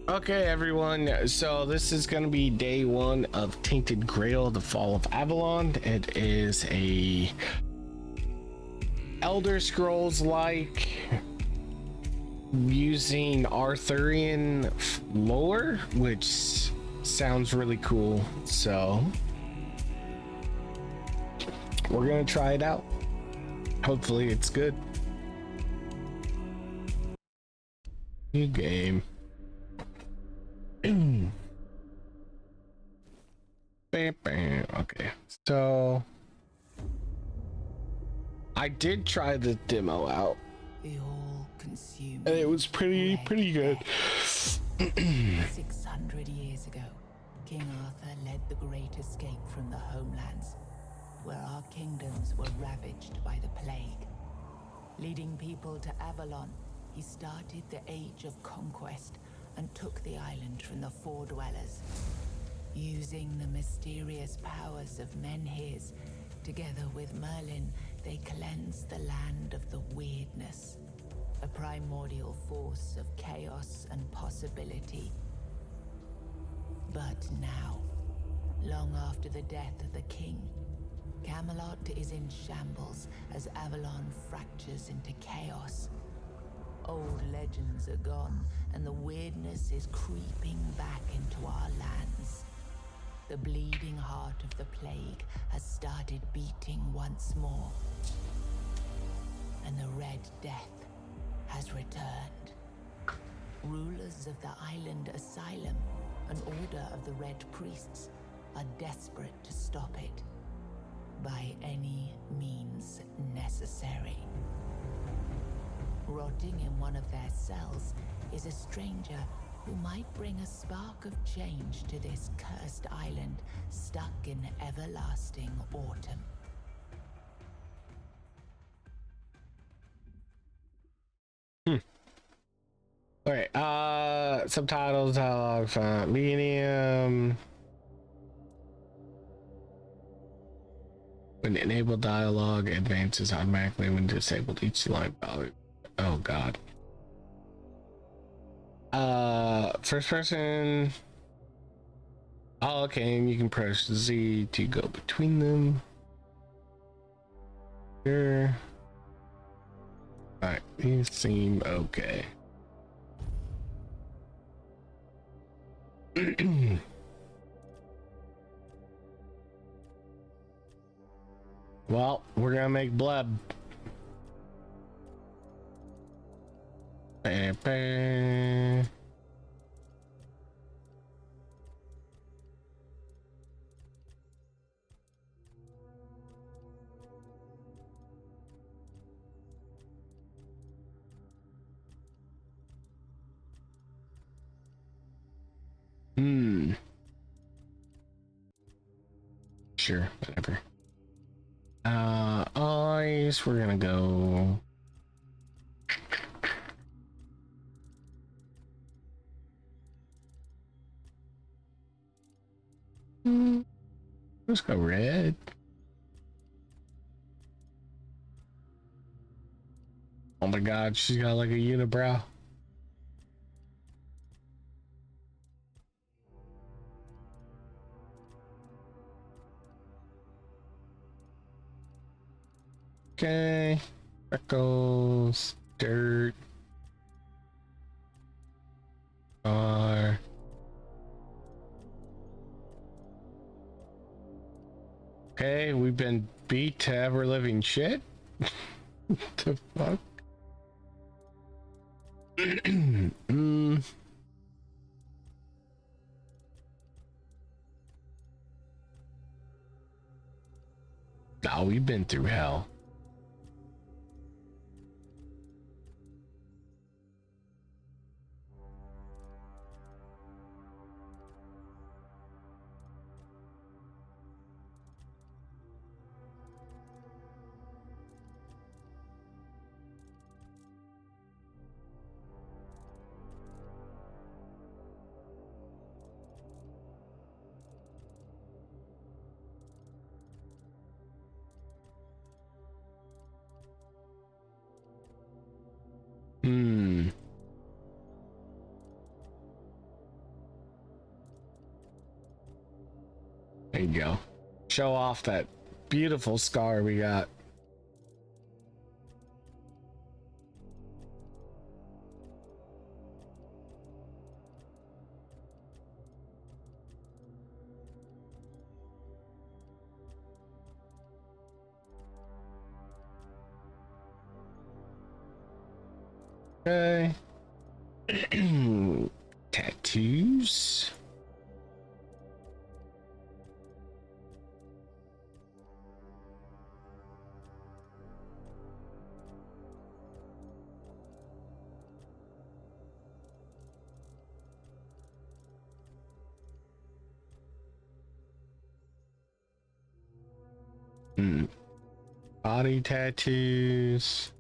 Okay, everyone. So this is going to be day one of Tainted Grail, the Fall of Avalon. It is a Elder Scrolls like using Arthurian lore, which sounds really cool. So we're going to try it out. Hopefully it's good. New game. Okay, so I did try the demo out, and it was pretty good. 600 years ago, King Arthur led the great escape from the homelands, where our kingdoms were ravaged by the plague. Leading people to Avalon, he started the Age of Conquest and took the island from the Four Dwellers. Using the mysterious powers of Menhirs, together with Merlin, they cleansed the land of the weirdness, a primordial force of chaos and possibility. But now, long after the death of the king, Camelot is in shambles as Avalon fractures into chaos. Old legends are gone, and the weirdness is creeping back into our lands. The bleeding heart of the plague has started beating once more, and the Red Death has returned. Rulers of the island asylum, an order of the Red Priests, are desperate to stop it by any means necessary. Rotting in one of their cells is a stranger who might bring a spark of change to this cursed island stuck in everlasting autumn. All right, subtitles, dialogue, font, medium. When enabled, dialogue advances automatically. When disabled, each line value. Oh god. First person. Oh, okay, and you can press Z to go between them. Here. Alright, these seem okay. Well, we're gonna make blood. Ba-ba. Sure, whatever. Eyes, we're gonna go. Let's go red. Oh my god, she's got like a unibrow. Okay, freckles, dirt, bar. Okay, we've been beat to ever living shit. The fuck? No, we've been through hell. There you go. Show off that beautiful scar we got. Okay. Tattoos. Body tattoos.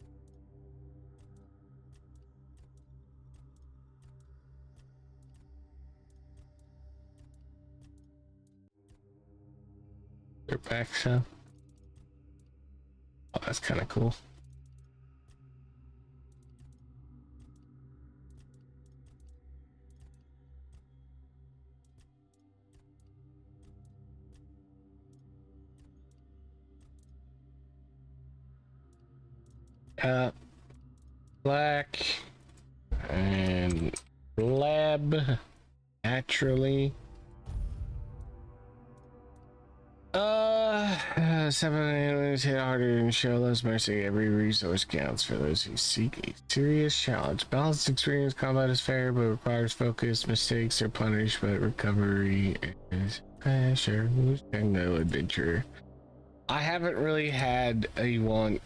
Their back stuff. Oh, that's kind of cool. Black and lab naturally. 7 aliens hit harder and show less mercy. Every resource counts for those who seek a serious challenge. Balanced experience combat is fair, but requires focus. Mistakes are punished, but recovery is sure. No adventure. I haven't really had a want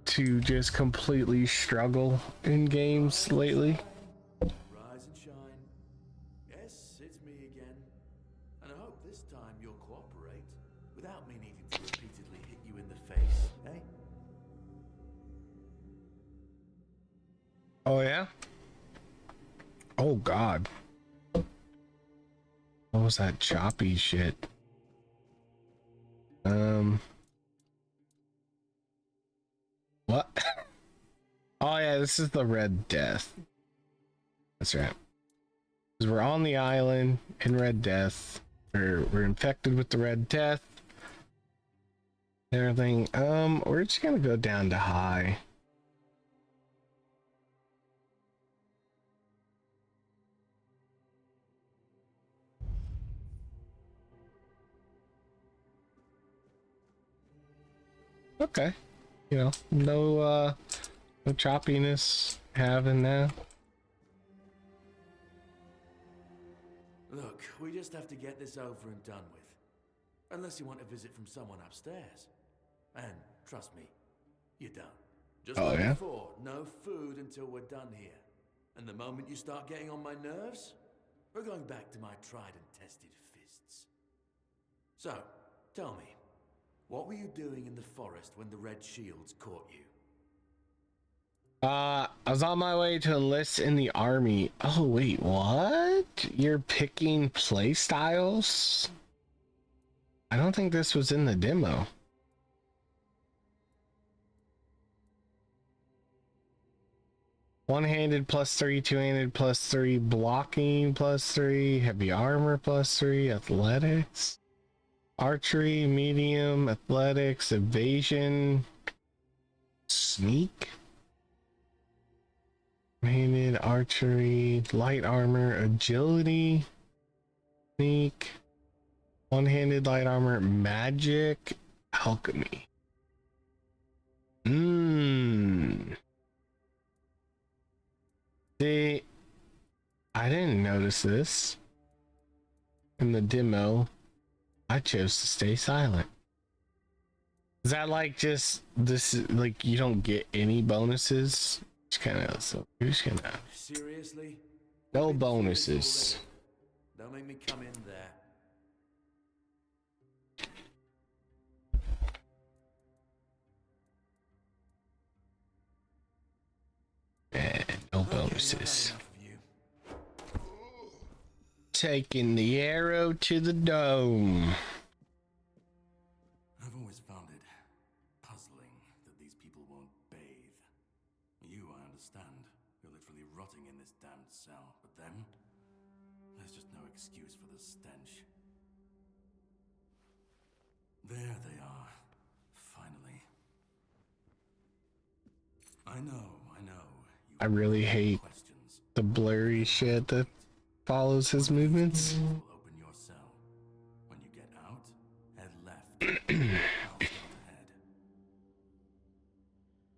to just completely struggle in games lately. Rise and shine. Yes, it's me again. And I hope this time you'll cooperate without me needing to repeatedly hit you in the face, eh? Oh yeah? Oh god. What was that choppy shit? What? Oh yeah, this is the Red Death. That's right. Because we're on the island in Red Death. We're infected with the Red Death. Everything. We're just gonna go down to high. Okay. You know, no choppiness having now. Look, we just have to get this over and done with. Unless you want a visit from someone upstairs. And trust me, you don't. Just like before, no food until we're done here. And the moment you start getting on my nerves, we're going back to my tried and tested fists. So, tell me, what were you doing in the forest when the Red Shields caught you? I was on my way to enlist in the army. Oh wait, what? You're picking play styles? I don't think this was in the demo. One-handed +3, two-handed +3, blocking +3, heavy armor +3, athletics, archery, medium, athletics, evasion, sneak, handed archery, light armor, agility, sneak, one-handed light armor, magic, alchemy. See, I didn't notice this in the demo. I chose to stay silent. Is that like just this? Like you don't get any bonuses? Just kind of so you're just gonna Seriously? no bonuses. Don't make me come in there. No bonuses. Taking the arrow to the dome. I've always found it puzzling that these people won't bathe. You, I understand. You're literally rotting in this damned cell. But them? There's just no excuse for the stench. There they are. Finally. I know. I really hate Questions. the blurry shit that follows his movements. Will open your cell. When you get out, head left. I'll start ahead.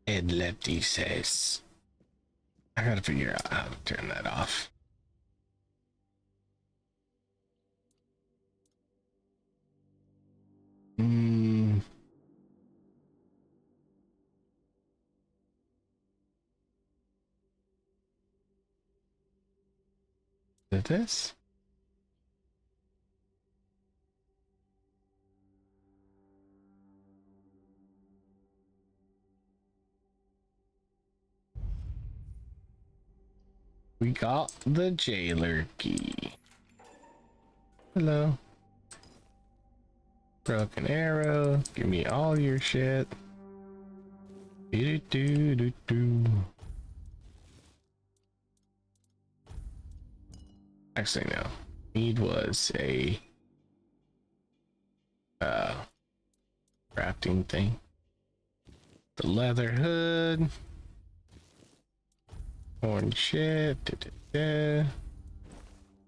And Lefty says, I gotta figure out how to turn that off. Did this? We got the jailer key. Hello. Broken arrow. Give me all your shit. Do. Actually, no. Need was a crafting thing. The leather hood. Orange shit.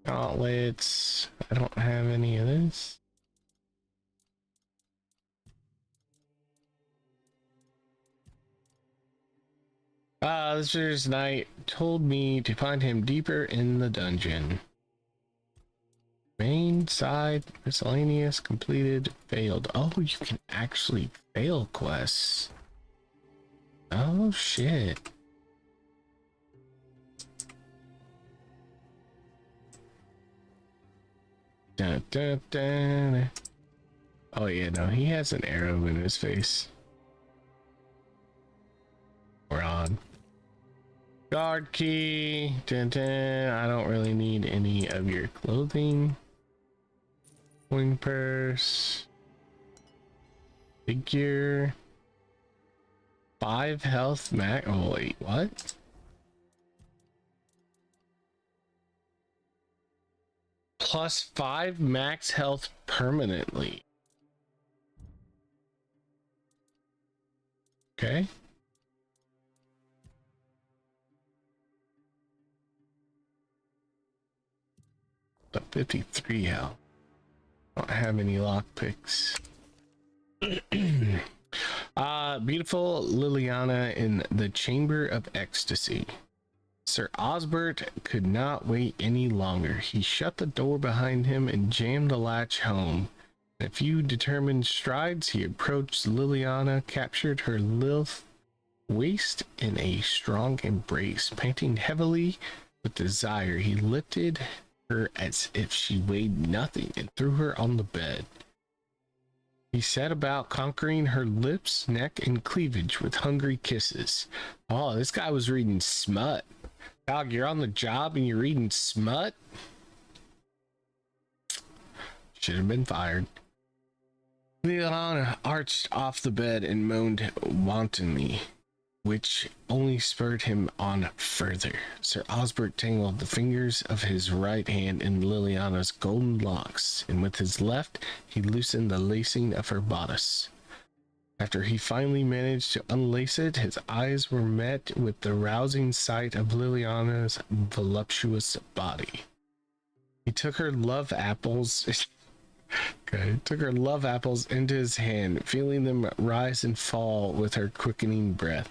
Gauntlets. I don't have any of this. This visitor's knight told me to find him deeper in the dungeon. Main side miscellaneous completed failed. Oh, you can actually fail quests. Oh shit. Dun, dun, dun. Oh yeah, no, he has an arrow in his face. We're on. Guard key. Dun, dun. I don't really need any of your clothing. Wing purse. Figure. 5 health max. Oh wait, what? Plus 5 max health permanently. Okay. The 53 health. Don't have any lockpicks. Beautiful Liliana in the Chamber of Ecstasy. Sir Osbert could not wait any longer. He shut the door behind him and jammed the latch home. In a few determined strides, he approached Liliana, captured her lithe waist in a strong embrace. Panting heavily with desire, he lifted her as if she weighed nothing and threw her on the bed. He set about conquering her lips, neck, and cleavage with hungry kisses. Oh, this guy was reading smut. Dog, you're on the job and you're reading smut? Should have been fired. Liliana arched off the bed and moaned wantonly, which only spurred him on further. Sir Osbert tangled the fingers of his right hand in Liliana's golden locks, and with his left, he loosened the lacing of her bodice. After he finally managed to unlace it, his eyes were met with the rousing sight of Liliana's voluptuous body. He took her love apples... took her love apples into his hand, feeling them rise and fall with her quickening breath.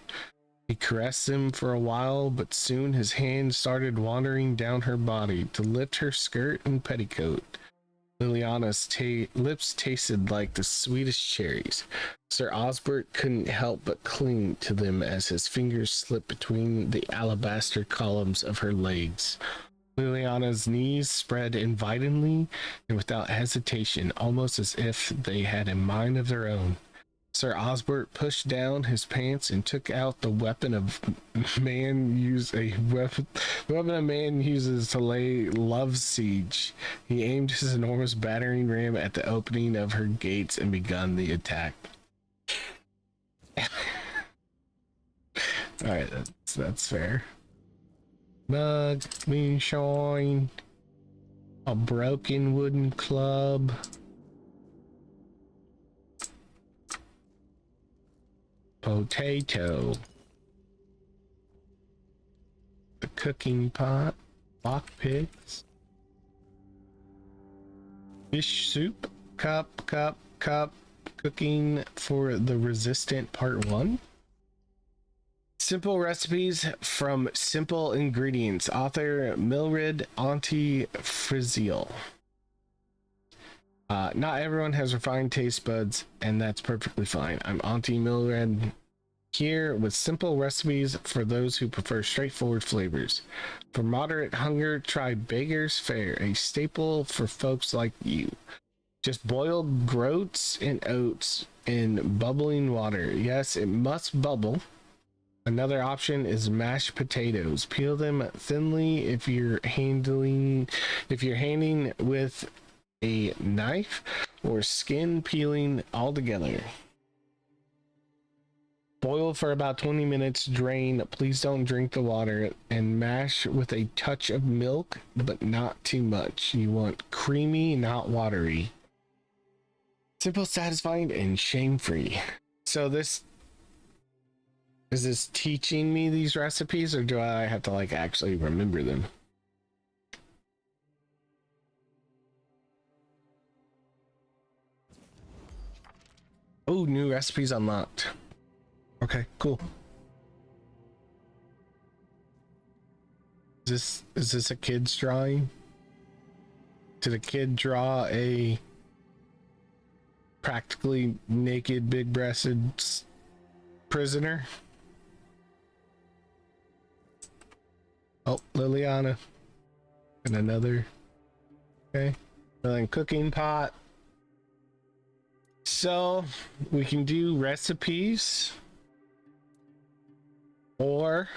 He caressed them for a while, but soon his hand started wandering down her body to lift her skirt and petticoat. Liliana's lips tasted like the sweetest cherries. Sir Osbert couldn't help but cling to them as his fingers slipped between the alabaster columns of her legs. Liliana's knees spread invitingly and without hesitation, almost as if they had a mind of their own. Sir Osbert pushed down his pants and took out the weapon a man uses to lay love siege. He aimed his enormous battering ram at the opening of her gates and begun the attack. All right, that's fair. Mug, moonshine, a broken wooden club. potato, the cooking pot, lock picks, fish soup, cup, cooking for the resistant part 1. Simple recipes from simple ingredients. Author Mildred Auntie Friziel. Not everyone has refined taste buds, and that's perfectly fine. I'm Auntie Mildred here with simple recipes for those who prefer straightforward flavors. For moderate hunger, try Beggar's Fare, a staple for folks like you. Just boiled groats and oats in bubbling water. Yes, it must bubble. Another option is mashed potatoes. Peel them thinly if you're handing with a knife, or skin peeling all together. Boil for about 20 minutes, drain. Please don't drink the water, and mash with a touch of milk, but not too much. You want creamy, not watery. Simple, satisfying, and shame-free. So this is this teaching me these recipes, or do I have to like actually remember them? Oh, new recipes unlocked. Okay, cool. Is this a kid's drawing? Did a kid draw a practically naked, big-breasted prisoner? Oh, Liliana. And another. Okay. And then cooking pot. So we can do recipes, or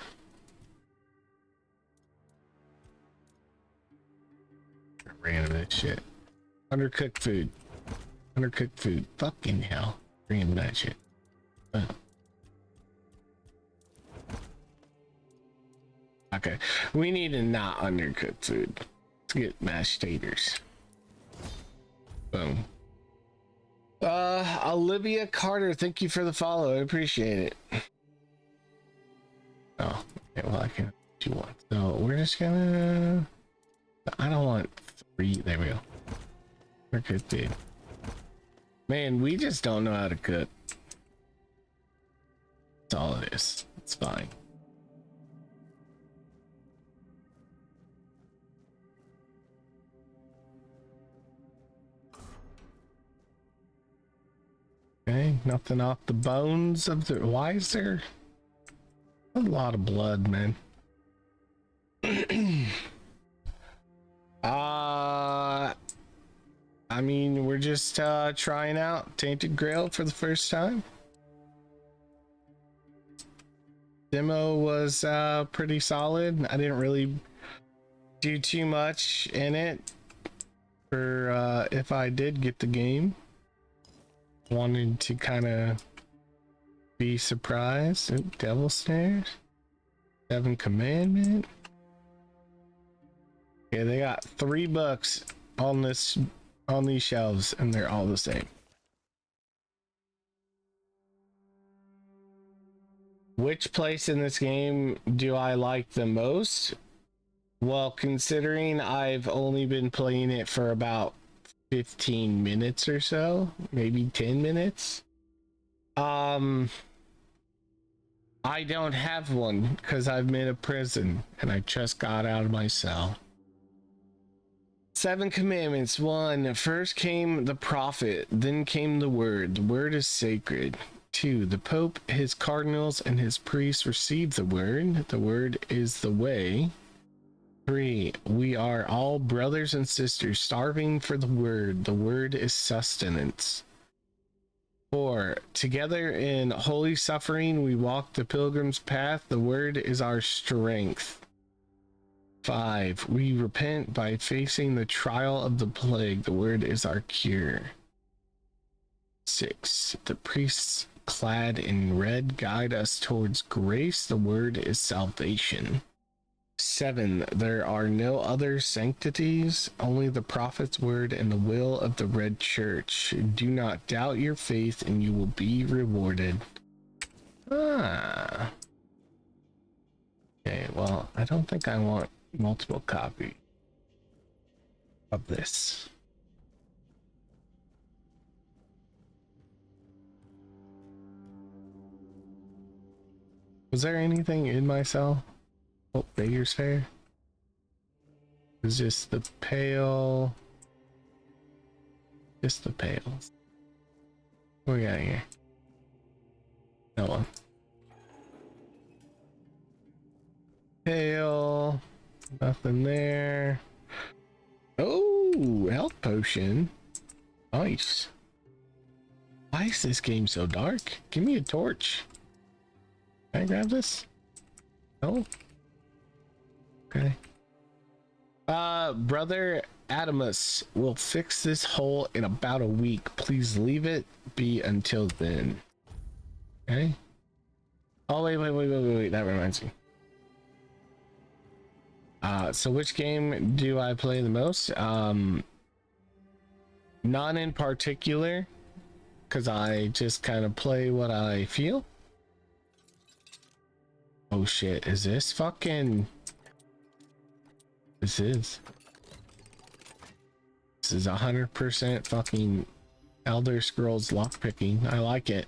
random shit. Undercooked food. Undercooked food. Fucking hell. Random that shit. Okay, we need a not undercooked food. Let's get mashed taters. Boom. Olivia Carter, thank you for the follow. I appreciate it. Oh, okay, well, I can do one. So we're just gonna. I don't want 3. There we go. We're good, dude. Man, we just don't know how to cook. That's all it is. It's fine. Okay, nothing off the bones of the. Why is there a lot of blood, man? I mean, we're just trying out Tainted Grail for the first time. Demo was pretty solid. I didn't really do too much in it for if I did get the game. Wanted to kind of be surprised. Ooh, Devil Snares, 7 Commandment. Yeah, they got $3 on these shelves, and they're all the same. Which place in this game do I like the most? Well, considering I've only been playing it for about 15 minutes or so, maybe 10 minutes. I don't have one because I'm in a prison and I just got out of my cell. 7 commandments. 1, first came the prophet, then came the word. The word is sacred. 2, the Pope, his cardinals, and his priests received the word. The word is the way. 3, we are all brothers and sisters starving for the word. The word is sustenance. 4, together in holy suffering we walk the pilgrim's path. The word is our strength. 5, we repent by facing the trial of the plague. The word is our cure. 6, the priests clad in red guide us towards grace. The word is salvation. 7, there are no other sanctities, only the prophet's word and the will of the Red Church. Do not doubt your faith and you will be rewarded. Ah. Okay, well, I don't think I want multiple copies of this. Was there anything in my cell? Oh, Mage's Fair. It's just the pale. Just the pails. What we got here? No one. Pale. Nothing there. Oh, health potion. Nice. Why is this game so dark? Give me a torch. Can I grab this? No? Okay. Brother Adamus will fix this hole in about a week. Please leave it be until then. Okay. Oh, wait. That reminds me. So which game do I play the most? None in particular, because I just kind of play what I feel. Oh shit, is this fucking... This is 100% fucking Elder Scrolls lockpicking. I like it.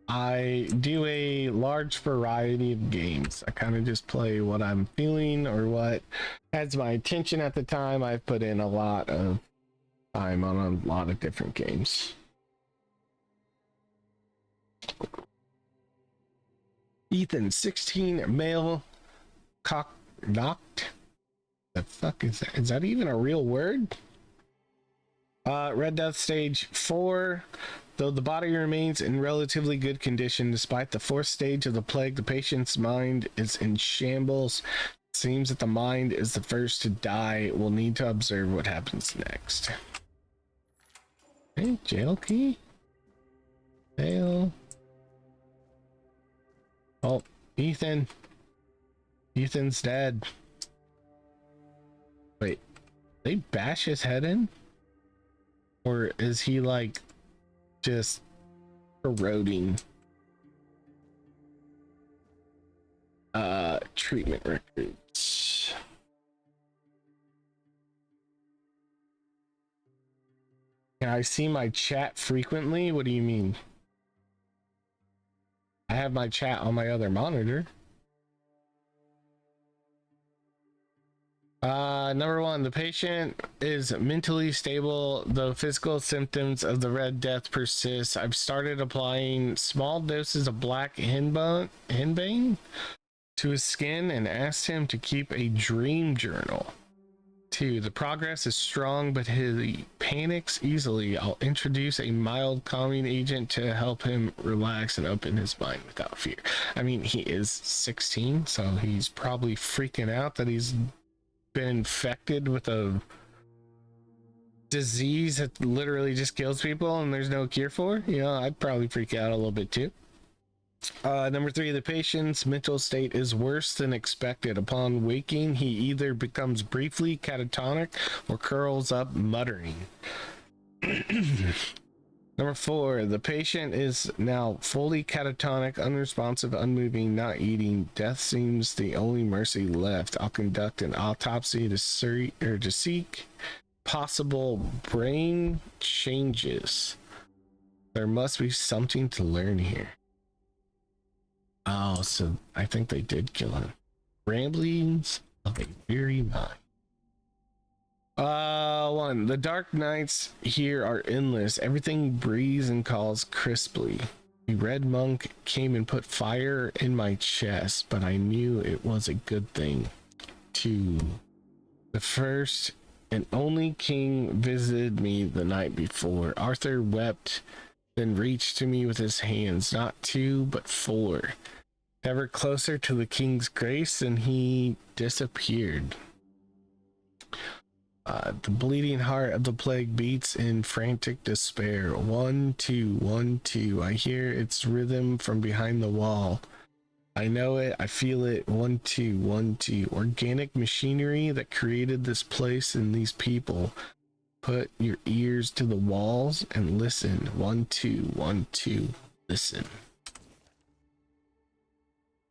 I do a large variety of games. I kind of just play what I'm feeling or what has my attention at the time. I've put in a lot of time on a lot of different games. Ethan, 16 male cock knocked. The fuck is that? Is that even a real word? Red Death Stage 4. Though the body remains in relatively good condition despite the fourth stage of the plague, the patient's mind is in shambles. It seems that the mind is the first to die. We'll need to observe what happens next. Okay, jail key. Jail. Oh, Ethan. Ethan's dead. Wait, they bash his head in? Or is he like just eroding? Treatment records. Can I see my chat frequently? What do you mean? I have my chat on my other monitor. Number 1, the patient is mentally stable, though physical symptoms of the Red Death persist. I've started applying small doses of black henbane to his skin and asked him to keep a dream journal. 2, the progress is strong, but he panics easily. I'll introduce a mild calming agent to help him relax and open his mind without fear. I mean, he is 16, so he's probably freaking out that he's been infected with a disease that literally just kills people and there's no cure for. You know, I'd probably freak out a little bit too. Number 3, the patient's mental state is worse than expected. Upon waking, he either becomes briefly catatonic or curls up muttering. Number 4, the patient is now fully catatonic, unresponsive, unmoving, not eating. Death seems the only mercy left. I'll conduct an autopsy to seek possible brain changes. There must be something to learn here. Oh, so I think they did kill him. Ramblings of a weary mind. 1, the dark nights here are endless. Everything breathes and calls crisply. The red monk came and put fire in my chest, but I knew it was a good thing. 2, the first and only king visited me the night before. Arthur wept, then reached to me with his hands, not 2, but 4. Ever closer to the king's grace, and he disappeared. The bleeding heart of the plague beats in frantic despair. 1, 2, 1, 2. I hear its rhythm from behind the wall. I know it. I feel it. 1, 2, 1, 2. Organic machinery that created this place and these people. put your ears to the walls and listen. 1, 2, 1, 2, listen.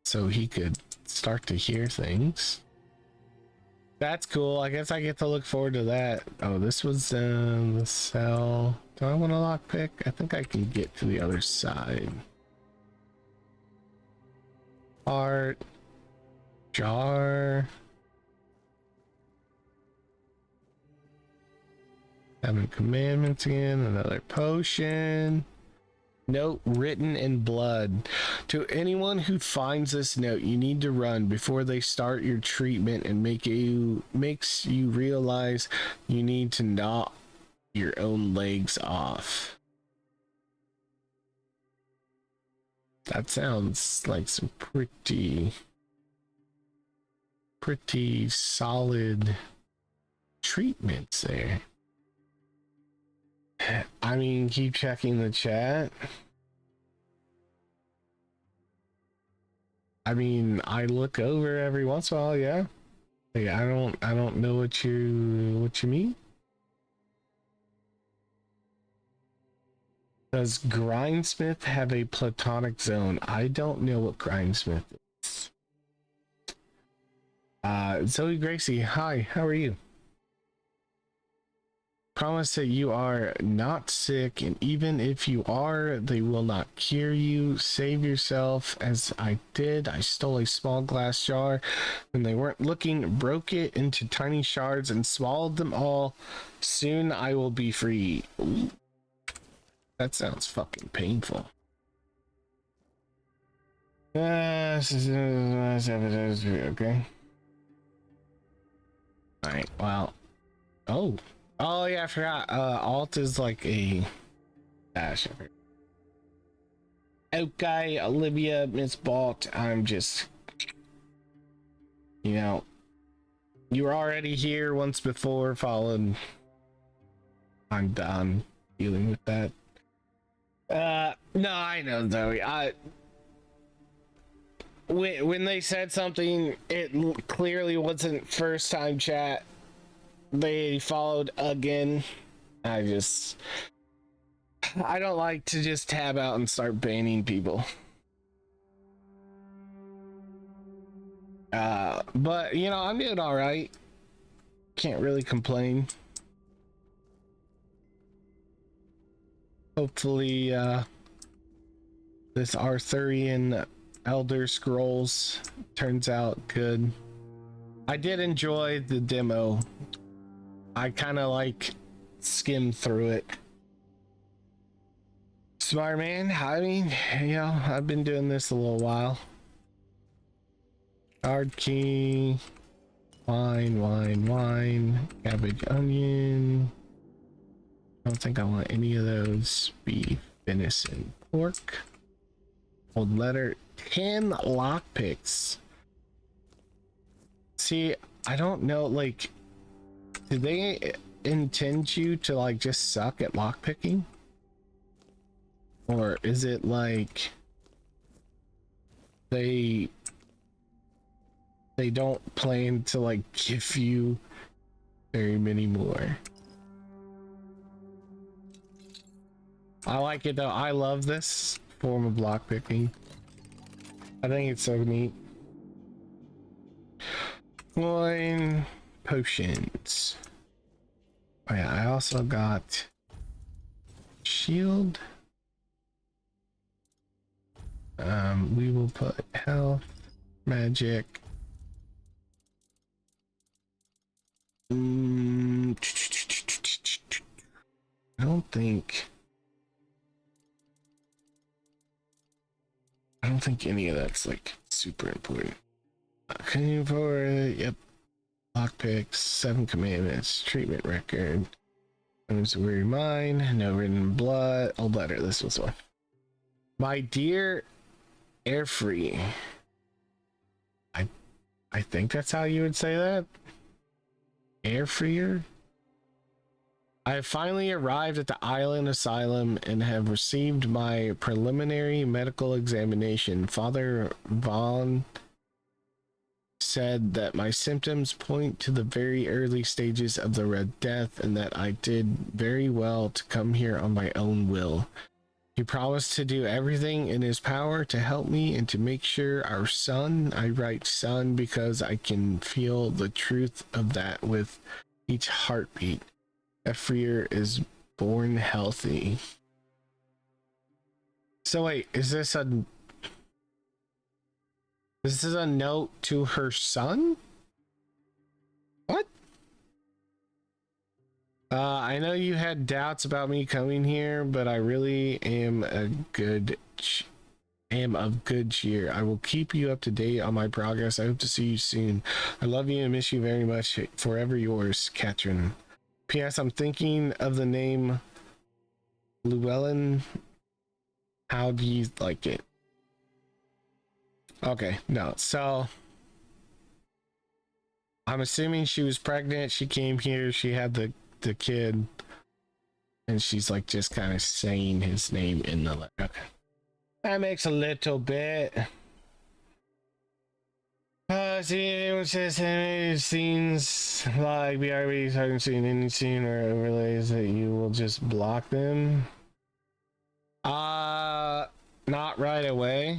So he could start to hear things. That's cool. I guess I get to look forward to that. Oh, this was the cell. Do I want a lockpick? I think I can get to the other side. Heart. Jar. 7 commandments again. Another potion. Note written in blood. To anyone who finds this note, you need to run before they start your treatment and makes you realize you need to knock your own legs off. That sounds like some pretty solid treatments there. I mean, keep checking the chat. I mean, I look over every once in a while, yeah. Like, I don't know what you mean. Does Grindsmith have a platonic zone? I don't know what Grindsmith is. Zoe Gracie, hi, how are you? Promise that you are not sick, and even if you are, they will not cure you. Save yourself, as I did. I stole a small glass jar when they weren't looking, broke it into tiny shards, and swallowed them all. Soon I will be free. Ooh. That sounds fucking painful. Okay. Alright, well. Oh yeah, I forgot. Alt is like a dash. Okay, Olivia, Miss Balt, I'm just, you know, you were already here once before, followed. I'm done dealing with that. No, I know, Zoe. When they said something, it clearly wasn't first time chat. They followed again. I don't like to just tab out and start banning people. But you know, I'm doing all right. Can't really complain. Hopefully, this Arthurian Elder Scrolls turns out good. I did enjoy the demo. I kind of like skimmed through it. Smart man, I mean, you know, I've been doing this a little while. Card key, wine, cabbage, onion. I don't think I want any of those. Beef, venison, pork. Old letter, 10 lockpicks. See, I don't know, like, do they intend you to like just suck at lockpicking? Or is it like they don't plan to like give you very many more? I like it though. I love this form of lockpicking. I think it's so neat. Coin, potions. Oh yeah, I also got shield. We will put health, magic. I don't think any of that's like super important. Okay, for yep. Lockpicks, 7 commandments, treatment record. There's a weary mind, no written blood. Old letter, this was one. My dear Airfree. I think that's how you would say that. Airfreer. I have finally arrived at the island asylum and have received my preliminary medical examination. Father Von said that my symptoms point to the very early stages of the Red Death and that I did very well to come here on my own will. He promised to do everything in his power to help me and to make sure our son, I write son because I can feel the truth of that with each heartbeat. Ephir is born healthy. So wait, is this a note to her son? What? I know you had doubts about me coming here, but I really am of good cheer. I will keep you up to date on my progress. I hope to see you soon. I love you and miss you very much. Forever yours, Katrin. P.S. I'm thinking of the name Llewellyn. How do you like it? Okay, no. So I'm assuming she was pregnant. She came here. She had the kid, and she's like just kind of saying his name in the letter. Okay, that makes a little bit. See, it says animated scenes like BRB haven't seen any scene or overlays that you will just block them. Not right away,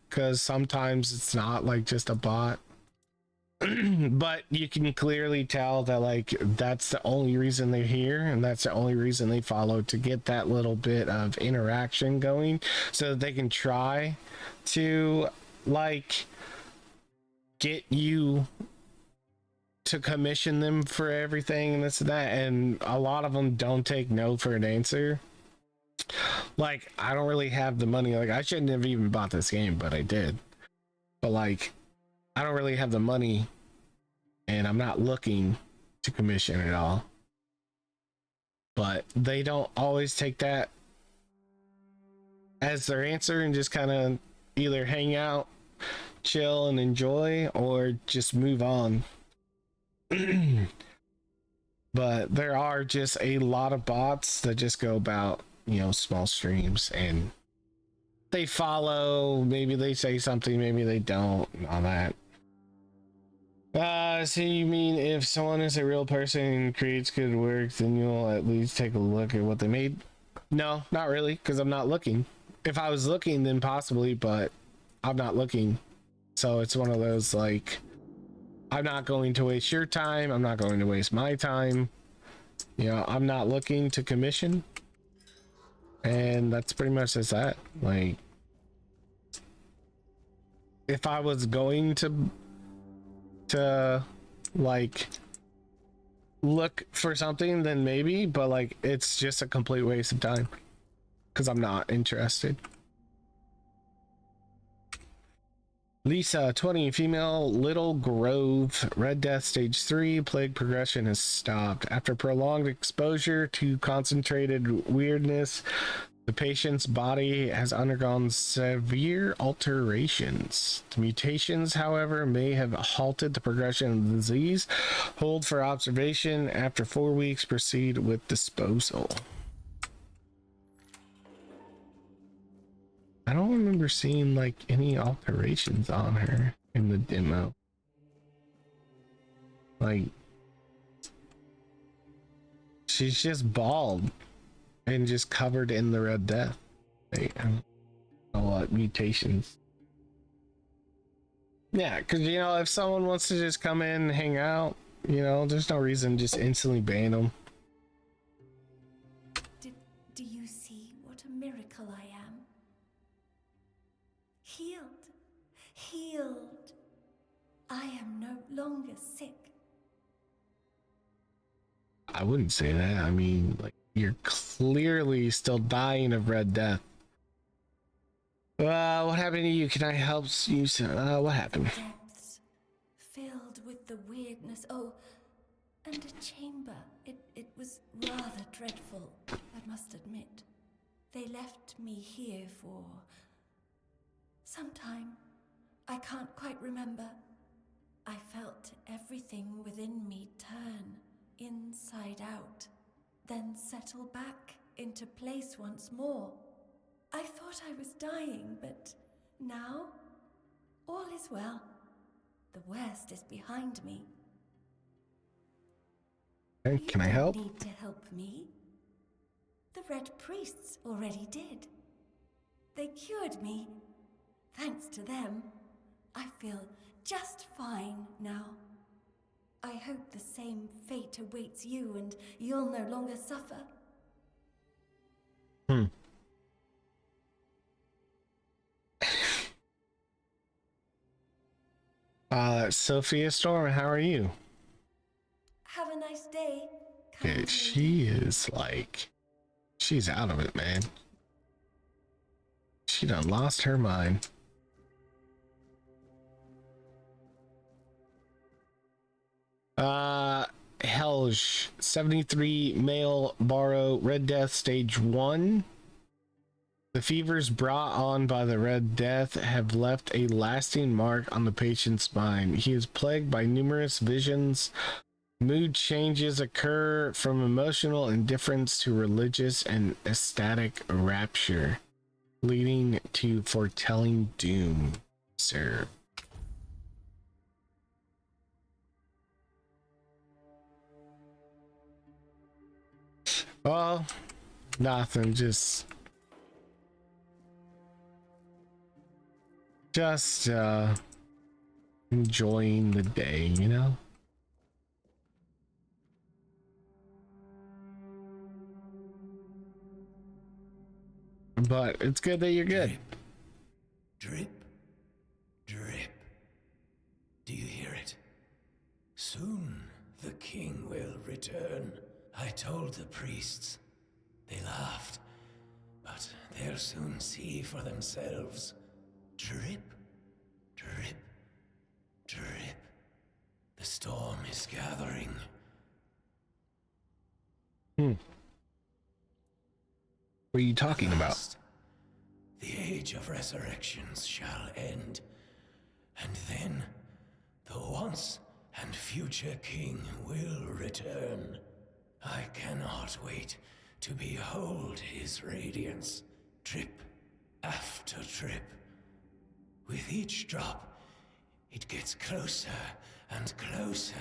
because sometimes it's not like just a bot. But you can clearly tell that like that's the only reason they're here, and that's the only reason they follow, to get that little bit of interaction going so that they can try to like get you to commission them for everything and this and that. And a lot of them don't take no for an answer. Like, I don't really have the money. Like, I shouldn't have even bought this game, but I did. But like, I don't really have the money, and I'm not looking to commission at all. But they don't always take that as their answer and just kind of either hang out, chill, and enjoy, or just move on. But there are just a lot of bots that just go about, you know, small streams, and they follow, maybe they say something, maybe they don't, and all that. So you mean if someone is a real person and creates good work, then you'll at least take a look at what they made? No, not really, because I'm not looking. If I was looking, then possibly, but I'm not looking. So it's one of those, like, I'm not going to waste your time, I'm not going to waste my time. You know, I'm not looking to commission. And that's pretty much just that. Like, if I was going to like look for something, then maybe, but like it's just a complete waste of time because I'm not interested. Lisa, 20, female, Little Grove, Red Death Stage 3, plague progression has stopped. After prolonged exposure to concentrated weirdness, the patient's body has undergone severe alterations. The mutations, however, may have halted the progression of the disease. Hold for observation. After 4 weeks, proceed with disposal. I don't remember seeing like any alterations on her in the demo. Like, she's just bald and just covered in the Red Death. Like, I don't know what mutations. Yeah, because, you know, if someone wants to just come in and hang out, you know, there's no reason to just instantly ban them. Do you see what a miracle I am? Healed. I am no longer sick. I wouldn't say that. I mean, like, you're clearly still dying of Red Death. What happened to you? Can I help you? What happened? Depths filled with the weirdness. Oh, and a chamber. It was rather dreadful, I must admit. They left me here for some time. I can't quite remember. I felt everything within me turn inside out, then settle back into place once more. I thought I was dying, but now all is well. The worst is behind me. Hey, can I help? You don't need to help me. The Red Priests already did. They cured me. Thanks to them, I feel just fine now. I hope the same fate awaits you and you'll no longer suffer. Sophia Storm, how are you? Have a nice day. Okay, she is like, she's out of it, man. She done lost her mind. Helge, 73 male borrow, Red Death stage 1. The fevers brought on by the Red Death have left a lasting mark on the patient's mind. He is plagued by numerous visions. Mood changes occur from emotional indifference to religious and ecstatic rapture, leading to foretelling doom, sir. Well, nothing, just enjoying the day, you know? But it's good that you're good. Drip, drip. Do you hear it? Soon the king will return. I told the priests. They laughed. But they'll soon see for themselves. Drip, drip, drip. The storm is gathering. What are you talking about? The age of resurrections shall end, and then the once and future king will return. I cannot wait to behold his radiance, drip after drip. With each drop, it gets closer and closer.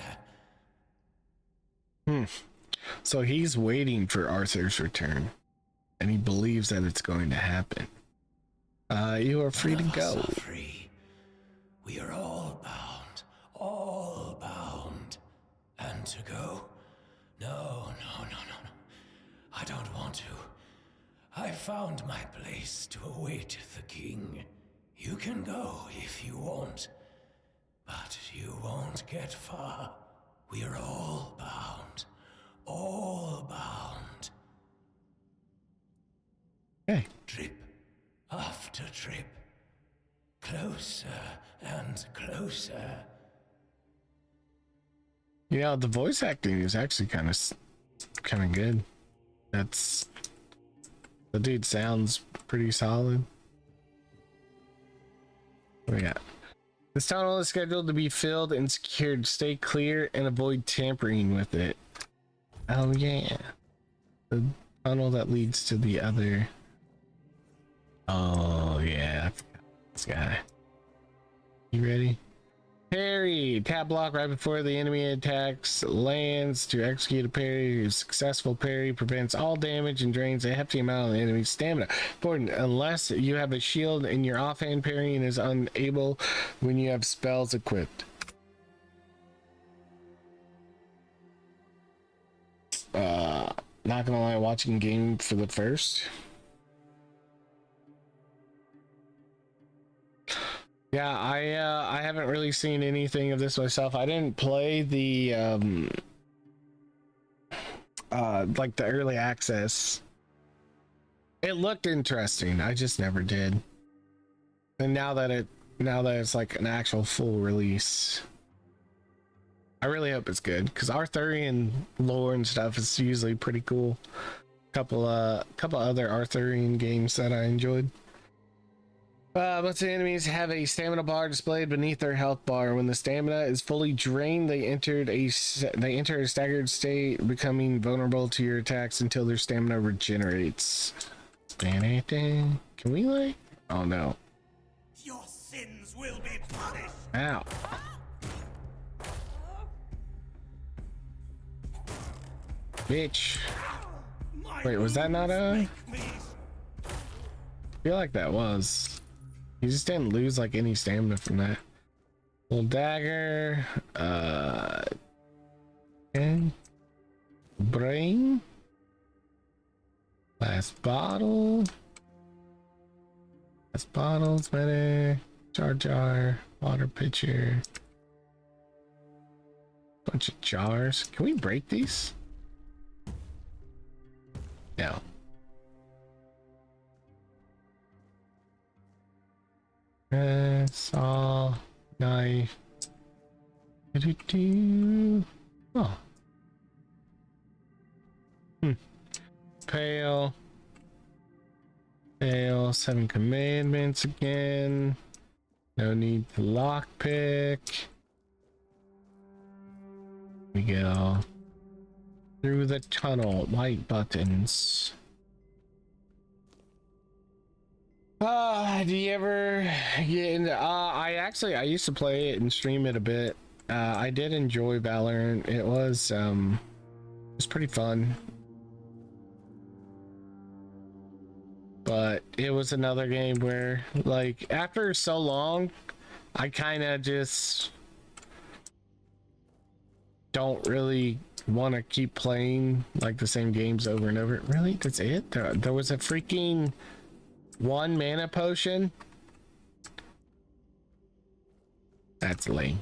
So he's waiting for Arthur's return, and he believes that it's going to happen. You are free to go. None of us are free. We are all bound, all bound. And to go? No. I don't want to. I found my place to await the king. You can go if you want, but you won't get far. We are all bound, all bound. Okay. Trip after trip, closer and closer. Yeah, the voice acting is actually kind of good. The dude sounds pretty solid. What do we got? This tunnel is scheduled to be filled and secured. Stay clear and avoid tampering with it. Oh yeah, the tunnel that leads to the other. Oh yeah, I forgot this guy. You ready? Parry. Tap block right before the enemy attacks lands to execute a parry. A successful parry prevents all damage and drains a hefty amount of the enemy's stamina. Important, unless you have a shield and your offhand parrying is unable when you have spells equipped. Not gonna lie, watching game for the first. Yeah, I haven't really seen anything of this myself. I didn't play the like the early access. It looked interesting. I just never did. And now that it's like an actual full release, I really hope it's good, because Arthurian lore and stuff is usually pretty cool. Couple other Arthurian games that I enjoyed. Most enemies have a stamina bar displayed beneath their health bar. When the stamina is fully drained, they enter a staggered state, becoming vulnerable to your attacks until their stamina regenerates. Can we like? Oh no! Your sins will be punished. Ow! Bitch. Wait, was that not a... I feel like that was. He just didn't lose like any stamina from that. Little dagger. Okay. Brain. Last bottle. Last bottles, better. Jar. Water pitcher. Bunch of jars. Can we break these? No. Saw, knife. Oh. Pail. 7 commandments again. No need to lockpick. We go through the tunnel. White buttons. Do you ever get into I used to play it and stream it a bit. I did enjoy Valorant. It was pretty fun. But it was another game where, like, after so long, I kind of just don't really want to keep playing like the same games over and over. Really? That's it? There was a freaking 1 mana potion? That's lame.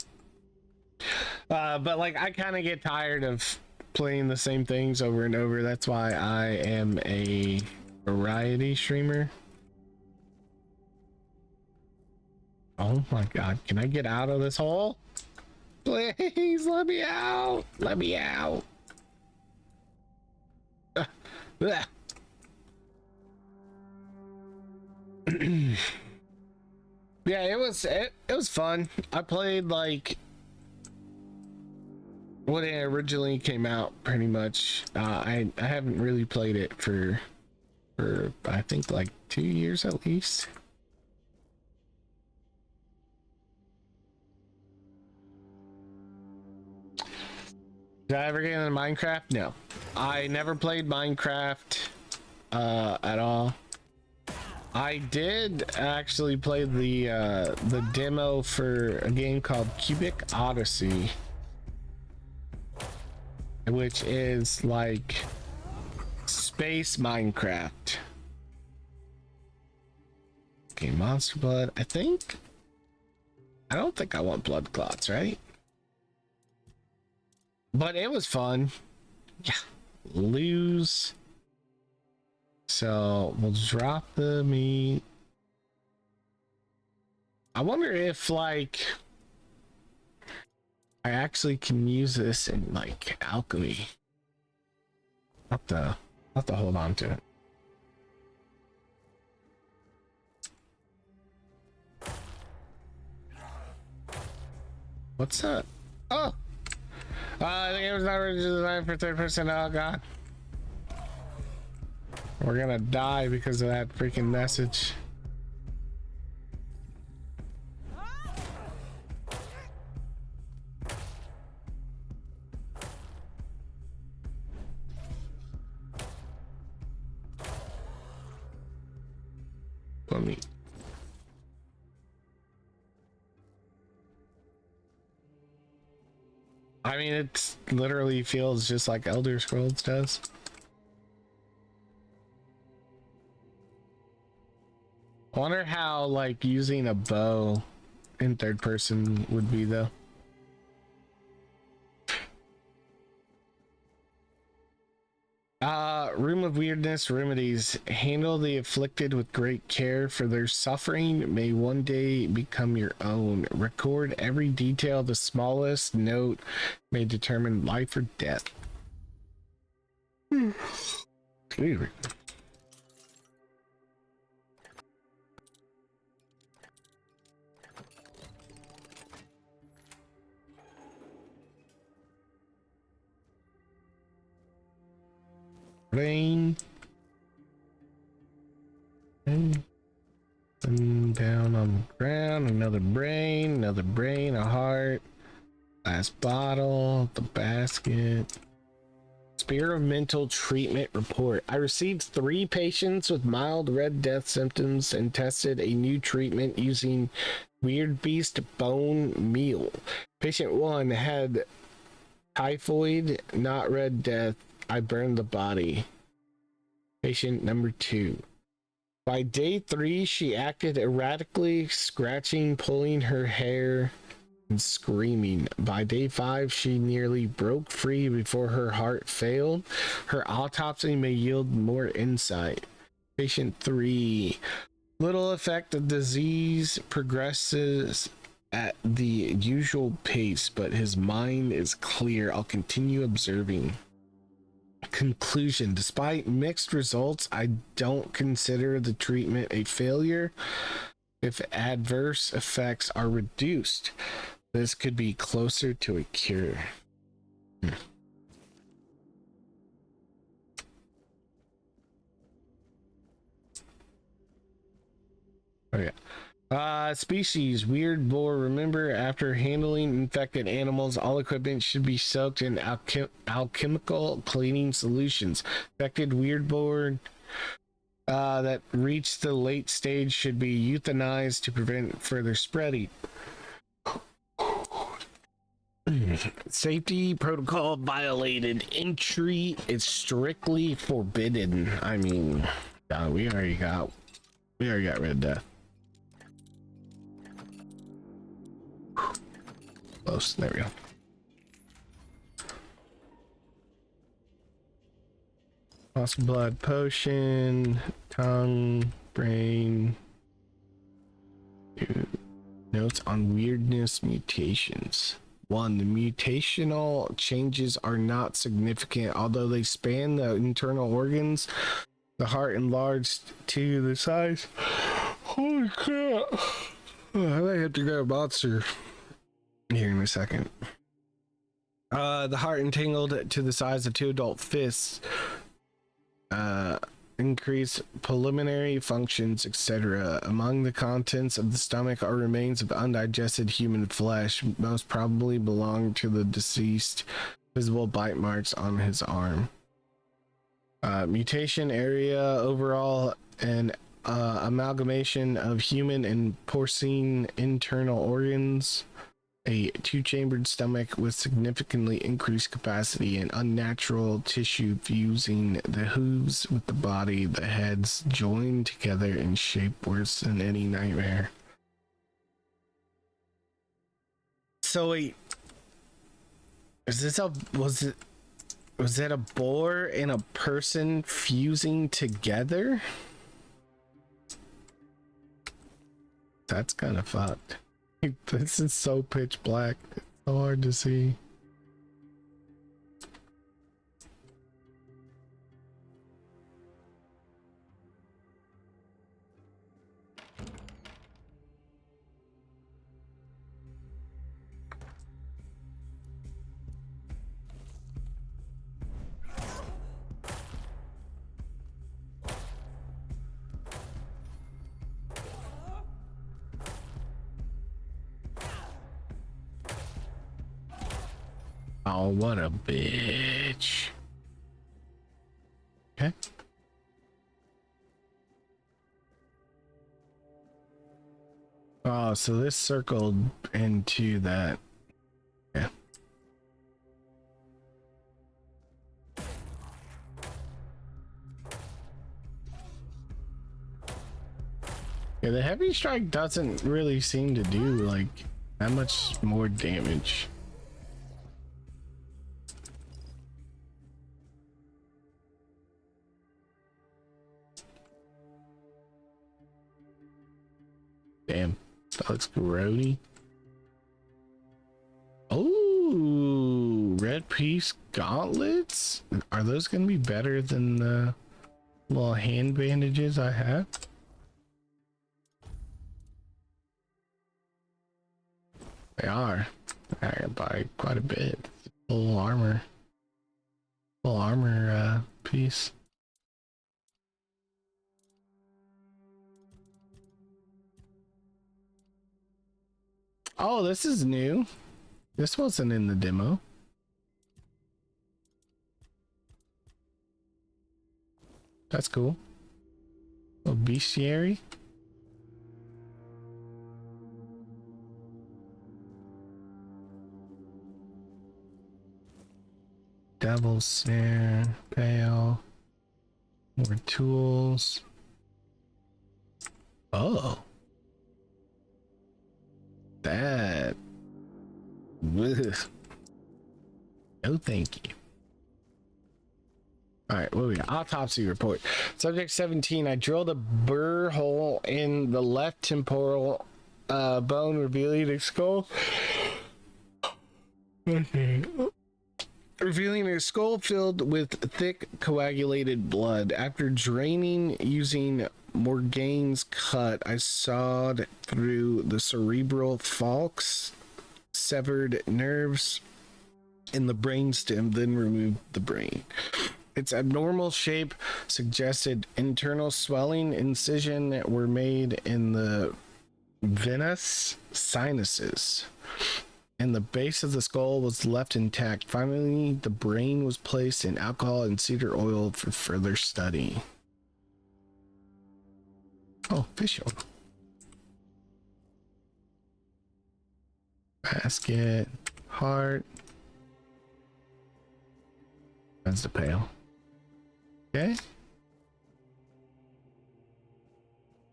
But like, I kind of get tired of playing the same things over and over. That's why I am a variety streamer. Oh my god, can I get out of this hole? Please let me out. Let me out. Yeah, it was fun. I played like when it originally came out, pretty much. I haven't really played it for I think like 2 years at least. Did I ever get into Minecraft? No. I never played Minecraft at all. I did actually play the demo for a game called Cubic Odyssey, which is like space Minecraft. Okay, monster blood. I don't think I want blood clots, right? But it was fun. Yeah. Lose. So we'll drop the meat. I wonder if like I actually can use this in like alchemy. I'll have to hold on to it. What's that? Oh! The game was not originally designed for third person. Oh god. We're gonna die because of that freaking message. Let me. I mean, it literally feels just like Elder Scrolls does. I wonder how like using a bow in third person would be though. Room of Weirdness remedies. Handle the afflicted with great care, for their suffering may one day become your own. Record every detail. The smallest note may determine life or death. Excuse me. Brain. And down on the ground. Another brain, a heart. Last bottle, the basket. Let's experimental treatment report. I received 3 patients with mild Red Death symptoms and tested a new treatment using Weird Beast bone meal. Patient 1 had typhoid, not Red Death. I burned the body. Patient number 2. By day 3, she acted erratically, scratching, pulling her hair, and screaming. By day 5, she nearly broke free before her heart failed. Her autopsy may yield more insight. Patient 3. Little effect of disease, progresses at the usual pace, but his mind is clear. I'll continue observing. Conclusion: despite mixed results, I don't consider the treatment a failure. If adverse effects are reduced, this could be closer to a cure. Oh yeah. Species weird boar. Remember, after handling infected animals, all equipment should be soaked in alchemical cleaning solutions. Infected weird boar that reached the late stage should be euthanized to prevent further spreading. Safety protocol violated. Entry is strictly forbidden. I mean, we already got Red Death. Close. There we go. Lost blood potion, tongue, brain. Notes on weirdness mutations. 1. The mutational changes are not significant, although they span the internal organs. The heart enlarged to the size. Holy crap! I might have to grab a monster here in a second. The heart entangled to the size of 2 adult fists. Increase preliminary functions, etc. Among the contents of the stomach are remains of undigested human flesh, most probably belong to the deceased. Visible bite marks on his arm. Mutation area overall an amalgamation of human and porcine internal organs. A 2-chambered stomach with significantly increased capacity and unnatural tissue fusing the hooves with the body. The heads joined together in shape worse than any nightmare. So wait, is this was that a boar and a person fusing together? That's kind of fucked. This is so pitch black. It's so hard to see. Oh, what a bitch. Okay. Oh, so this circled into that. Yeah. Yeah, the heavy strike doesn't really seem to do like that much more damage. Damn, that looks grody. Oh, red piece gauntlets? Are those gonna be better than the little hand bandages I have? They are. I can buy quite a bit. Full armor piece. Oh, this is new. This wasn't in the demo. That's cool. A bestiary. Devil's snare, pale, more tools. Oh, that. Ugh. No, thank you. All right, what we got? Autopsy report. Subject 17. I drilled a burr hole in the left temporal bone, revealing a skull. Revealing a skull filled with thick coagulated blood. After draining using Morgane's cut, I sawed through the cerebral falx, severed nerves in the brainstem, then removed the brain. Its abnormal shape suggested internal swelling. Incision were made in the venous sinuses, and the base of the skull was left intact. Finally, the brain was placed in alcohol and cedar oil for further study. Oh, fish oil. Basket, heart. That's the pail. Okay.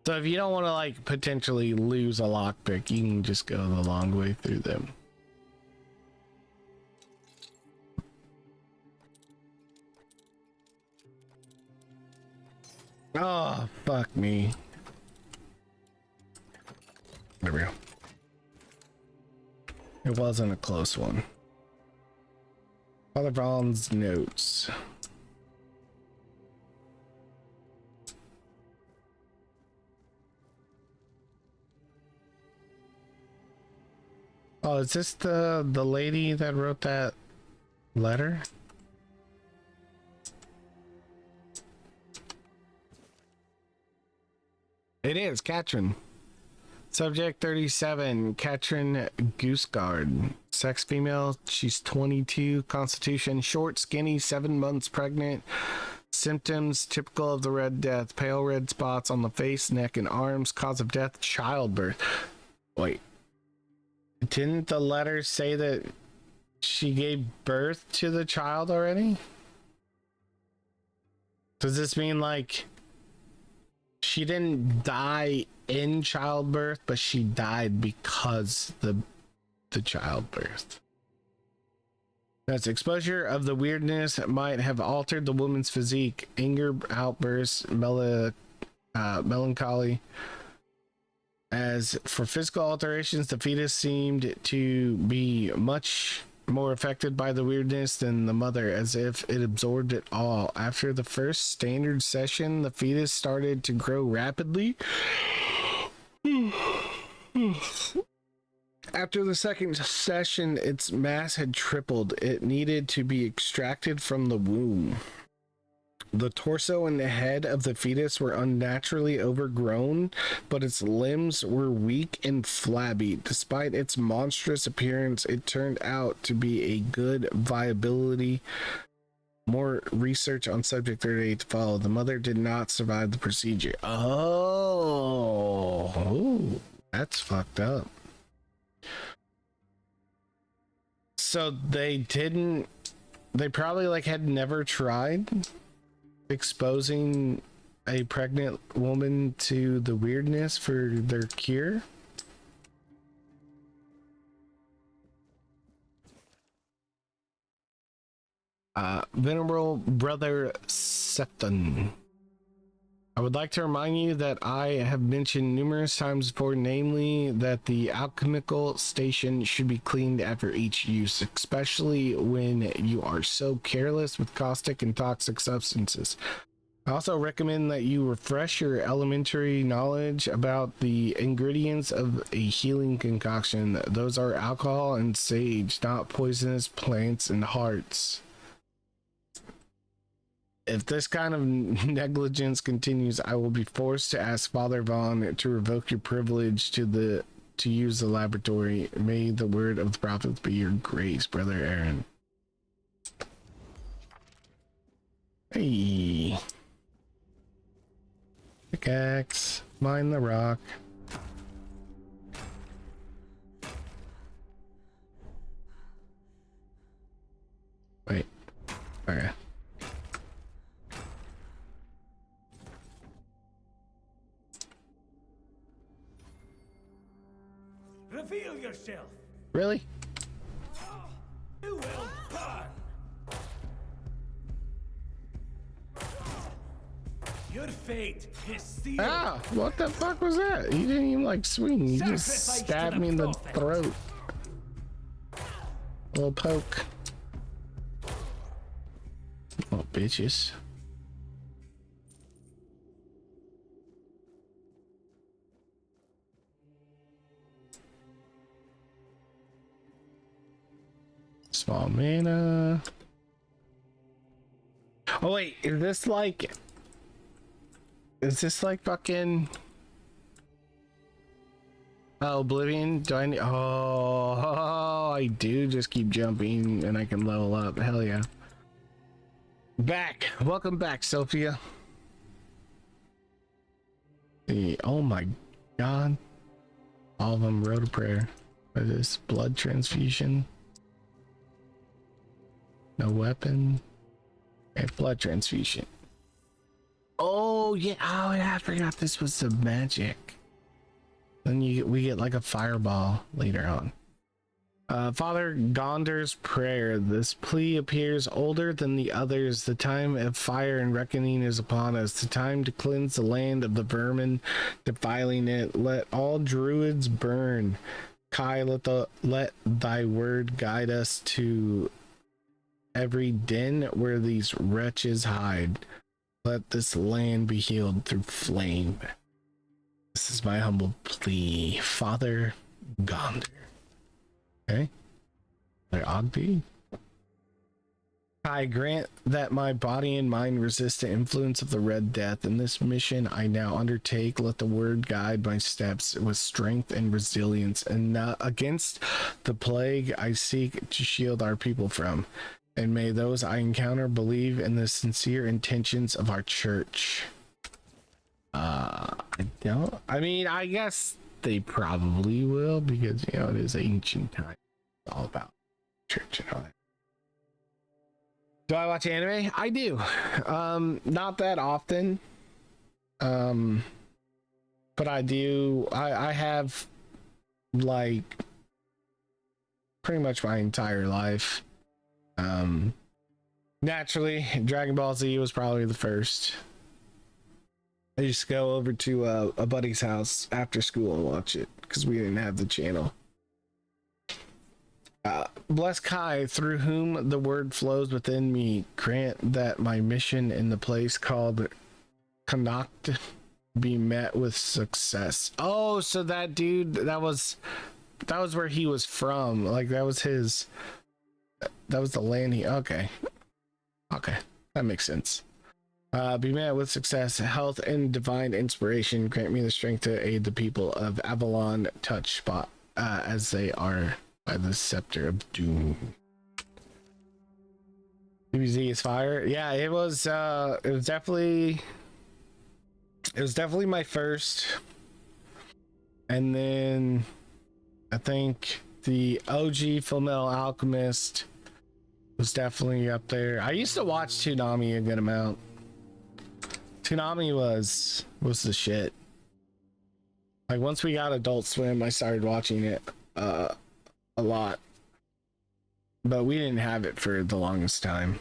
So if you don't want to like potentially lose a lockpick, you can just go the long way through them. Oh, fuck me. There we go. It wasn't a close one. Father Vaughn's notes. Oh, is this the lady that wrote that letter? It is Katrin. Subject 37, Katrin Gooseguard. Sex female, she's 22, constitution short, skinny, 7 months pregnant. Symptoms typical of the Red Death, pale red spots on the face, neck, and arms. Cause of death, childbirth. Wait. Didn't the letter say that she gave birth to the child already? Does this mean like she didn't die in childbirth, but she died because the childbirth? That's exposure of the weirdness that might have altered the woman's physique, anger outbursts, melancholy. As for physical alterations, the fetus seemed to be much more affected by the weirdness than the mother, as if it absorbed it all. After the first standard session, the fetus started to grow rapidly. After the second session, its mass had tripled. It needed to be extracted from the womb. The torso and the head of the fetus were unnaturally overgrown, but its limbs were weak and flabby. Despite its monstrous appearance, it turned out to be a good viability. More research on subject 38 to follow. The mother did not survive the procedure. Oh, that's fucked up. So they probably like had never tried exposing a pregnant woman to the weirdness for their cure. Venerable Brother Septon, I would like to remind you that I have mentioned numerous times before, namely that the alchemical station should be cleaned after each use, especially when you are so careless with caustic and toxic substances. I also recommend that you refresh your elementary knowledge about the ingredients of a healing concoction. Those are alcohol and sage, not poisonous plants and hearts. If this kind of negligence continues, I will be forced to ask Father Vaughn to revoke your privilege to use the laboratory. May the word of the prophets be your grace, Brother Aaron. Hey. Pickaxe. Mine the rock. Wait. Okay. Reveal yourself. Really? You will burn. Your fate is sealed. Ah, what the fuck was that? He didn't even like swing. He just Sacrifice to stabbed the me in the prophet. throat. A little poke. Oh, bitches. Small mana. Oh wait, is this like fucking Oblivion? Do I need I do just keep jumping and I can level up. Hell yeah. Back. Welcome back, Sophia. Oh my god. All of them wrote a prayer. What is this? Blood transfusion? No weapon. Okay, blood transfusion. Oh yeah. Oh yeah, I forgot this was the magic. Then we get like a fireball later on. Father Gondor's prayer. This plea appears older than the others. The time of fire and reckoning is upon us. The time to cleanse the land of the vermin defiling it. Let all druids burn. Kai, let thy word guide us to every den where these wretches hide. Let this land be healed through flame. This is my humble plea, Father Gondor. Okay. There Ogby. I grant that my body and mind resist the influence of the Red Death. In this mission I now undertake, let the word guide my steps with strength and resilience, and against the plague I seek to shield our people from. And may those I encounter believe in the sincere intentions of our church. I mean, I guess they probably will, because, you know, it is ancient time. It's all about church and all that. Do I watch anime? I do. Not that often. But I do. I have, like, pretty much my entire life. Naturally, Dragon Ball Z was probably the first. I used to go over to a buddy's house after school and watch it because we didn't have the channel. Bless Kai, through whom the word flows within me. Grant that my mission in the place called Connacht be met with success. Oh, so that dude, that was where he was from. Like, that was the land he. Okay, that makes sense. Be met with success, health, and divine inspiration. Grant me the strength to aid the people of Avalon, touch spot as they are by the scepter of doom. DBZ is fire. Yeah, it was definitely my first. And then I think the OG Fullmetal Alchemist was definitely up there. I used to watch Toonami a good amount. Toonami was the shit. Like, once we got Adult Swim, I started watching it a lot. But we didn't have it for the longest time.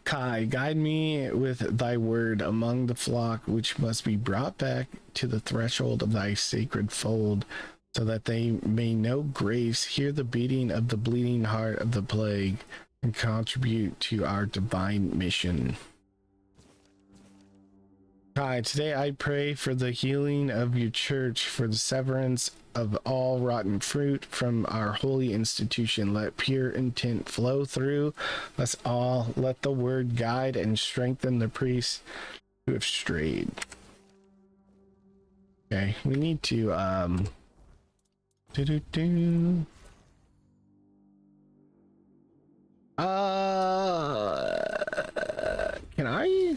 Kai, guide me with thy word among the flock, which must be brought back to the threshold of thy sacred fold, so that they may know grace, hear the beating of the bleeding heart of the plague, and contribute to our divine mission. Kai, today I pray for the healing of your church, for the severance of all rotten fruit from our holy institution. Let pure intent flow through us all. Let the word guide and strengthen the priests who have strayed. Okay, we need to can I?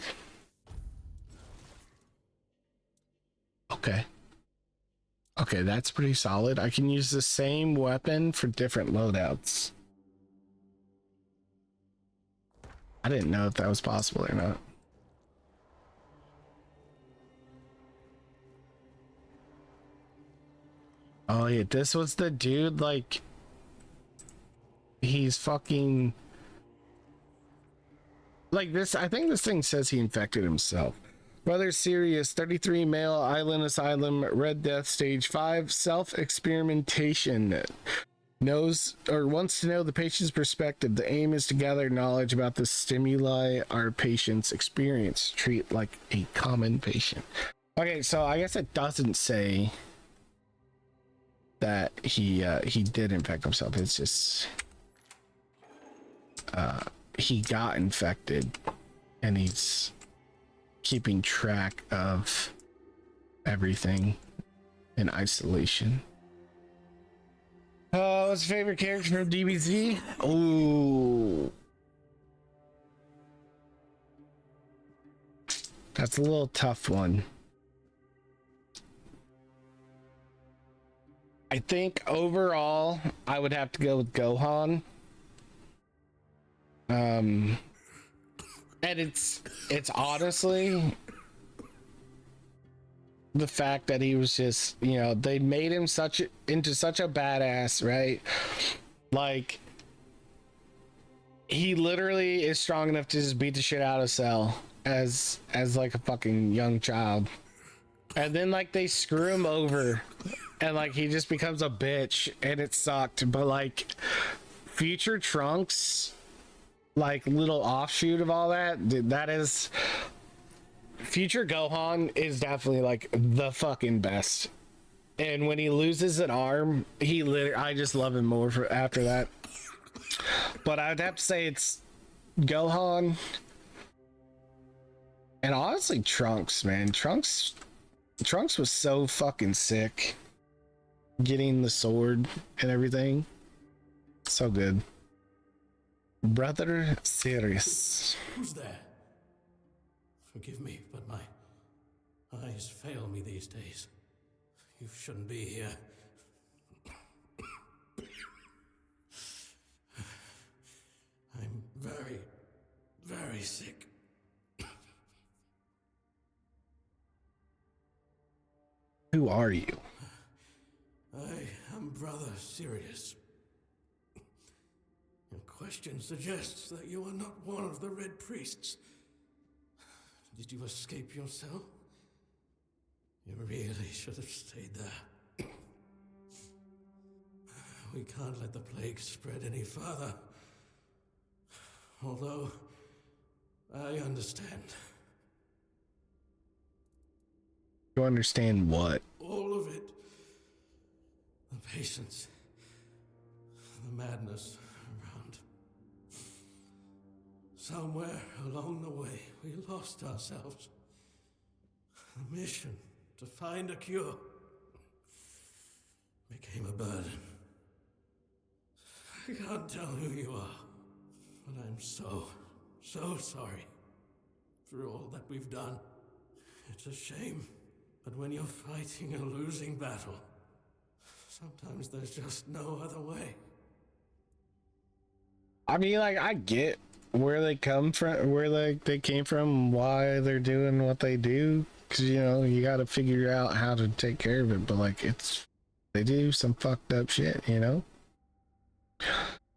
Okay. Okay, that's pretty solid. I can use the same weapon for different loadouts. I didn't know if that was possible or not. Oh yeah, this was the dude, like, he's fucking, like this, I think this thing says he infected himself. Brother Sirius, 33, male, island asylum, Red Death, stage 5, self-experimentation. Knows or wants to know the patient's perspective. The aim is to gather knowledge about the stimuli our patients experience. Treat like a common patient. Okay, so I guess it doesn't say that he did infect himself. It's just he got infected and he's keeping track of everything in isolation. What's your favorite character from DBZ? Oh, that's a little tough one. I think overall I would have to go with Gohan. And it's honestly the fact that he was just, you know, they made him into such a badass, right? Like, he literally is strong enough to just beat the shit out of Cell as like a fucking young child, and then like they screw him over and like he just becomes a bitch, and it sucked. But like future Trunks, like little offshoot of all that, dude, that is future Gohan is definitely like the fucking best. And when he loses an arm, I just love him more for after that. But I'd have to say it's Gohan and honestly Trunks, man. Trunks was so fucking sick getting the sword and everything. So good. Brother Sirius. Who's there? Forgive me, but my eyes fail me these days. You shouldn't be here. I'm very, very sick. Who are you? I am Brother Sirius. Your question suggests that you are not one of the Red Priests. Did you escape yourself? You really should have stayed there. We can't let the plague spread any further. Although, I understand. You understand what? All of it. The patience. The madness around. Somewhere along the way, we lost ourselves. The mission to find a cure became a burden. I can't tell who you are, but I'm so sorry for all that we've done. It's a shame, but when you're fighting a losing battle, sometimes there's just no other way. I mean, like, I get where they come from, where they came from, why they're doing what they do, because, you know, you got to figure out how to take care of it, but, like, they do some fucked up shit, you know?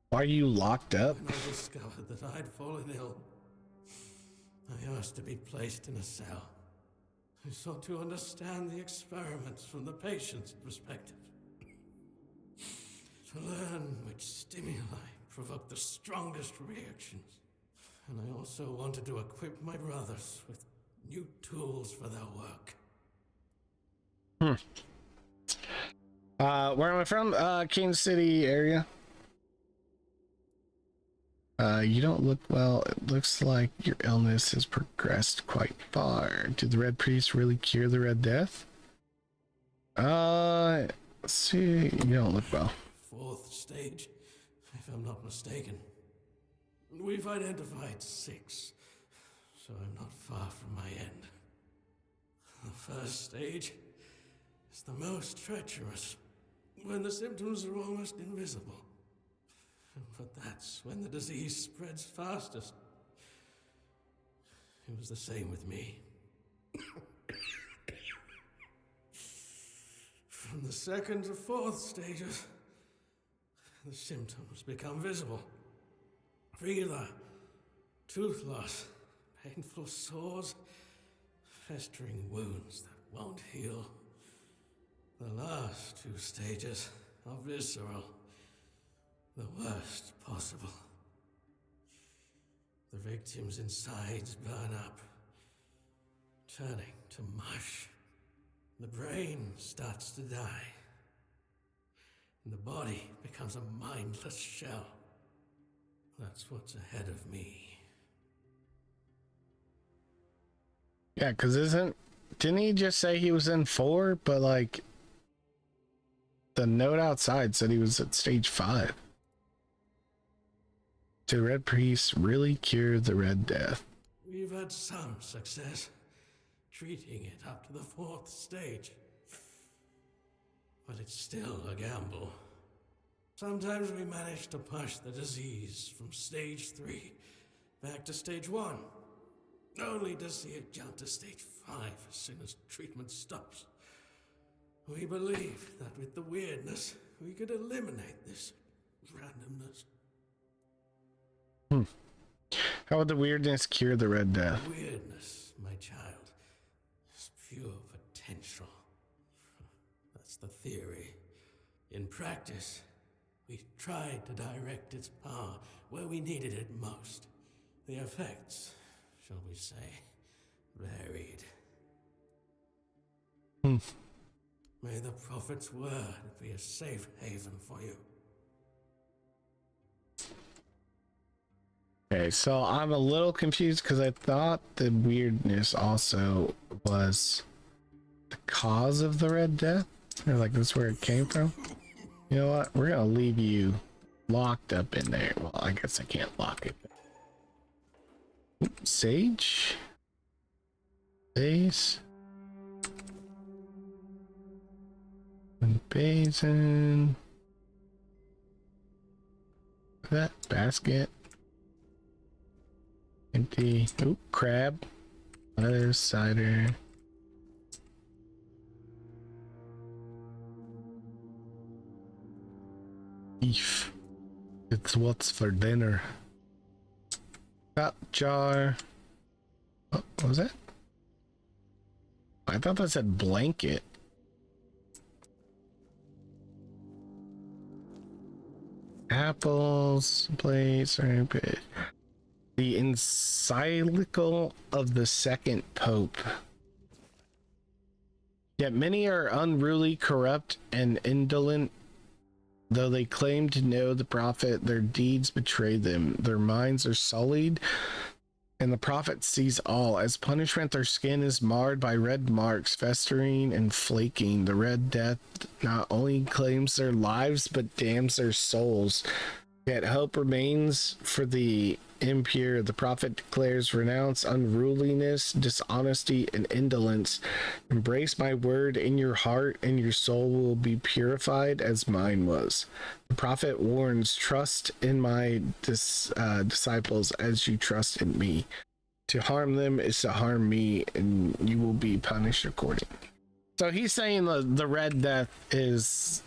Why are you locked up? When I discovered that I'd fallen ill, I asked to be placed in a cell. I sought to understand the experiments from the patient's perspective. To learn which stimuli provoke the strongest reactions. And I also wanted to equip my brothers with new tools for their work. Where am I from? Kansas City area. You don't look well. It looks like your illness has progressed quite far. Did the Red Priest really cure the Red Death? Let's see. You don't look well. 4th stage, if I'm not mistaken. We've identified 6, so I'm not far from my end. The 1st stage, is the most treacherous, when the symptoms are almost invisible. But that's when the disease spreads fastest. It was the same with me. From the second to fourth stages, the symptoms become visible. Fever, tooth loss, painful sores, festering wounds that won't heal. The last two stages are visceral, the worst possible. The victim's insides burn up, turning to mush. The brain starts to die, and the body becomes a mindless shell. That's what's ahead of me. Yeah, because didn't he just say he was in 4, but like the note outside said he was at stage 5. Did Red Priest really cure the Red Death? We've had some success treating it up to the 4th stage. But it's still a gamble. Sometimes we manage to push the disease from stage 3 back to stage 1, only to see it jump to stage 5 as soon as treatment stops. We believe that with the weirdness, we could eliminate this randomness. How would the weirdness cure the Red Death? Weirdness, my child, is pure potential. That's the theory. In practice, we tried to direct its power where we needed it most. The effects, shall we say, varied. May the Prophet's word be a safe haven for you. Okay, so I'm a little confused because I thought the weirdness also was the cause of the Red Death. Or like that's where it came from. You know what? We're gonna leave you locked up in there. Well, I guess I can't lock it. Oops, Sage? Base? Basin? That basket? Empty. Oop, crab. Other cider. Beef. It's what's for dinner. Cup jar. What was it? I thought that said blanket. Apples, plates, the encyclical of the second pope. Yet many are unruly, corrupt, and indolent. Though they claim to know the prophet, their deeds betray them. Their minds are sullied, and the prophet sees all. As punishment, their skin is marred by red marks, festering and flaking. The Red Death not only claims their lives, but damns their souls. Yet hope remains for the impure. The prophet declares, renounce unruliness, dishonesty, and indolence. Embrace my word in your heart, and your soul will be purified as mine was. The prophet warns, trust in my disciples as you trust in me. To harm them is to harm me, and you will be punished accordingly. So he's saying the Red Death is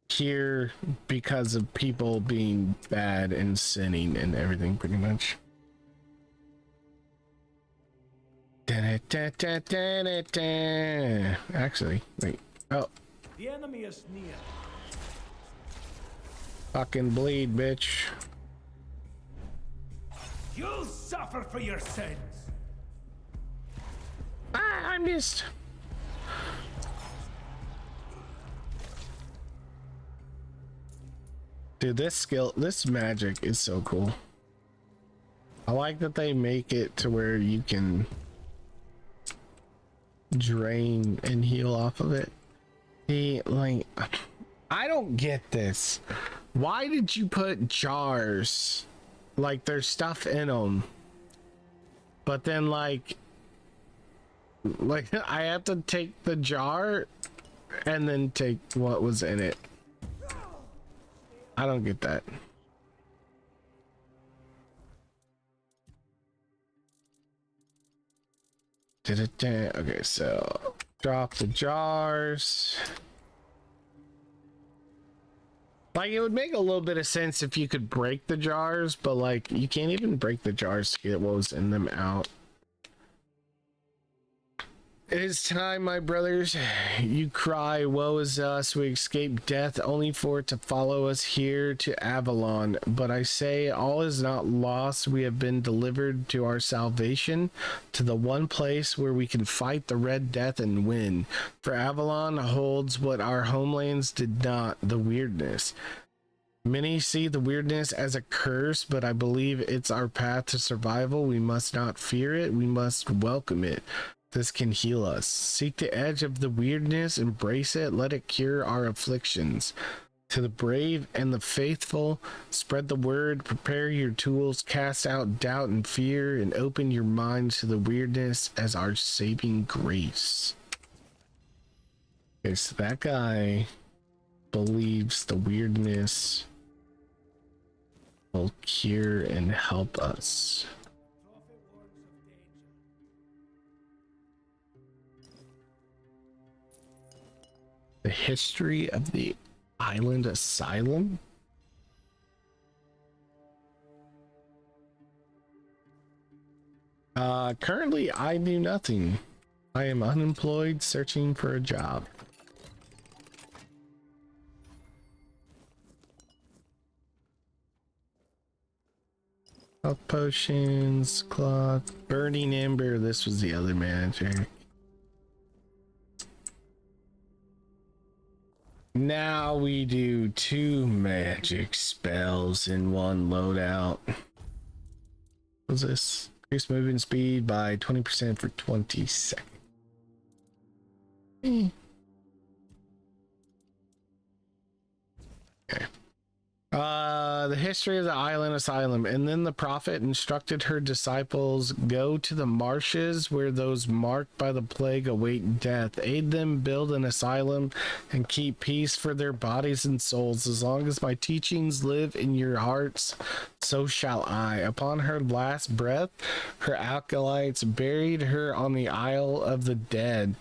here because of people being bad and sinning and everything, pretty much. Actually, wait. Oh. The enemy is near. Fucking bleed, bitch. You'll suffer for your sins. Ah, I missed. Dude, this magic is so cool. I like that they make it to where you can drain and heal off of it. Like, I don't get this. Why did you put jars? Like, there's stuff in them. But then, like, Like, I have to take the jar and then take what was in it. I don't get that. Okay, so drop the jars. Like, it would make a little bit of sense if you could break the jars, but like, you can't even break the jars to get what was in them out. It is time, my brothers. You cry, woe is us. We escaped death only for it to follow us here to Avalon. But I say all is not lost. We have been delivered to our salvation, to the one place where we can fight the Red Death and win. For Avalon holds what our homelands did not, the weirdness. Many see the weirdness as a curse, but I believe it's our path to survival. We must not fear it. We must welcome it. This can heal us. Seek the edge of the weirdness, embrace it, let it cure our afflictions. To the brave and the faithful, spread the word, prepare your tools, cast out doubt and fear, and open your minds to the weirdness as our saving grace. Okay, so that guy believes the weirdness will cure and help us. The history of the island asylum? Currently I do nothing. I am unemployed, searching for a job. Health potions, cloth, burning ember. This was the other magic. Now we do 2 magic spells in one loadout. What's this? Increase movement speed by 20% for 20 seconds. Okay. The history of the island asylum. And then the prophet instructed her disciples, go to the marshes where those marked by the plague await death. Aid them build an asylum and keep peace for their bodies and souls. As long as my teachings live in your hearts, so shall I. Upon her last breath, her acolytes buried her on the Isle of the Dead,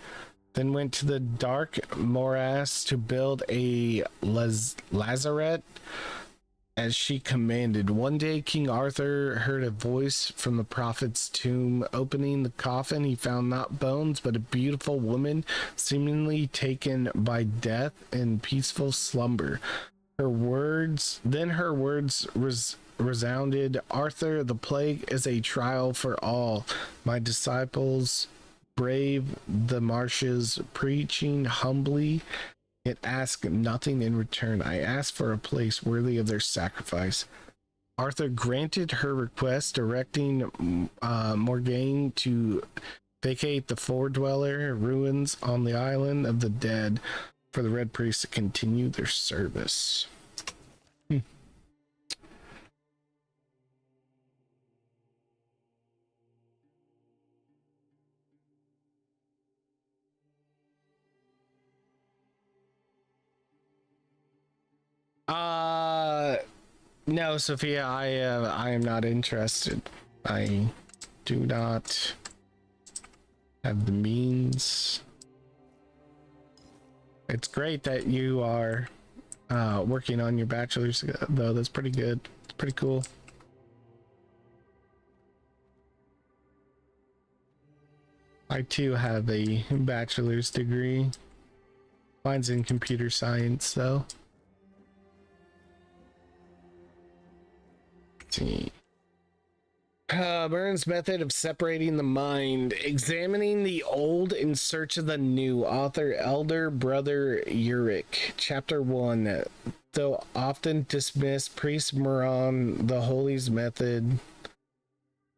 then went to the dark morass to build a lazaret as she commanded. One day King Arthur heard a voice from the prophet's tomb. Opening the coffin, he found not bones but a beautiful woman, seemingly taken by death in peaceful slumber. Her words resounded, Arthur, the plague is a trial for all. My disciples brave the marshes, preaching humbly, yet ask nothing in return. I ask for a place worthy of their sacrifice. Arthur granted her request, directing Morgaine to vacate the four-dweller ruins on the island of the dead for the Red Priests to continue their service. No, Sophia, I am not interested. I do not have the means. It's great that you are working on your bachelor's, though. That's pretty good. It's pretty cool. I too have a bachelor's degree. Mine's in computer science, though. See. Burns' method of separating the mind, examining the old in search of the new. Author Elder Brother Uric. Chapter 1. Though often dismissed, Priest Moran the Holy's method,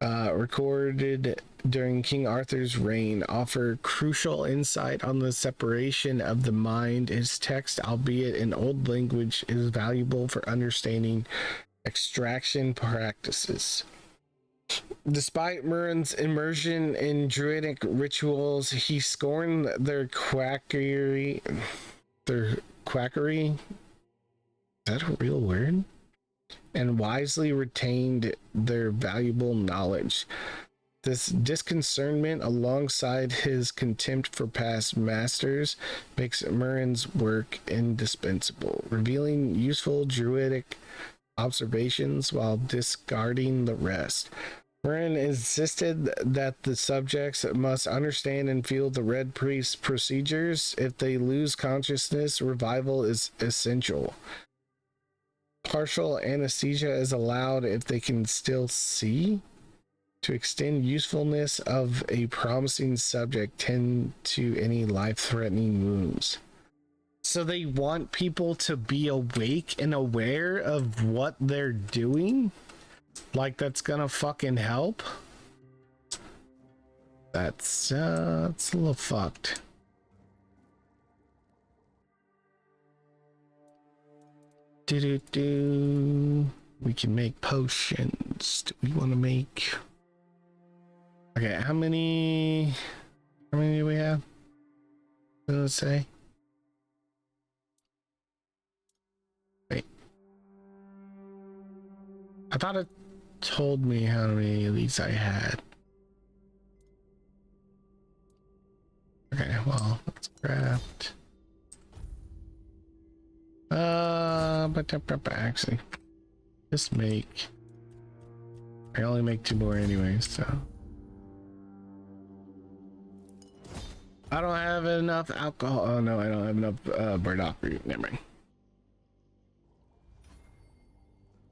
recorded during King Arthur's reign, offer crucial insight on the separation of the mind. His text, albeit in old language, is valuable for understanding extraction practices. Despite Murren's immersion in druidic rituals, he scorned their quackery. Their quackery? Is that a real word? And wisely retained their valuable knowledge. This disconcernment, alongside his contempt for past masters, makes Murren's work indispensable, revealing useful druidic observations while discarding the rest. Murren insisted that the subjects must understand and feel the Red Priest's procedures. If they lose consciousness, revival is essential. Partial anesthesia is allowed if they can still see. To extend usefulness of a promising subject tend to any life-threatening wounds. So they want people to be awake and aware of what they're doing? Like that's gonna fucking help? That's a little fucked. We can make potions. Do we want to make... Okay, how many do we have? What does it say? Wait. I thought it told me how many of these I had. Okay, well, let's craft. But actually, just make... I only make 2 more anyways, so... I don't have enough alcohol. Oh no, I don't have enough burdock root. Never mind.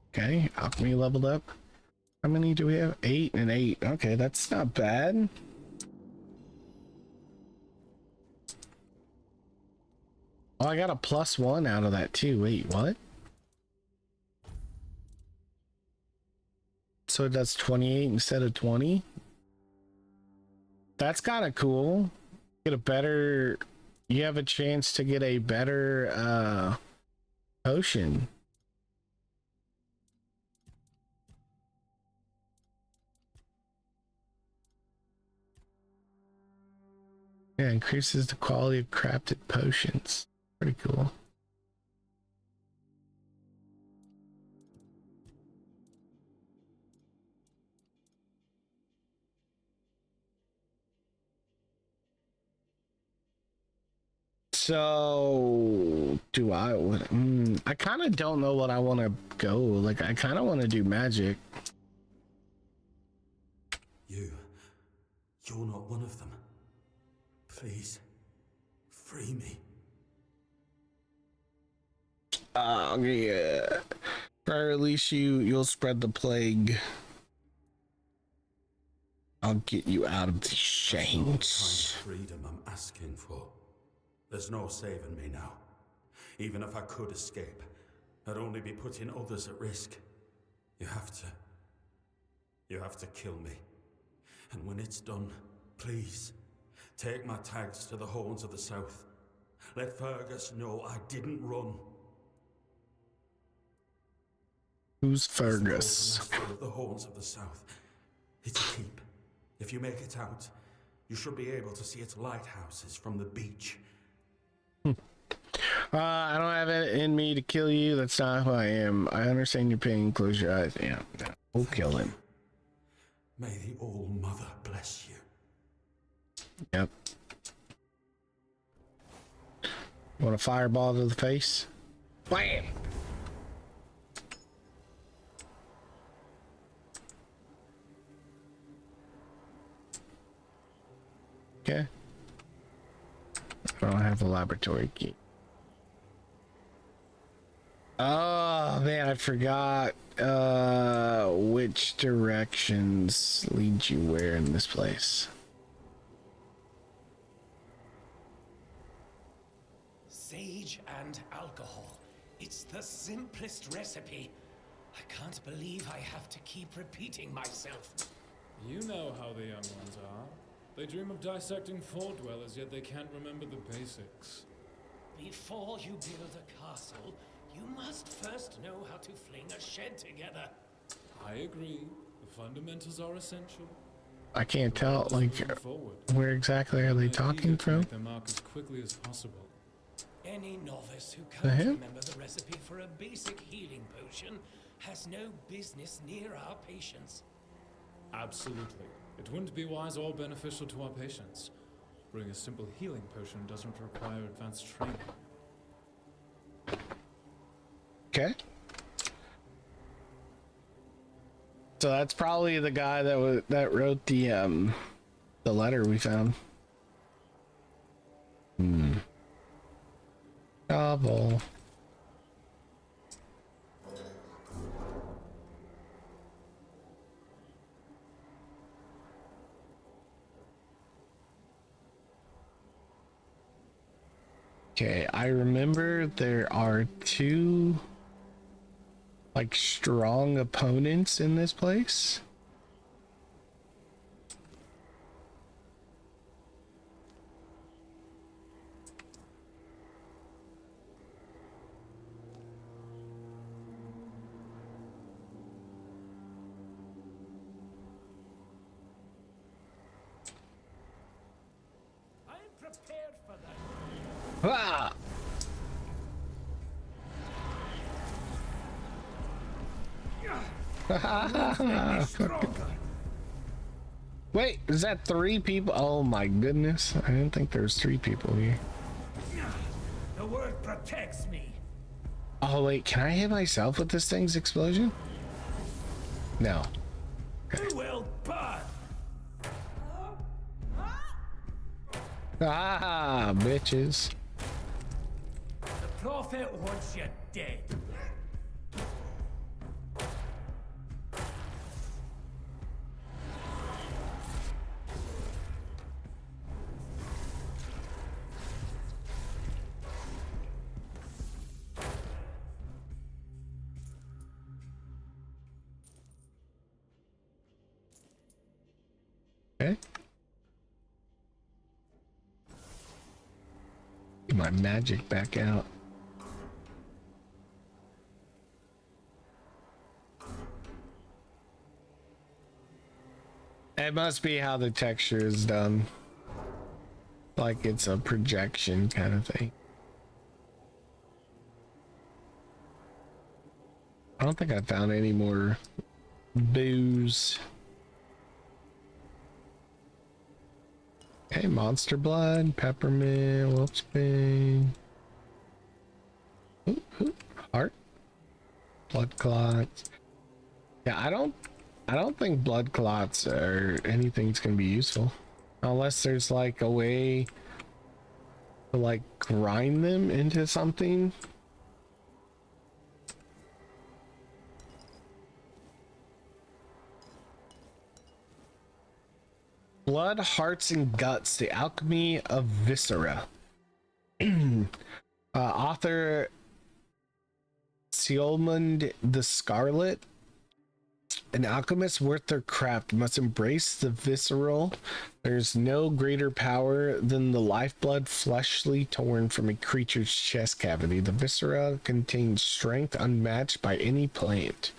Okay, alchemy leveled up. How many do we have? 8 and 8. Okay, that's not bad. Oh, I got a +1 out of that too. Wait, what? So it does 28 instead of 20? That's kind of cool. Get a better... You have a chance to get a better potion. Yeah, increases the quality of crafted potions. Pretty cool. So do I kind of don't know what I want to go. Like, I kind of want to do magic. You're not one of them. Please, free me. Yeah. Or at least you'll spread the plague. I'll get you out of these chains. Freedom I'm asking for. There's no saving me now. Even if I could escape, I'd only be putting others at risk. You have to kill me. And when it's done, please, take my tags to the Horns of the South. Let Fergus know I didn't run. Who's Fergus? Of the Horns of the South. It's a keep. If you make it out, you should be able to see its lighthouses from the beach. I don't have it in me to kill you. That's not who I am. I understand your pain. Close your eyes. Yeah, we'll kill him. May the All-Mother bless you. Yep. Want a fireball to the face? Bam! Okay. I don't have the laboratory key. Oh man, I forgot which directions lead you where in this place. Sage and alcohol. It's the simplest recipe. I can't believe I have to keep repeating myself. You know how the young ones are. They dream of dissecting fort dwellers, yet they can't remember the basics. Before you build a castle, you must first know how to fling a shed together. I agree. The fundamentals are essential. I can't tell, like, where exactly are they talking from? Make them mark as quickly as possible. Any novice who can't remember the recipe for a basic healing potion has no business near our patients. Absolutely. It wouldn't be wise or beneficial to our patients. Brewing a simple healing potion doesn't require advanced training. Okay. So that's probably the guy that wrote the letter we found. Novel. Okay, I remember there are two like strong opponents in this place. I'm prepared for that. Ah! Wait, is that 3 people? Oh my goodness. I didn't think there was 3 people here. The word protects me. Oh wait, can I hit myself with this thing's explosion? No. Who will burn? Ah, bitches. The prophet wants you dead. Okay. Get my magic back out. It must be how the texture is done. Like it's a projection kind of thing. I don't think I found any more booze. Okay, monster blood, peppermint, wilchbane. Heart. Blood clots. Yeah, I don't think blood clots or anything's gonna be useful. Unless there's like a way to like grind them into something. Blood, hearts, and guts: the alchemy of viscera. Author Siolmund the Scarlet. An alchemist worth their craft must embrace the visceral. There's no greater power than the lifeblood fleshly torn from a creature's chest cavity. The viscera contains strength unmatched by any plant.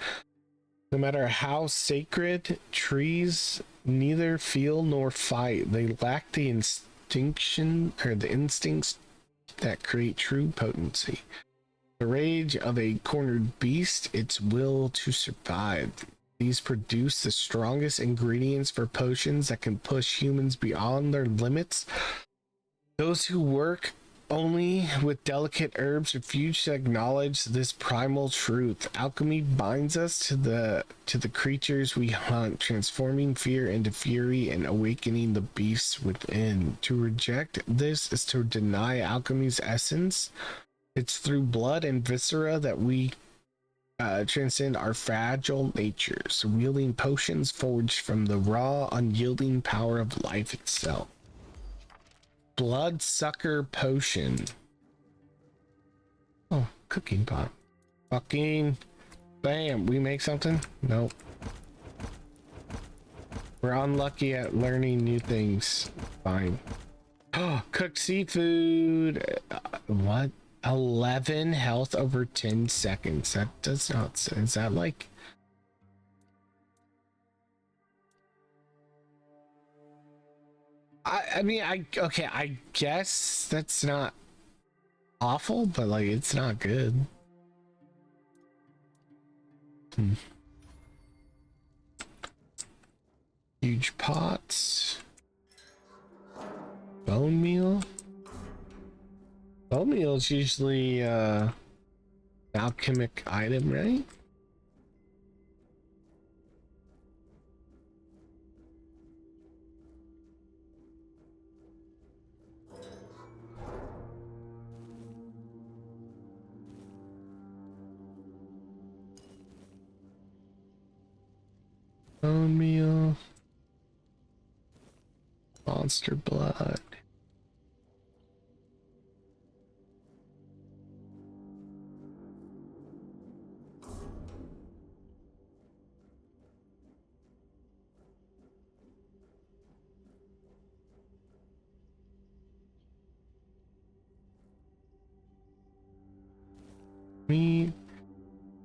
No matter how sacred, trees neither feel nor fight. They lack the the instincts that create true potency. The rage of a cornered beast, its will to survive. These produce the strongest ingredients for potions that can push humans beyond their limits. Those who work only with delicate herbs refuse to acknowledge this primal truth. Alchemy binds us to the creatures we hunt, transforming fear into fury and awakening the beasts within. To reject this is to deny alchemy's essence. It's through blood and viscera that we transcend our fragile natures, wielding potions forged from the raw, unyielding power of life itself. Bloodsucker potion. Oh, cooking pot. Fucking bam. We make something? Nope. We're unlucky at learning new things. Fine. Oh, cooked seafood. What? 11 health over 10 seconds. That does not. Is that like I mean, okay, I guess that's not awful, but like, it's not good. Huge pots. Bone meal. Bone meal is usually alchemic item, right? Bone meal. Monster blood. We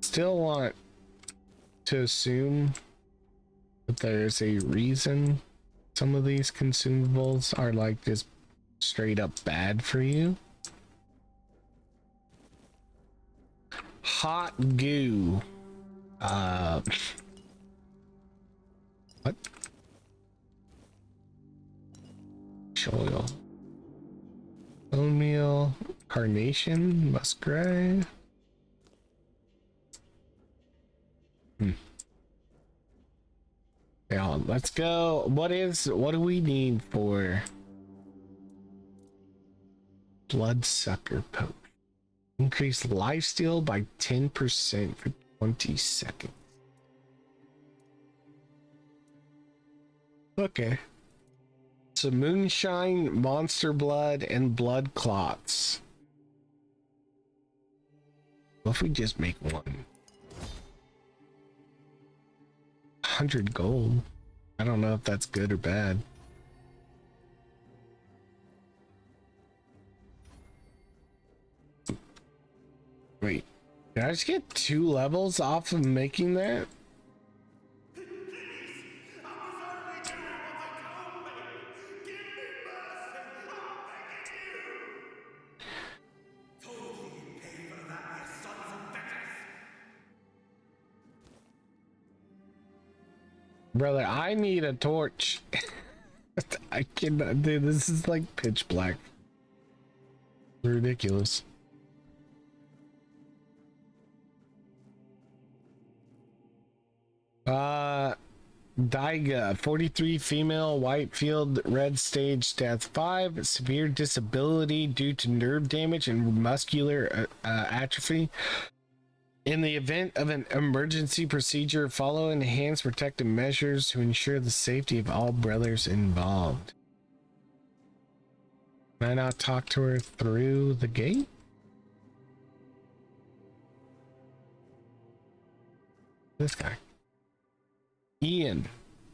still want to assume that there's a reason some of these consumables are like just straight up bad for you. Hot goo. What? Oil. Bone meal. Carnation. Muskrat. Yeah, let's go. What do we need for bloodsucker poke? Increase lifesteal by 10% for 20 seconds. Okay. So moonshine, monster blood, and blood clots. What if we just make one? 100 gold. I don't know if that's good or bad. Wait, did I just get 2 levels off of making that? Brother, I need a torch. I cannot, dude, this is like pitch black. Ridiculous. Daiga, 43, female, Whitefield, red stage, death 5, severe disability due to nerve damage and muscular atrophy. In the event of an emergency procedure, follow enhanced protective measures to ensure the safety of all brothers involved. Can I not talk to her through the gate? This guy. Ian,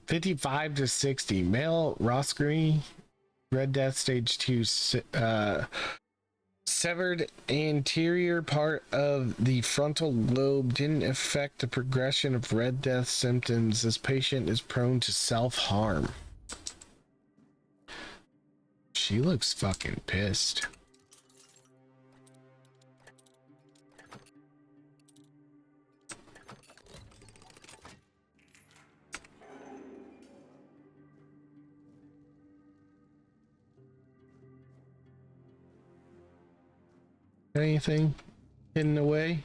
55 to 60, male, Roscary, red death stage 2, severed anterior part of the frontal lobe didn't affect the progression of red death symptoms. This patient is prone to self-harm. She looks fucking pissed. Anything hidden away?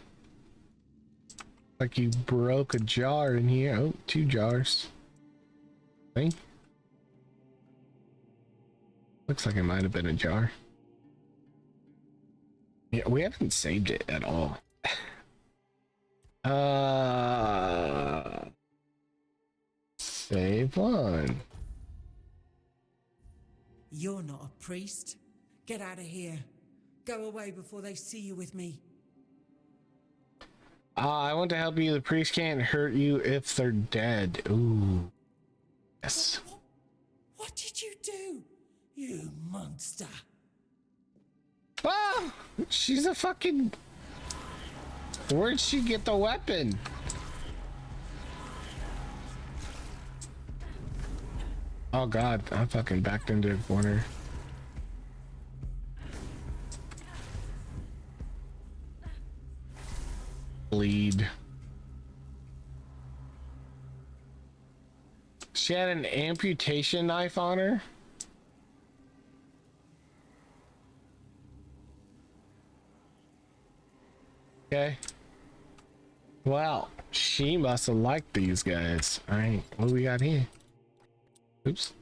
Like you broke a jar in here. Oh, 2 jars. Okay. Looks like it might have been a jar. Yeah, we haven't saved it at all. Save one. You're not a priest. Get out of here. Go away before they see you with me. I want to help you. The priest can't hurt you if they're dead. Ooh. Yes. What did you do? You monster. Ah! She's a fucking... Where'd she get the weapon? Oh god, I fucking backed into the corner. Bleed. She had an amputation knife on her. Okay. Well, she must have liked these guys. Alright, what do we got here? Oops.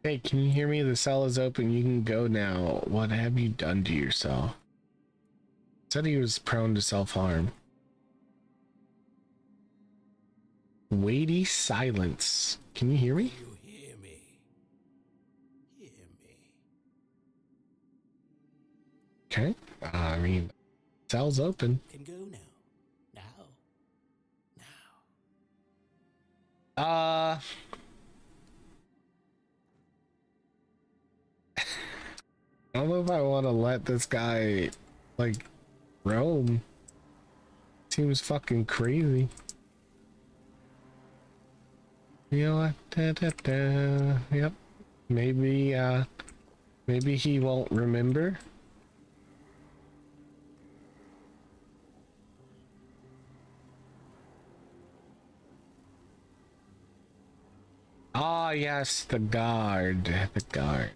Hey, can you hear me? The cell is open. You can go now. What have you done to yourself? Said he was prone to self-harm. Weighty silence. Can you hear me? You hear me? Hear me. Okay. I mean, cell's open. Can go now. Now. I don't know if I want to let this guy, like, roam. Seems fucking crazy. You know what? Yep. Maybe he won't remember. Ah, yes, the guard. The guard.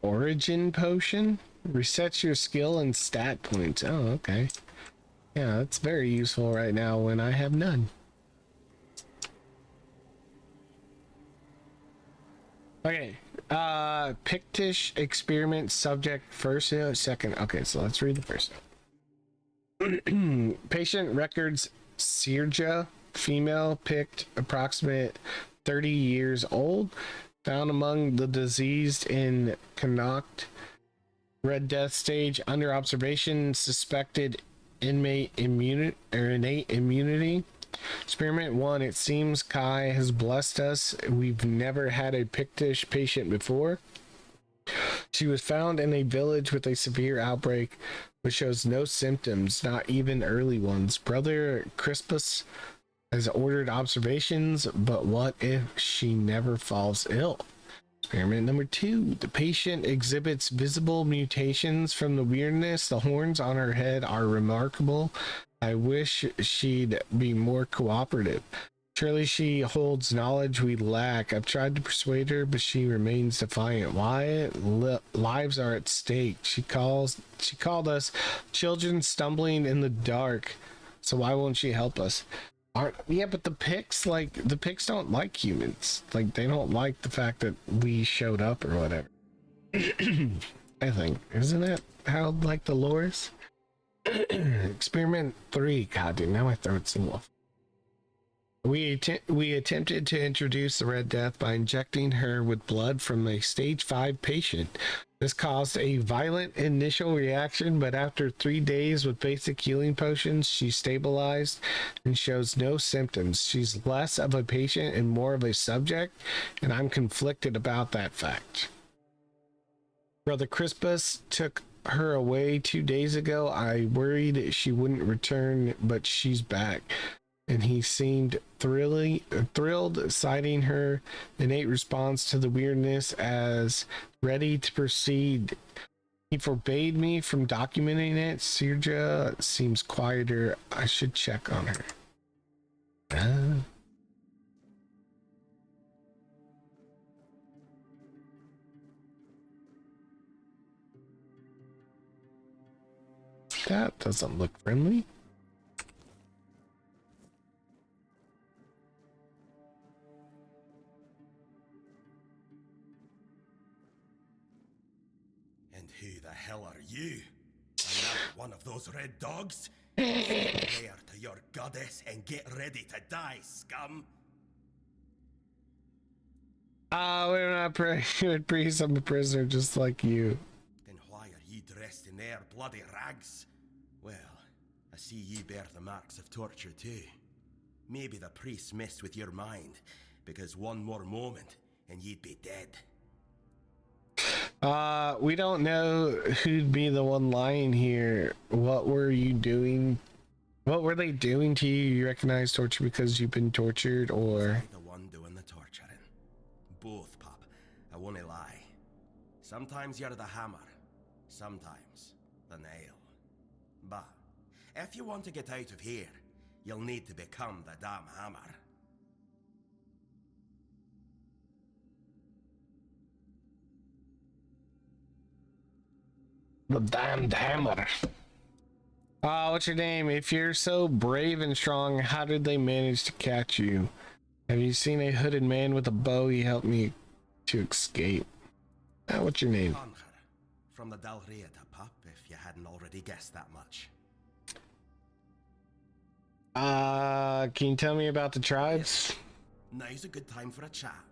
Origin potion? Resets your skill and stat points. Oh, okay. Yeah, that's very useful right now when I have none. Okay. Pictish experiment subject first, second. Okay, so let's read the first one. Patient records Sirja, female, Pict, approximate 30 years old. Found among the diseased in Connacht. Red Death stage under observation. Suspected innate immunity. Experiment 1. It seems Kai has blessed us. We've never had a Pictish patient before. She was found in a village with a severe outbreak, which shows no symptoms, not even early ones. Brother Crispus has ordered observations, but what if she never falls ill? Experiment number 2. The patient exhibits visible mutations from the weirdness. The horns on her head are remarkable. I wish she'd be more cooperative. Surely she holds knowledge we lack. I've tried to persuade her, but she remains defiant. Why? Lives are at stake. She called us children stumbling in the dark. So why won't she help us? Yeah, but the Picts don't like humans. Like, they don't like the fact that we showed up or whatever. I think. Isn't that how, like, the lore is? Experiment 3. God, dude, now my throat's off. We attempted to introduce the Red Death by injecting her with blood from a stage 5 patient. This caused a violent initial reaction, but after 3 days with basic healing potions, she stabilized and shows no symptoms. She's less of a patient and more of a subject, and I'm conflicted about that fact. Brother Crispus took her away 2 days ago. I worried she wouldn't return, but she's back. And he seemed thrilled, citing her innate response to the weirdness as ready to proceed. He forbade me from documenting it. Sirja seems quieter. I should check on her. That doesn't look friendly. And who the hell are you? Another one of those red dogs? Prayer to your goddess and get ready to die, scum. We're not priests. I'm a prisoner just like you. Then why are ye dressed in their bloody rags? Well, I see ye bear the marks of torture too. Maybe the priests messed with your mind, because one more moment and you'd be dead. We don't know who'd be the one lying here. What were you doing? What were they doing to you? You recognize torture because you've been tortured, or? The one doing the torturing. Both, pup. I won't lie. Sometimes you're the hammer, sometimes the nail. But if you want to get out of here, you'll need to become the damn hammer. The damned hammer. What's your name? If you're so brave and strong, how did they manage to catch you? Have you seen a hooded man with a bow? He helped me to escape. What's your name? From the Dalrieta, pup, if you hadn't already guessed that much. Can you tell me about the tribes? Now's a good time for a chat.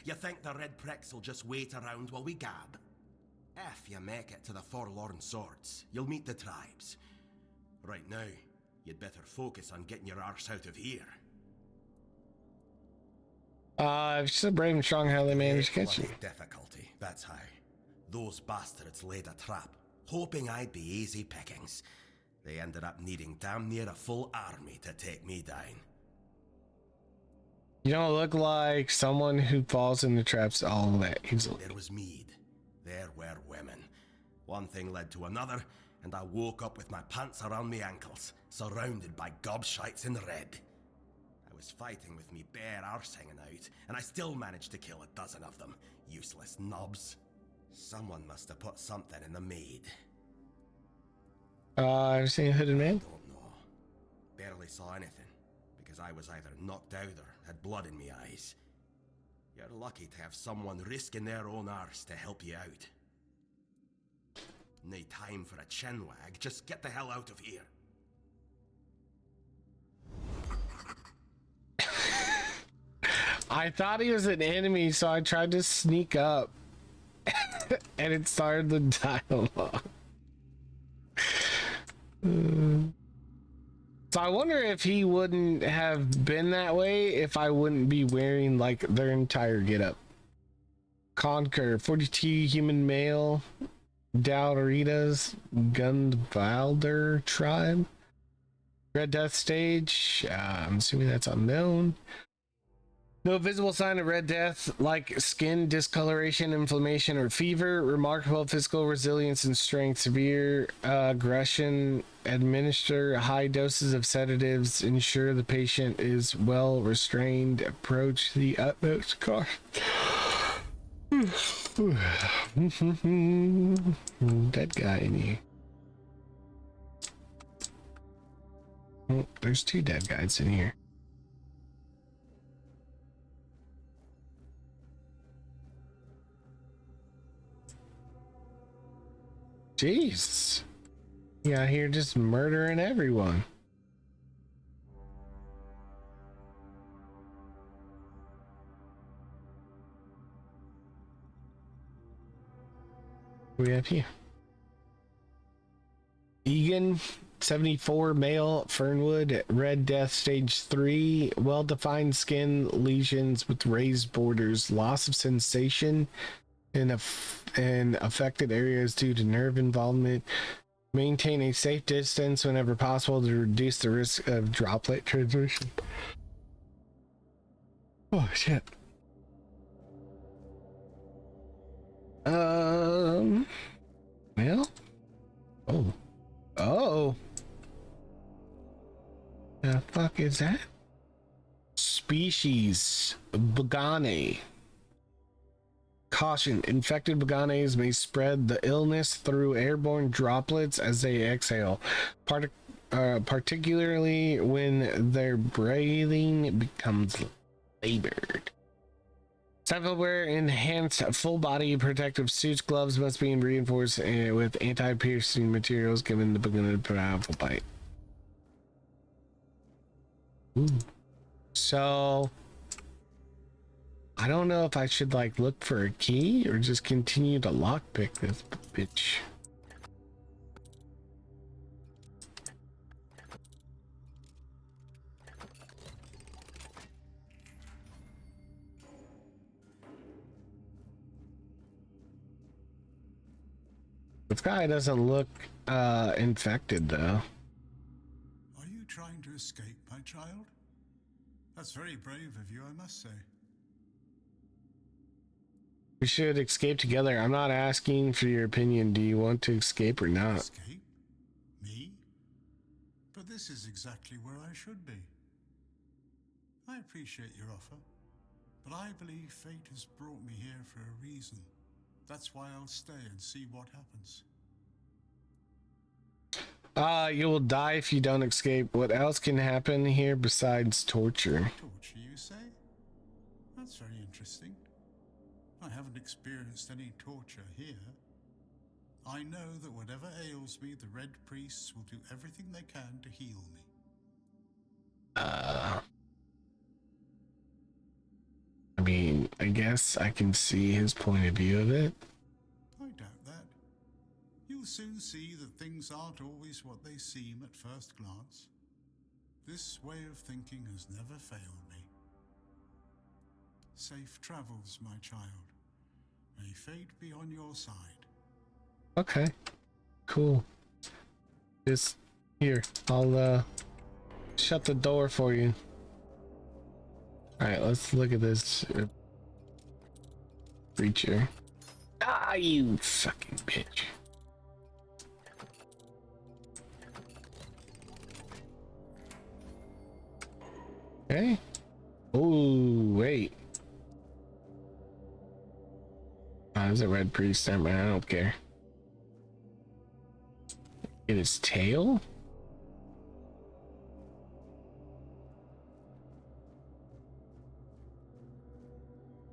You think the red pricks will just wait around while we gab? If you make it to the Forlorn Swords, you'll meet the tribes. Right now, you'd better focus on getting your arse out of here. If you're so brave and strong, how they managed to catch you? Difficulty, that's how. Those bastards laid a trap, hoping I'd be easy pickings. They ended up needing damn near a full army to take me down. You don't look like someone who falls into traps all that easily. There was mead. There were women. One thing led to another, and I woke up with my pants around my ankles, surrounded by gobshites in red. I was fighting with me bare arse hanging out, and I still managed to kill a dozen of them. Useless knobs. Someone must have put something in the maid. I've seen a hooded man. Don't know. Barely saw anything, because I was either knocked out or had blood in my eyes. You're lucky to have someone risking their own arse to help you out. No time for a chinwag, just get the hell out of here. I thought he was an enemy, so I tried to sneak up. And it started the dialogue. So I wonder if he wouldn't have been that way if I wouldn't be wearing like their entire getup. Conquer 42 human male Dalritas Gundvalder tribe. Red Death stage. I'm assuming that's unknown. No visible sign of Red Death, like skin discoloration, inflammation, or fever. Remarkable physical resilience and strength. Severe aggression. Administer high doses of sedatives. Ensure the patient is well restrained. Approach the utmost caution. Dead guy in here. Oh, there's two dead guys in here. Jeez. You out here just murdering everyone. What do we have here? Egan, 74, male, Fernwood, Red Death, stage 3, well-defined skin lesions with raised borders, loss of sensation in affected areas due to nerve involvement. Maintain a safe distance whenever possible to reduce the risk of droplet transmission. Oh shit. Well. Oh. The fuck is that? Species Bogane. Caution, infected Boganes may spread the illness through airborne droplets as they exhale, particularly when their breathing becomes labored. Self-aware enhanced full-body protective suits, gloves must be reinforced with anti-piercing materials given the beginning of powerful bite. Ooh. So I don't know if I should like look for a key or just continue to lockpick this bitch. This guy doesn't look infected though. Are you trying to escape, my child? That's very brave of you, I must say. We should escape together. I'm not asking for your opinion. Do you want to escape or not? Escape? Me? But this is exactly where I should be. I appreciate your offer, but I believe fate has brought me here for a reason. That's why I'll stay and see what happens. You will die if you don't escape. What else can happen here besides torture? Torture, you say? That's very interesting. I haven't experienced any torture here. I know that whatever ails me, the Red Priests will do everything they can to heal me. I mean, I guess I can see his point of view of it. I doubt that. You'll soon see that things aren't always what they seem at first glance. This way of thinking has never failed me. Safe travels, my child. May fate be on your side. Okay, cool. Just here, I'll shut the door for you. Alright, let's look at this creature. Ah, you fucking bitch. Okay. Oh, wait. Oh, there's a red priest there, man. I don't care. Get his tail?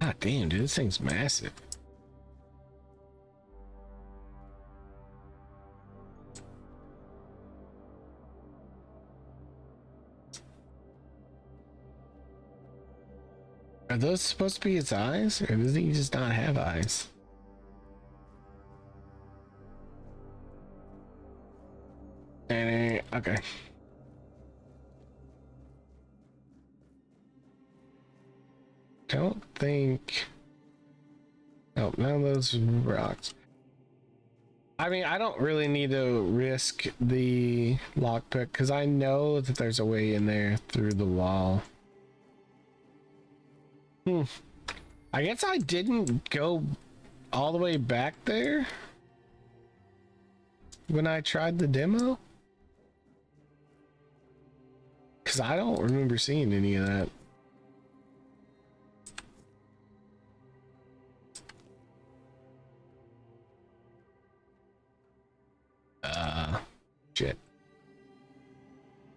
God damn, dude, this thing's massive. Are those supposed to be his eyes? Or does he just not have eyes? Okay. Don't think. Oh, none of those rocks. I mean, I don't really need to risk the lockpick because I know that there's a way in there through the wall. I guess I didn't go all the way back there when I tried the demo. Because I don't remember seeing any of that. Shit.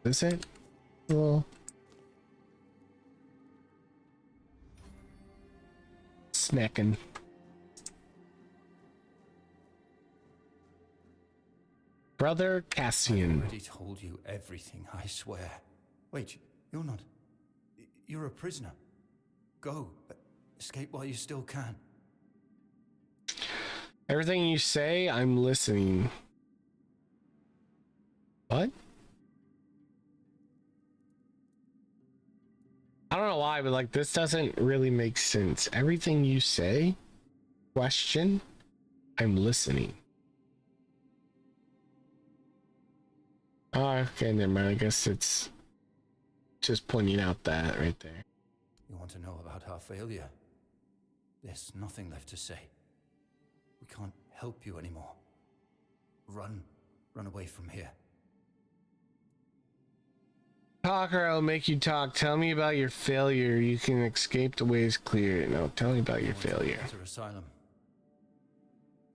Is it? Well, snacking. Brother Cassian. I already told you everything, I swear. Wait, you're not. You're a prisoner. Go. Escape while you still can. Everything you say, I'm listening. What? I don't know why, but like this doesn't really make sense. Everything you say, question, I'm listening. Oh, okay, never mind. I guess it's just pointing out that right there. You want to know about our failure? There's nothing left to say. We can't help you anymore. Run away from here. Talk or I'll make you talk. Tell me about your failure. You can escape, the way is clear. No, tell me about your failure. Better asylum.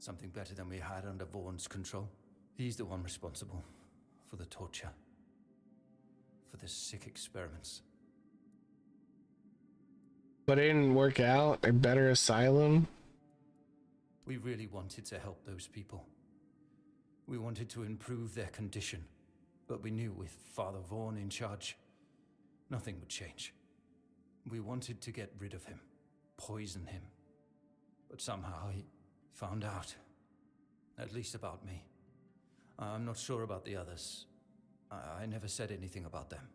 Something better than we had under Vaughn's control. He's the one responsible for the torture, for the sick experiments. But it didn't work out. A better asylum. We really wanted to help those people. We wanted to improve their condition. But we knew with Father Vaughn in charge, nothing would change. We wanted to get rid of him. poison him. But somehow he found out. At least about me. I'm not sure about the others. I never said anything about them.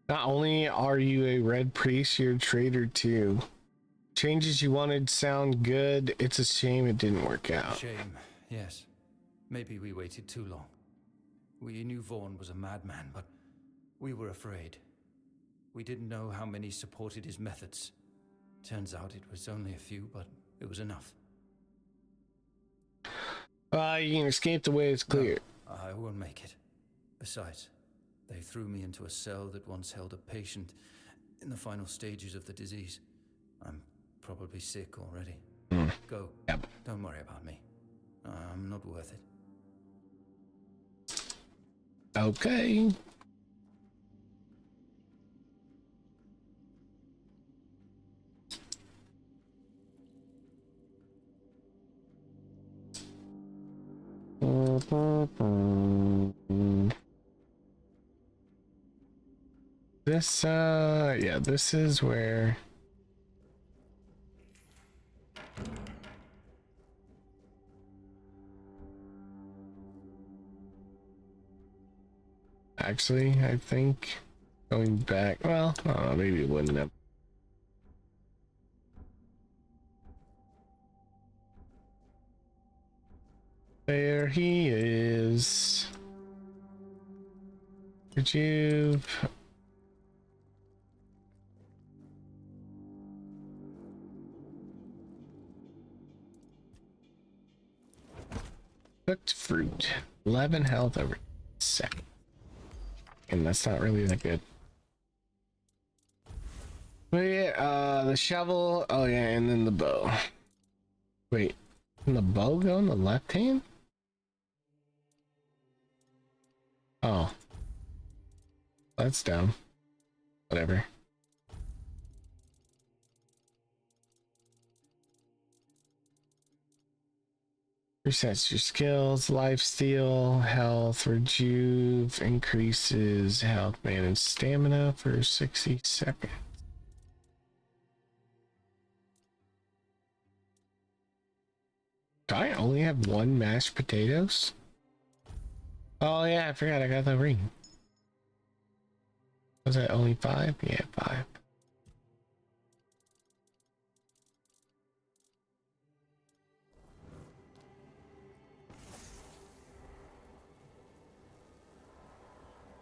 Not only are you a red priest, you're a traitor too. Changes you wanted sound good. It's a shame it didn't work out. Shame, yes. Maybe we waited too long. We knew Vaughn was a madman, but we were afraid. We didn't know how many supported his methods. Turns out it was only a few, but it was enough. You can escape the way it's clear. No, I won't make it. Besides, they threw me into a cell that once held a patient in the final stages of the disease. I'm probably sick already. Go. Yep. Don't worry about me. I'm not worth it. Okay. This, yeah, this is where... Actually, I think going back, well, I don't know, maybe it wouldn't have. There he is. Could you... Cooked fruit. 11 health over second. And that's not really that good. But yeah, the shovel. Oh yeah, and then the bow. Wait, can the bow go in the left hand? Oh. That's dumb. Whatever. Resets your skills, lifesteal, health, rejuve, increases health, mana, and stamina for 60 seconds. Do I only have one mashed potatoes? Oh yeah, I forgot I got the ring. Was that only 5? Yeah, 5.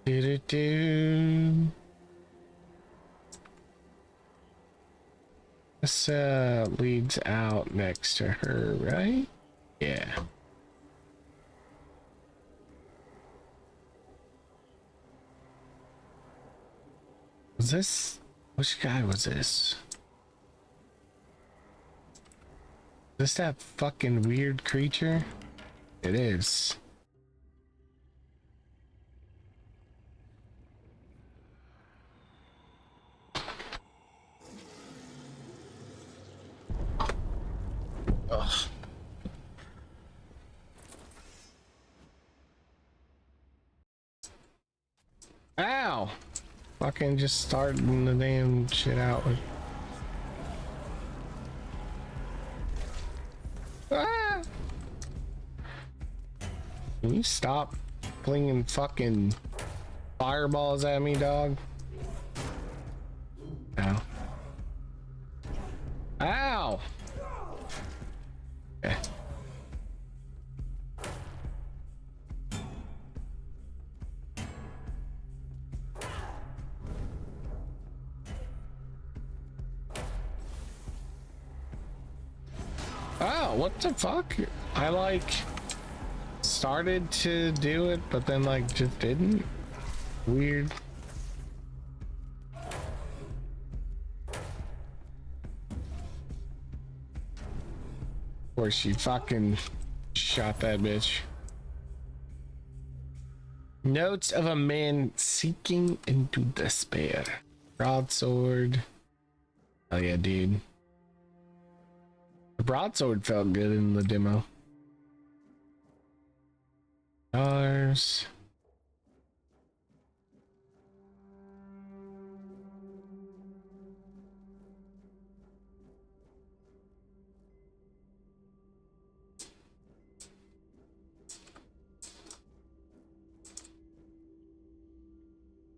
Do-do-do. This leads out next to her, right? Yeah. Was this... Which guy was this? Is this that fucking weird creature? It is. Ugh. Ow! Fucking just starting the damn shit out with... Ah! Can you stop flinging fucking fireballs at me, dog? Ow. Ow! Okay. Oh, what the fuck? I like started to do it, but then like just didn't. Weird. Of course, you fucking shot that bitch. Notes of a man seeking into despair. Broadsword. Oh yeah, dude. The broadsword felt good in the demo. Stars.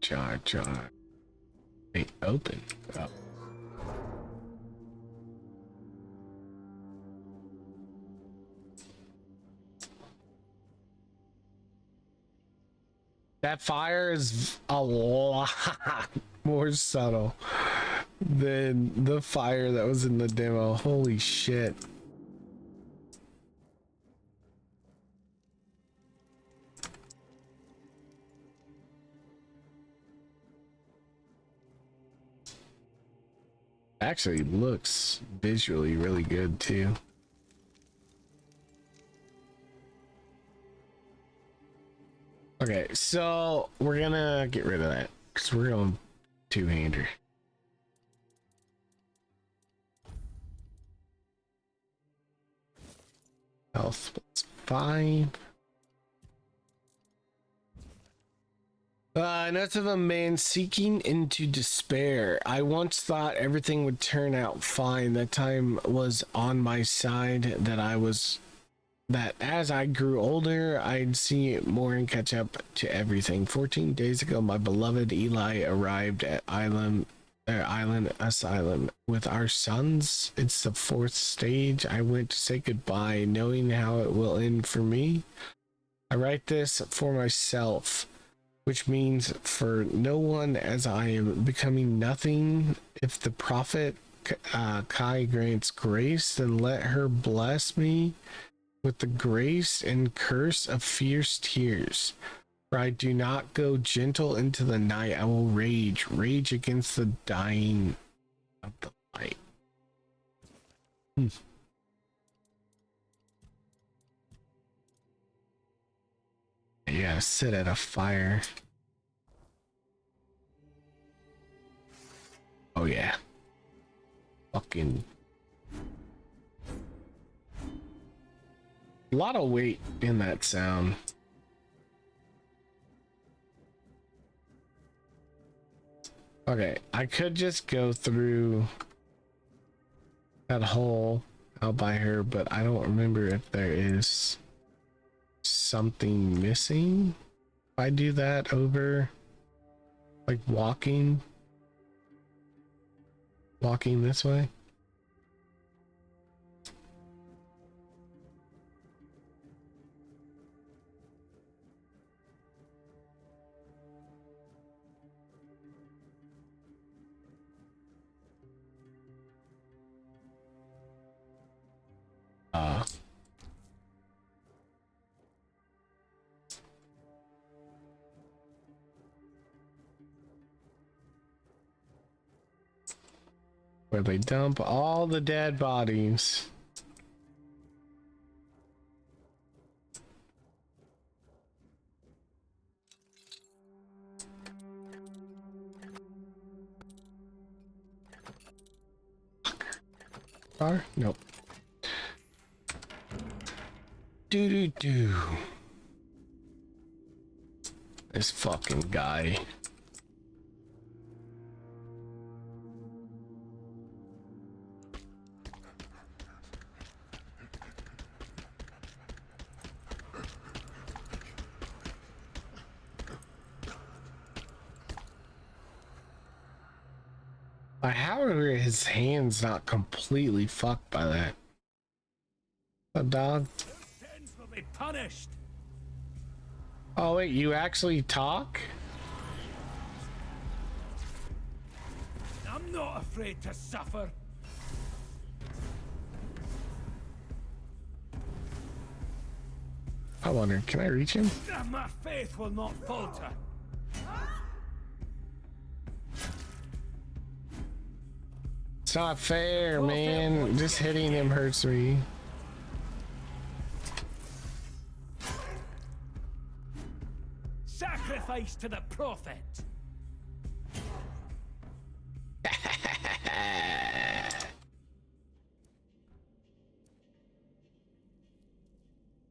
jar. They open. Oh. That fire is a lot more subtle than the fire that was in the demo. Holy shit. Actually looks visually really good too. Okay, so we're gonna get rid of that because we're going two-hander. Health plus 5. Notes of a man seeking into despair. I once thought everything would turn out fine. That time was on my side. That as I grew older, I'd see more and catch up to everything. 14 days ago, my beloved Eli arrived at Island Asylum with our sons. It's the 4th stage. I went to say goodbye, knowing how it will end for me. I write this for myself, which means for no one, as I am becoming nothing. If the prophet Kai grants grace, then let her bless me with the grace and curse of fierce tears. For I do not go gentle into the night. I will rage against the dying of the light. Yeah, sit at a fire. Oh yeah. Fucking. A lot of weight in that sound. Okay, I could just go through that hole out by her, but I don't remember if there is something missing. If I do that over, like walking this way. Where they dump all the dead bodies. Nope. Do. This fucking guy. How are his hands not completely fucked by that? A dog? Sins will be punished. Oh wait, you actually talk? I'm not afraid to suffer. I wonder, can I reach him? My faith will not falter. It's not fair, man. Just hitting him hurts me. Sacrifice to the prophet.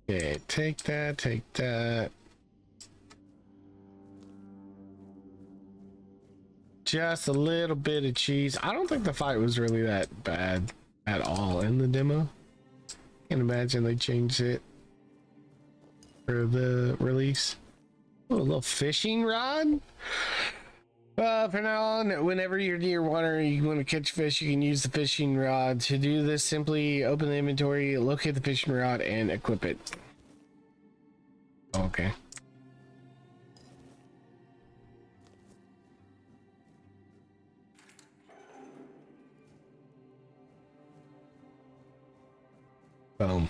Okay, take that. Just a little bit of cheese. I don't think the fight was really that bad at all in the demo. Can't imagine they changed it for the release. Oh, a little fishing rod. For now on, whenever you're near water and you want to catch fish, you can use the fishing rod. To do this, simply open the inventory, locate the fishing rod, and equip it. Okay. Boom.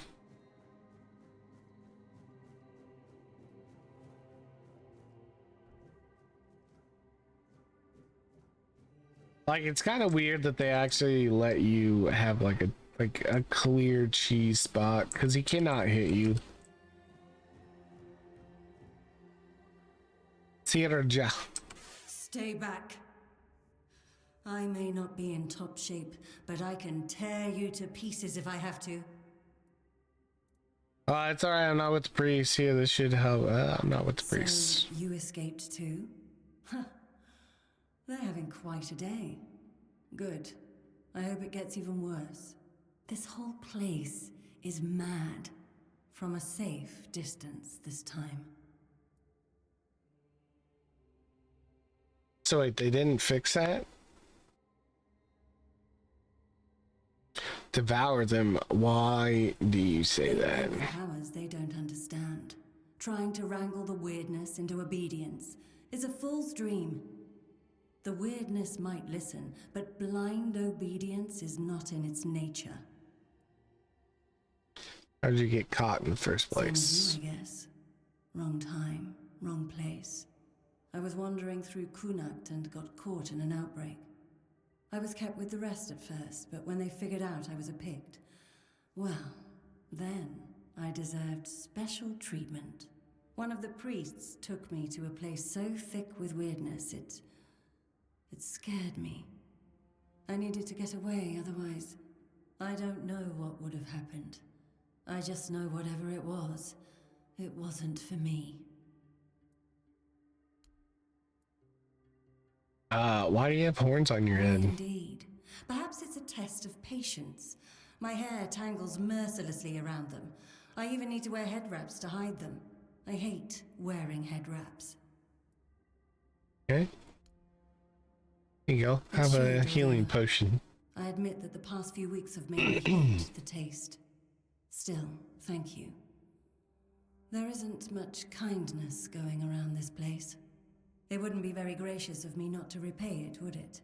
Like, it's kind of weird that they actually let you have like a clear cheese spot, because he cannot hit you. Sierra. Stay back. I may not be in top shape, but I can tear you to pieces if I have to. It's alright, I'm not with the priests here. This should help. I'm not with the priests. So you escaped too? Huh. They're having quite a day. Good. I hope it gets even worse. This whole place is mad. From a safe distance this time. So wait, they didn't fix that? Devour them. Why do you say that? Powers they don't understand. Trying to wrangle the weirdness into obedience is a fool's dream. The weirdness might listen, but blind obedience is not in its nature. How did you get caught in the first Same place? as you, I guess. Wrong time, wrong place. I was wandering through Kunakt and got caught in an outbreak. I was kept with the rest at first, but when they figured out I was a Pict, well, then I deserved special treatment. One of the priests took me to a place so thick with weirdness, it scared me. I needed to get away, otherwise, I don't know what would have happened. I just know whatever it wasn't for me. Why do you have horns on your head? Indeed. Perhaps it's a test of patience. My hair tangles mercilessly around them. I even need to wear head wraps to hide them. I hate wearing head wraps. Okay. Here you go. Have a healing potion. I admit that the past few weeks have made me hate the taste. Still, thank you. There isn't much kindness going around this place. It wouldn't be very gracious of me not to repay it, would it?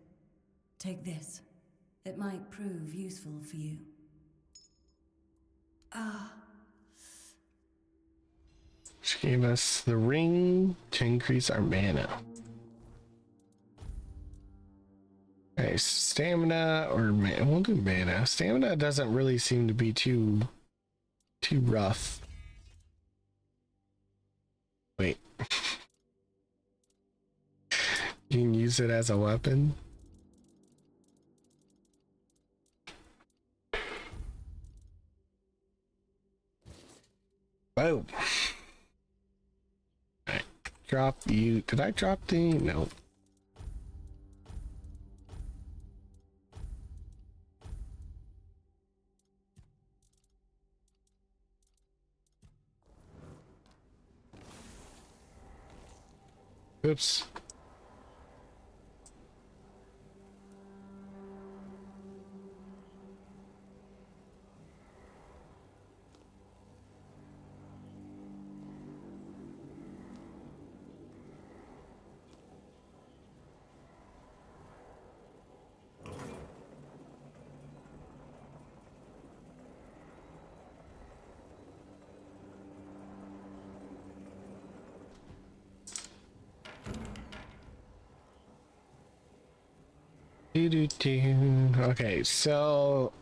Take this. It might prove useful for you. She gave us the ring to increase our mana. Okay, stamina or mana. We'll do mana. Stamina doesn't really seem to be too rough. Wait. You can use it as a weapon. Whoa. Alright. Drop you. Did I drop the? No. Oops. Okay, so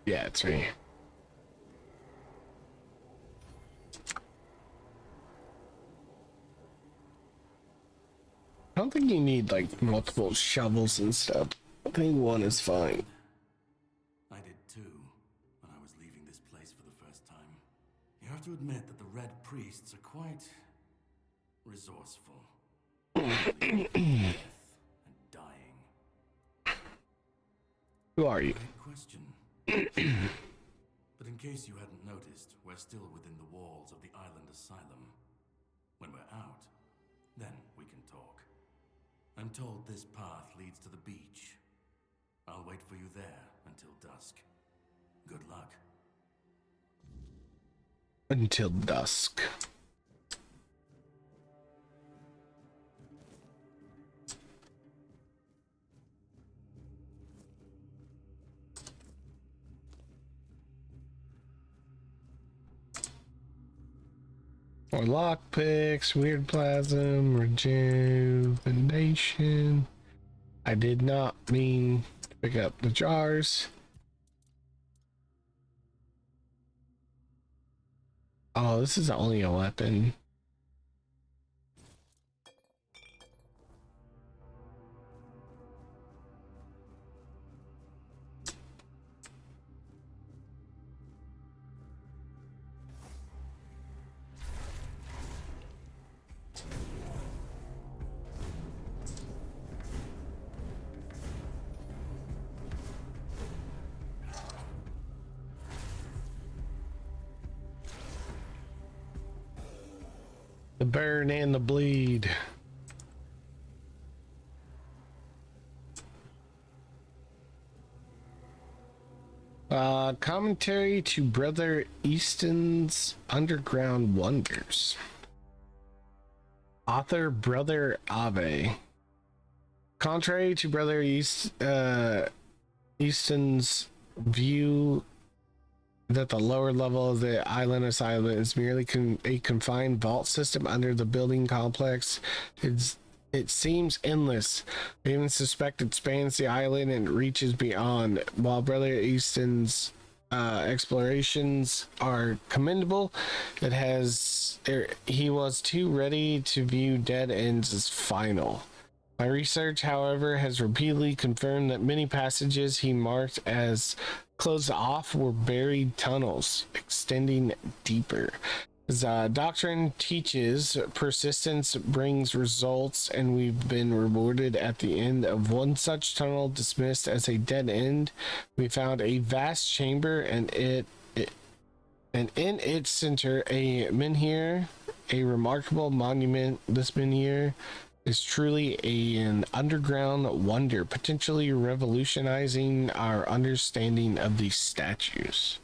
yeah, it's me. I don't think you need like multiple shovels and stuff. I think one is fine. I did too, when I was leaving this place for the first time. You have to admit that the Red Priests are quite resourceful. Death and dying. Who are you? Great question. But in case you hadn't noticed, we're still within the walls of the island asylum. When we're out, then we can talk. I'm told this path leads to the beach. I'll wait for you there until dusk. Good luck. Until dusk. More lockpicks, weird plasm, rejuvenation. I did not mean to pick up the jars. Oh, this is only a weapon. The burn and the bleed. Commentary to Brother Easton's Underground Wonders. Author Brother Ave. Contrary to Brother Easton's view that the lower level of the island asylum is merely a confined vault system under the building complex, it seems endless. We even suspect it spans the island and reaches beyond. While Brother Easton's explorations are commendable, he was too ready to view dead ends as final. My research, however, has repeatedly confirmed that many passages he marked as closed off were buried tunnels extending deeper. His doctrine teaches persistence brings results, and we've been rewarded at the end of one such tunnel dismissed as a dead end. We found a vast chamber, and in its center a menhir, a remarkable monument. This menhir is truly an underground wonder, potentially revolutionizing our understanding of these statues.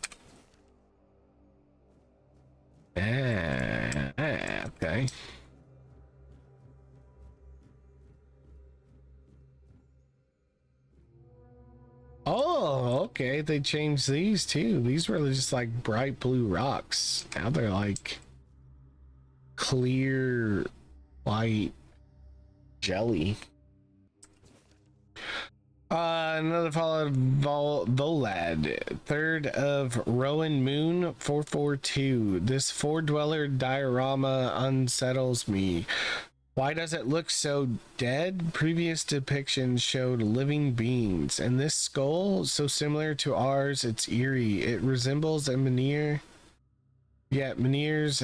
Okay. Oh, okay. They changed these too. These were just like bright blue rocks. Now they're like clear white jelly. Another follow Volad, third of Rowan Moon 442. This four dweller diorama unsettles me. Why does it look so dead? Previous depictions showed living beings, and this skull, so similar to ours, it's eerie. It resembles a menhir. Yet menhirs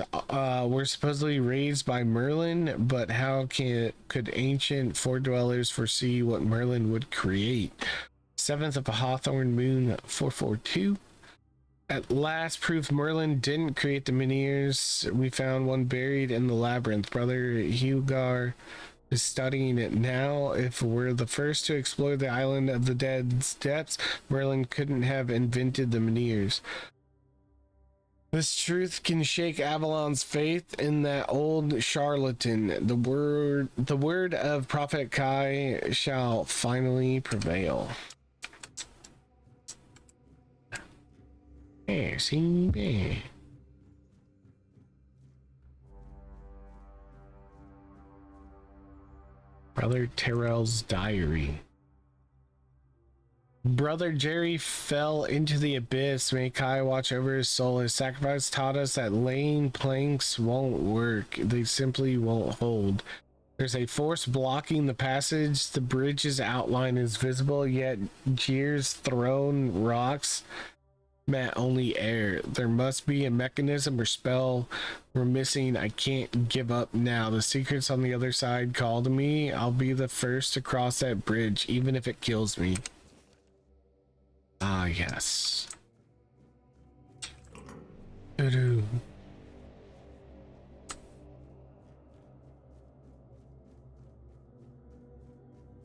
were supposedly raised by Merlin, but how could ancient four-dwellers foresee what Merlin would create? 7th of a Hawthorn Moon 442. At last, proof Merlin didn't create the menhirs. We found one buried in the labyrinth. Brother Hugar is studying it now. If we're the first to explore the island of the dead's depths, Merlin couldn't have invented the menhirs. This truth can shake Avalon's faith in that old charlatan. The word of Prophet Kai shall finally prevail. Brother Terrell's diary. Brother Jerry fell into the abyss. May Kai watch over his soul. His sacrifice taught us that laying planks won't work. They simply won't hold. There's a force blocking the passage. The bridge's outline is visible, yet Jeer's thrown rocks met only air. There must be a mechanism or spell we're missing. I can't give up now. The secrets on the other side call to me. I'll be the first to cross that bridge, even if it kills me. Ah, yes. Doo-doo.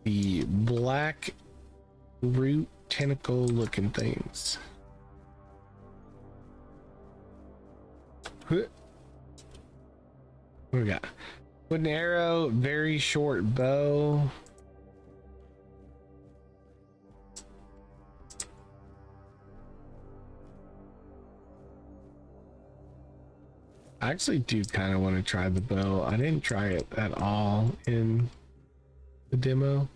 the black root tentacle looking things. What we got? Wooden arrow, very short bow. I actually do kind of want to try the bow. I didn't try it at all in the demo.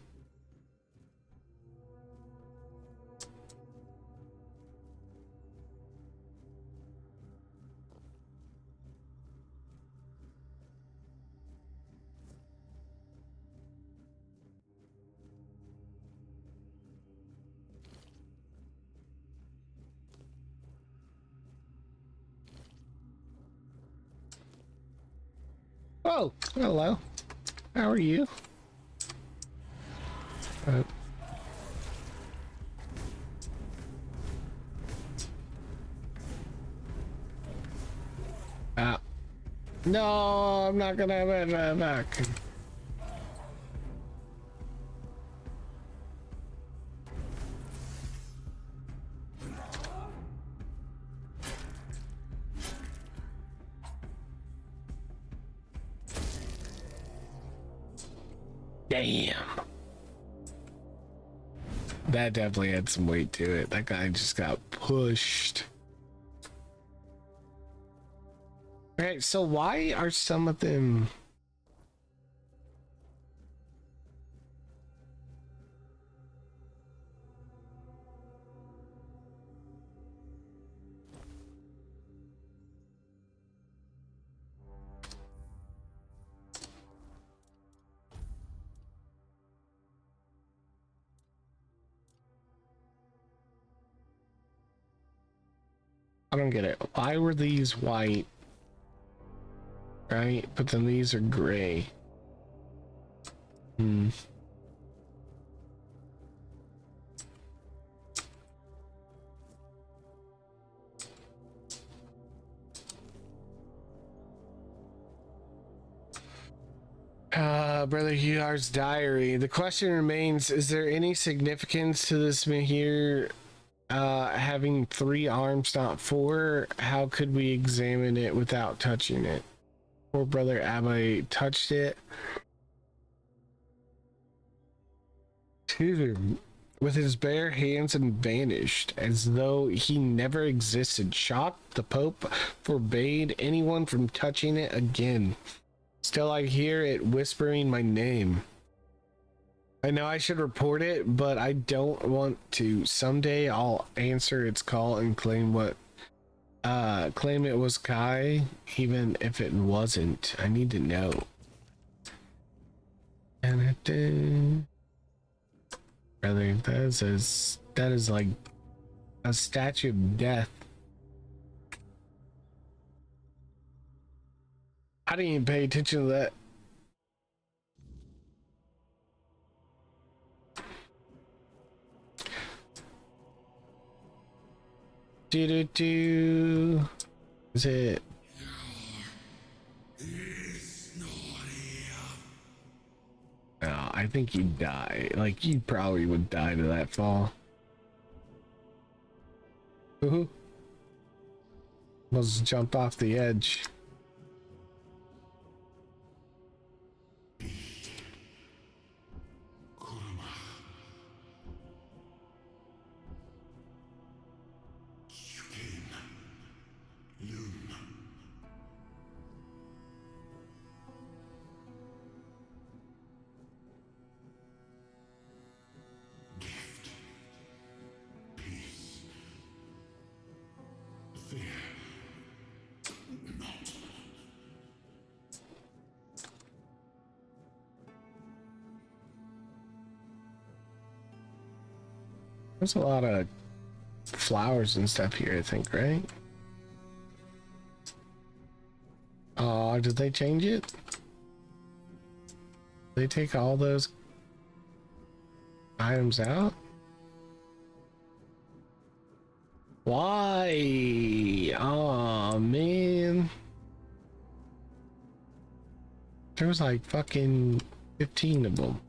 Oh, hello. How are you? No, I'm not gonna have it back. Damn. That definitely had some weight to it. That guy just got pushed. Alright, so why are some of them... I don't get it. Why were these white? Right? But then these are gray. Brother Hugh's diary. The question remains, is there any significance to this Mahir having 3 arms, not 4? How could we examine it without touching it? Poor brother Abba touched it. With his bare hands and vanished, as though he never existed. Shocked, the Pope forbade anyone from touching it again. Still, I hear it whispering my name. I know I should report it, but I don't want to. Someday I'll answer its call and claim it was Kai, even if it wasn't. I need to know. Brother, that is like a statue of death. I didn't even pay attention to that. Do. Is it? Oh, I think you'd die. Like, you probably would die to that fall. Woohoo. Almost jumped off the edge. There's a lot of flowers and stuff here, I think, right? Oh, did they change it? They take all those items out? Why? Oh, man. There was like fucking 15 of them.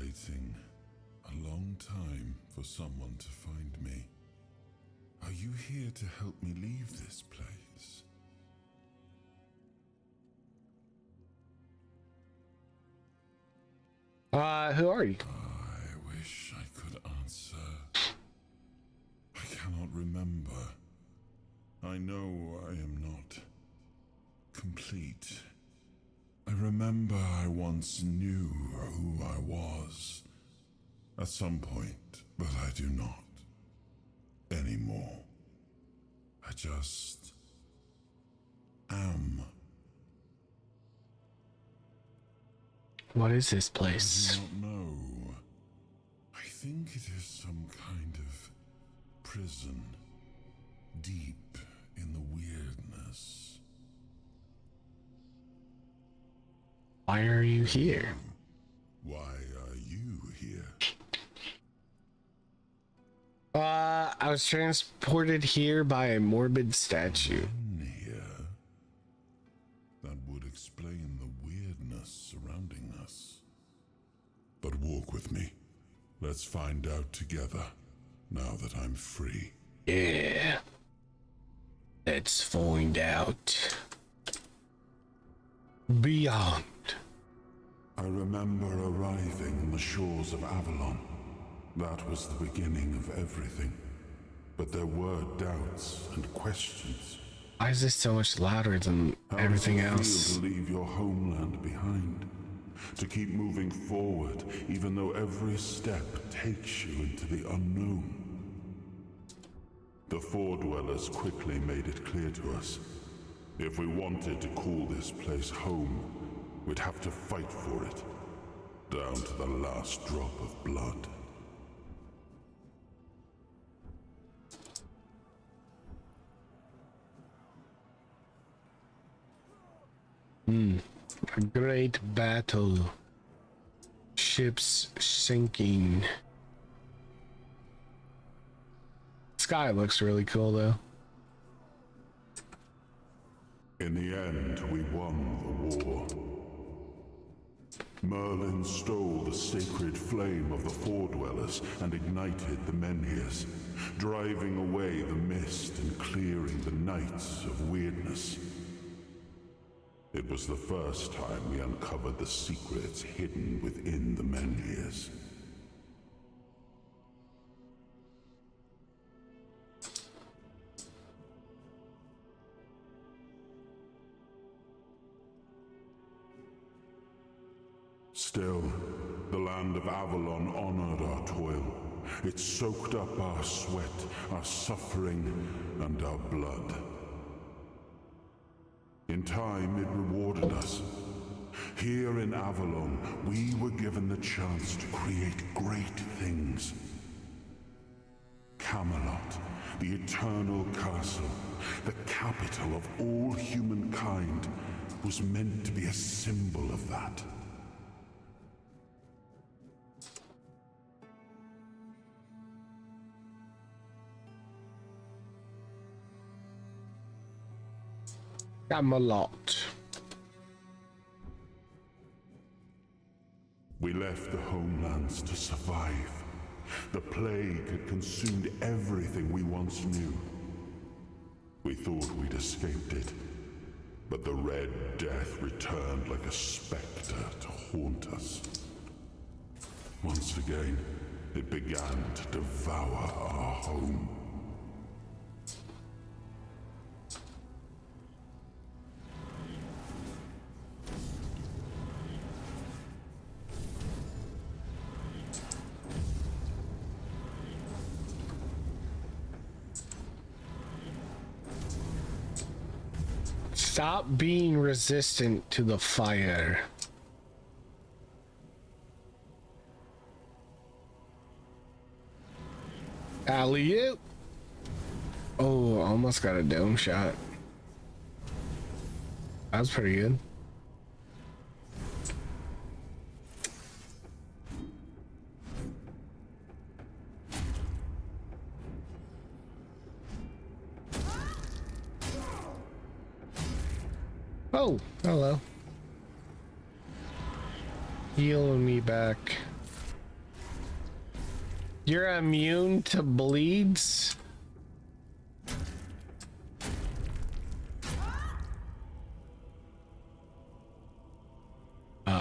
waiting a long time for someone to find me. Are you here to help me leave this place? Who are you? I wish I could answer. I cannot remember. I know I am not complete. I remember I once knew who I was at some point, but I do not anymore. I just am. What is this place? I do not know. I think it is some kind of prison, deep in the weirdness. Why are you here? Why are you here? I was transported here by a morbid statue. Here? That would explain the weirdness surrounding us. But walk with me. Let's find out together, now that I'm free. Yeah. Let's find out. Beyond. I remember arriving on the shores of Avalon. That was the beginning of everything. But there were doubts and questions. Why is this so much louder than everything else? How does it feel to leave your homeland behind? To keep moving forward, even though every step takes you into the unknown? The Four Dwellers quickly made it clear to us. If we wanted to call this place home, we'd have to fight for it, down to the last drop of blood. A great battle. Ships sinking. Sky looks really cool though. In the end, we won the war. Merlin stole the sacred flame of the Four Dwellers and ignited the Menhirs, driving away the mist and clearing the nights of weirdness. It was the first time we uncovered the secrets hidden within the Menhirs. Still, the land of Avalon honored our toil. It soaked up our sweat, our suffering, and our blood. In time, it rewarded us. Here in Avalon, we were given the chance to create great things. Camelot, the eternal castle, the capital of all humankind, was meant to be a symbol of that. Camelot. We left the homelands to survive. The plague had consumed everything we once knew. We thought we'd escaped it, but the Red Death returned like a specter to haunt us. Once again, it began to devour our home. Stop being resistant to the fire. Alley-oop. Oh, almost got a dome shot. That was pretty good. Oh, hello. Healing me back. You're immune to bleeds? Did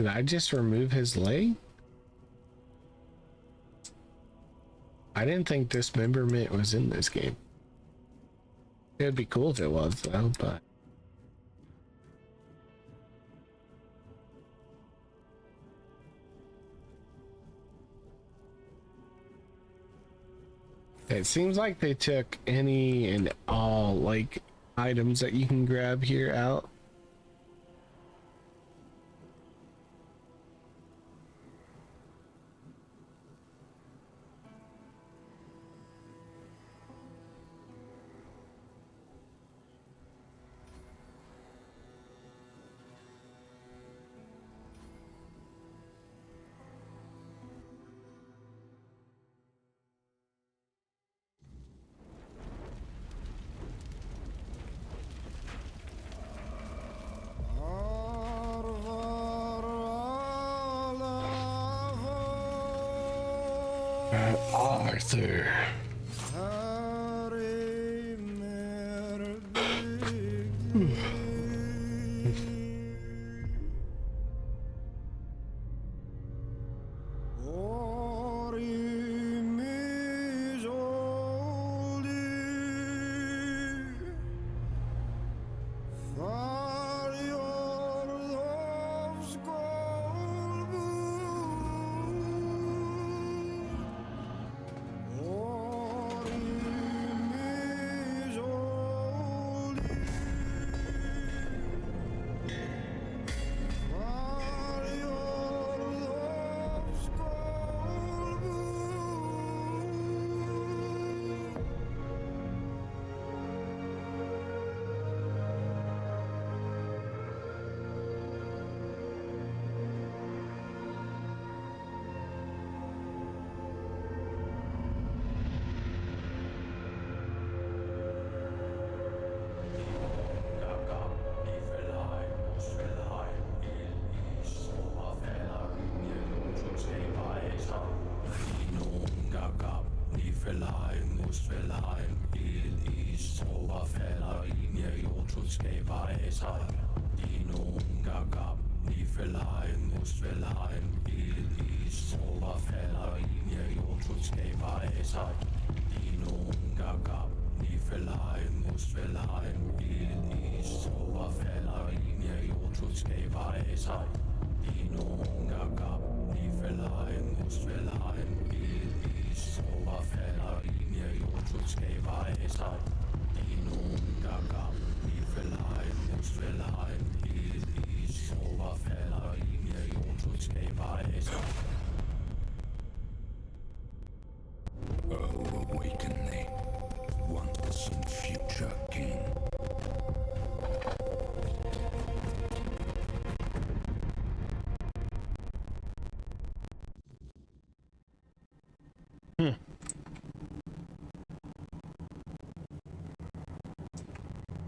I just remove his leg? I didn't think dismemberment was in this game. It'd be cool if it was, though, but... It seems like they took any and all, like, items that you can grab here out. Arthur.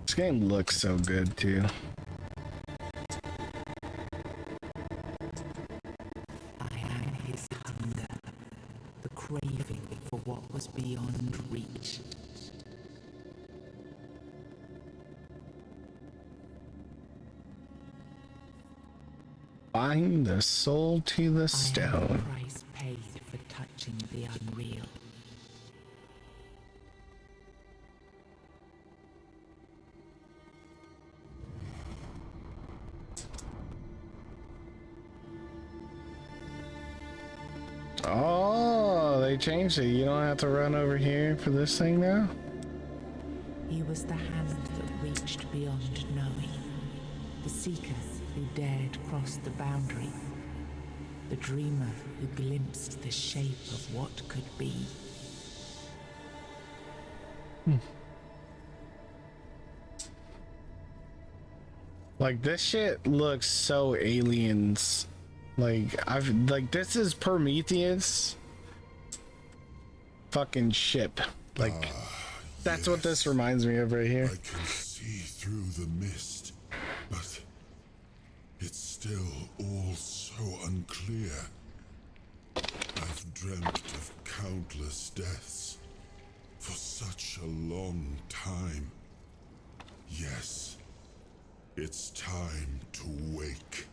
This game looks so good too. I am his hunger, the craving for what was beyond reach. Bind the soul to the stone. I am the price paid for touching the unreal. Oh, they changed it. You don't have to run over here for this thing now? He was the hand that reached beyond knowing, the seeker who dared cross the boundary, the dreamer who glimpsed the shape of what could be. Like, this shit looks so aliens. Like, this is Prometheus fucking ship. Like, that's what this reminds me of right here. I can see through the mist, but It's still all so unclear. I've dreamt of countless deaths for such a long time. Yes, it's time to wake.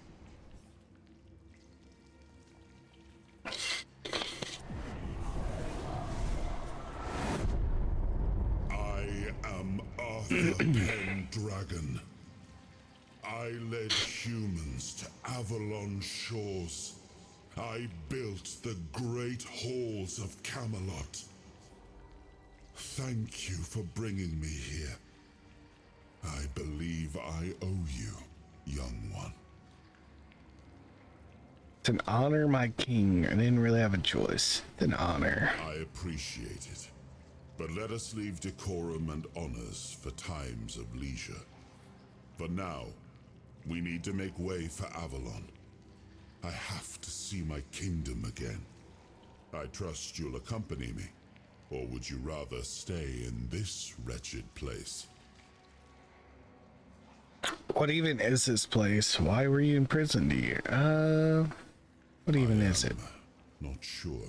I am Arthur Pendragon. I led humans to Avalon shores. I built the great halls of Camelot. Thank you for bringing me here. I believe I owe you, young one. It's an honor, my king. I didn't really have a choice. It's an honor. I appreciate it. But let us leave decorum and honors for times of leisure. For now, we need to make way for Avalon. I have to see my kingdom again. I trust you'll accompany me. Or would you rather stay in this wretched place? What even is this place? Why were you imprisoned here? What even is it? Not sure.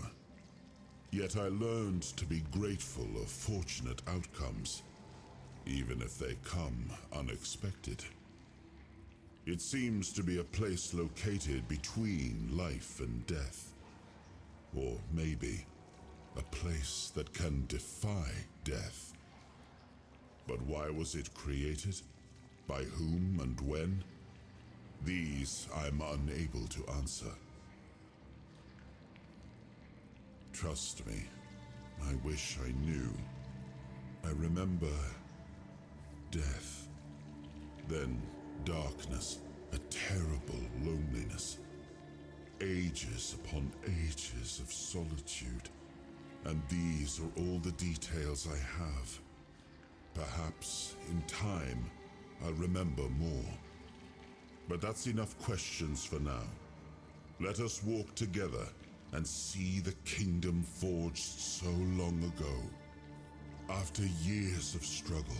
Yet I learned to be grateful of fortunate outcomes, even if they come unexpected. It seems to be a place located between life and death. Or maybe a place that can defy death. But why was it created? By whom and when? These I'm unable to answer. Trust me, I wish I knew. I remember death, then darkness, a terrible loneliness, ages upon ages of solitude, and these are all the details I have. Perhaps in time I'll remember more. But that's enough questions for now. Let us walk together and see the kingdom forged so long ago. After years of struggle,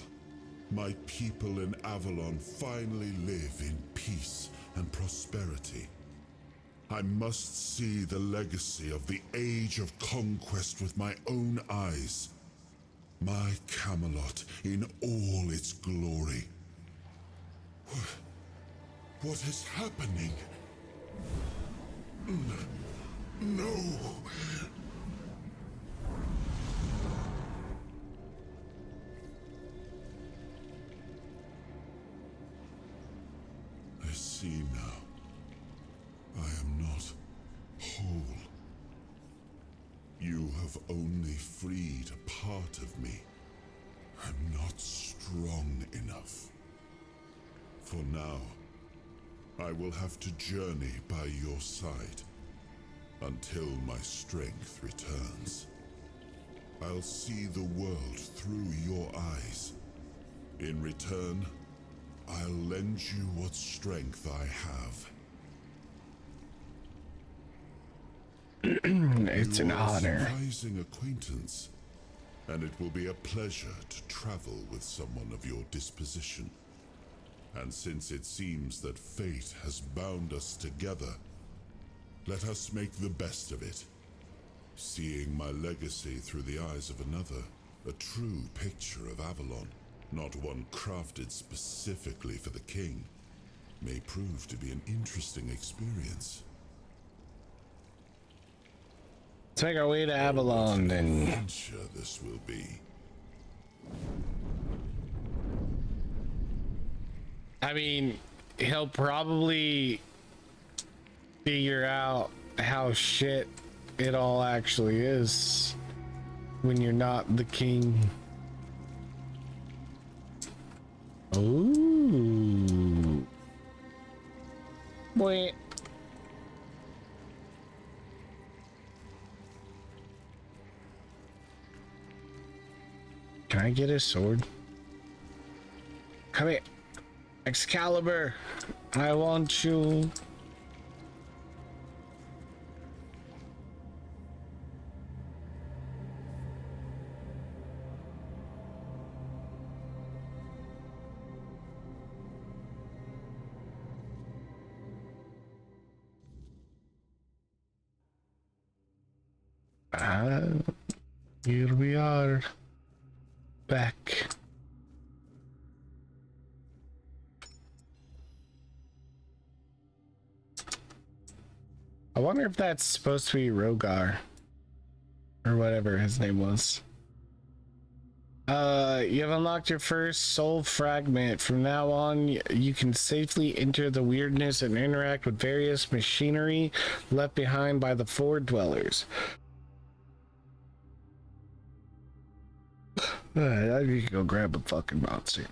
my people in Avalon finally live in peace and prosperity. I must see the legacy of the Age of Conquest with my own eyes. My Camelot in all its glory. What is happening? No! I see now. I am not whole. You have only freed a part of me. I'm not strong enough. For now, I will have to journey by your side until my strength returns. I'll see the world through your eyes. In return, I'll lend you what strength I have. It's an honor. A surprising acquaintance, and it will be a pleasure to travel with someone of your disposition. And since it seems that fate has bound us together, let us make the best of it. Seeing my legacy through the eyes of another, a true picture of Avalon, not one crafted specifically for the king, may prove to be an interesting experience. Take our way to Avalon, then. Adventure this will be. I mean, he'll probably figure out how shit it all actually is when you're not the king. Ooh. Boy. Can I get his sword? Come here. Excalibur, I want you. Here we are. Back. I wonder if that's supposed to be Rogar. Or whatever his name was. You have unlocked your first soul fragment. From now on, you can safely enter the weirdness and interact with various machinery left behind by the Ford dwellers. I need to go grab a fucking monster.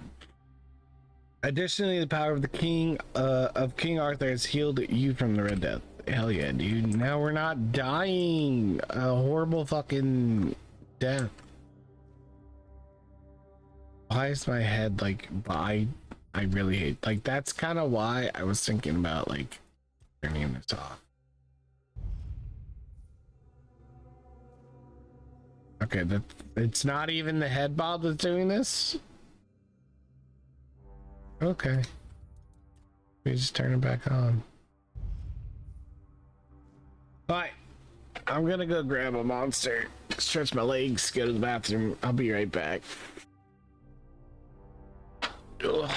Additionally, the power of the King Arthur has healed you from the Red Death. Hell yeah, dude. Now we're not dying a horrible fucking death. Why is my head like I really hate, like, that's kind of why I was thinking about like turning this off. Okay, it's not even the head bob that's doing this. Okay, we just turn it back on. Alright, I'm gonna go grab a monster, stretch my legs, go to the bathroom. I'll be right back. Ugh.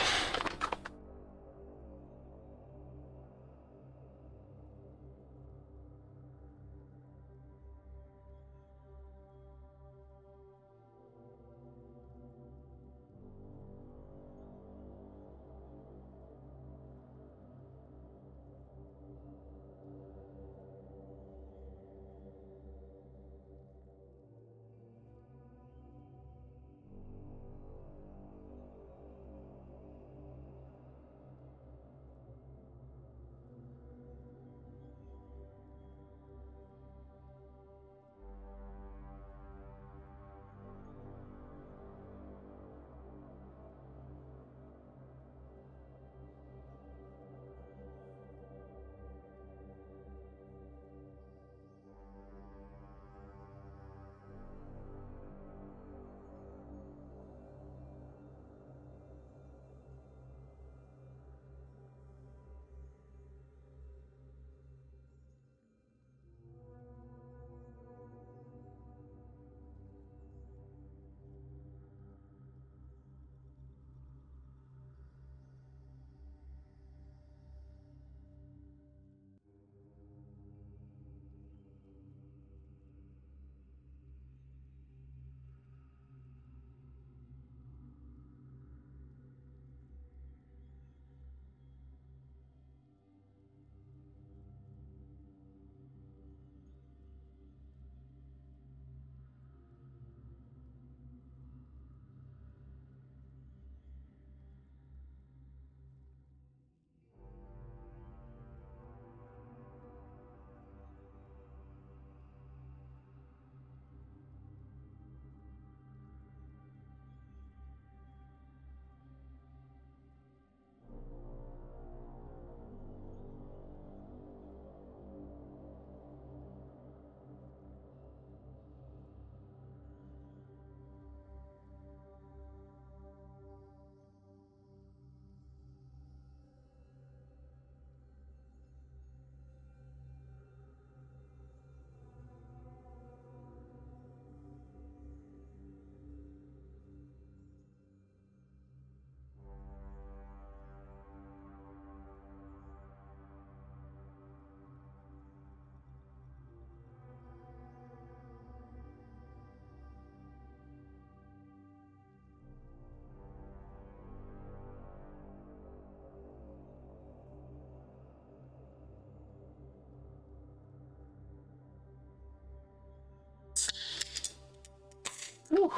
Whew.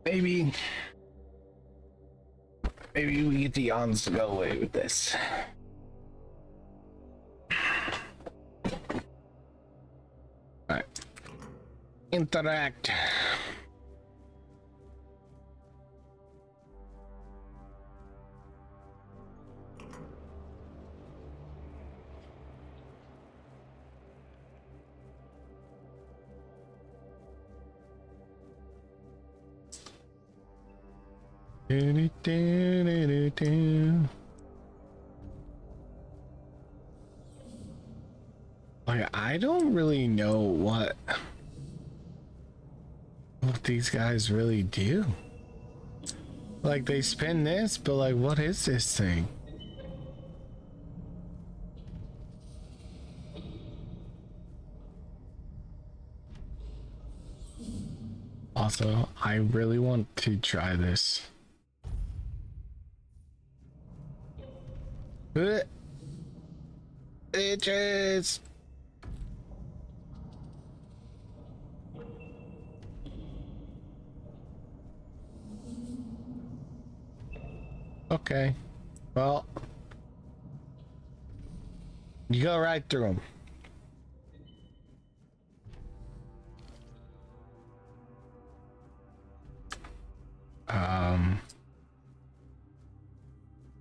Maybe we get the yawns to go away with this. Alright. Interact. Like, I don't really know what these guys really do. Like, they spin this, but like, what is this thing? Also, I really want to try this. Bitches! Okay. Well, you go right through them.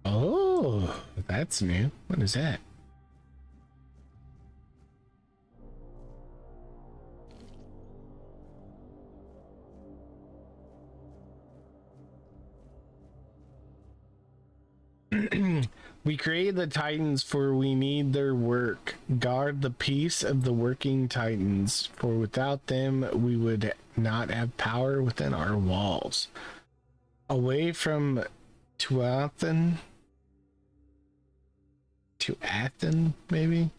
Oh, that's new. What is that? We created the Titans for we need their work. Guard the peace of the working Titans, for without them we would not have power within our walls. Away from Tuathan, maybe?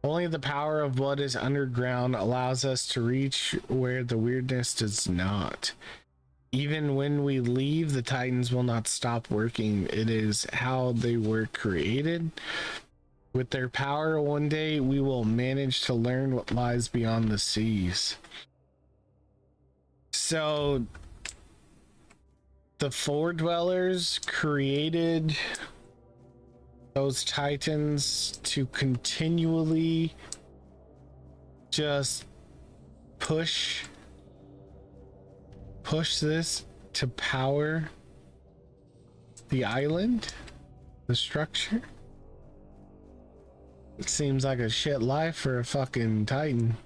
Only the power of what is underground allows us to reach where the weirdness does not. Even when we leave, the Titans will not stop working. It is how they were created. With their power, one day we will manage to learn what lies beyond the seas. So, the Four Dwellers created those Titans to continually just push this to power the island, the structure. It seems like a shit life for a fucking Titan.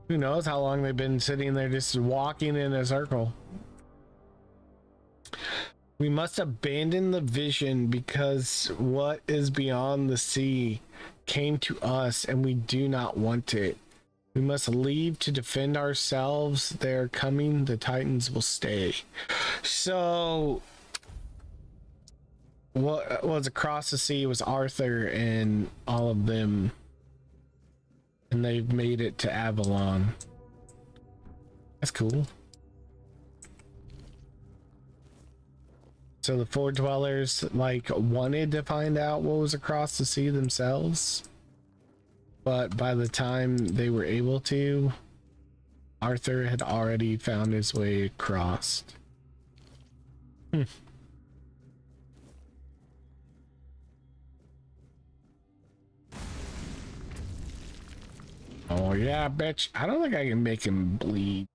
Who knows how long they've been sitting there just walking in a circle. We must abandon the vision because what is beyond the sea came to us and we do not want it. We must leave to defend ourselves. They are coming. The Titans will stay. So what was across the sea was Arthur and all of them, and they've made it to Avalon. That's cool. So the Four Dwellers like wanted to find out what was across the sea themselves, but by the time they were able to, Arthur had already found his way across. Oh yeah, bitch. I don't think I can make him bleed.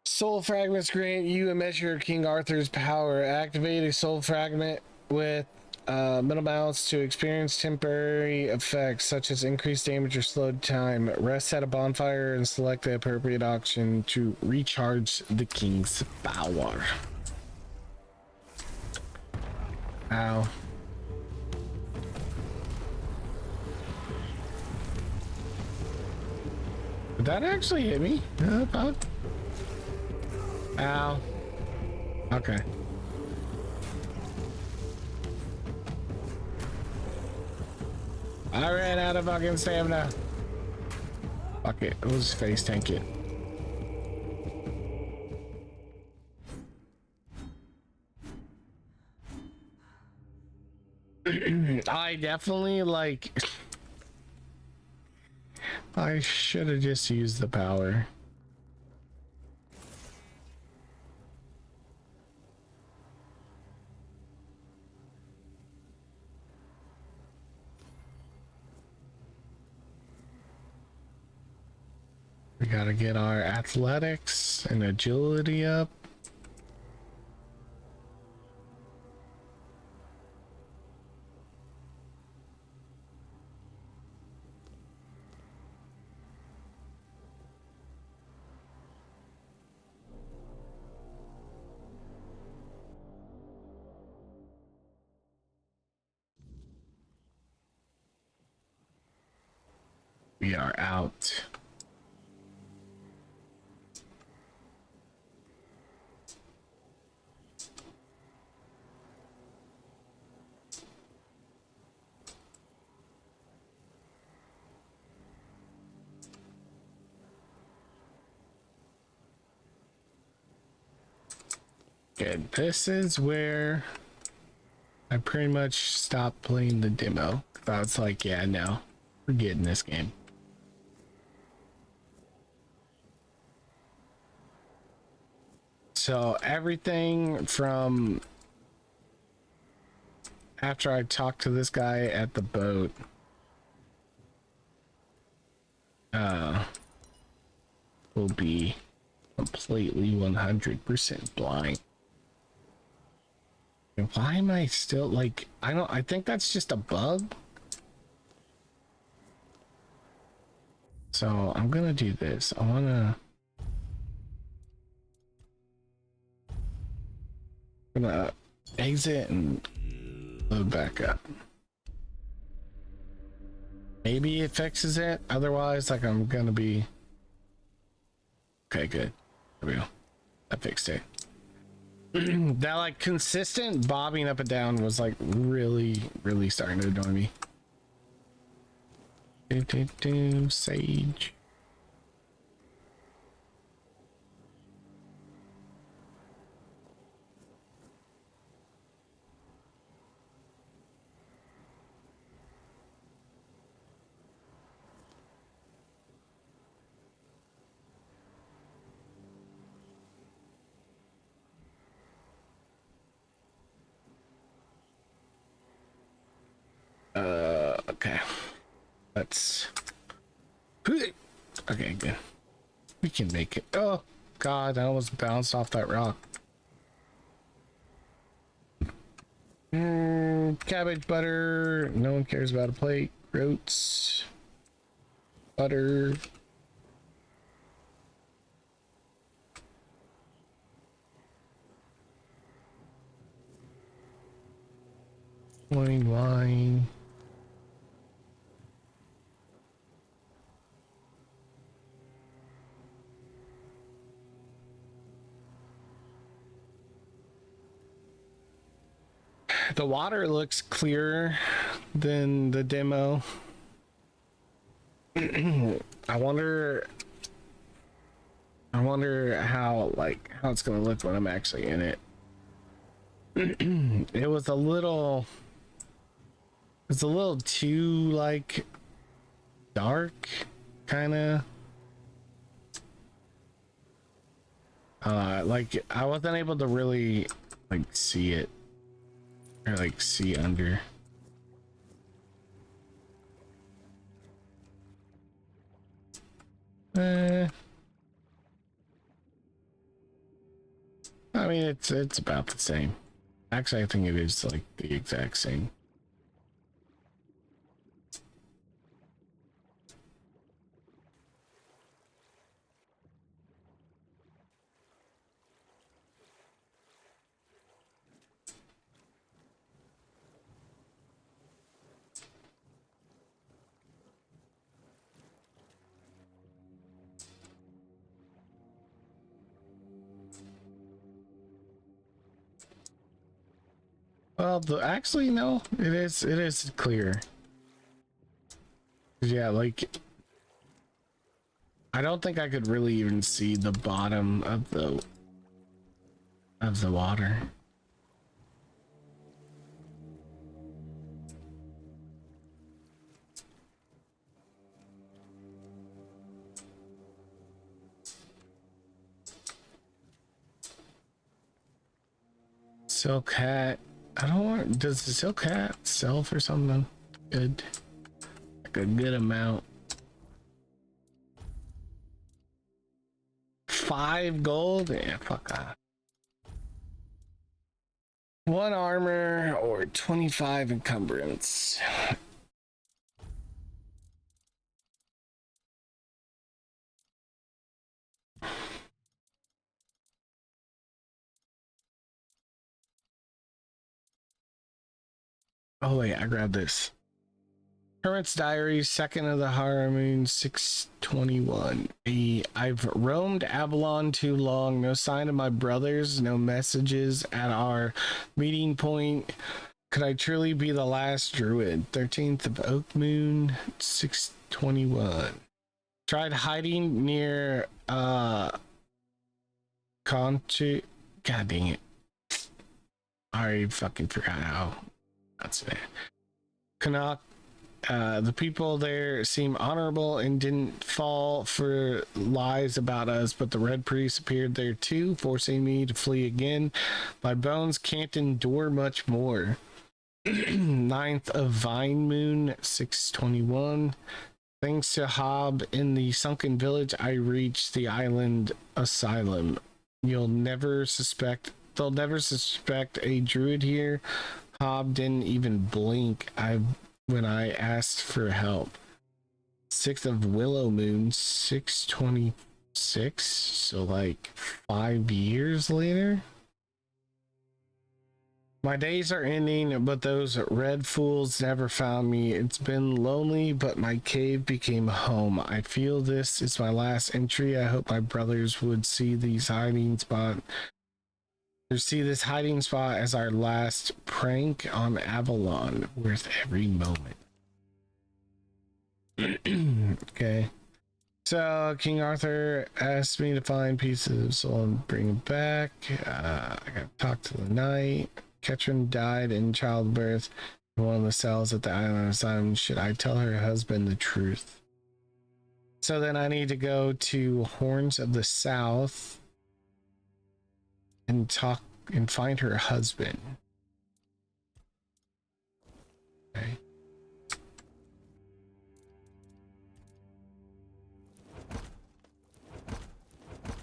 Soul fragments grant you a measure of King Arthur's power. Activate a soul fragment with middle mouse to experience temporary effects such as increased damage or slowed time. Rest at a bonfire and select the appropriate option to recharge the king's power. Ow. Did that actually hit me? Fuck. Ow. Okay. I ran out of fucking stamina. Fuck it. We'll just face tank it. I definitely like... I should have just used the power. We gotta get our athletics and agility up. We are out. Good. This is where I pretty much stopped playing the demo. I was like, yeah, no, we're getting this game. So everything from after I talked to this guy at the boat, will be completely 100% blind. And why am I still like, I think that's just a bug. So I'm gonna do this. I wanna exit and load back up. Maybe it fixes it. Otherwise, like, I'm gonna be okay. Good. There we go. I fixed it. That like consistent bobbing up and down was like really starting to annoy me. Sage. Okay. Let's. Okay, good. We can make it. Oh, God, I almost bounced off that rock. Cabbage butter. No one cares about a plate. Groats. Butter. Wine. The water looks clearer than the demo. I wonder how it's gonna look when I'm actually in it. It was a little too like dark, kind of. Like I wasn't able to really like see it or like see under. I mean, it's about the same. Actually, I think it is like the exact same. Well, actually, no, it is clear. Yeah, like I don't think I could really even see the bottom of the water. Silk hat. I don't want. Does the silk hat sell for something good? Like a good amount. 5 gold? Yeah, fuck that. 1 armor or 25 encumbrance. Oh wait, I grabbed this. Hermit's Diary, second of the Harmoon, 621. I've roamed Avalon too long. No sign of my brothers, no messages at our meeting point. Could I truly be the last druid? 13th of Oak Moon, 621. Tried hiding near Conchi. God dang it. I already fucking forgot how. That's it. Canuck. The people there seem honorable and didn't fall for lies about us, but the Red Priest appeared there too, forcing me to flee again. My bones can't endure much more. 9th of Vine Moon, 621. Thanks to Hob in the sunken village, I reached the island asylum. They'll never suspect a druid here. Hob didn't even blink when I asked for help. 6th of Willow Moon, 626. So like 5 years later. My days are ending, but those red fools never found me. It's been lonely, but my cave became home. I feel this is my last entry. I hope my brothers would see this hiding spot as our last prank on Avalon, worth every moment. Okay. So King Arthur asked me to find pieces of soul and bring them back. I got to talk to the knight. Ketrin died in childbirth in one of the cells at the island asylum. Should I tell her husband the truth? So then I need to go to Horns of the South and talk and find her husband. Okay.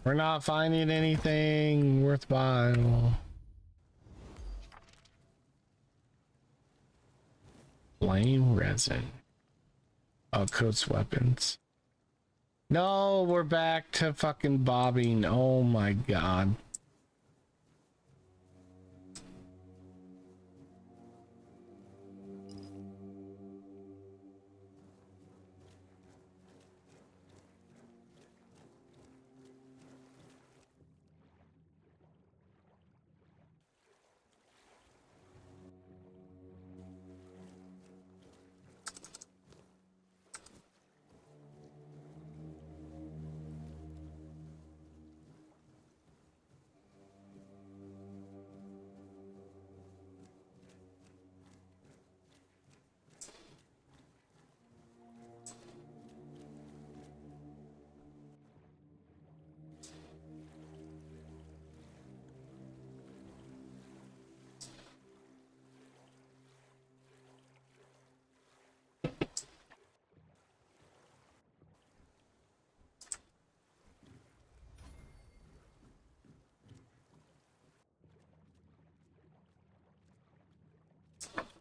We're not finding anything worthwhile. Flame resin. Oh, coats weapons. No, we're back to fucking bobbing. Oh my god.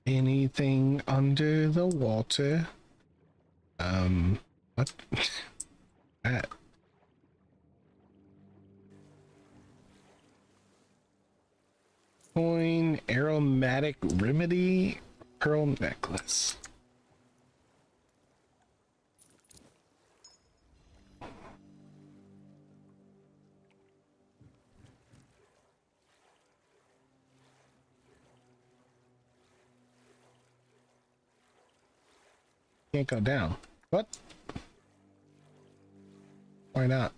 Anything under the water? What? That. Coin, aromatic remedy, pearl necklace. Can't go down. What? Why not?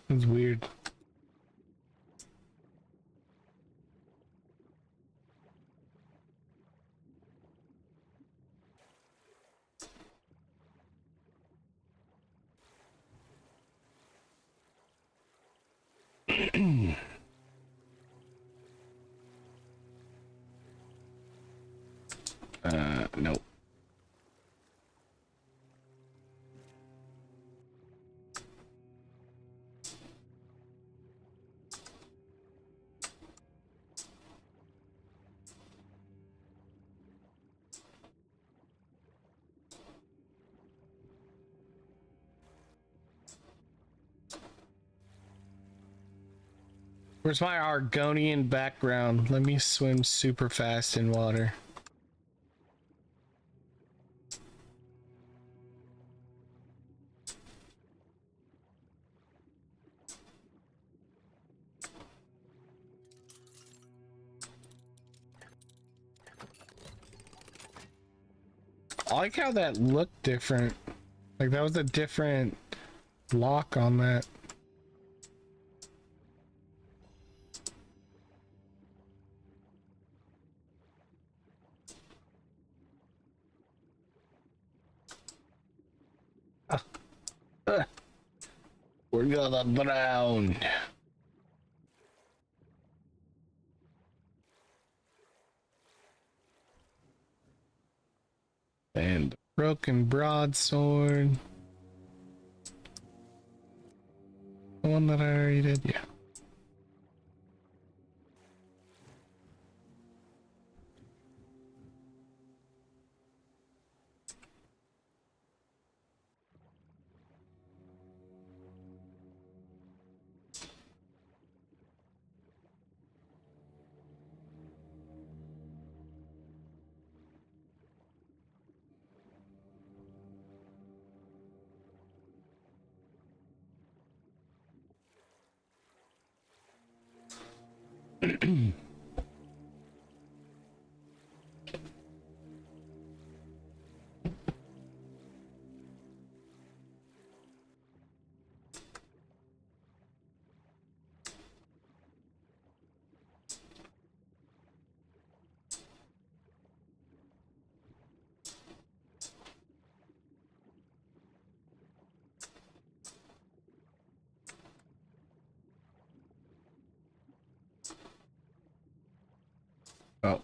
It's weird. Nope. Where's my Argonian background? Let me swim super fast in water. I like how that looked different. Like that was a different lock on that. We're gonna drown. And broken broadsword. The one that I already did, yeah. Oh.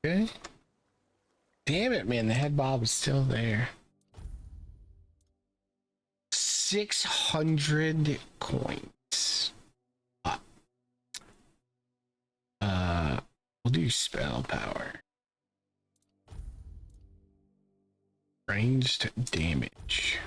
Okay. Damn it, man. The head bob is still there. 600 coins. We'll do spell power. Ranged damage.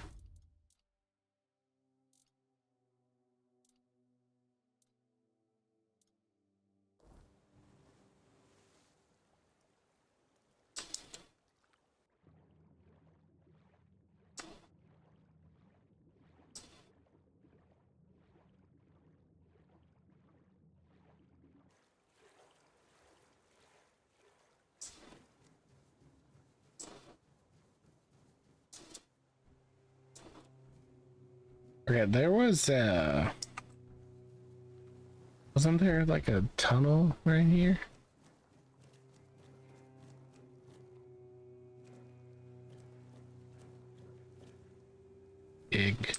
Okay, there was wasn't there like a tunnel right here? Egg.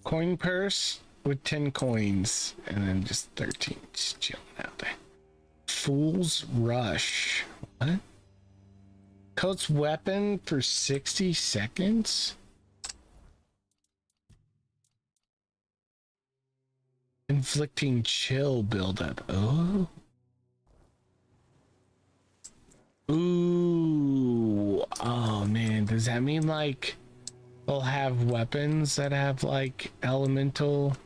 Coin purse with 10 coins and then just 13 just chilling out there. Fool's Rush. What? Coats weapon for 60 seconds? Inflicting chill buildup. Oh. Ooh. Oh man, does that mean like they'll have weapons that have like elemental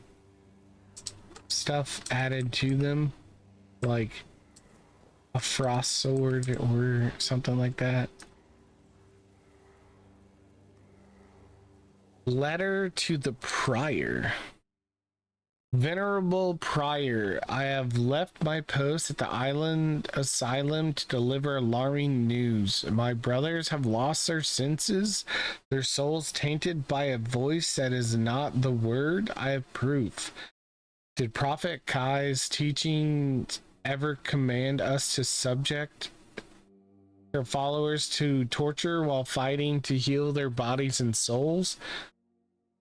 stuff added to them? Like a frost sword or something like that? Letter to the Prior. Venerable Prior, I have left my post at the island asylum to deliver alarming news. My brothers have lost their senses, their souls tainted by a voice that is not the word. I have proof. Did Prophet Kai's teachings ever command us to subject their followers to torture while fighting to heal their bodies and souls?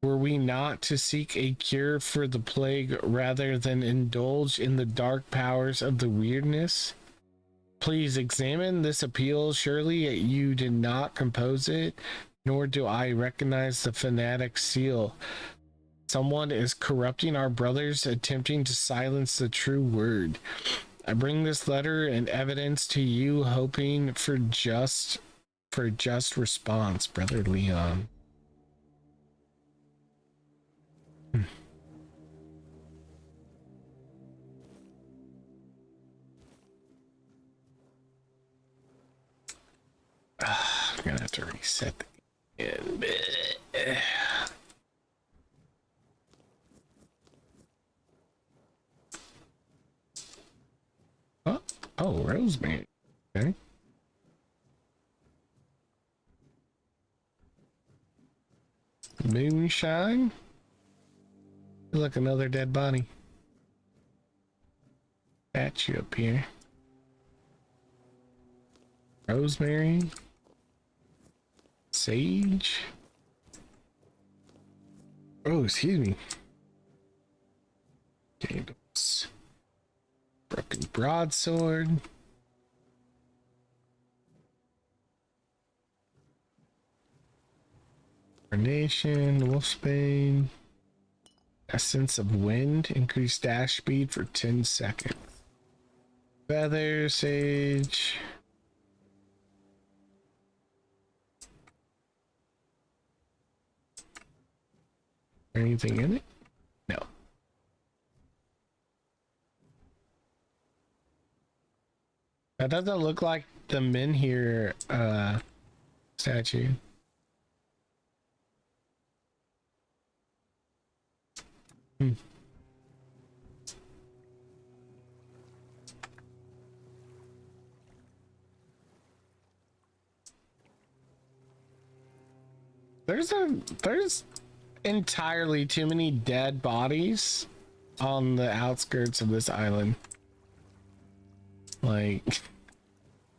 Were we not to seek a cure for the plague rather than indulge in the dark powers of the weirdness? Please examine this appeal. Surely you did not compose it, nor do I recognize the fanatic seal. Someone is corrupting our brothers, attempting to silence the true word. I bring this letter and evidence to you, hoping for just response, Brother Leon. I'm gonna have to reset the game. Oh, Rosemary. Okay. Moonshine. Look, another dead body. Statue up here. Rosemary. Sage. Oh, excuse me. Candles. Broken broadsword. Carnation, Wolfsbane. Essence of Wind. Increased dash speed for 10 seconds. Feather, Sage. Anything in it? No. That doesn't look like the Menhir statue. There's entirely too many dead bodies on the outskirts of this island. Like,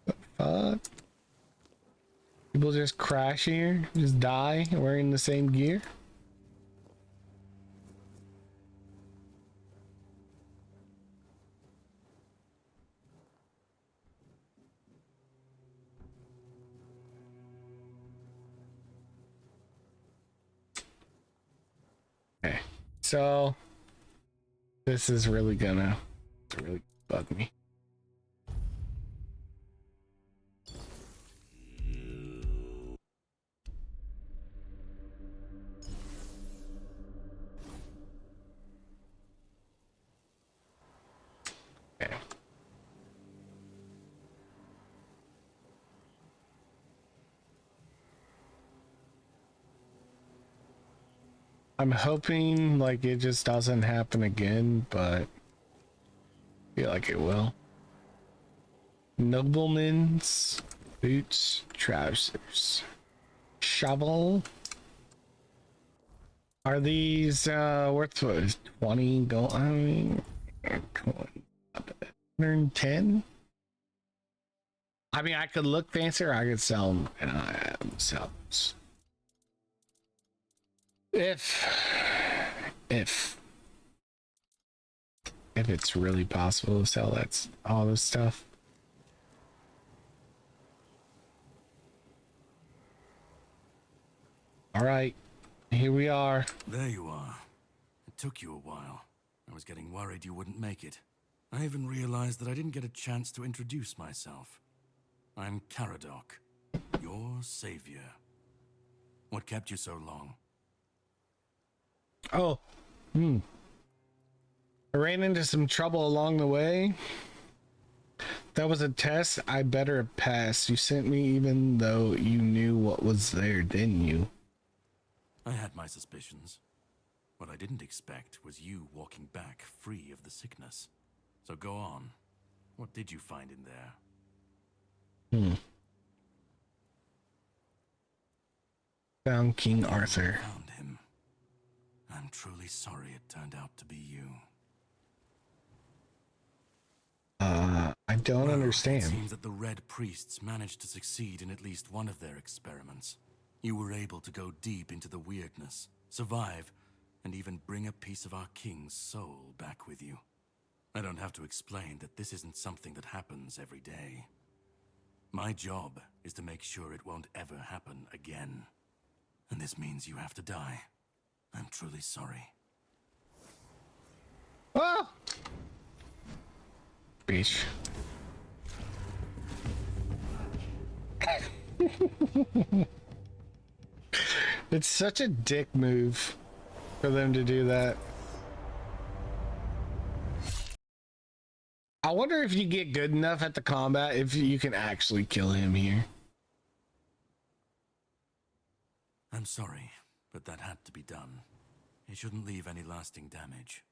what the fuck? People just crash here, just die wearing the same gear. Okay, so this is really gonna bug me. Okay. I'm hoping like it just doesn't happen again, but I feel like it will. Noblemen's boots, trousers, shovel. Are these worth 20 gold? I mean, 110. I mean, I could look fancier. I could sell them, and I sell them. If it's really possible to sell all this stuff. All right, here we are. There you are. It took you a while. I was getting worried you wouldn't make it. I even realized that I didn't get a chance to introduce myself. I'm Caradoc, your savior. What kept you so long? Oh, I ran into some trouble along the way. That was a test I better have passed. You sent me even though you knew what was there, didn't you? I had my suspicions. What I didn't expect was you walking back free of the sickness. So go on. What did you find in there? Found King Arthur. Found him. I'm truly sorry it turned out to be you. I don't understand. It seems that the Red Priests managed to succeed in at least one of their experiments. You were able to go deep into the weirdness, survive, and even bring a piece of our king's soul back with you. I don't have to explain that this isn't something that happens every day. My job is to make sure it won't ever happen again. And this means you have to die. I'm truly sorry. Peach. It's such a dick move for them to do that. I wonder if you get good enough at the combat if you can actually kill him here. I'm sorry, but that had to be done. It shouldn't leave any lasting damage.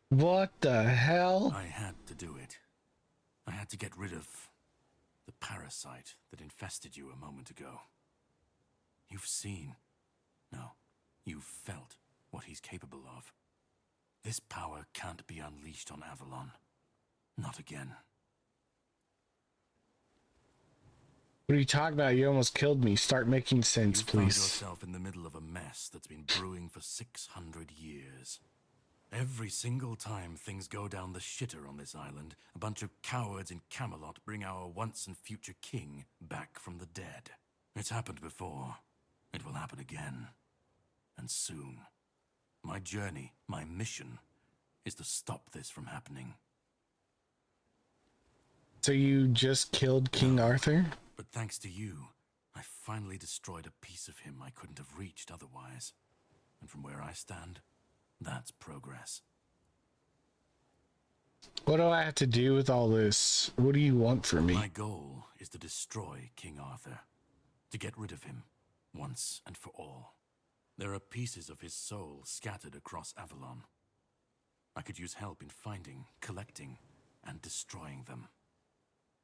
What the hell? I had to do it. I had to get rid of the parasite that infested you a moment ago. You've seen, no, you've felt what he's capable of. This power can't be unleashed on Avalon. Not again. What are you talking about? You almost killed me. Start making sense, You please. found yourself in the middle of a mess that's been brewing for 600 years. Every single time things go down the shitter on this island, a bunch of cowards in Camelot bring our once and future king back from the dead. It's happened before. It will happen again. And soon. My journey, my mission, is to stop this from happening. So you just killed King Arthur? But thanks to you, I finally destroyed a piece of him I couldn't have reached otherwise. And from where I stand, that's progress. What do I have to do with all this? What do you want from me? My goal is to destroy King Arthur. To get rid of him, once and for all. There are pieces of his soul scattered across Avalon. I could use help in finding, collecting, and destroying them.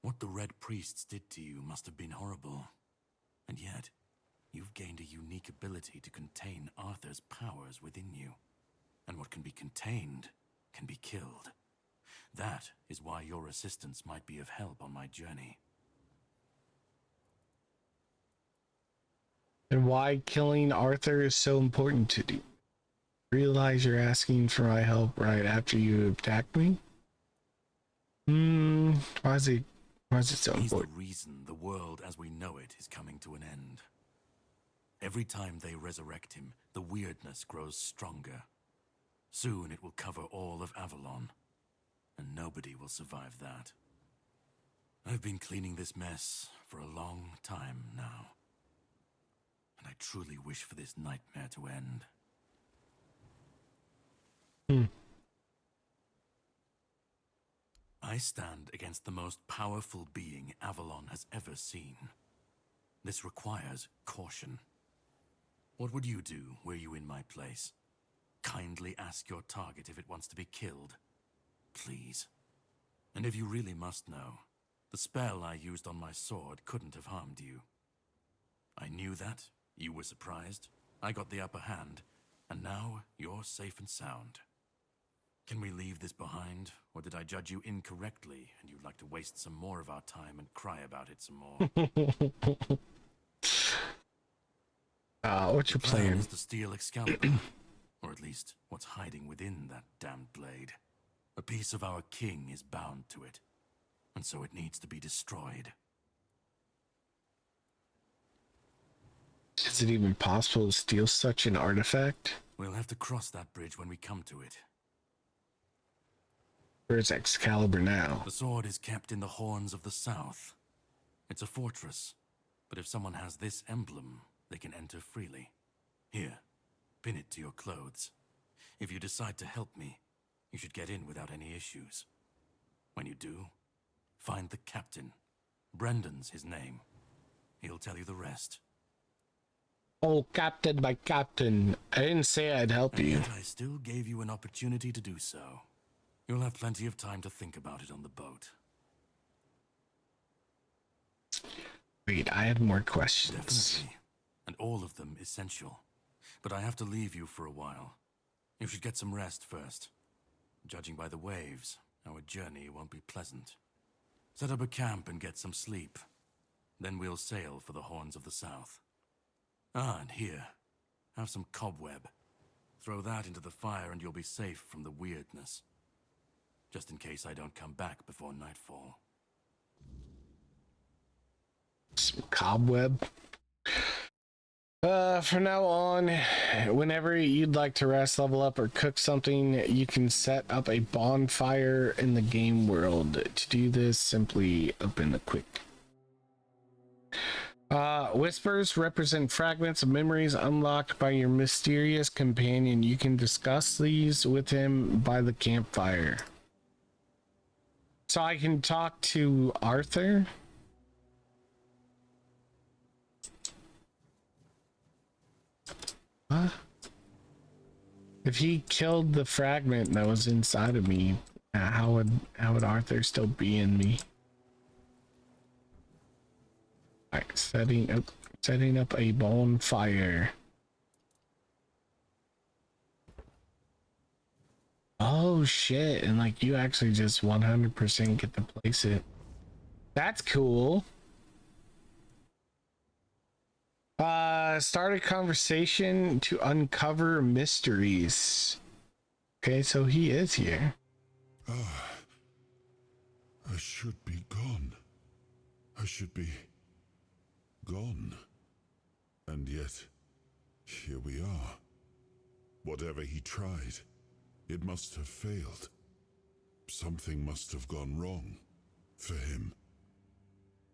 What the Red Priests did to you must have been horrible. And yet, you've gained a unique ability to contain Arthur's powers within you. And what can be contained can be killed. That is why your assistance might be of help on my journey. And why killing Arthur is so important to you? Realize you're asking for my help right after you attacked me? Why is it so important? He's the reason the world as we know it is coming to an end. Every time they resurrect him, the weirdness grows stronger. Soon it will cover all of Avalon, and nobody will survive that. I've been cleaning this mess for a long time now, and I truly wish for this nightmare to end. I stand against the most powerful being Avalon has ever seen. This requires caution. What would you do were you in my place? Kindly ask your target if it wants to be killed. Please. And if you really must know, the spell I used on my sword couldn't have harmed you. I knew that, you were surprised, I got the upper hand, and now you're safe and sound. Can we leave this behind, or did I judge you incorrectly and you'd like to waste some more of our time and cry about it some more? What's your plan? The plan is to steal Excalibur, or at least what's hiding within that damned blade. A piece of our king is bound to it, and so it needs to be destroyed. Is it even possible to steal such an artifact? We'll have to cross that bridge when we come to it. Where's Excalibur now? The sword is kept in the Horns of the South. It's a fortress, but if someone has this emblem, they can enter freely. Here, pin it to your clothes. If you decide to help me, you should get in without any issues. When you do, find the captain. Brendan's his name. He'll tell you the rest. Oh, Captain, my Captain. I didn't say I'd help you. Yet I still gave you an opportunity to do so. You'll have plenty of time to think about it on the boat. Wait, I have more questions. Definitely. And all of them essential. But I have to leave you for a while. You should get some rest first. Judging by the waves, our journey won't be pleasant. Set up a camp and get some sleep. Then we'll sail for the Horns of the South. Ah, and here, have some cobweb. Throw that into the fire and you'll be safe from the weirdness. Just in case I don't come back before nightfall. Some cobweb? From now on, whenever you'd like to rest, level up, or cook something, you can set up a bonfire in the game world. To do this, simply open a quick. Whispers represent fragments of memories unlocked by your mysterious companion. You can discuss these with him by the campfire. So I can talk to Arthur? Huh? If he killed the fragment that was inside of me, how would Arthur still be in me? Alright, setting up a bonfire. Oh shit, and like you actually just 100% get to place it. That's cool. Start a conversation to uncover mysteries. Okay, so he is here. Ah, I should be gone. I should be gone. And yet, here we are. Whatever he tried, it must have failed. Something must have gone wrong. For him.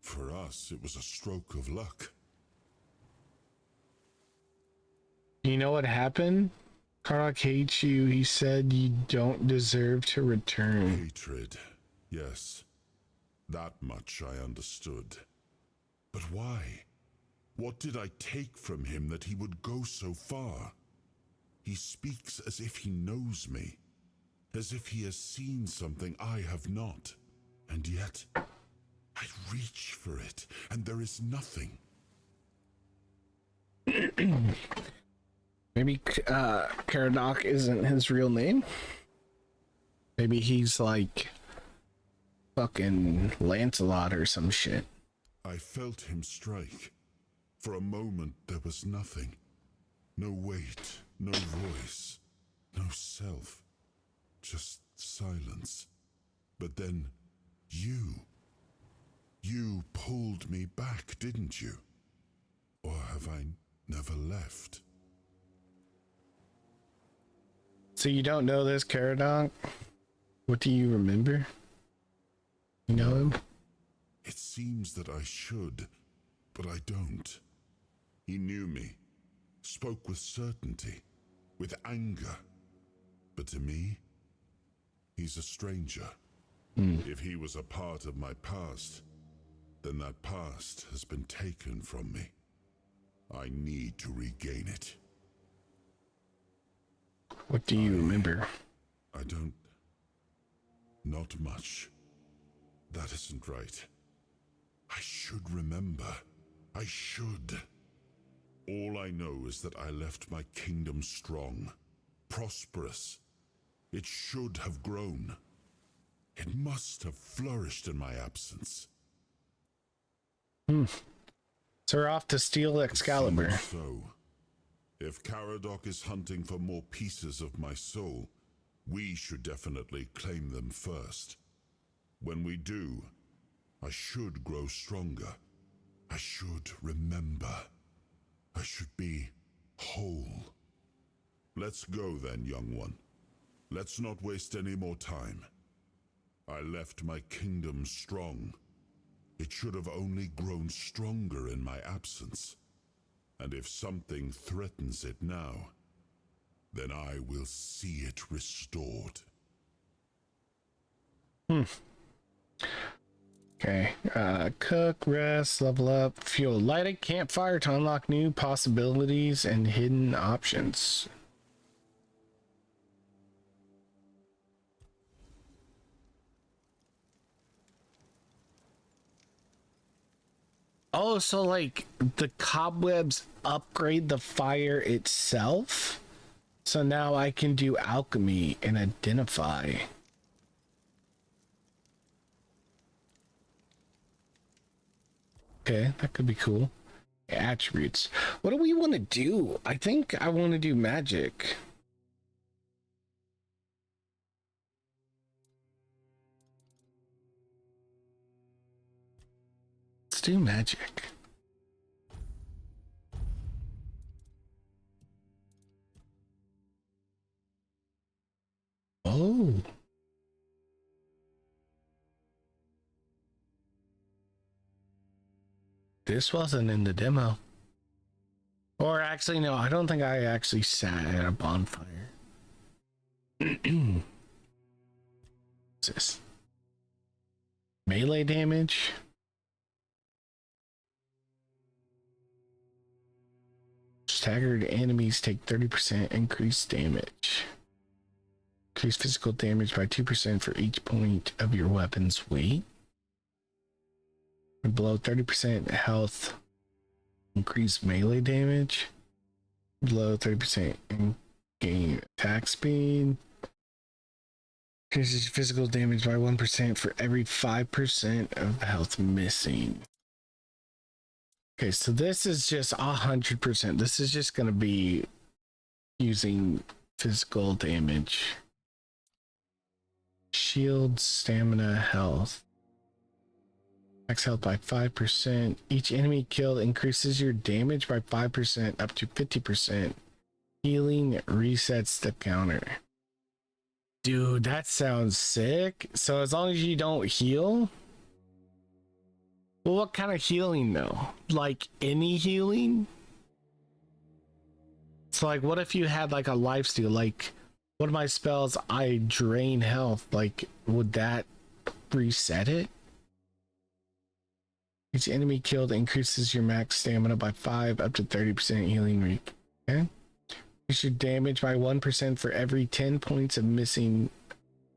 For us, it was a stroke of luck. You know what happened? Karnak hates you. He said you don't deserve to return. Hatred. Yes. That much I understood. But why? What did I take from him that he would go so far? He speaks as if he knows me. As if he has seen something I have not. And yet, I reach for it, and there is nothing. Maybe Caradoc isn't his real name. Maybe he's like fucking Lancelot or some shit. I felt him strike. For a moment there was nothing. No weight, no voice, no self. Just silence. But then you pulled me back, didn't you? Or have I never left? So you don't know this Caradoc? What do you remember? You know him? It seems that I should, but I don't. He knew me, spoke with certainty, with anger. But to me, he's a stranger. If he was a part of my past, then that past has been taken from me. I need to regain it. What do you remember? I don't... Not much. That isn't right. I should remember. I should. All I know is that I left my kingdom strong, prosperous. It should have grown. It must have flourished in my absence. So we're off to steal Excalibur. So, if Caradoc is hunting for more pieces of my soul, we should definitely claim them first. When we do, I should grow stronger. I should remember. I should be whole. Let's go then, young one. Let's not waste any more time. I left my kingdom strong. It should have only grown stronger in my absence. And if something threatens it now, then I will see it restored. Okay, cook, rest, level up, fuel. Light a campfire to unlock new possibilities and hidden options. Oh, so like the cobwebs upgrade the fire itself? So now I can do alchemy and identify. Okay, that could be cool. Attributes. What do we want to do? I think I want to do magic. Let's do magic. Oh. This wasn't in the demo. Or actually, no, I don't think I actually sat at a bonfire. What's this? Melee damage? Staggered enemies take 30% increased damage. Increase physical damage by 2% for each point of your weapon's weight. And below 30% health, increase melee damage. Below 30% gain attack speed. Increases physical damage by 1% for every 5% of health missing. Okay, so this is just 100%. This is just going to be using physical damage. Shield, stamina, health. Max health by 5%. Each enemy killed increases your damage by 5% up to 50%. Healing resets the counter. Dude, that sounds sick. So as long as you don't heal... Well, what kind of healing though? Like any healing? So like, what if you had like a lifesteal? Like, one of my spells, I drain health. Like, would that reset it? Each enemy killed increases your max stamina by 5 up to 30% healing rate. Okay. Increase your damage by 1% for every 10 points of missing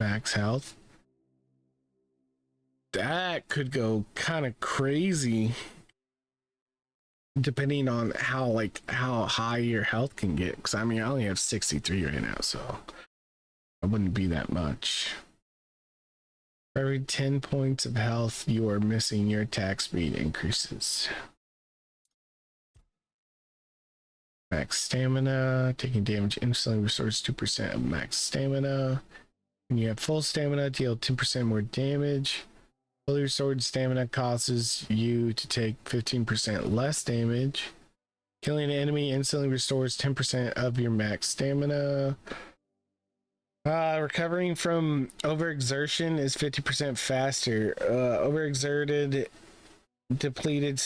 max health. That could go kind of crazy depending on how high your health can get, because I mean I only have 63 right now, so it wouldn't be that much. For every 10 points of health you are missing, your attack speed increases. Max stamina, taking damage instantly restores 2% of max stamina. When you have full stamina, deal 10% more damage. Fully restored stamina causes you to take 15% less damage. Killing an enemy instantly restores 10% of your max stamina. Recovering from overexertion is 50% faster. Overexerted, depleted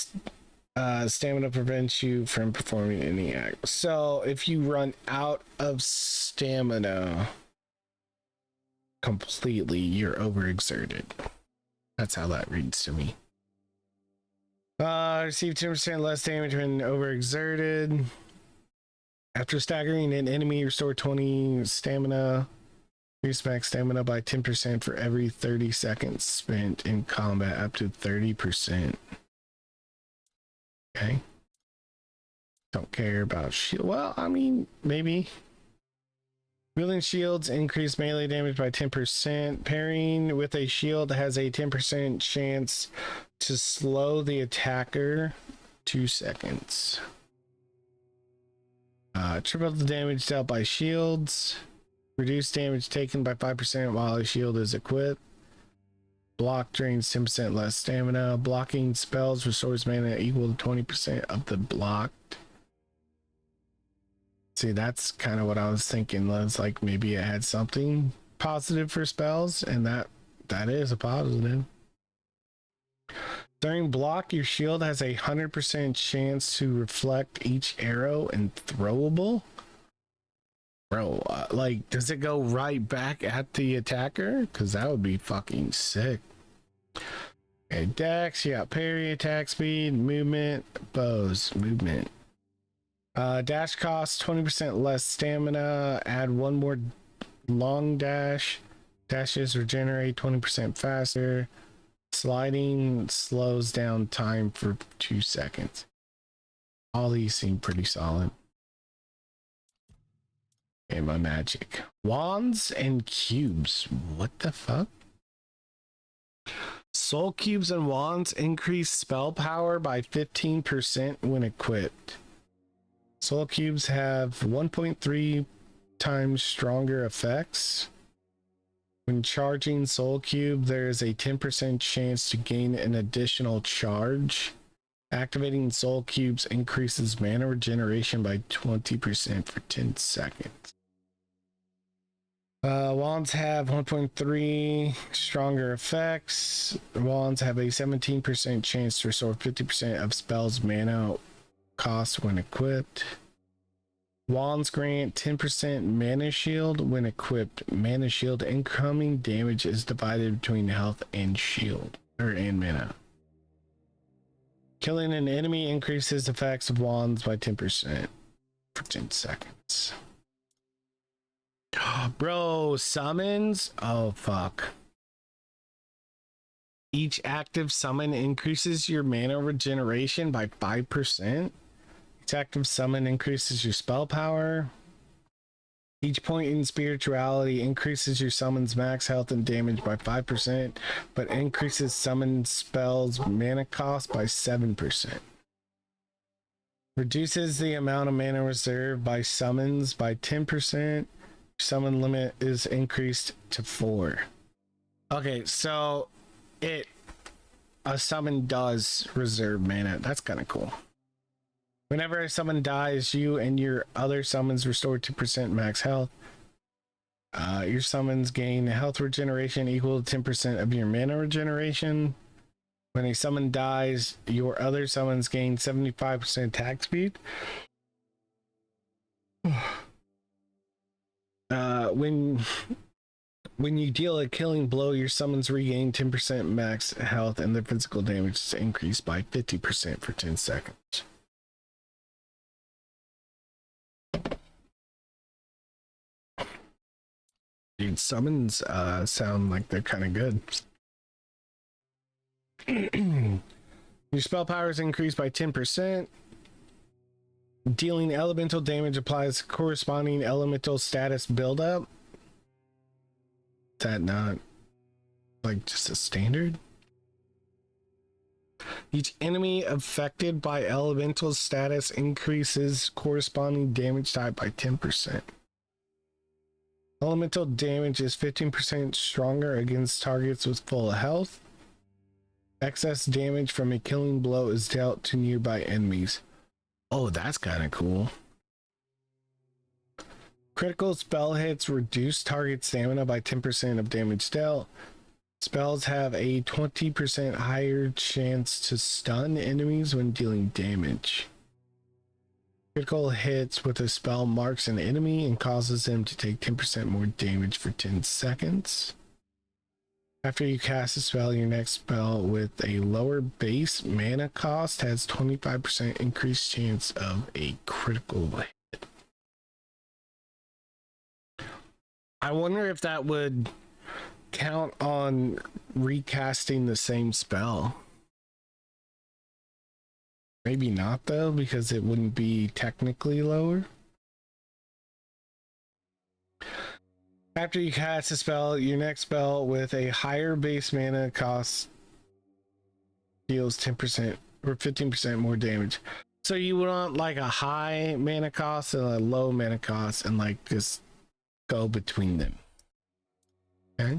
stamina prevents you from performing any act. So if you run out of stamina completely, you're overexerted. That's how that reads to me. Receive 10% less damage when overexerted. After staggering an enemy, restore 20 stamina. Increase max stamina by 10% for every 30 seconds spent in combat, up to 30%. Okay. Don't care about shield. Well, I mean, maybe. Wielding shields increase melee damage by 10%. Pairing with a shield has a 10% chance to slow the attacker 2 seconds. Triple the damage dealt by shields. Reduce damage taken by 5% while a shield is equipped. Block drains 10% less stamina. Blocking spells restores mana equal to 20% of the blocked. See, that's kind of what I was thinking. Was like maybe it had something positive for spells, and that is a positive. During block, your shield has a 100% chance to reflect each arrow and throwable. Bro, like, does it go right back at the attacker? Because that would be fucking sick. Okay, dex, you got parry, attack speed, movement, bows, movement. Dash costs 20% less stamina. Add one more long dash. Dashes regenerate 20% faster. Sliding slows down time for 2 seconds. All these seem pretty solid. Okay, my magic. Wands and cubes. What the fuck? Soul cubes and wands increase spell power by 15% when equipped. Soul cubes have 1.3 times stronger effects. When charging Soul Cube, there is a 10% chance to gain an additional charge. Activating Soul Cubes increases mana regeneration by 20% for 10 seconds. Wands have 1.3 stronger effects. Wands have a 17% chance to restore 50% of spells mana cost when equipped. Wands grant 10% mana shield when equipped. Mana shield incoming damage is divided between health and shield, and mana. Killing an enemy increases effects of wands by 10% for 10 seconds. Bro, summons? Oh, fuck. Each active summon increases your mana regeneration by 5%. Each active summon increases your spell power. Each point in spirituality increases your summon's max health and damage by 5%, but increases summon spells mana cost by 7%. Reduces the amount of mana reserved by summons by 10%. Summon limit is increased to 4. Okay, so a summon does reserve mana. That's kind of cool. Whenever a summon dies, you and your other summons restore 2% max health. Your summons gain health regeneration equal to 10% of your mana regeneration. When a summon dies, your other summons gain 75% attack speed. When you deal a killing blow, your summons regain 10% max health and their physical damage is increased by 50% for 10 seconds. Dude, summons sound like they're kind of good. Your spell power is increased by 10%. Dealing elemental damage applies corresponding elemental status buildup. Is that not like just a standard? Each enemy affected by elemental status increases corresponding damage type by 10%. Elemental damage is 15% stronger against targets with full health. Excess damage from a killing blow is dealt to nearby enemies. Oh, that's kind of cool. Critical spell hits reduce target stamina by 10% of damage dealt. Spells have a 20% higher chance to stun enemies when dealing damage. Critical hits with a spell marks an enemy and causes them to take 10% more damage for 10 seconds. After you cast a spell, your next spell with a lower base mana cost has 25% increased chance of a critical hit. I wonder if that would count on recasting the same spell. Maybe not though, because it wouldn't be technically lower. After you cast a spell, your next spell with a higher base mana cost deals 10% or 15% more damage. So you want like a high mana cost and a low mana cost and like just go between them. Okay.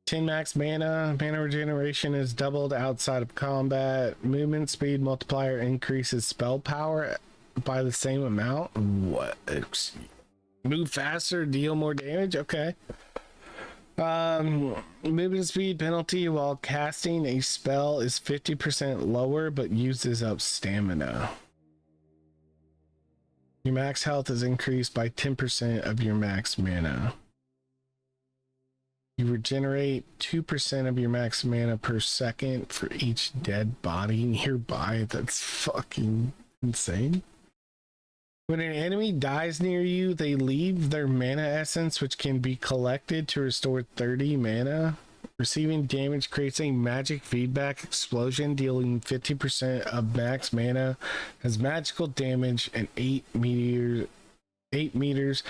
10 max mana regeneration is doubled outside of combat. Movement speed multiplier increases spell power by the same amount. What? Move faster, deal more damage. Okay. Movement speed penalty while casting a spell is 50% lower but uses up stamina. Your max health is increased by 10% of your max mana. You regenerate 2% of your max mana per second for each dead body nearby. That's fucking insane. When an enemy dies near you, they leave their mana essence, which can be collected to restore 30 mana. Receiving damage creates a magic feedback explosion, dealing 50% of max mana, has magical damage, and 8 meters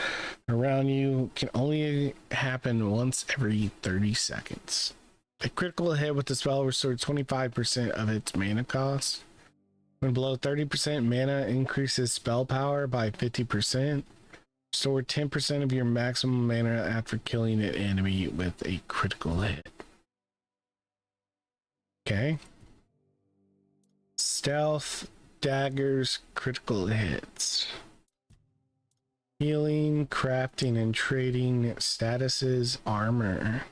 around you can only happen once every 30 seconds. A critical hit with the spell restores 25% of its mana cost. When below 30% mana increases spell power by 50%. Restore 10% of your maximum mana after killing an enemy with a critical hit. Okay. Stealth, daggers, critical hits. Healing, crafting, and trading statuses, armor.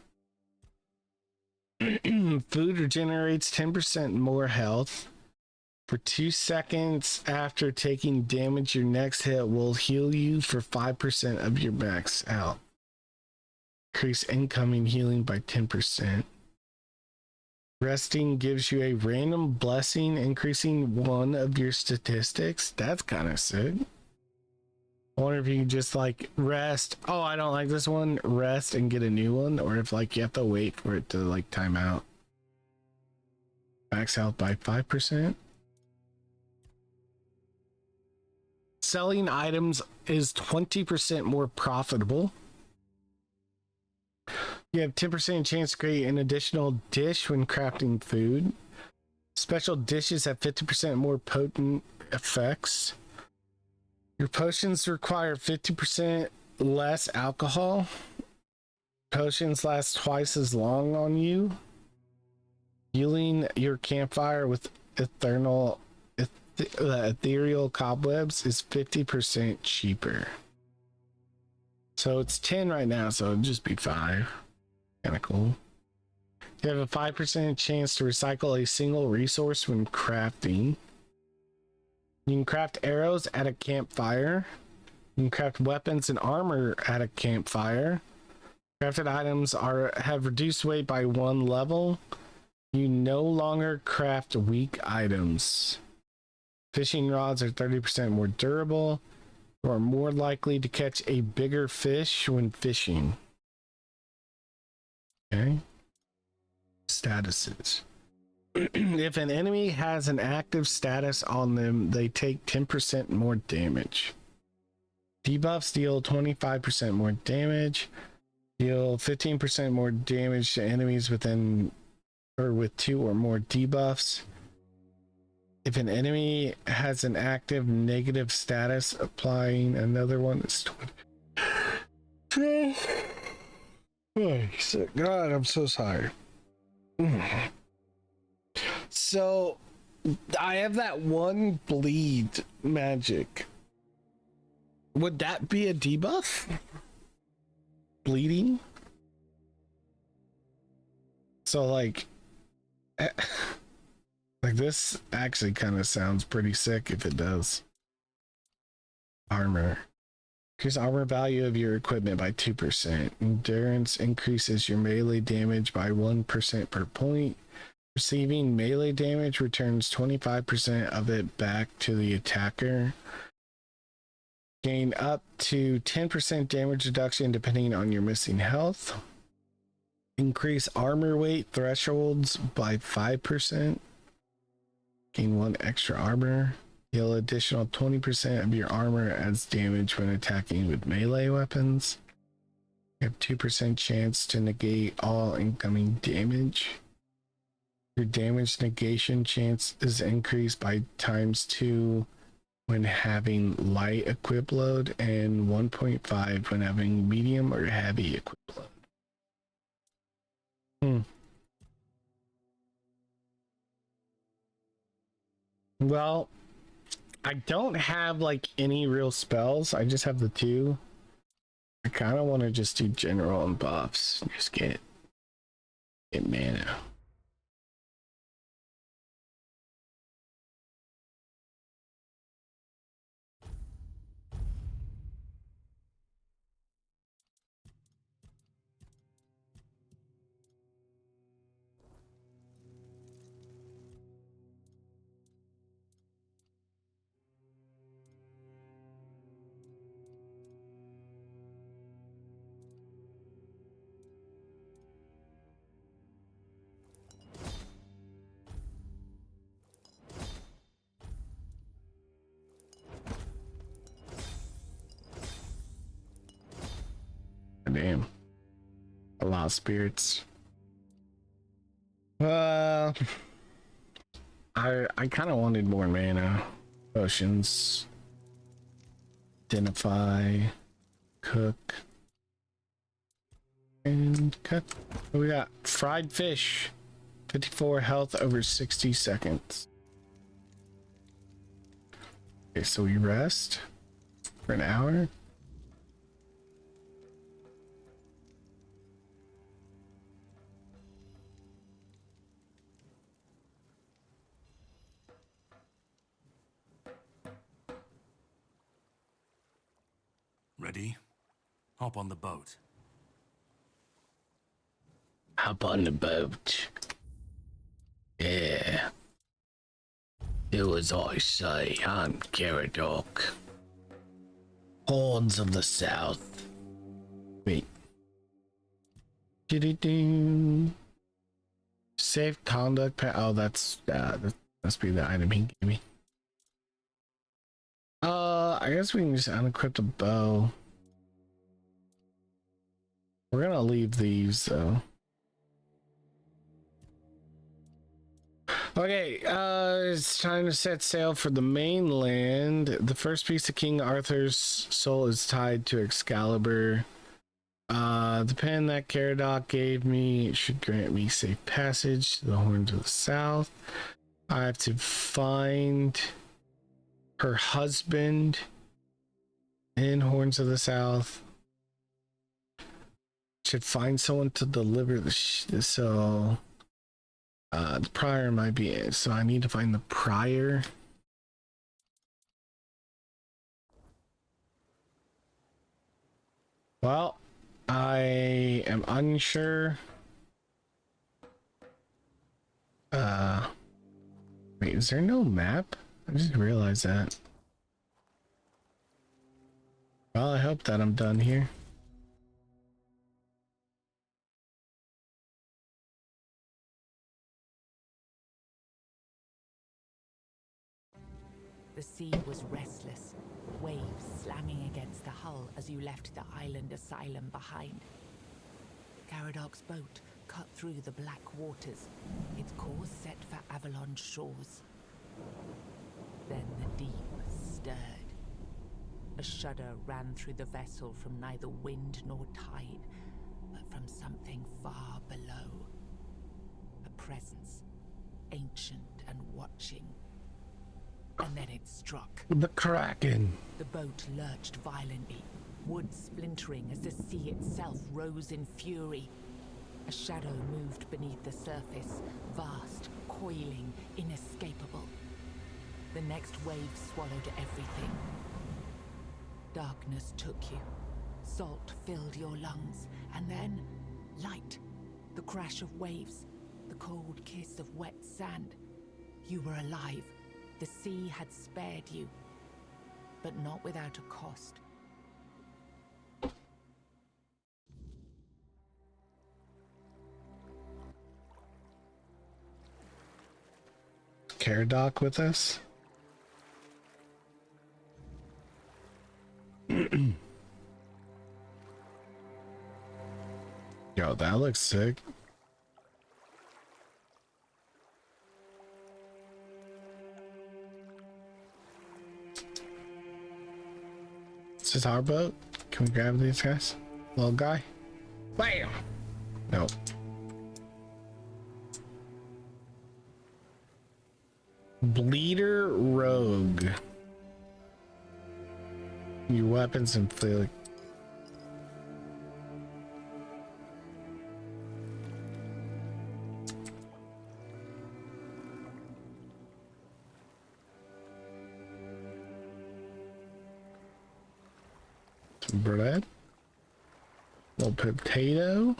Food regenerates 10% more health. For 2 seconds after taking damage, your next hit will heal you for 5% of your max health. Increase incoming healing by 10%. Resting gives you a random blessing, increasing one of your statistics. That's kind of sick. I wonder if you can just like rest. Oh, I don't like this one. Rest and get a new one, or if like you have to wait for it to like time out. Max health by 5%. Selling items is 20% more profitable. You have 10% chance to create an additional dish when crafting food. Special dishes have 50% more potent effects. Your potions require 50% less alcohol. Potions last twice as long on you. Fueling your campfire with ethereal cobwebs is 50% cheaper. So it's 10 right now, so it'd just be 5. Kind of cool. You have a 5% chance to recycle a single resource when crafting. You can craft arrows at a campfire. You can craft weapons and armor at a campfire. Crafted items have reduced weight by 1 level. You no longer craft weak items. Fishing rods are 30% more durable. You are more likely to catch a bigger fish when fishing. Okay. Statuses. If an enemy has an active status on them, they take 10% more damage. Debuffs deal 25% more damage. Deal 15% more damage to enemies within or with 2 or more debuffs. If an enemy has an active negative status, applying another one is 20. Oh, God, I'm so sorry. So I have that one bleed magic. Would that be a debuff? Bleeding? So like this actually kind of sounds pretty sick if it does. Armor. Increase armor value of your equipment by 2%. Endurance increases your melee damage by 1% per point. Receiving melee damage returns 25% of it back to the attacker. Gain up to 10% damage reduction depending on your missing health. Increase armor weight thresholds by 5%. Gain 1 extra armor. Heal additional 20% of your armor as damage when attacking with melee weapons. You have 2% chance to negate all incoming damage. Your damage negation chance is increased by ×2 when having light equip load and 1.5 when having medium or heavy equip load. Well, I don't have like any real spells. I just have the 2. I kind of want to just do general and buffs. Just get mana. Damn. A lot of spirits. I kind of wanted more mana. Potions. Identify. Cook. And cut. We got fried fish. 54 health over 60 seconds. Okay, so we rest for an hour. ready? Hop on the boat. Hop on the boat. Yeah. Do as I say, I'm Caradoc. Horns of the South. Wait. Doo-doo-doo. Safe conduct. Oh, that must be the item he gave me. I guess we can just unequip the bow. We're gonna leave these though. Okay, it's time to set sail for the mainland. The first piece of King Arthur's soul is tied to Excalibur. The pen that Caradoc gave me should grant me safe passage to the Horns of the South. I have to find her husband in Horns of the South. Should find someone to deliver the the prior might be it, so I need to find the prior. Well, I am unsure. Wait, is there no map? I just realized that. Well, I hope that I'm done here. The sea was restless, waves slamming against the hull as you left the island asylum behind. Caradoc's boat cut through the black waters, its course set for Avalon shores. Then the deep stirred. A shudder ran through the vessel from neither wind nor tide, but from something far below. A presence, ancient and watching. And then it struck. The Kraken. The boat lurched violently, wood splintering as the sea itself rose in fury. A shadow moved beneath the surface, vast, coiling, inescapable. The next wave swallowed everything. Darkness took you. Salt filled your lungs, and then light. The crash of waves, the cold kiss of wet sand. You were alive. The sea had spared you, but not without a cost. Caradoc with us? Yo, that looks sick. This is our boat. Can we grab these guys? Little guy? Bam! Nope. Bleeder Rogue. Your weapons inflict. Some bread. Little potato.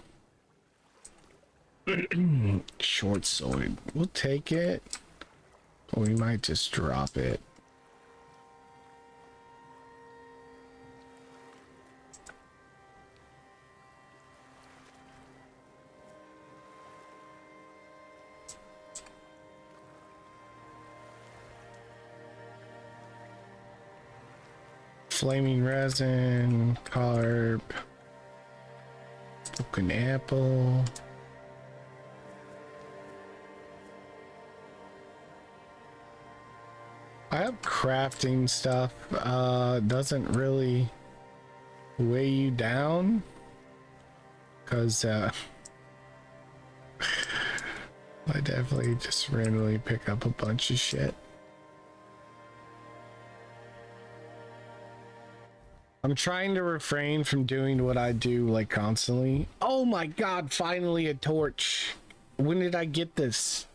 Short sword. We'll take it. Or we might just drop it. Flaming resin, carp, broken apple. I have crafting stuff. Doesn't really weigh you down because I definitely just randomly pick up a bunch of shit. I'm trying to refrain from doing what I do like constantly. Oh my god, finally a torch. When did I get this?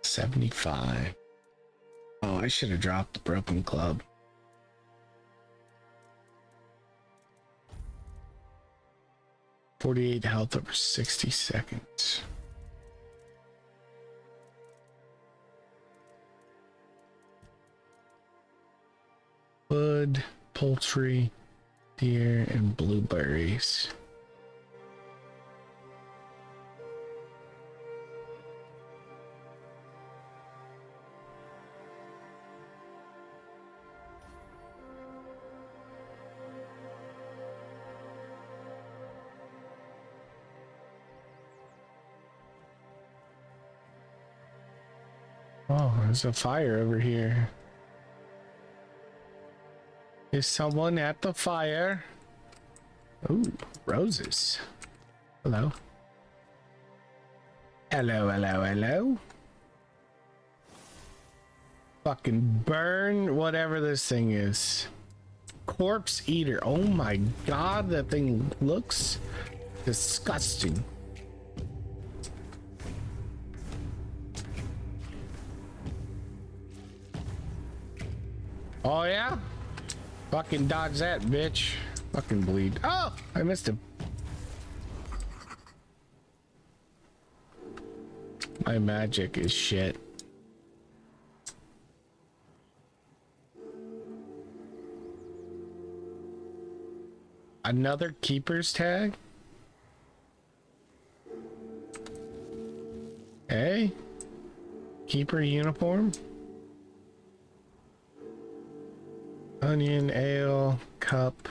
$75. Oh, I should have dropped the broken club. $48 health over 60 seconds. Wood, poultry, deer, and blueberries. Oh, there's a fire over here. Is someone at the fire? Ooh, roses. Hello. Hello, hello, hello. Fucking burn whatever this thing is. Corpse eater. Oh my god, that thing looks disgusting. Oh yeah? Fucking dodge that, bitch. Fucking bleed. Oh, I missed him. My magic is shit. Another keeper's tag? Hey? Keeper uniform? Onion, ale, cup.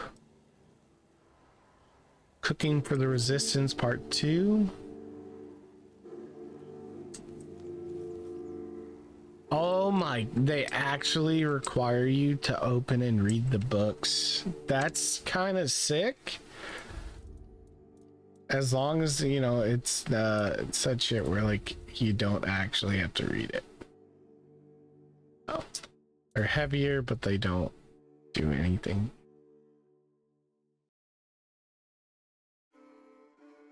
Cooking for the Resistance Part 2. Oh my, they actually require you to open and read the books. That's kind of sick. As long as, you know, it's such shit where like you don't actually have to read it. Oh. They're heavier, but they don't do anything.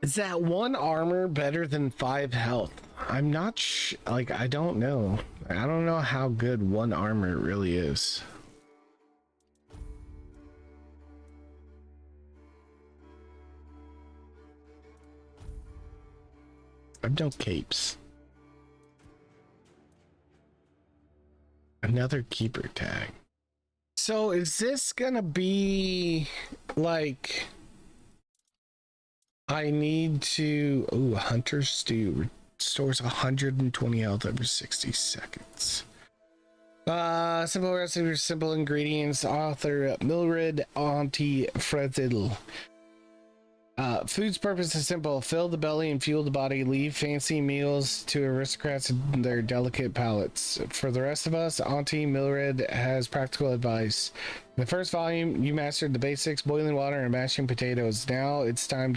Is that one armor better than 5 health? I'm not like, I don't know. I don't know how good one armor really is. I've no capes. Another keeper tag. So is this gonna be like I need to Hunter's Stew restores 120 health over 60 seconds. Simple recipe, simple ingredients. Author Milred Auntie Fredidl. Food's purpose is simple: fill the belly and fuel the body. Leave fancy meals to aristocrats and their delicate palates. For the rest of us, Auntie Milred has practical advice. In the first volume, you mastered the basics: boiling water and mashing potatoes. Now it's time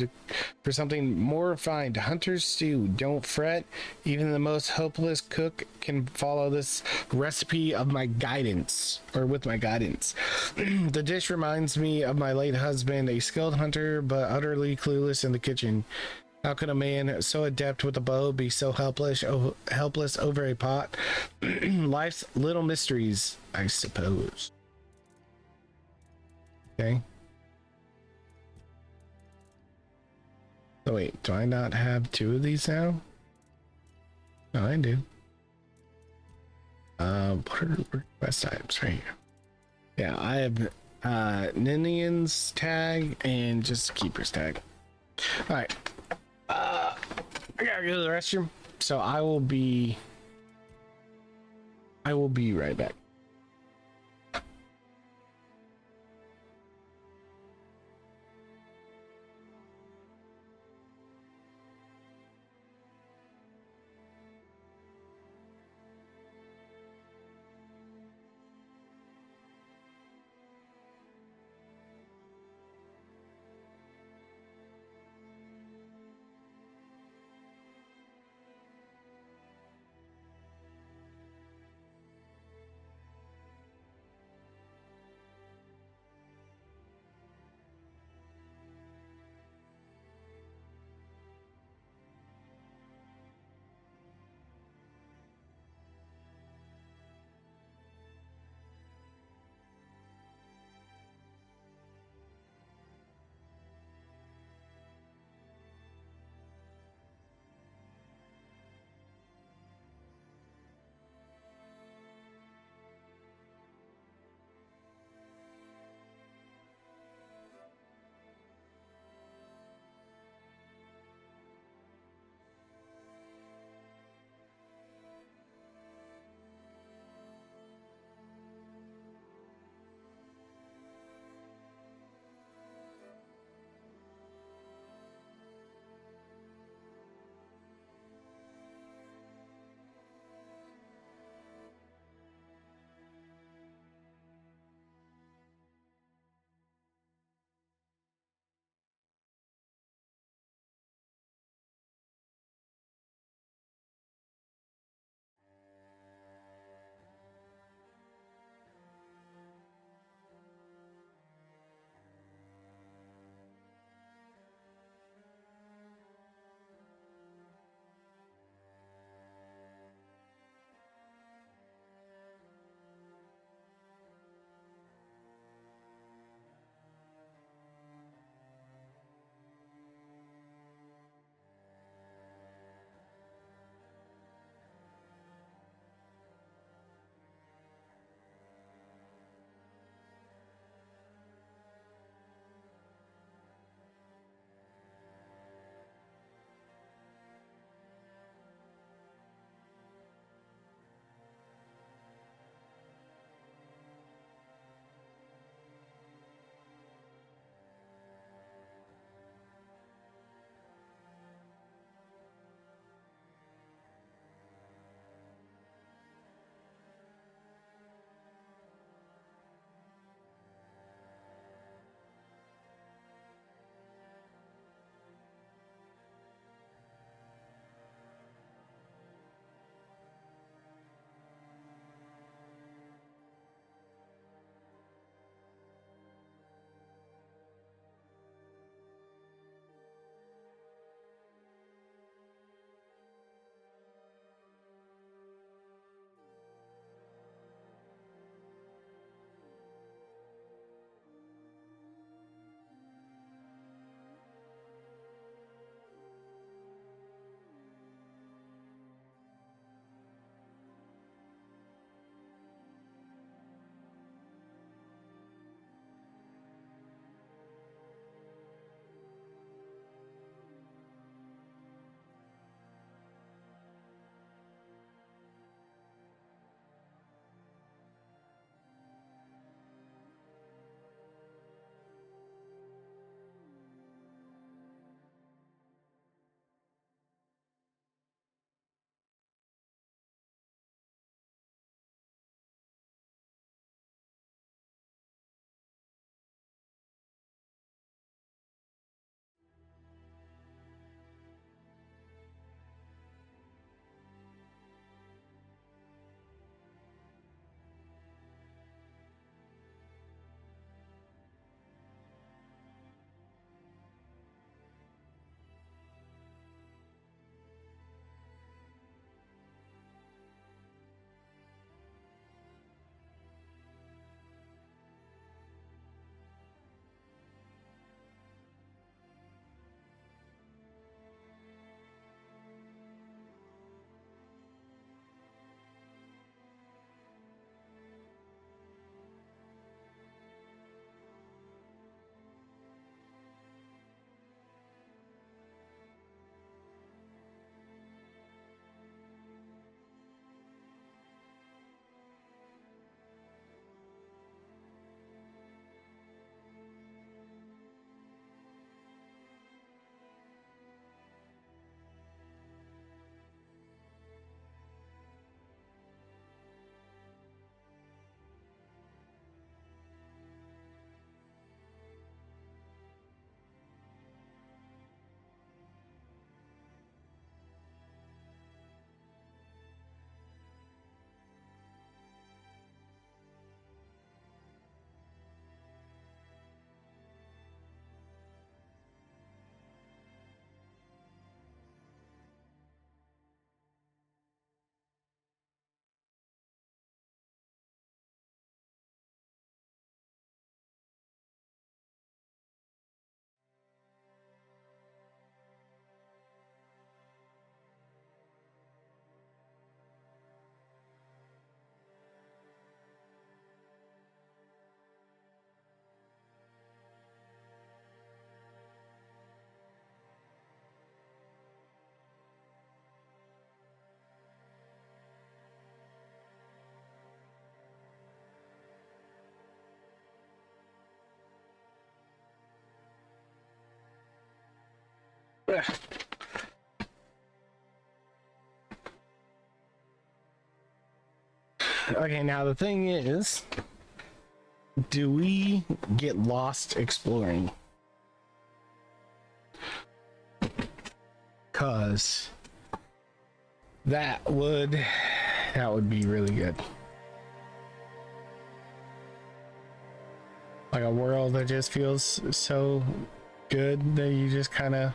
for something more refined. Hunter's Stew. Don't fret. Even the most hopeless cook can follow this recipe of my guidance, or with my guidance. The dish reminds me of my late husband, a skilled hunter but utterly clueless in the kitchen. How could a man so adept with a bow be so helpless over a pot? Life's little mysteries, I suppose. Okay. So wait, do I not have 2 of these now? No, I do. What are request items right here? Yeah, I have Ninian's tag and just Keeper's tag. Alright. I gotta go to the restroom. So I will be right back. Okay, now the thing is, do we get lost exploring? Cause that would be really good. Like a world that just feels so good that you just kind of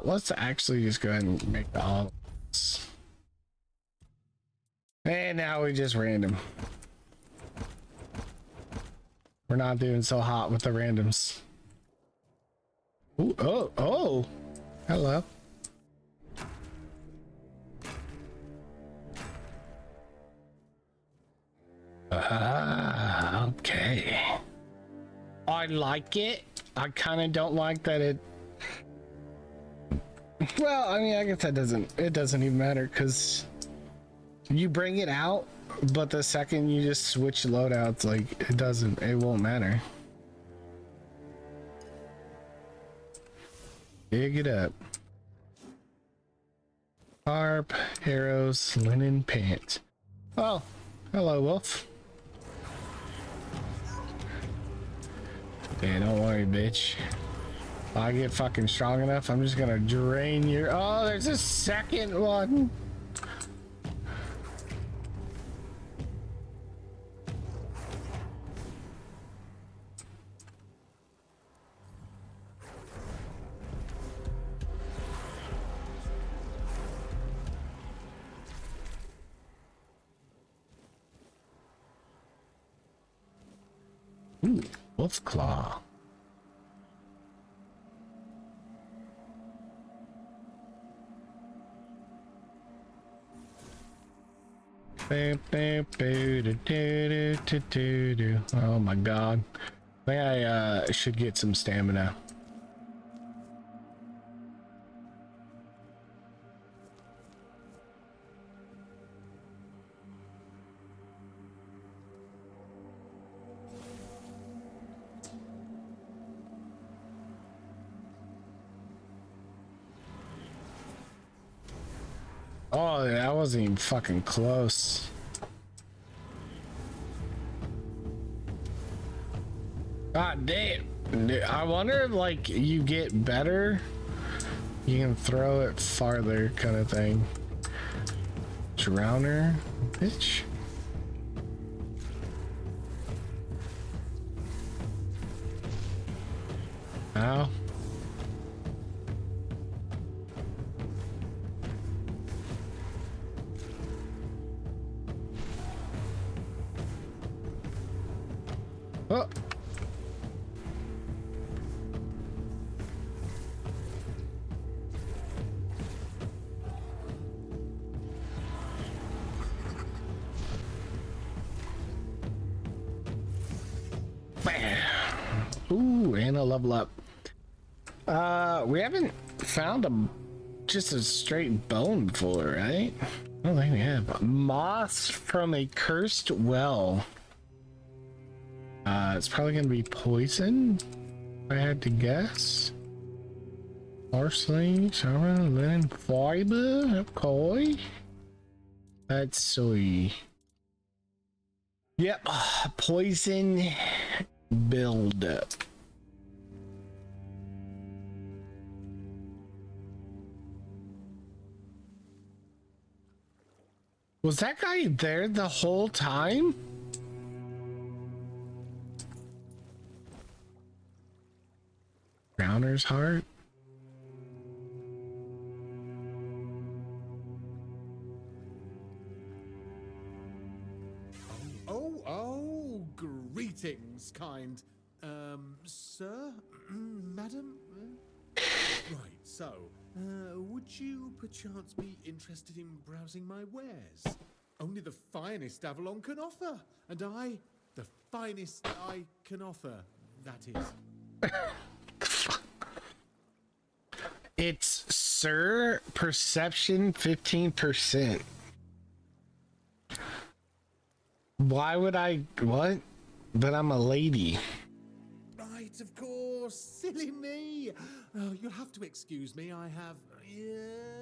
let's actually just go ahead and make the odds. And now we just random. We're not doing so hot with the randoms. Ooh, oh, hello. Okay. I like it. I kind of don't like that it. Well, I mean, I guess it doesn't even matter because you bring it out, but the second you just switch loadouts, like it won't matter. Dig it up. Harp, arrows, linen pants. Oh, hello, wolf. Yeah, don't worry, bitch. If I get fucking strong enough, I'm just gonna drain your. Oh, there's a second one. Ooh, wolf's claw. Oh my god. I think I should get some stamina. Oh, that wasn't even fucking close. God damn. I wonder if, like, you get better, you can throw it farther kind of thing. Drowner, bitch. Ow. Oh. Ooh, and a level up. We haven't found just a straight bone before, right? I don't think we have. Moss from a cursed well. It's probably gonna be poison, if I had to guess. Parsley, sharon, linen, fiber, okay. That's soy. Yep, poison build up. Was that guy there the whole time? Drowner's heart. Oh, greetings, kind, sir, madam? Right, so, would you perchance be interested in browsing my wares? Only the finest Avalon can offer, and I, the finest I can offer, that is. It's Sir Perception 15%. Why would I? What? But I'm a lady. right, of course. Silly me. Oh, you'll have to excuse me. I have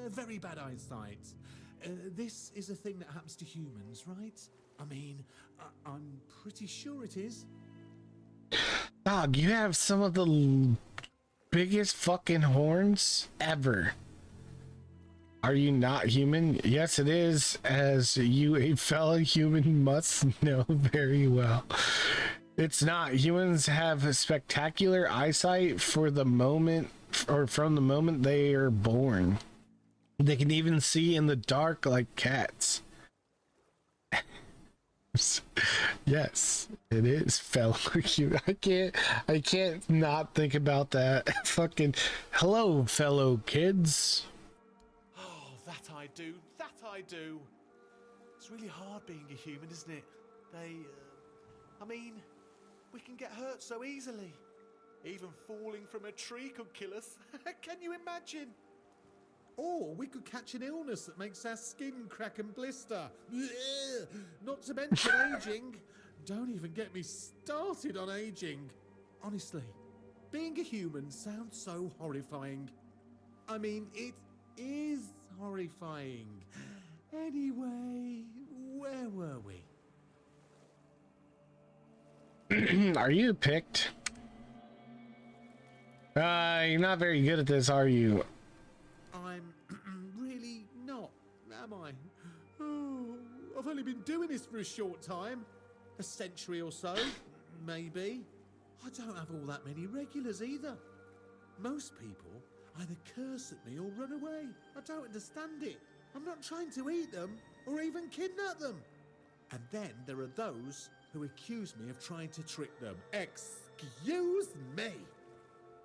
very bad eyesight. This is a thing that happens to humans, right? I mean, I'm pretty sure it is. Dog, you have some of the biggest fucking horns ever. Are you not human? Yes, it is, as you, a fellow human, must know very well. It's not. Humans have spectacular eyesight for the moment, or from the moment they are born. They can even see in the dark like cats. Yes, it is fellow human. I can't not think about that. Fucking hello, fellow kids. Oh, that I do. That I do. It's really hard being a human, isn't it? I mean, we can get hurt so easily. Even falling from a tree could kill us. Can you imagine? Or we could catch an illness that makes our skin crack and blister. Blech. Not to mention aging. Don't even get me started on aging. Honestly, being a human sounds so horrifying. I mean, it is horrifying. Anyway, where were we? Are you picked? You're not very good at this, are you? I'm really not, am I? Oh, I've only been doing this for a short time. A century or so, maybe. I don't have all that many regulars either. Most people either curse at me or run away. I don't understand it. I'm not trying to eat them or even kidnap them. And then there are those who accuse me of trying to trick them. Excuse me.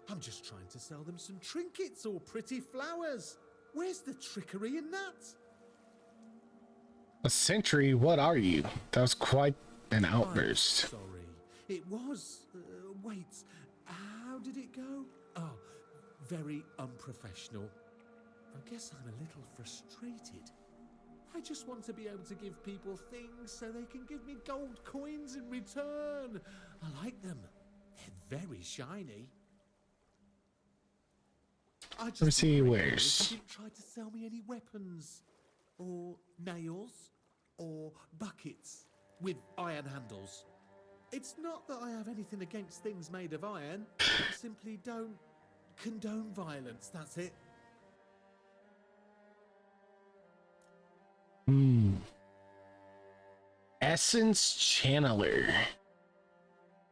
I'm just trying to sell them some trinkets or pretty flowers. Where's the trickery in that? A century? What are you? That was quite an outburst. I'm sorry. It was. Wait. How did it go? Oh, very unprofessional. I guess I'm a little frustrated. I just want to be able to give people things so they can give me gold coins in return. I like them. They're very shiny. Let me see where's. You didn't try to sell me any weapons, or nails, or buckets with iron handles. It's not that I have anything against things made of iron. I simply don't condone violence. That's it. Essence Channeler.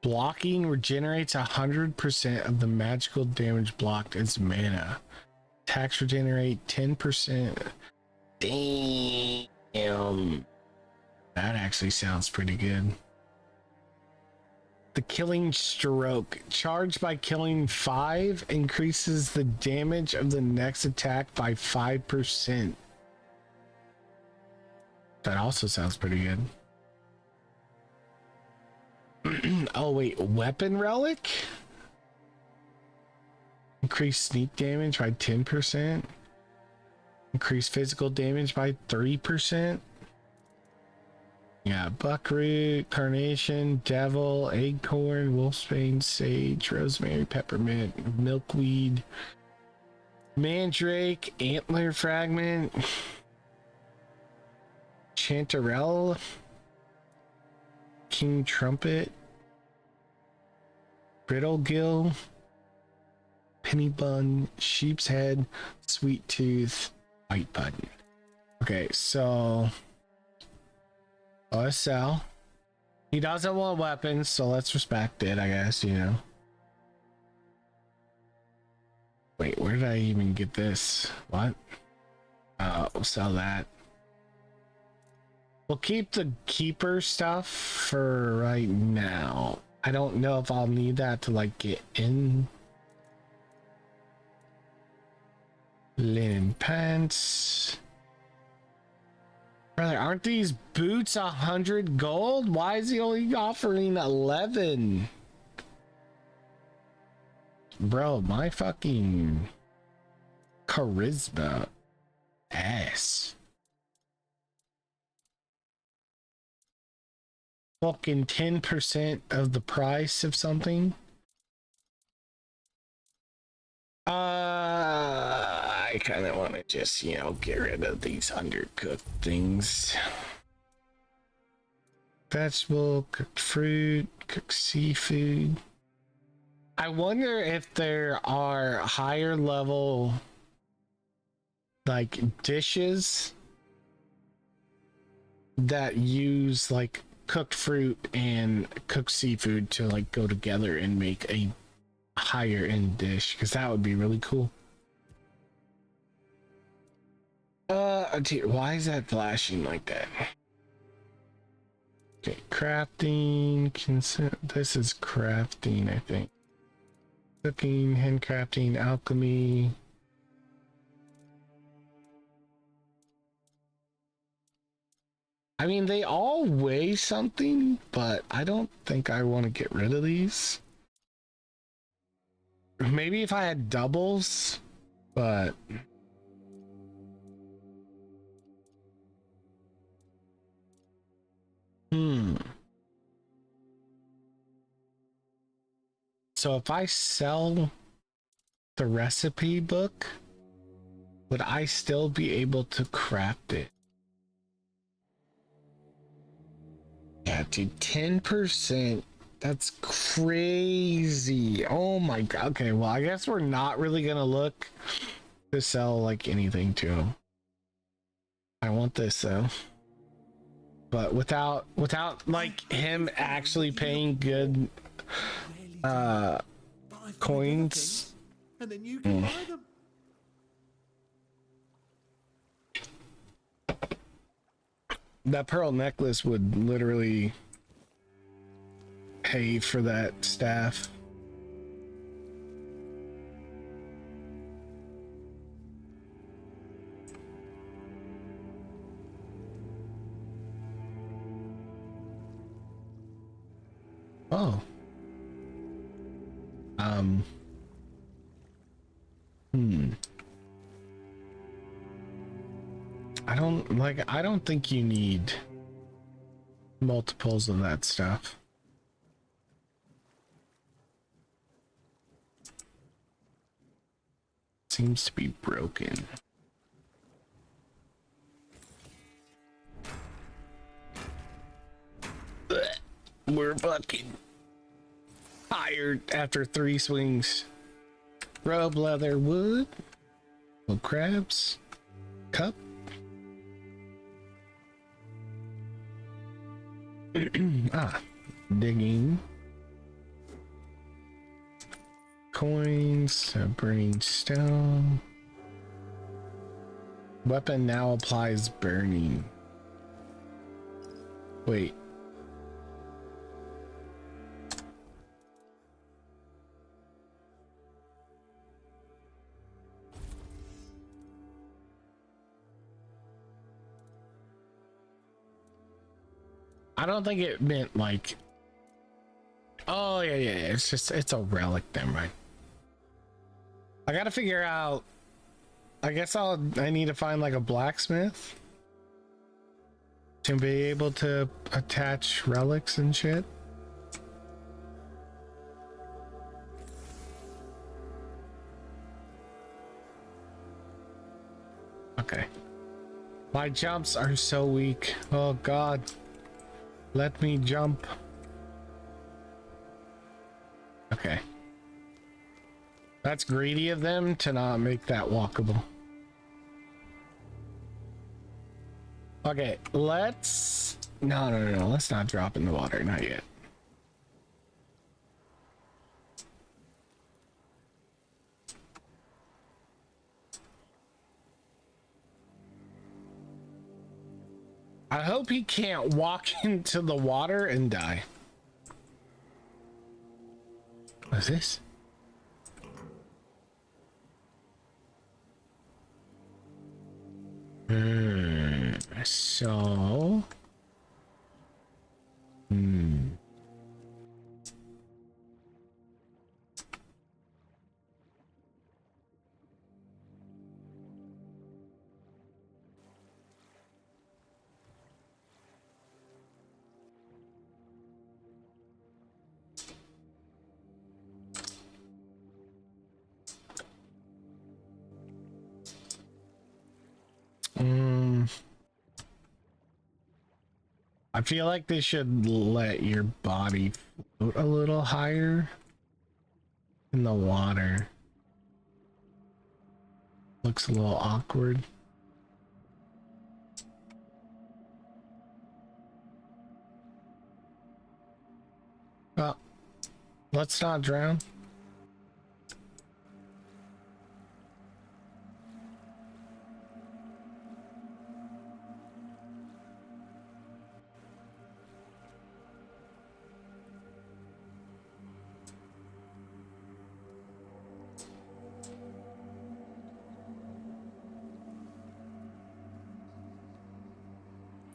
Blocking regenerates 100% of the magical damage blocked as mana. Attacks regenerate 10%. Damn. That actually sounds pretty good. The Killing Stroke. Charged by killing 5 increases the damage of the next attack by 5%. That also sounds pretty good. Oh wait, Weapon Relic? Increase sneak damage by 10%. Increase physical damage by 3%. Yeah, Buckroot, Carnation, Devil, Acorn, Wolfsbane, Sage, Rosemary, Peppermint, Milkweed, Mandrake, Antler Fragment, Chanterelle, King Trumpet, Brittlegill, Penny Bun, Sheep's Head, Sweet Tooth, White Button. Okay, so OSL. He doesn't want weapons, so let's respect it, I guess, you know. Wait, where did I even get this? What? We'll sell that. We'll keep the keeper stuff for right now. I don't know if I'll need that to like get in. Linen pants. Brother, aren't these boots 100 gold? Why is he only offering 11? Bro, my fucking charisma ass. Fucking 10% of the price of something. I kind of want to just, you know, get rid of these undercooked things. Vegetable, cooked fruit, cooked seafood. I wonder if there are higher level, like, dishes that use, like, cooked fruit and cooked seafood to, like, go together and make a higher end dish, because that would be really cool. Dude, why is that flashing like that? Okay, crafting, consent. This is crafting, I think. Cooking, handcrafting, alchemy. I mean, they all weigh something, but I don't think I want to get rid of these. Maybe if I had doubles, but... So if I sell the recipe book, would I still be able to craft it? Yeah, dude, 10%. That's crazy. Oh my god. Okay, well, I guess we're not really gonna look to sell like anything to him. I want this though. But without like him actually paying good coins, and then you can buy them. That pearl necklace would literally pay for that staff. Oh. I don't think you need multiples of that stuff. Seems to be broken. We're fucking tired after 3 swings. Robe, leather, wood, little crabs, cup. Digging. Coins, burning stone. Weapon now applies burning. Wait. I don't think it meant like... Oh, yeah. It's a relic then, right? I gotta figure out... I guess I need to find like a blacksmith to be able to attach relics and shit. Okay. My jumps are so weak. Oh god. Let me jump. Okay. That's greedy of them to not make that walkable. Okay, let's... No. Let's not drop in the water. Not yet. I hope he can't walk into the water and die. What is this? So... I feel like they should let your body float a little higher in the water. Looks a little awkward. Well, let's not drown.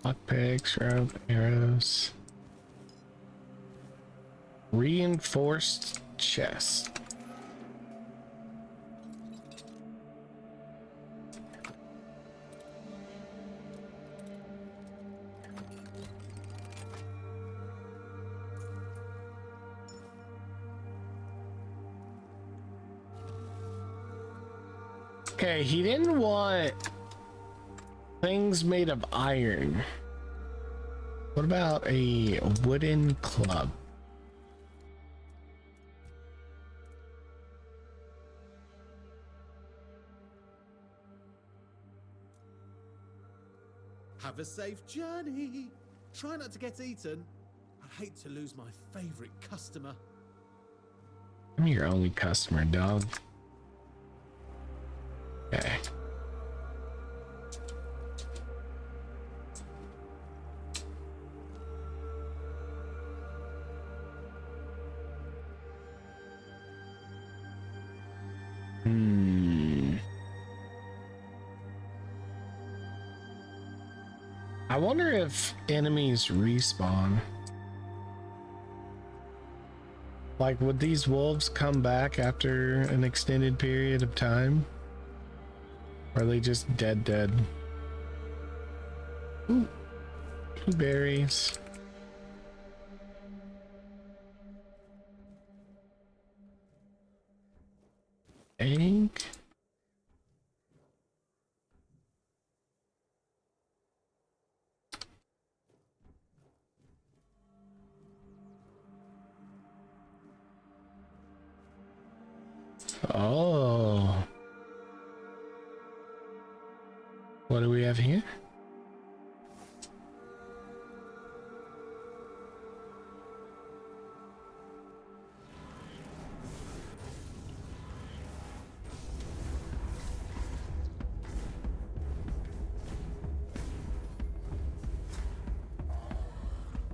Lockpicks, rope, arrows. Reinforced chest. Okay, he didn't want things made of iron. What about a wooden club? Have a safe journey. Try not to get eaten. I hate to lose my favorite customer. I'm your only customer, dog. Okay. I wonder if enemies respawn. Like, would these wolves come back after an extended period of time? Or are they just dead? Ooh, berries. Egg. Oh. What do we have here?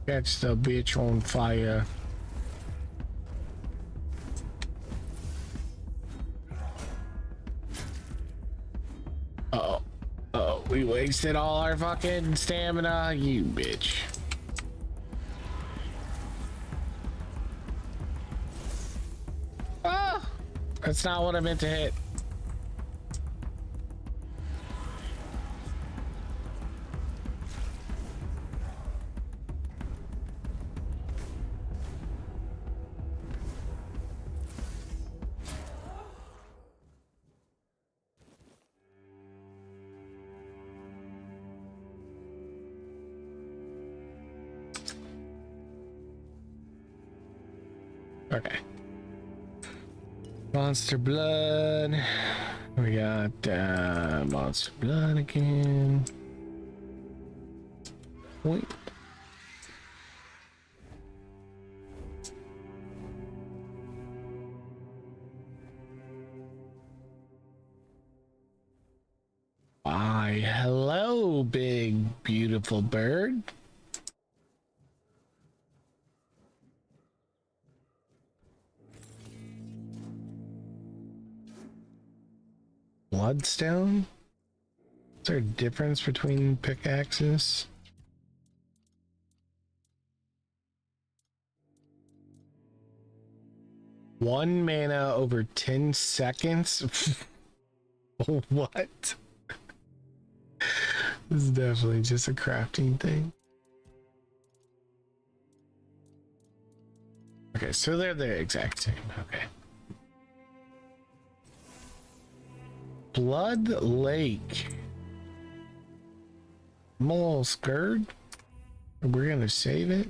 Catch the bitch on fire. We wasted all our fucking stamina, you bitch. Oh, that's not what I meant to hit. Okay. Monster blood. We got monster blood again. Wait. Why, hello, big, beautiful bird. Bloodstone? Is there a difference between pickaxes? One mana over 10 seconds? What? This is definitely just a crafting thing. Okay, so they're the exact same. Okay. Blood Lake. I'm a little scared. We're gonna save it.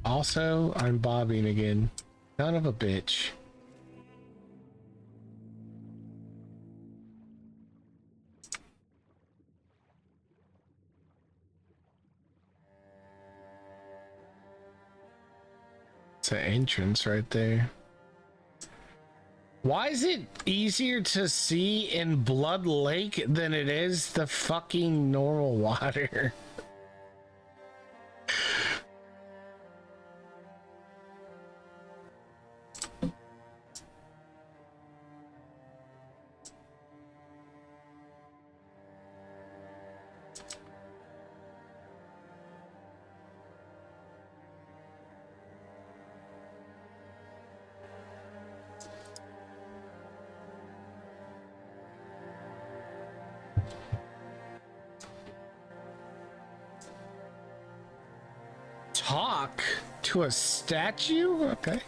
Also, I'm bobbing again. Son of a bitch. It's an entrance right there. Why is it easier to see in Blood Lake than it is the fucking normal water? Talk to a statue? Okay.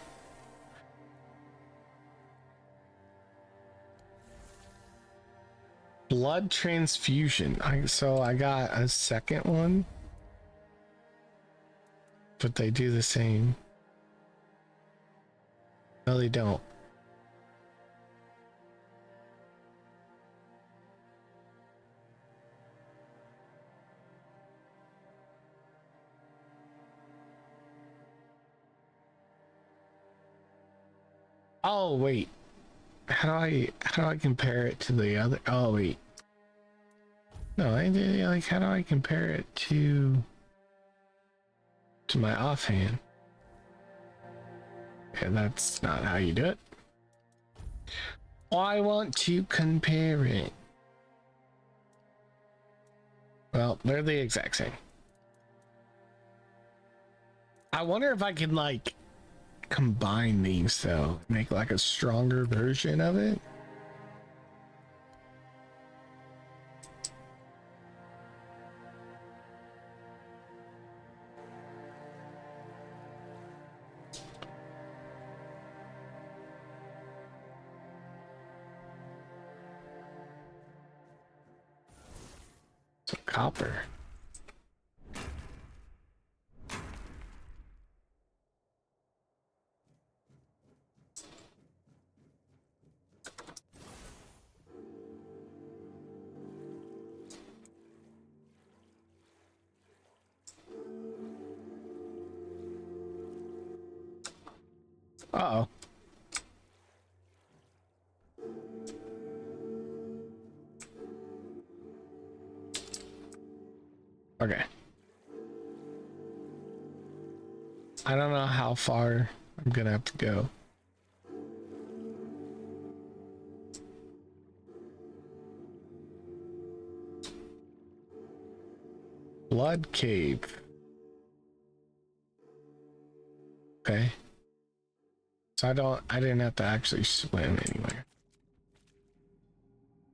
Blood transfusion. So I got a second one. But they do the same. No, they don't. Oh wait, how do I compare it to the other? Oh wait, no, I did like how do I compare it to my offhand? Yeah, that's not how you do it. I want to compare it. Well, they're the exact same. I wonder if I can like combine these though, make like a stronger version of it. Some copper. Uh-oh. Okay. I don't know how far I'm gonna have to go. Blood cave. Okay. So I didn't have to actually swim anywhere.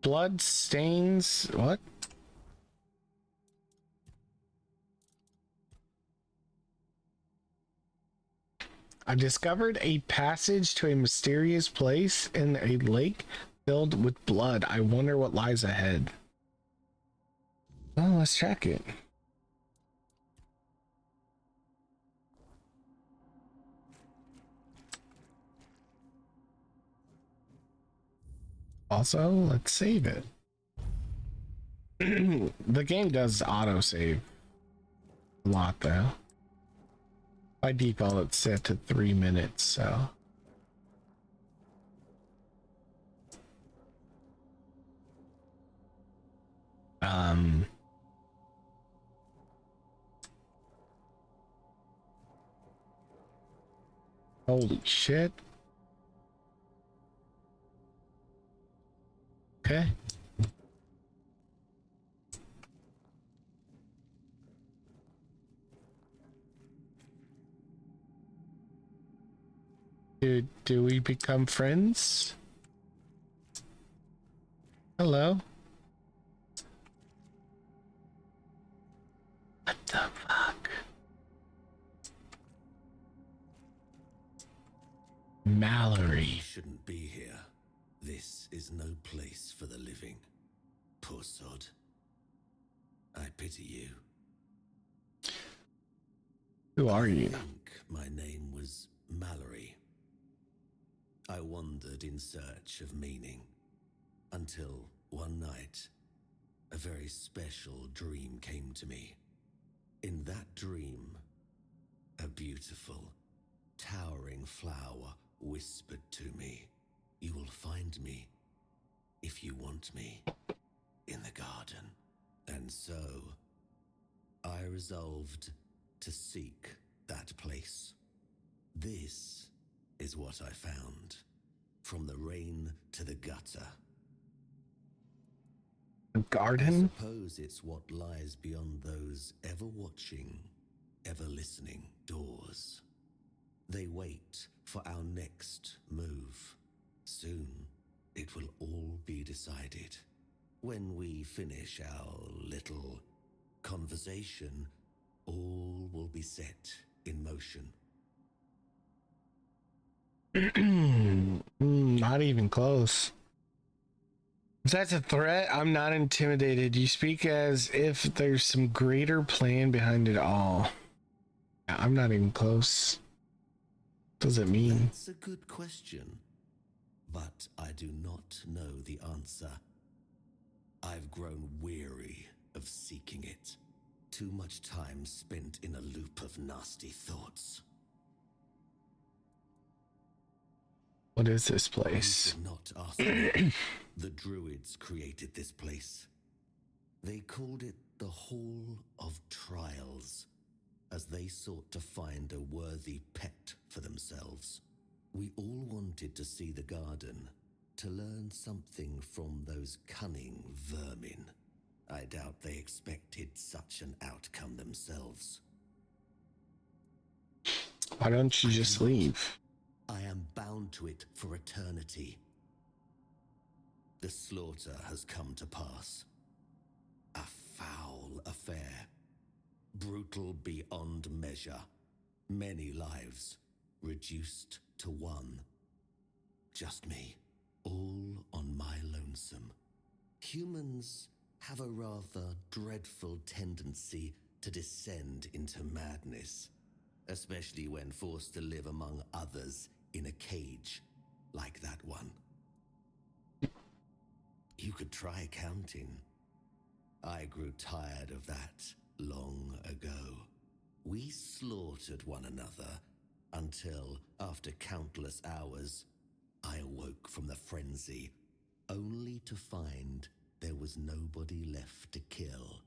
Blood stains, what? I discovered a passage to a mysterious place in a lake filled with blood. I wonder what lies ahead. Well, let's check it. Also, let's save it. The game does auto-save a lot, though. By default, it's set to 3 minutes, so... Holy shit. Okay. Do we become friends? Hello? What the fuck? Mallory. You shouldn't be here. This is no place for the living. Poor sod. I pity you. Who are you? I think my name was Mallory. I wandered in search of meaning until one night, a very special dream came to me. In that dream, a beautiful, towering flower whispered to me, "You will find me if you want me in the garden." And so, I resolved to seek that place. This is what I found, from the rain to the gutter. A garden? I suppose it's what lies beyond those ever watching, ever listening doors. They wait for our next move. Soon, it will all be decided. When we finish our little conversation, all will be set in motion. Not even close. If that's a threat, I'm not intimidated. You speak as if there's some greater plan behind it all. I'm not even close. What does it mean? That's a good question, but I do not know the answer. I've grown weary of seeking it. Too much time spent in a loop of nasty thoughts. What is this place? You should not ask me. The Druids created this place. They called it the Hall of Trials, as they sought to find a worthy pet for themselves. We all wanted to see the garden, to learn something from those cunning vermin. I doubt they expected such an outcome themselves. Why don't you just leave? I am bound to it for eternity. The slaughter has come to pass. A foul affair. Brutal beyond measure. Many lives reduced to one. Just me, all on my lonesome. Humans have a rather dreadful tendency to descend into madness, especially when forced to live among others in a cage like that one. You could try counting. I grew tired of that long ago. We slaughtered one another until, after countless hours, I awoke from the frenzy, only to find there was nobody left to kill.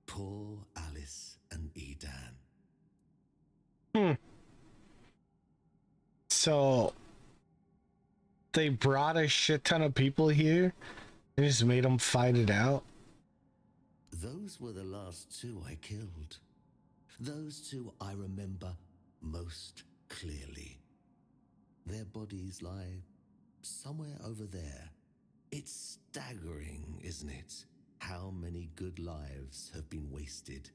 Poor Alice and Edan. So they brought a shit ton of people here and just made them fight it out? Those were the last two I killed. Those two I remember most clearly. Their bodies lie somewhere over there. It's staggering, isn't it? How many good lives have been wasted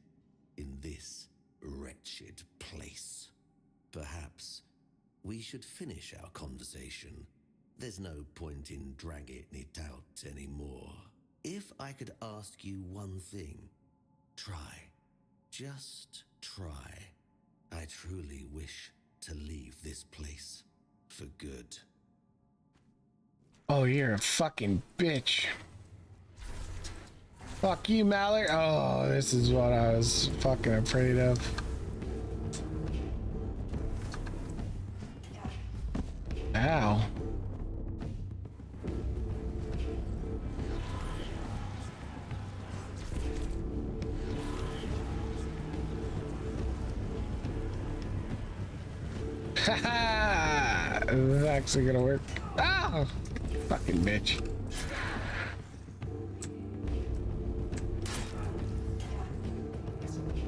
in this wretched place. Perhaps we should finish our conversation. There's no point in dragging it out anymore. If I could ask you one thing, try. Just try. I truly wish to leave this place for good. Oh, you're a fucking bitch. Fuck you, Mallard. Oh, this is what I was fucking afraid of. Ow. Haha! This is actually gonna work. Ah! Fucking bitch.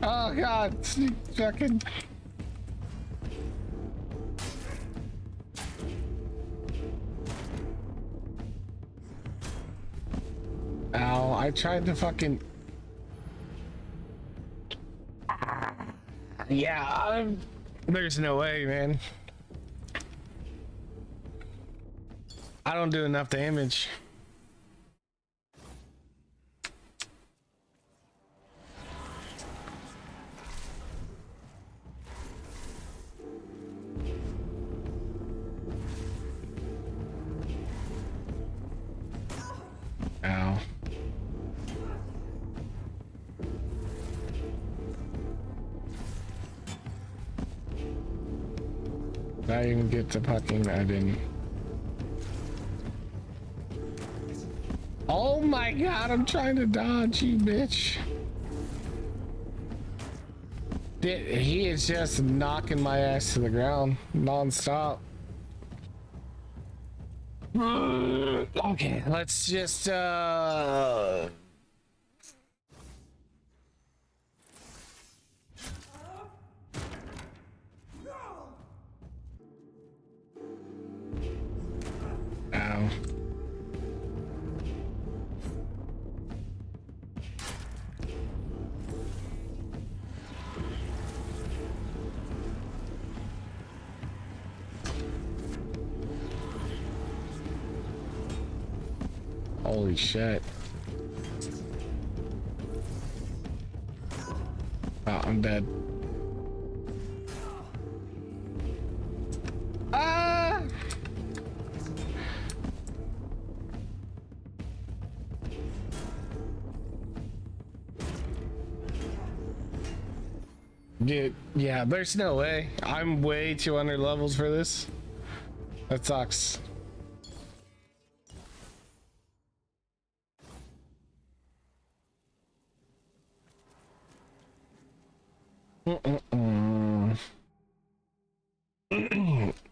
Oh god, fucking. Ow, I tried to fucking. Yeah, there's no way, man. I don't do enough damage. I even get to fucking, I didn't. Oh my god, I'm trying to dodge you, bitch. He is just knocking my ass to the ground non-stop. Okay, let's just Ow. Holy shit. Oh, I'm dead. Ah! Dude, yeah, there's no way. I'm way too under levels for this. That sucks.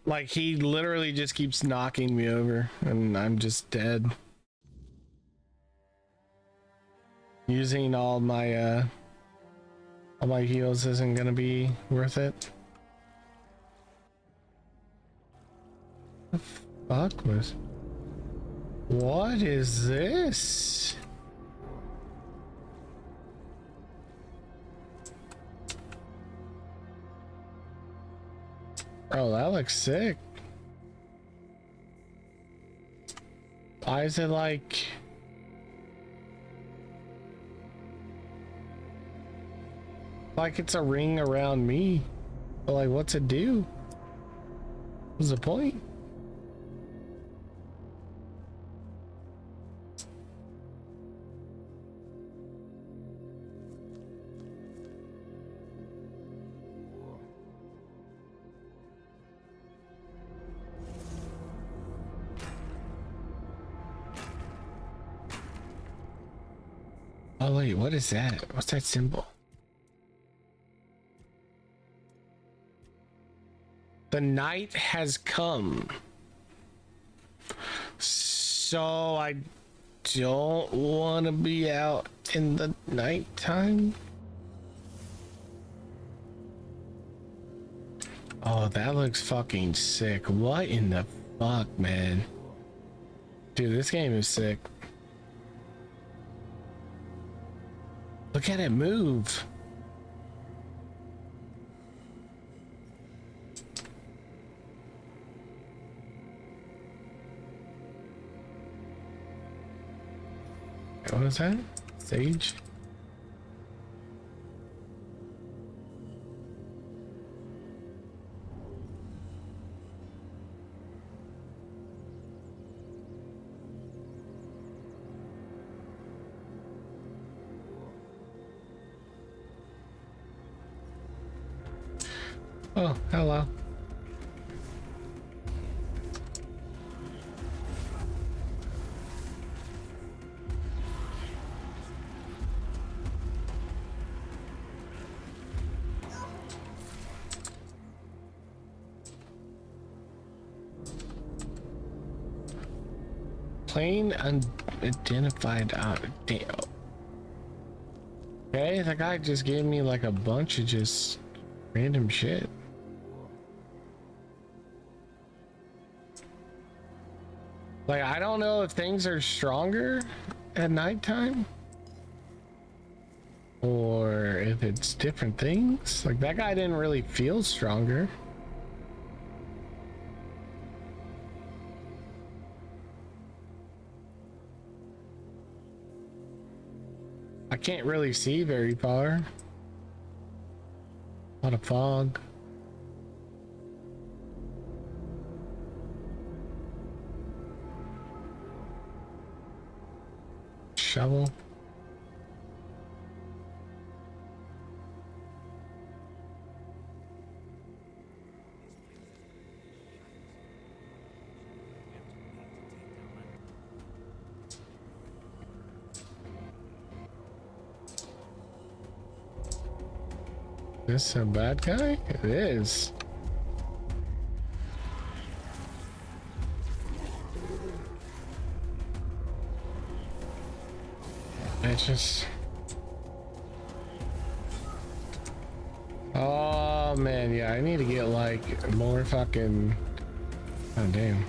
Like, he literally just keeps knocking me over and I'm just dead. Using all my heals isn't gonna be worth it. The fuck was... What is this? Oh, that looks sick. Why is it like... Like it's a ring around me? But like, what's it do? What's the point? Oh wait, what is that? What's that symbol? The night has come. So I don't want to be out in the nighttime. Oh, that looks fucking sick. What in the fuck, man? Dude, this game is sick. Look at it move. What was that? Sage? Oh, hello. Plain unidentified out. Damn. Okay, the guy just gave me like a bunch of just random shit. Like, I don't know if things are stronger at nighttime or if it's different things. Like, that guy didn't really feel stronger. I can't really see very far. A lot of fog. Shovel. This a bad guy? It is. It's just... Oh man, yeah, I need to get like more fucking... Oh damn.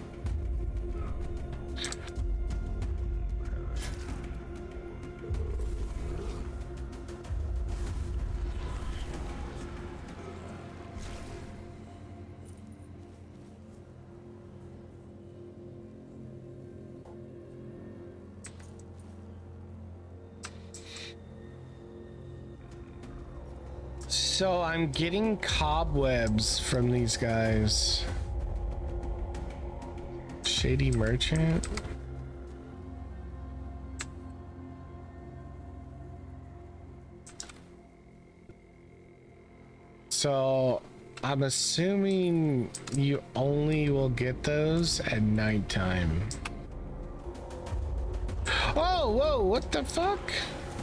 So I'm getting cobwebs from these guys. Shady merchant. So I'm assuming you only will get those at nighttime. Oh, whoa, what the fuck?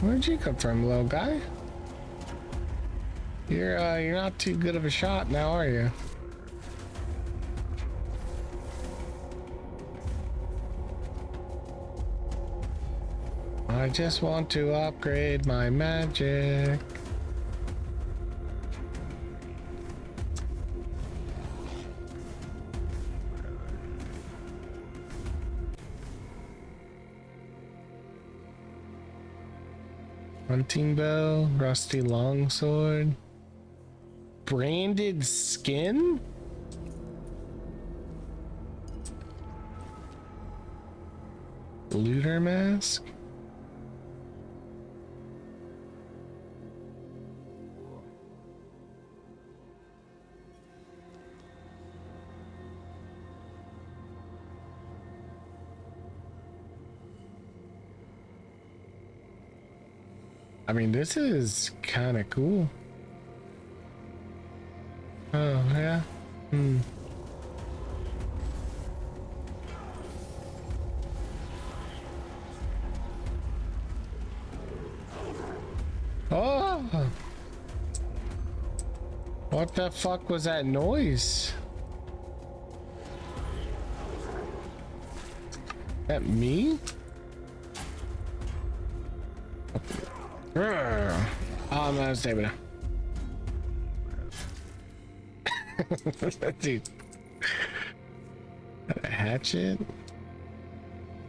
Where'd you come from, little guy? You're not too good of a shot now, are you? I just want to upgrade my magic. Hunting bow, rusty longsword. Branded skin? Looter mask? I mean, this is kind of cool. Oh, yeah? Hmm. Oh! What the fuck was that noise? That me? Oh, I'm out of stamina. Dude. A hatchet?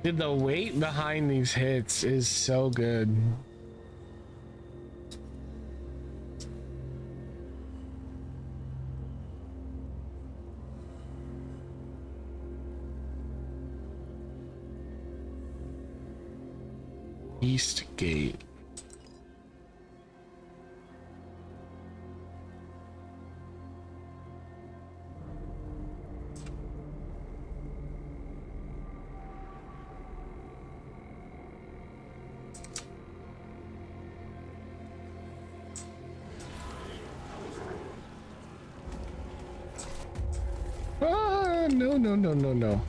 Dude, the weight behind these hits is so good. East Gate. Ah, no, no, no, no, no.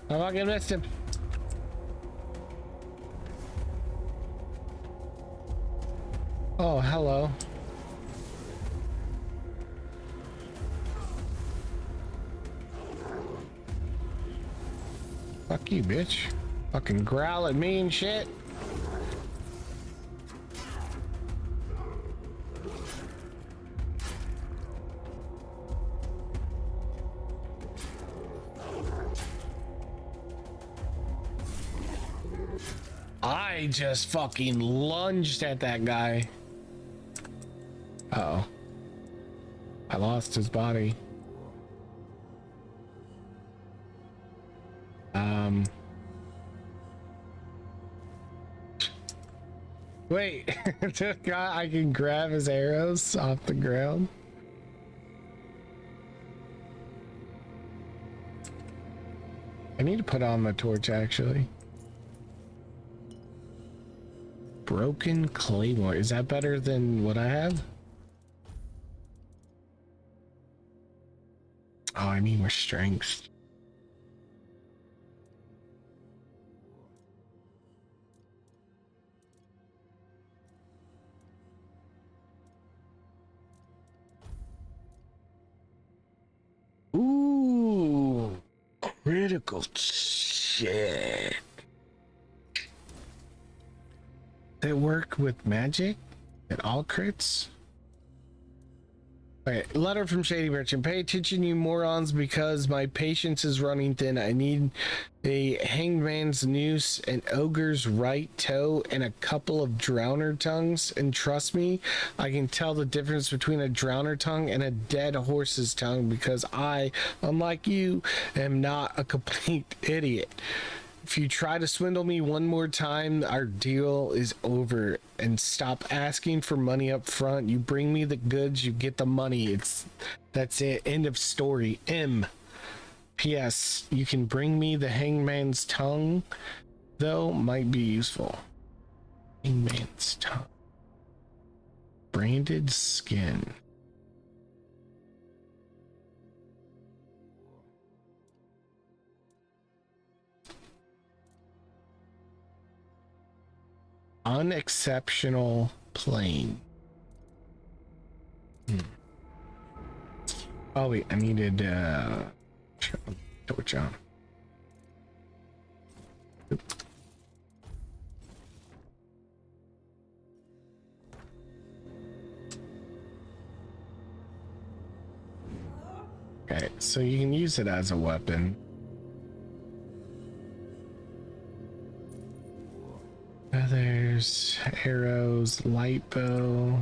I fucking missed him. Oh, hello. Fuck you, bitch. Fucking growl at me and shit. I just fucking lunged at that guy. Uh-oh. I lost his body. Wait, this guy, I can grab his arrows off the ground. I need to put on the torch actually. Broken claymore. Is that better than what I have? Oh, I need more strength. Critical shit. They work with magic at all crits. Okay, letter from Shady Merchant. Pay attention, you morons, because my patience is running thin. I need a hangman's noose, an ogre's right toe, and a couple of drowner tongues. And trust me, I can tell the difference between a drowner tongue and a dead horse's tongue, because I, unlike you, am not a complete idiot. If you try to swindle me one more time, our deal is over. And stop asking for money up front. You bring me the goods, you get the money. That's it. End of story. M. P.S. You can bring me the hangman's tongue, though, might be useful. Hangman's tongue. Branded skin. Unexceptional plane. Oh wait, I needed torch on. Okay, so you can use it as a weapon. Feathers, arrows, light bow.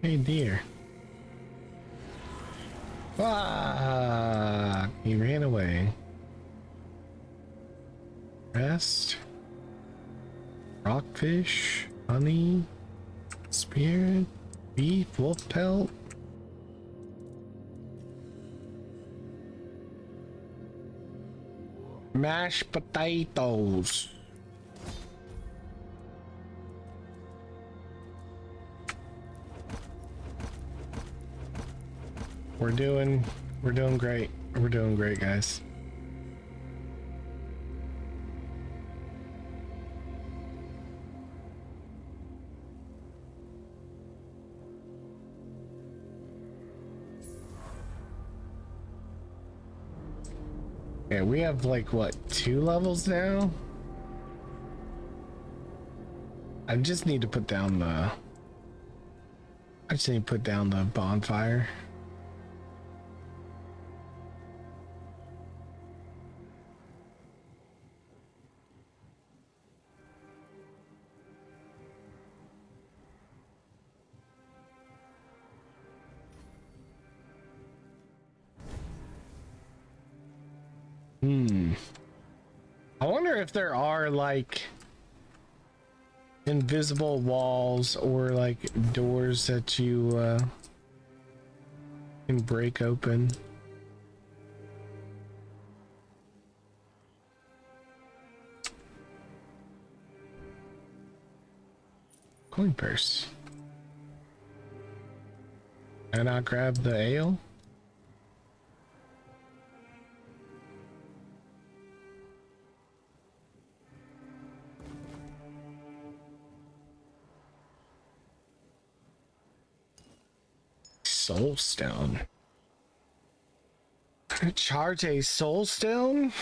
Hey dear. Ah, he ran away. Rest. Rockfish, honey, spirit, beef, wolf pelt. Mashed potatoes. We're doing great. We're doing great, guys. Okay, we have like what, 2 levels now? I just need to put down the bonfire. I wonder if there are like invisible walls or like doors that you can break open. Coin purse. Can I grab the ale? Soul stone. Charge a soul stone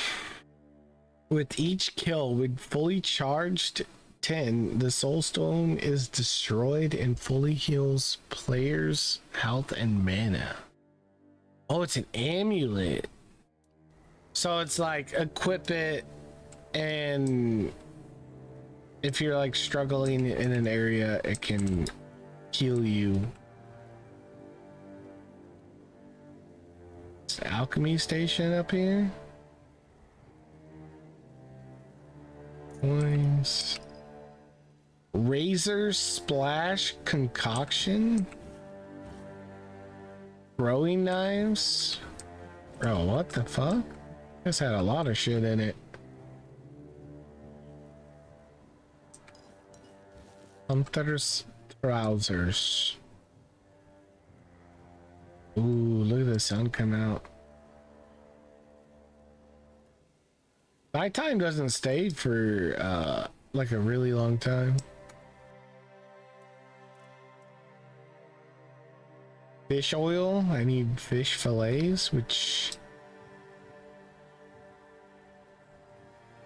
with each kill. With fully charged 10, the soul stone is destroyed and fully heals players' health and mana. Oh, it's an amulet. So it's like equip it, and if you're like struggling in an area, it can heal you. It's the alchemy station up here. Coins. Razor splash concoction. Throwing knives. Bro, what the fuck? This had a lot of shit in it. Hunter's trousers. Ooh, look at the sun come out. Nighttime doesn't stay for like a really long time. Fish oil. I need fish fillets, which...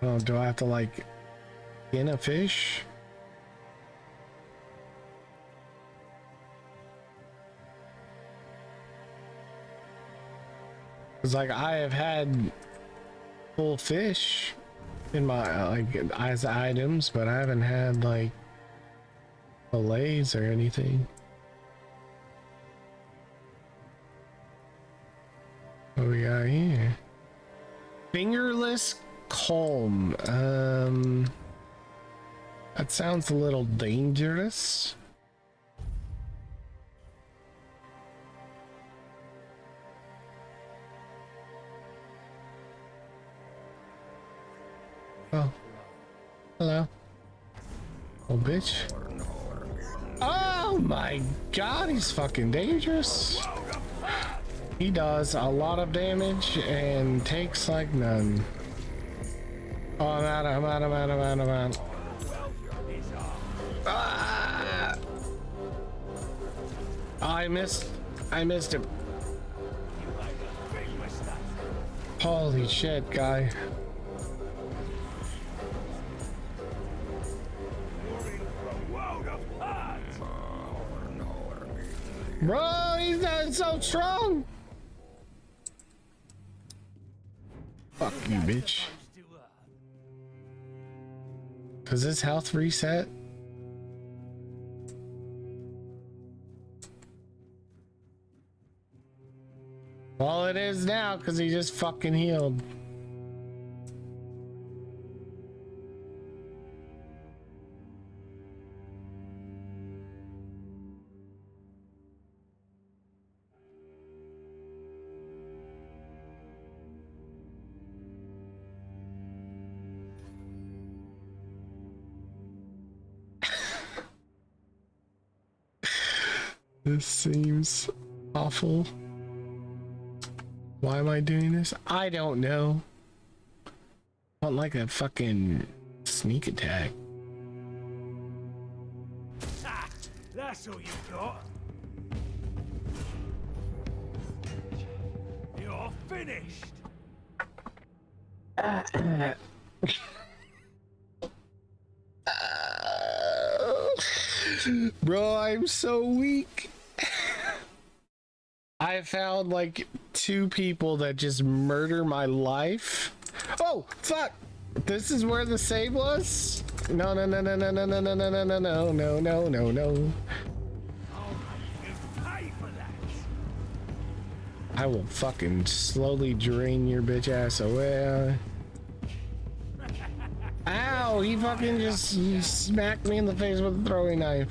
Oh, do I have to like skin a fish? Cause like I have had full fish in my like as items, but I haven't had like fillets or anything. What we got here? Fingerless Calm. That sounds a little dangerous. Oh, hello. Oh, bitch. Oh my god, he's fucking dangerous. He does a lot of damage and takes like none. Oh, I'm out. Ah! I missed him. Holy shit, guy. Bro, he's not so strong. Fuck you, bitch. Does his health reset? Well, it is now because he just fucking healed. This seems awful. Why am I doing this? I don't know. I want like a fucking sneak attack. Ah, that's all you got. You're finished. Bro, I'm so weak. I found like 2 people that just murder my life. Oh, fuck. This is where the save was? No. I will fucking slowly drain your bitch ass away. Ow, he fucking just smacked me in the face with a throwing knife.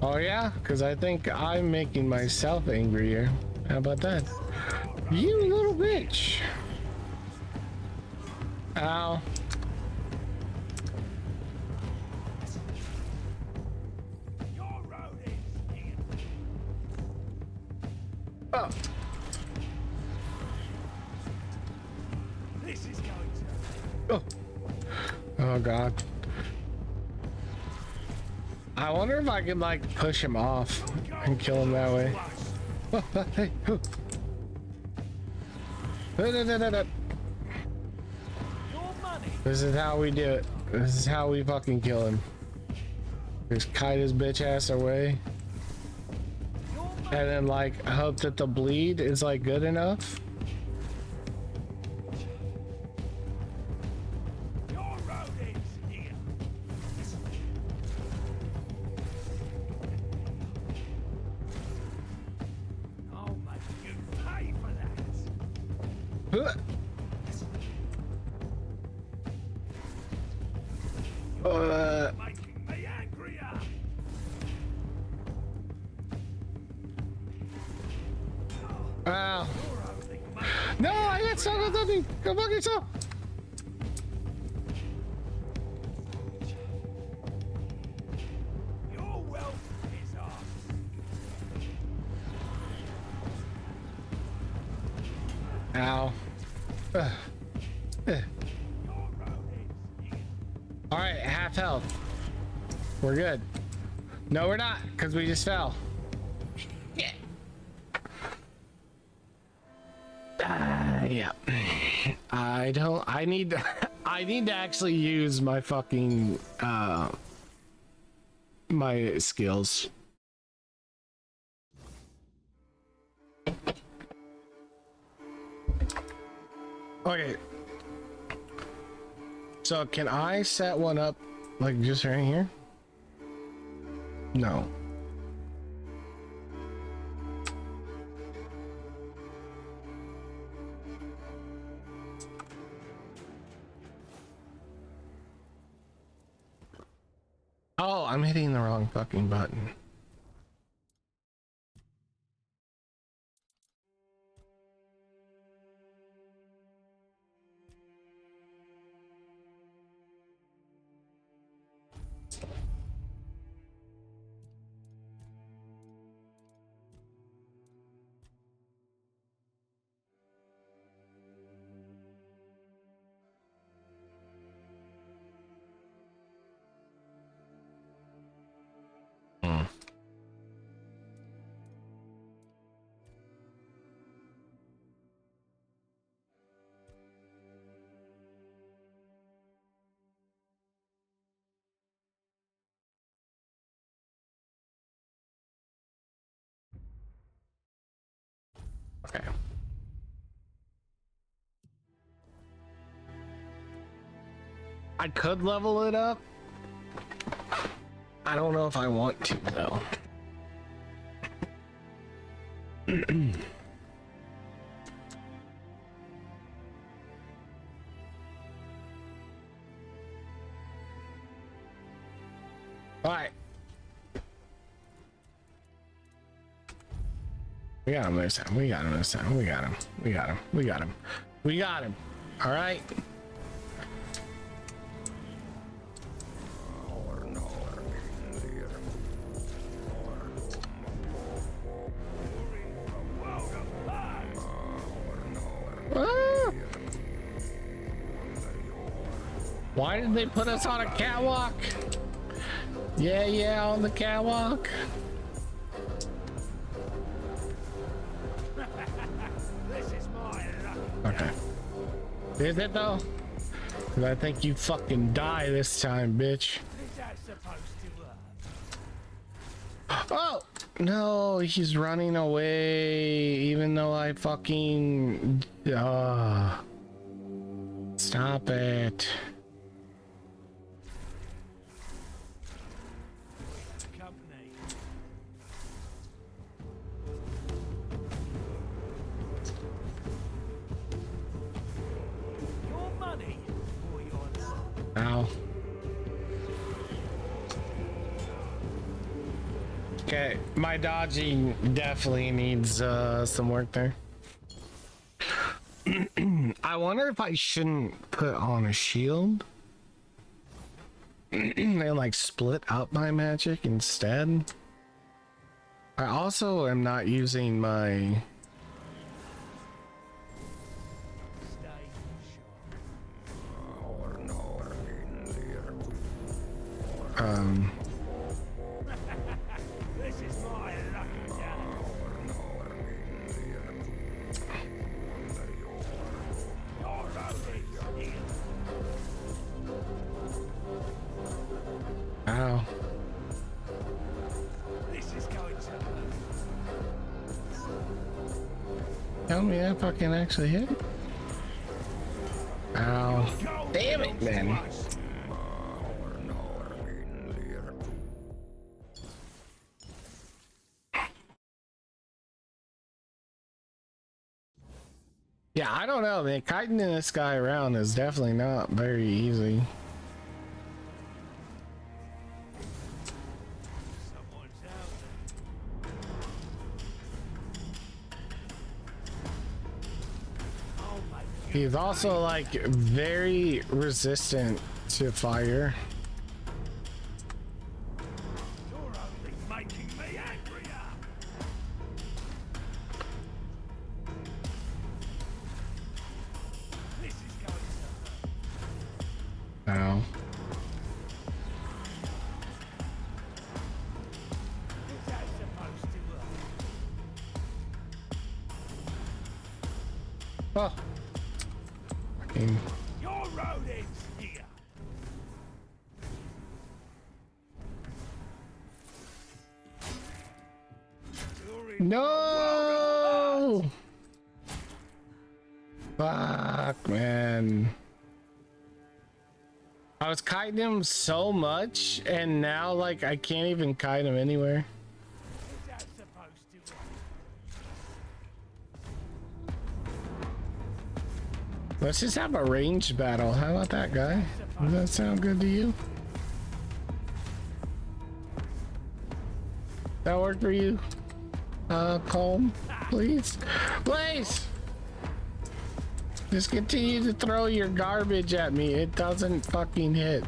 Oh yeah? Because I think I'm making myself angrier. How about that? You little bitch! Ow. Oh. This is going to... Oh god. I wonder if I can like push him off and kill him that way. This is how we do it. This is how we fucking kill him. Just kite his bitch ass away. And then like hope that the bleed is like good enough. Wow. No, I got stuck on something. Go fuck yourself. Your wealth is ours. Ow. All right, half half health. We're good. No, we're not, because we just fell. Yeah. Yeah. I need to actually use my fucking my skills. Okay. So can I set one up like just right here? No. Oh, I'm hitting the wrong fucking button. Okay. I could level it up. I don't know if I want to though. All right. We got him this time. We got him this time. We got him. We got him. We got him. We got him. All right. Ah! Why did they put us on a catwalk? Yeah, on the catwalk. Okay. Is it though? Cause I think you fucking die this time, bitch. Oh no, he's running away. Even though I fucking stop it. Ow. Okay, my dodging definitely needs some work there. I wonder if I shouldn't put on a shield and like split up my magic instead. I also am not using my This is my lucky day. Ow. This is going to hurt. Tell me that fucking actually hit. Ow. Damn it, man. Yeah, I don't know, man. Kiting this guy around is definitely not very easy. He's also like very resistant to fire. You're only making me angrier. This is going to hurt. Ow. Oh. Fucking. Your road ends here. No! Fuck, man. I was kiting him so much, and now, like, I can't even kite him anywhere. Is that supposed to? Let's just have a ranged battle. How about that, guy? Does that sound good to you? That work for you? Calm, please? Please! Just continue to throw your garbage at me. It doesn't fucking hit.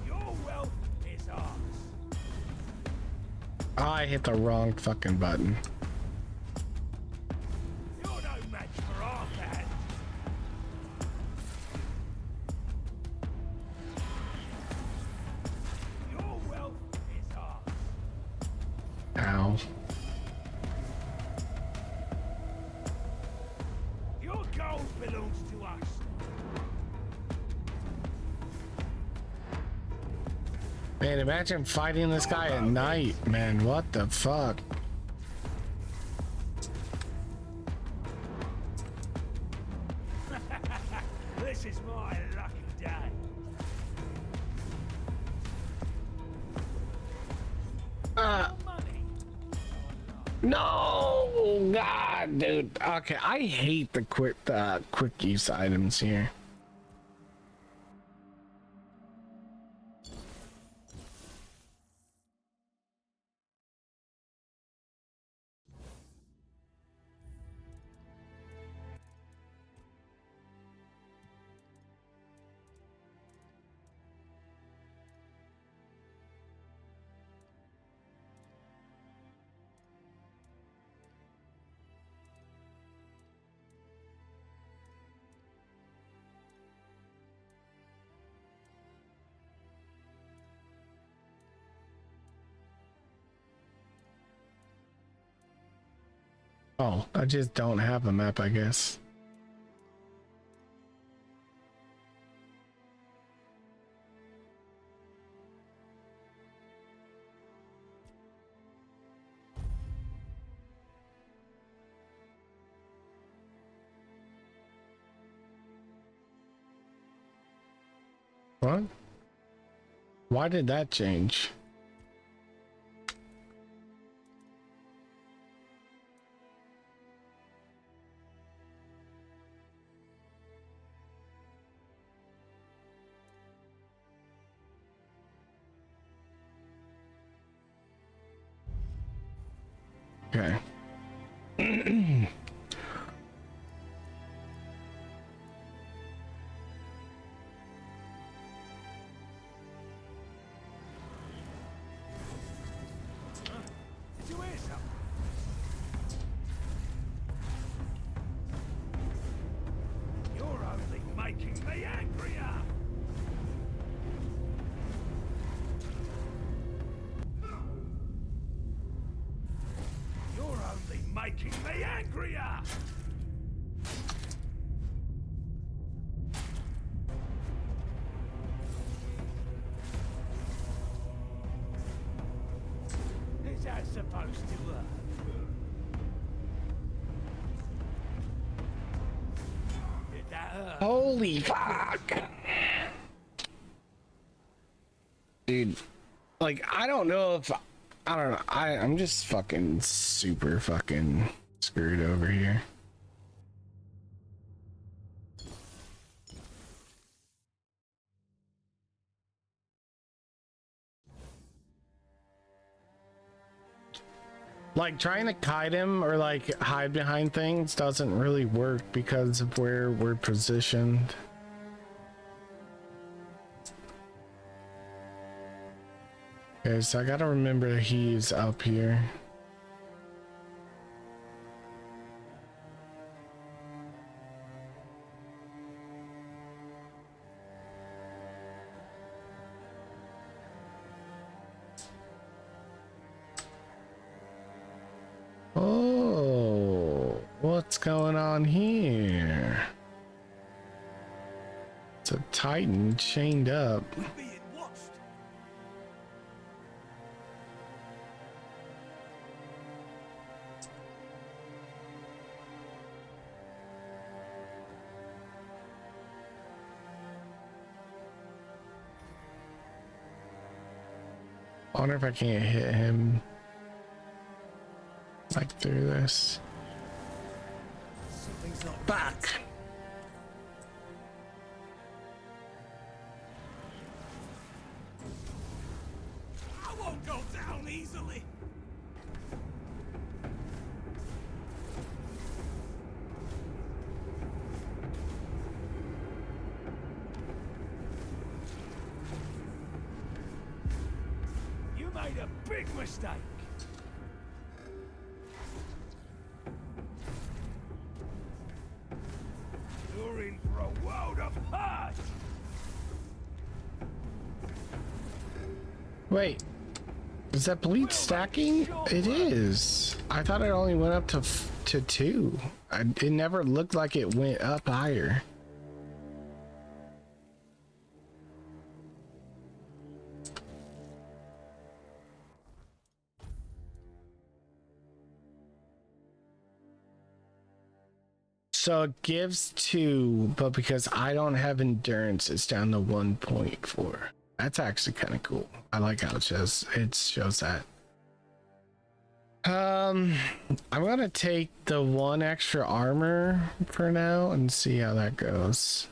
Your wealth is ours. I hit the wrong fucking button. You're no match for our man. Your wealth is ours. Ow. Your gold belongs to us. Man, imagine fighting this guy at night, man. What the fuck? This is my lucky day. No, God, dude. Okay, I hate the quick use items here. Oh, I just don't have a map, I guess. What? Why did that change? Okay. Did you hear something? You're only making me angrier. You're only making me angrier. Is that supposed to work? Did that hurt? Holy fuck. Dude, like, I don't know if I don't know. I'm just fucking super fucking screwed over here. Like, trying to kite him or like hide behind things doesn't really work because of where we're positioned. Okay, so I gotta remember he's up here. Oh, what What's going on here? It's a Titan chained up. We're being watched. I wonder if I can't hit him like through this. Something's not Back. I won't go down easily. You made a big mistake. You're in for a world of hurt. Wait, is that bleed stacking? It is. I thought it only went up to 2. It never looked like it went up higher. So it gives 2, but because I don't have endurance, it's down to 1.4. That's actually kind of cool. I like how it shows that. I'm gonna take the 1 extra armor for now and see how that goes.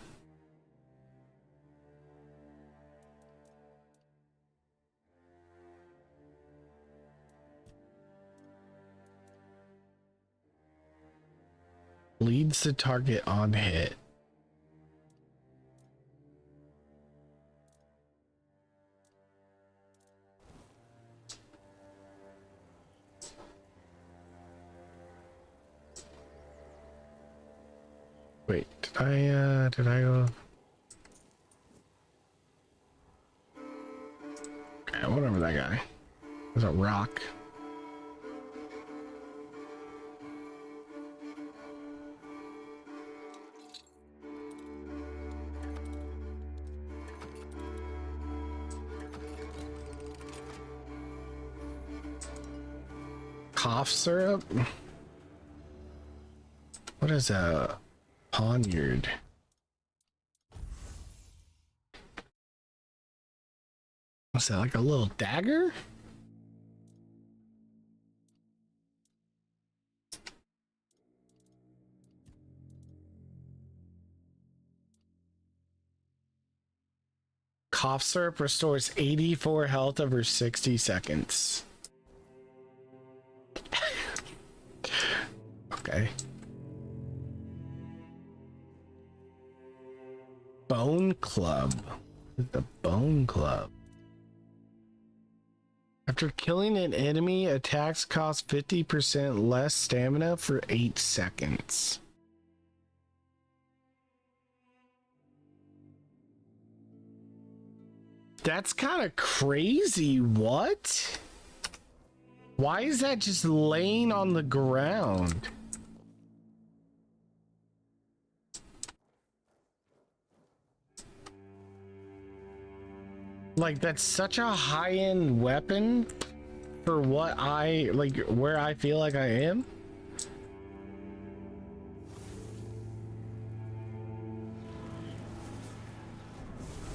Leads the target on hit. Wait, did I go? Okay, whatever that guy. There's a rock. Cough syrup? What is a poniard? What's that, like a little dagger? Cough syrup restores 84 health over 60 seconds. Okay. Bone Club. The Bone Club. After killing an enemy, attacks cost 50% less stamina for 8 seconds. That's kind of crazy. What? Why is that just laying on the ground? Like, that's such a high-end weapon for what I, like, where I feel like I am.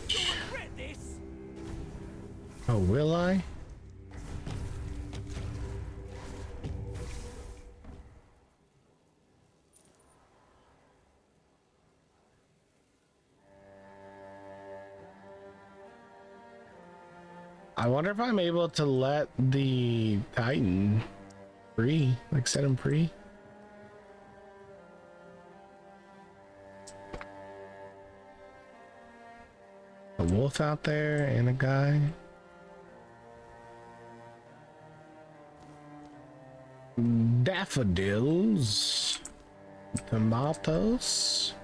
You'll regret this. Oh, will I? I wonder if I'm able to let the Titan free, like set him free. A wolf out there and a guy. Daffodils. Tomatoes.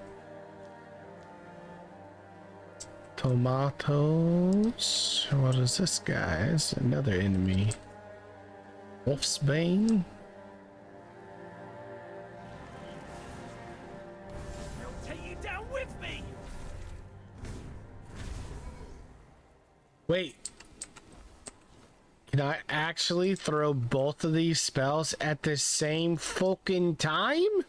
Tomatoes. What is this guy? It's another enemy. Wolfsbane. Wait. Can I actually throw both of these spells at the same fucking time?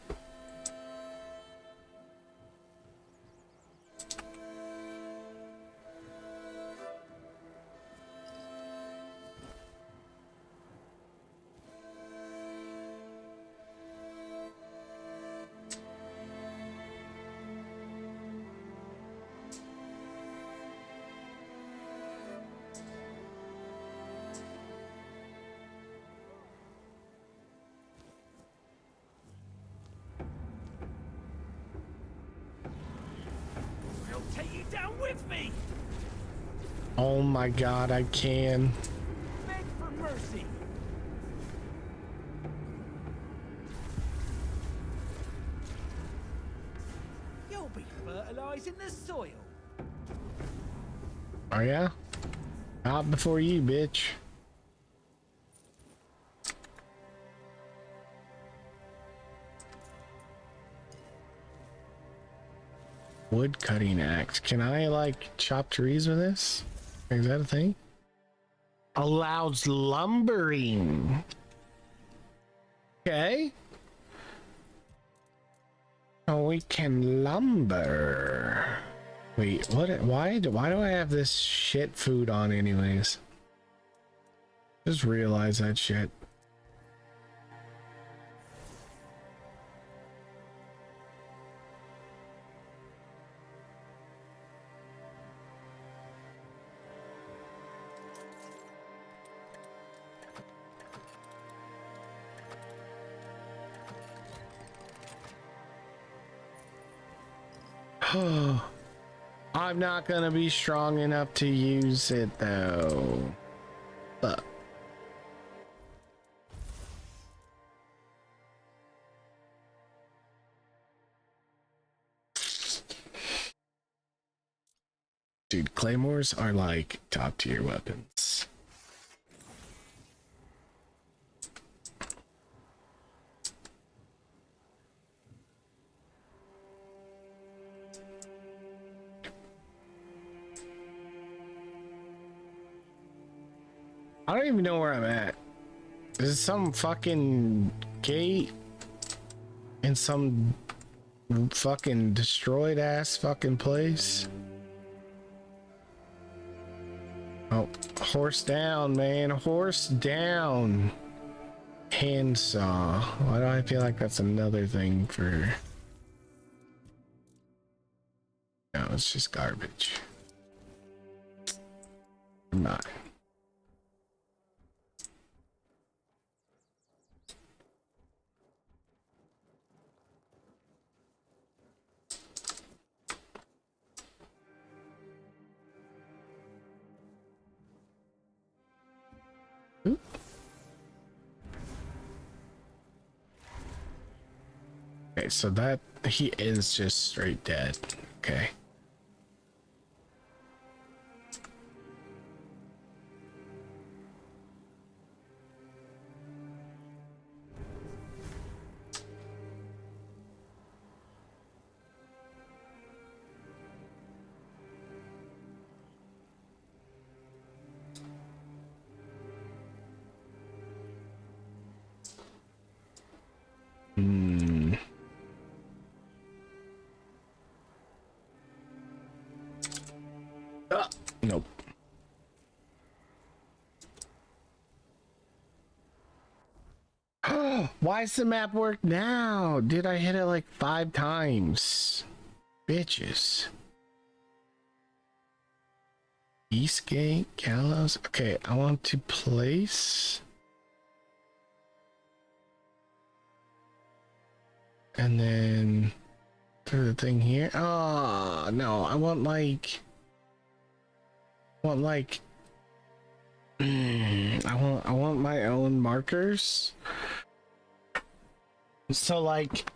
Oh my god, I can. Beg for mercy. You'll be fertilizing the soil. Oh yeah? Not before you, bitch. Wood cutting axe. Can I like chop trees with this? Is that a thing? Allows lumbering. Okay. So we can lumber. Wait, what? Why do I have this shit food on anyways? Just realize that shit. I'm not gonna be strong enough to use it though. But dude, claymores are like top tier weapons. I don't even know where I'm at. This is some fucking gate in some fucking destroyed ass fucking place. Oh, horse down, man. Horse down. Handsaw. Why do I feel like that's another thing for... No, it's just garbage. Not. Okay, so that he is just straight dead. Okay. Nope. Why does the map work now? Did I hit it like 5 times? Bitches. Eastgate, Gallows. Okay, I want to place. And then through the thing here. Oh, no, I want like I want my own markers. So like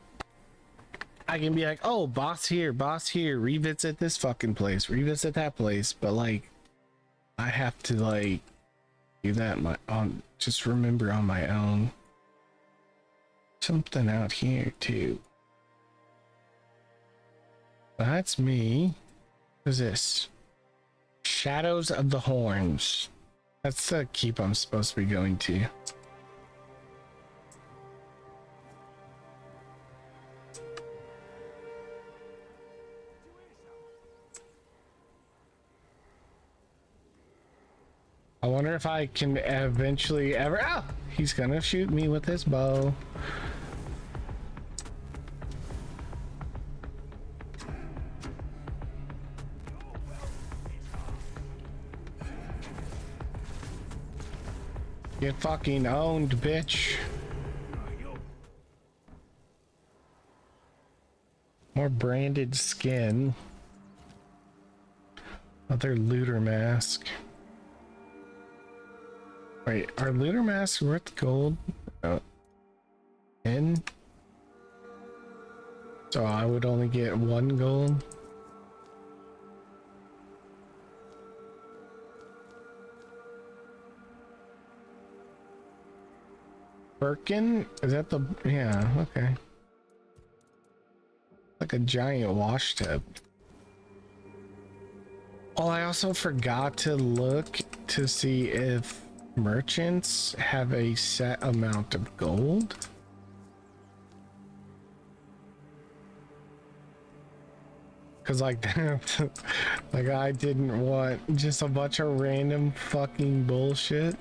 I can be like, oh, boss here, revisit this fucking place, revisit that place, but like I have to like do that just remember on my own. Something out here too. That's me. What's this? Shadows of the Horns. That's the keep I'm supposed to be going to. I wonder if I can eventually ever... Oh, he's gonna shoot me with his bow. Get fucking owned, bitch. More branded skin. Other looter mask. Wait, are looter masks worth gold? 10? So I would only get 1 gold? Birkin? Is that the... Yeah, okay. Like a giant wash tub. Oh, I also forgot to look to see if merchants have a set amount of gold. Cause like like I didn't want just a bunch of random fucking bullshit.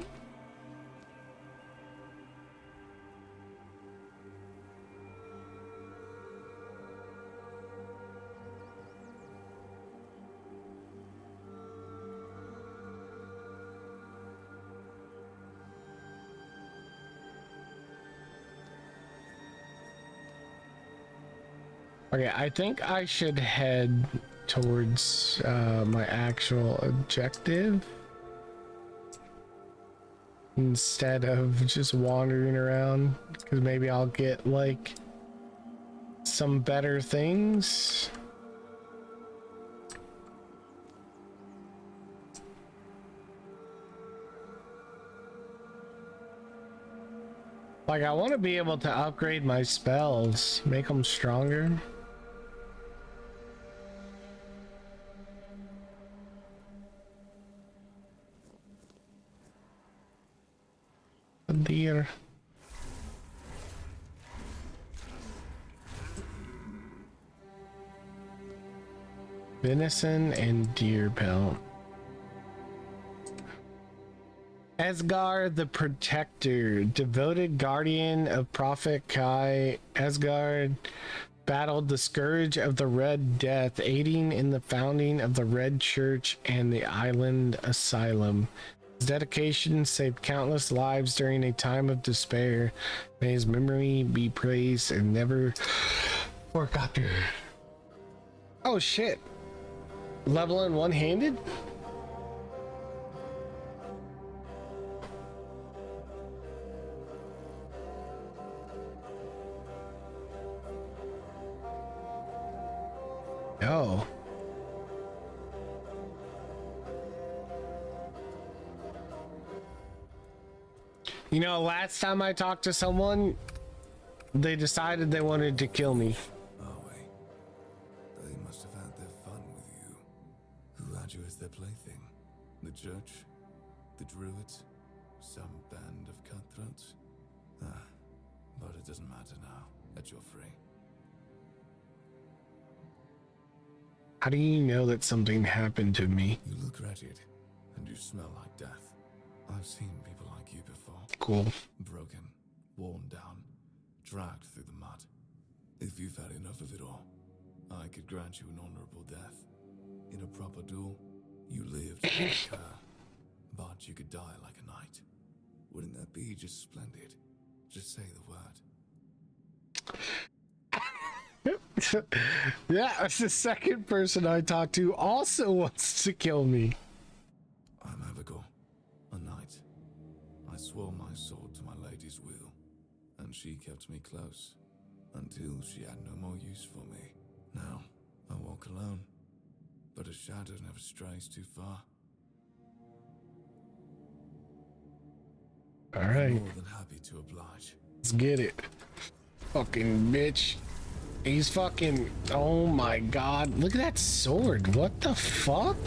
Okay, I think I should head towards my actual objective instead of just wandering around, because maybe I'll get like some better things. Like, I want to be able to upgrade my spells, make them stronger. A deer. Venison and deer pelt. Asgard the Protector, devoted guardian of Prophet Kai. Asgard battled the scourge of the Red Death, aiding in the founding of the Red Church and the Island Asylum. His dedication saved countless lives during a time of despair. May his memory be praised and never forgotten. Oh shit. Leveling one-handed? Oh. You know, last time I talked to someone, they decided they wanted to kill me. Oh, wait. They must have had their fun with you. Who had you as their plaything? The church? The druids? Some band of cutthroats? Ah, but it doesn't matter now that you're free. How do you know that something happened to me? You look wretched, and you smell like death. I've seen people like you before. Cool. Broken, worn down, dragged through the mud. If you've had enough of it all, I could grant you an honorable death. In a proper duel, you lived like her, but you could die like a knight. Wouldn't that be just splendid? Just say the word. Yeah, it's the second person I talked to also wants to kill me. I'm Abigail, a knight. I swore my sword to my lady's will, and she kept me close until she had no more use for me. Now, I walk alone, but a shadow never strays too far. All right. I'm more than happy to oblige. Let's get it. Fucking bitch. He's fucking... Oh my god. Look at that sword. What the fuck?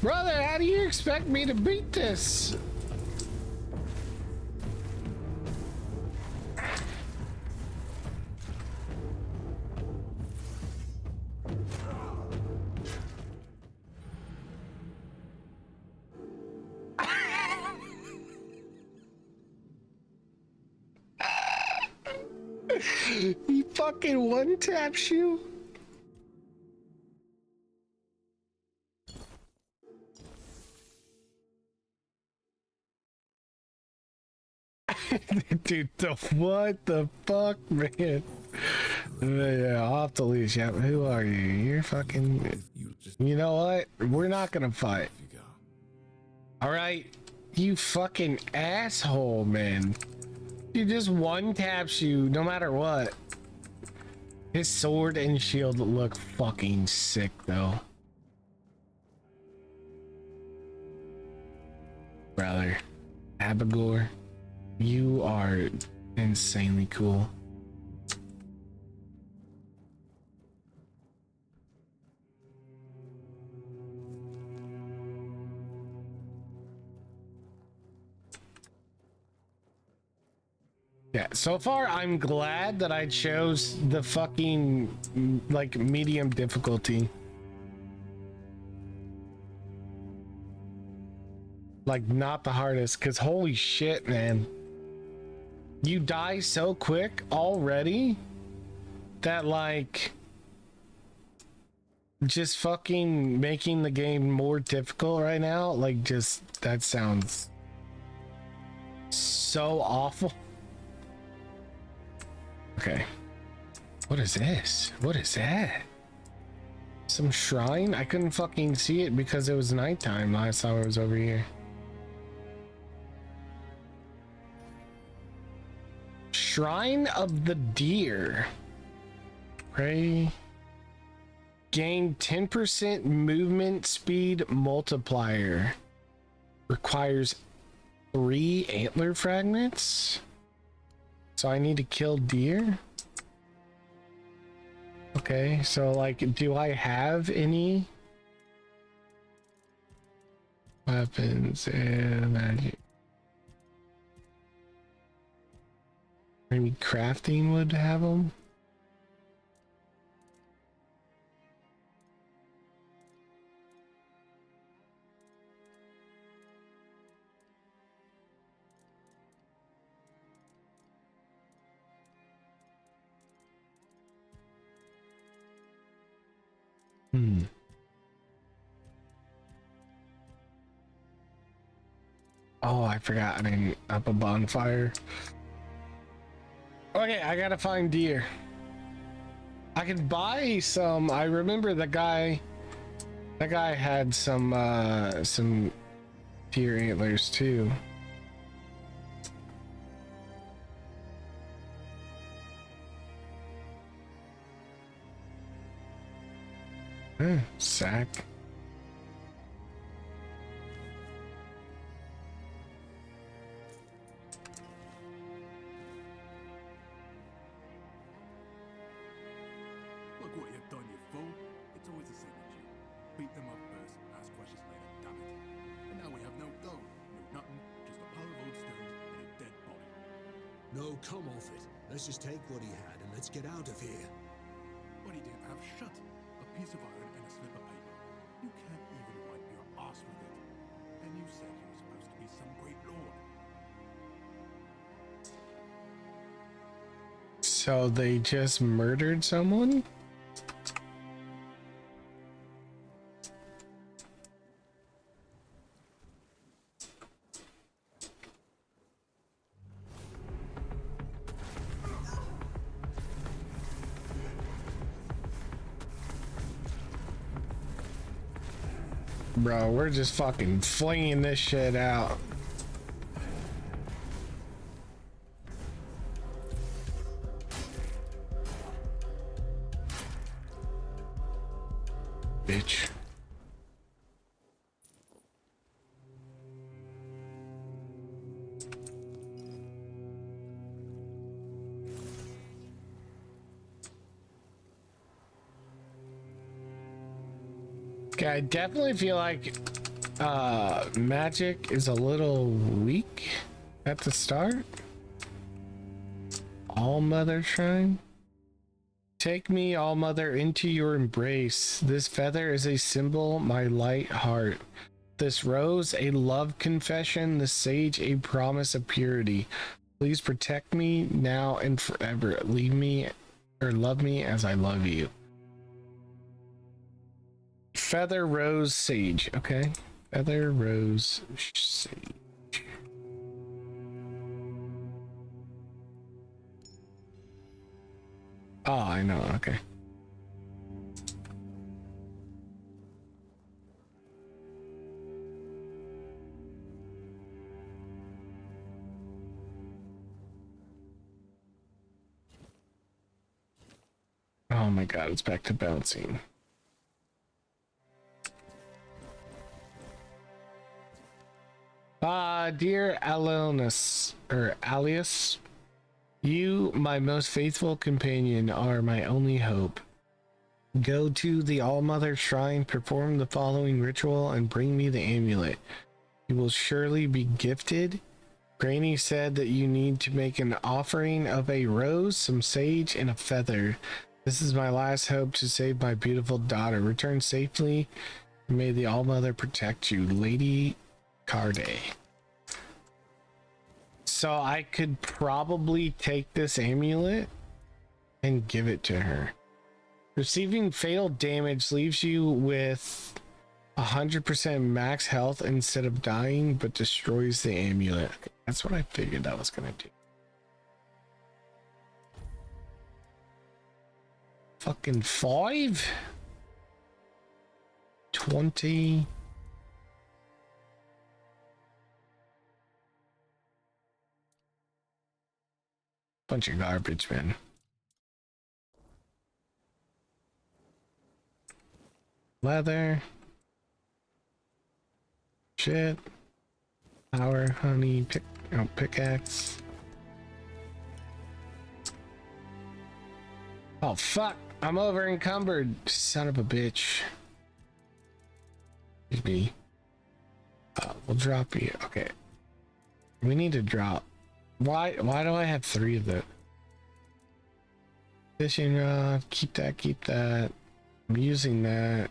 Brother, how do you expect me to beat this? He fucking one-taps you? Dude, what the fuck, man? Yeah, off the leash. Yeah, who are you? You're fucking... You know what? We're not gonna fight. Alright? You fucking asshole, man. He just one-taps you no matter what. His sword and shield look fucking sick, though. Brother, Abigor, you are insanely cool. Yeah, so far I'm glad that I chose the fucking like medium difficulty. Like not the hardest, cause holy shit, man. You die so quick already that like just fucking making the game more difficult right now, like just that sounds so awful. Okay. What is this? What is that? Some shrine? I couldn't fucking see it because it was nighttime last time I was over here. Shrine of the Deer. Pray. Gain 10% movement speed multiplier. Requires 3 antler fragments. So I need to kill deer? Okay, so like, do I have any weapons and magic? Maybe crafting would have them? Oh, I forgot. I mean, up a bonfire. Okay, I gotta find deer. I could buy some. I remember the guy. That guy had some deer antlers too. Sack. Look what you've done, you fool. It's always the same with you. Beat them up first, ask questions later, damn it. And now we have no dough, no nothing, just a pile of old stones and a dead body. No, come off it. Let's just take what he had and let's get out of here. What he didn't have shut. A piece of iron and a slip of paper. You can't even wipe your ass with it. And you said you were supposed to be some great lord. So they just murdered someone? Bro, we're just fucking flinging this shit out. Bitch. Okay, I definitely feel like magic is a little weak at the start. All Mother Shrine. Take me, All Mother, into your embrace. This feather is a symbol, my light heart. This rose, a love confession. The sage, a promise of purity. Please protect me now and forever. Leave me or love me as I love you. Feather, rose, sage. Okay. Feather, rose, sage. Oh, I know. Okay. Oh my god, it's back to bouncing. Dear Alonus, or Alias, you, my most faithful companion, are my only hope. Go to the All-Mother Shrine, perform the following ritual, and bring me the amulet. You will surely be gifted. Granny said that you need to make an offering of a rose, some sage, and a feather. This is my last hope to save my beautiful daughter. Return safely. May the All-Mother protect you, Lady Carde. So I could probably take this amulet and give it to her. Receiving fatal damage leaves you with 100% max health instead of dying, but destroys the amulet. Okay, that's what I figured that was gonna do. Fucking 5? 20. Bunch of garbage, man. Leather. Shit. Power, honey, pickaxe. Oh, fuck. I'm over encumbered. Son of a bitch. Excuse me. We'll drop you. Okay. We need to drop. Why do I have 3 of that? Fishing rod. Keep that. I'm using that.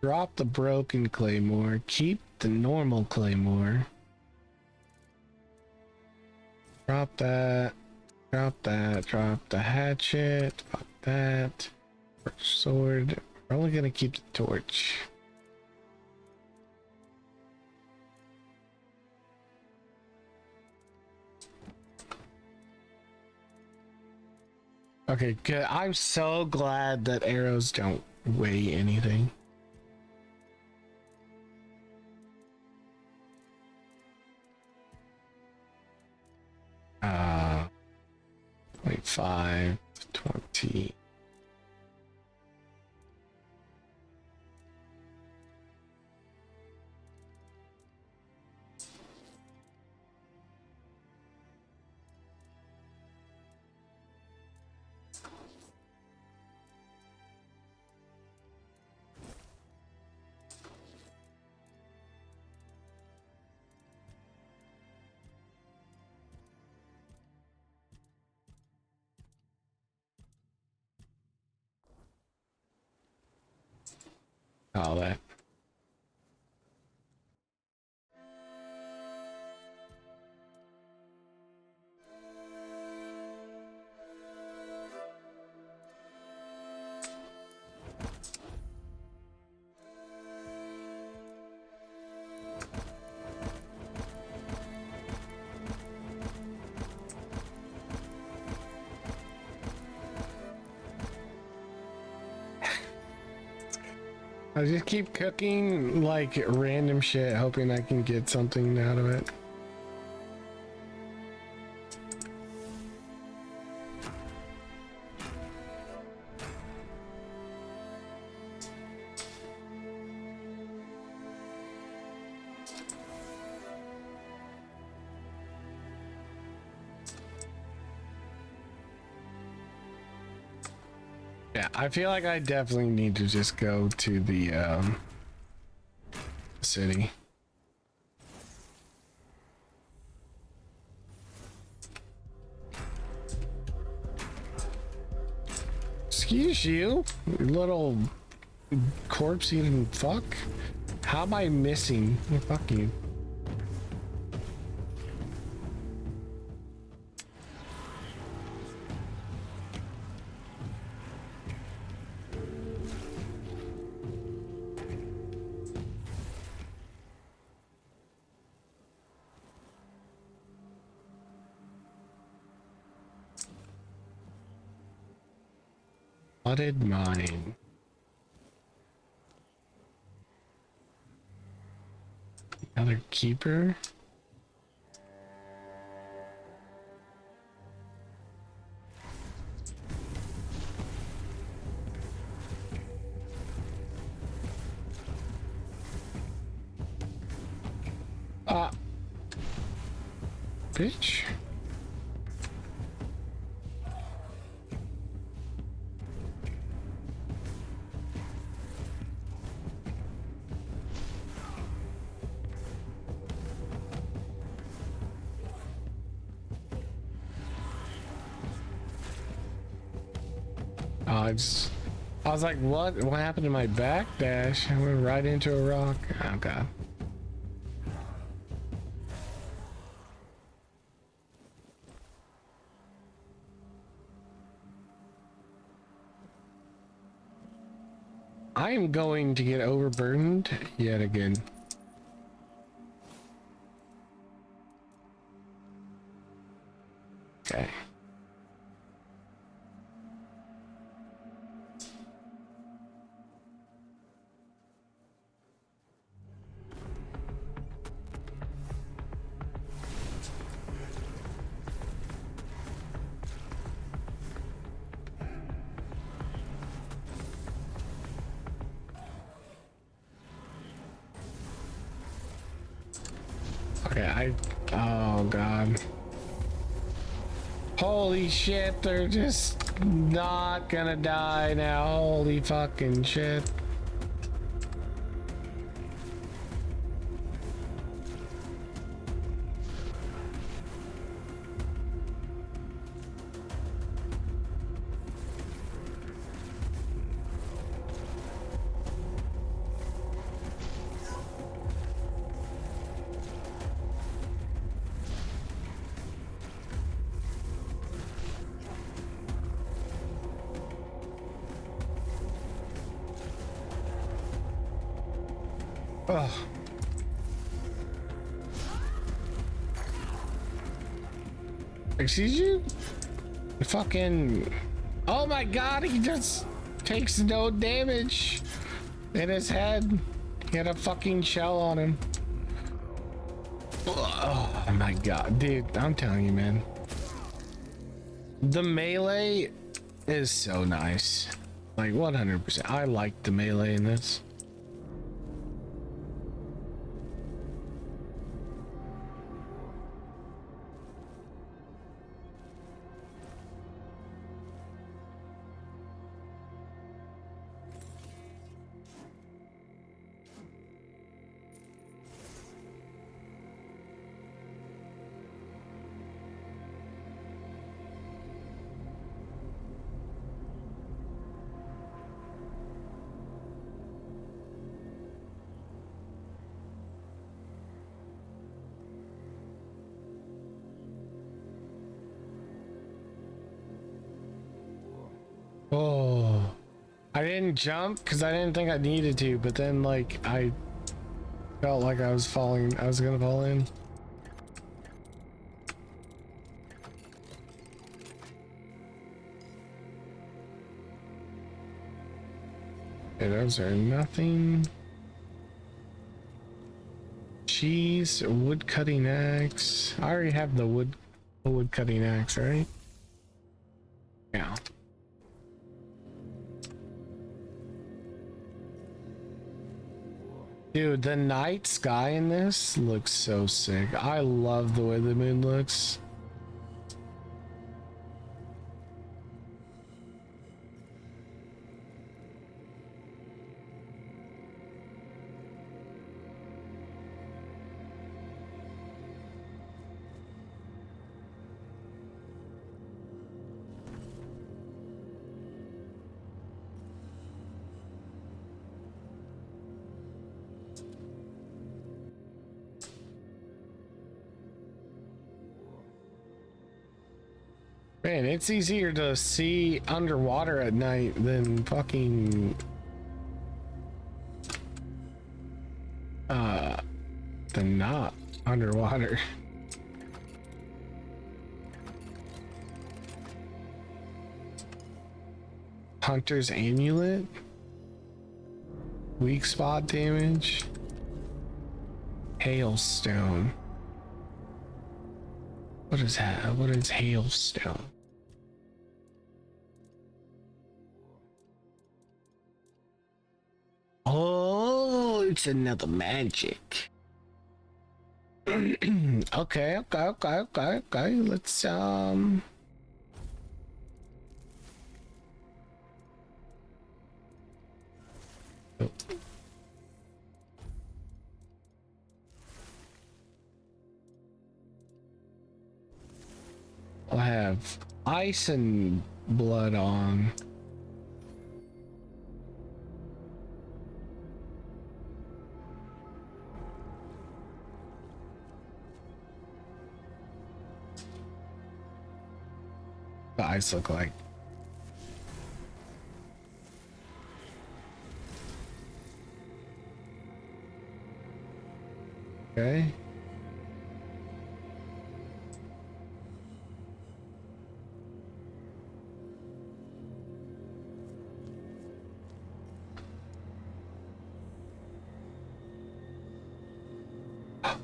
Drop the broken claymore. Keep the normal claymore. Drop that. Drop the hatchet. Fuck that. Sword. We're only gonna keep the torch. Okay, good. I'm so glad that arrows don't weigh anything. Wait, 5, 20. All that. I just keep cooking like random shit, hoping I can get something out of it. Yeah, I feel like I definitely need to just go to the city. Excuse you, little corpse eating fuck. How am I missing? Fuck you. Flooded mine. Another keeper. Bitch. I was like, what happened to my backdash? I went right into a rock. Oh god. I am going to get overburdened yet again. Okay. Okay, oh god. Holy shit, they're just not gonna die now. Holy fucking shit. Ugh. Excuse you? Fucking... Oh my god, he just takes no damage in his head. He had a fucking shell on him. Oh my god, dude, I'm telling you, man. The melee is so nice. Like 100%. I like the melee in this. Oh, I didn't jump because I didn't think I needed to, but then like I felt like I was falling. I was gonna fall in. Okay, those are nothing. Cheese, wood cutting axe. I already have the wood cutting axe, right? Yeah. Dude, the night sky in this looks so sick. I love the way the moon looks. Man, it's easier to see underwater at night than fucking than not underwater. Hunter's amulet, weak spot damage, hailstone. What is that? What is hailstone? Oh, it's another magic. Okay. Let's I'll have ice and blood on. The ice look like. Okay.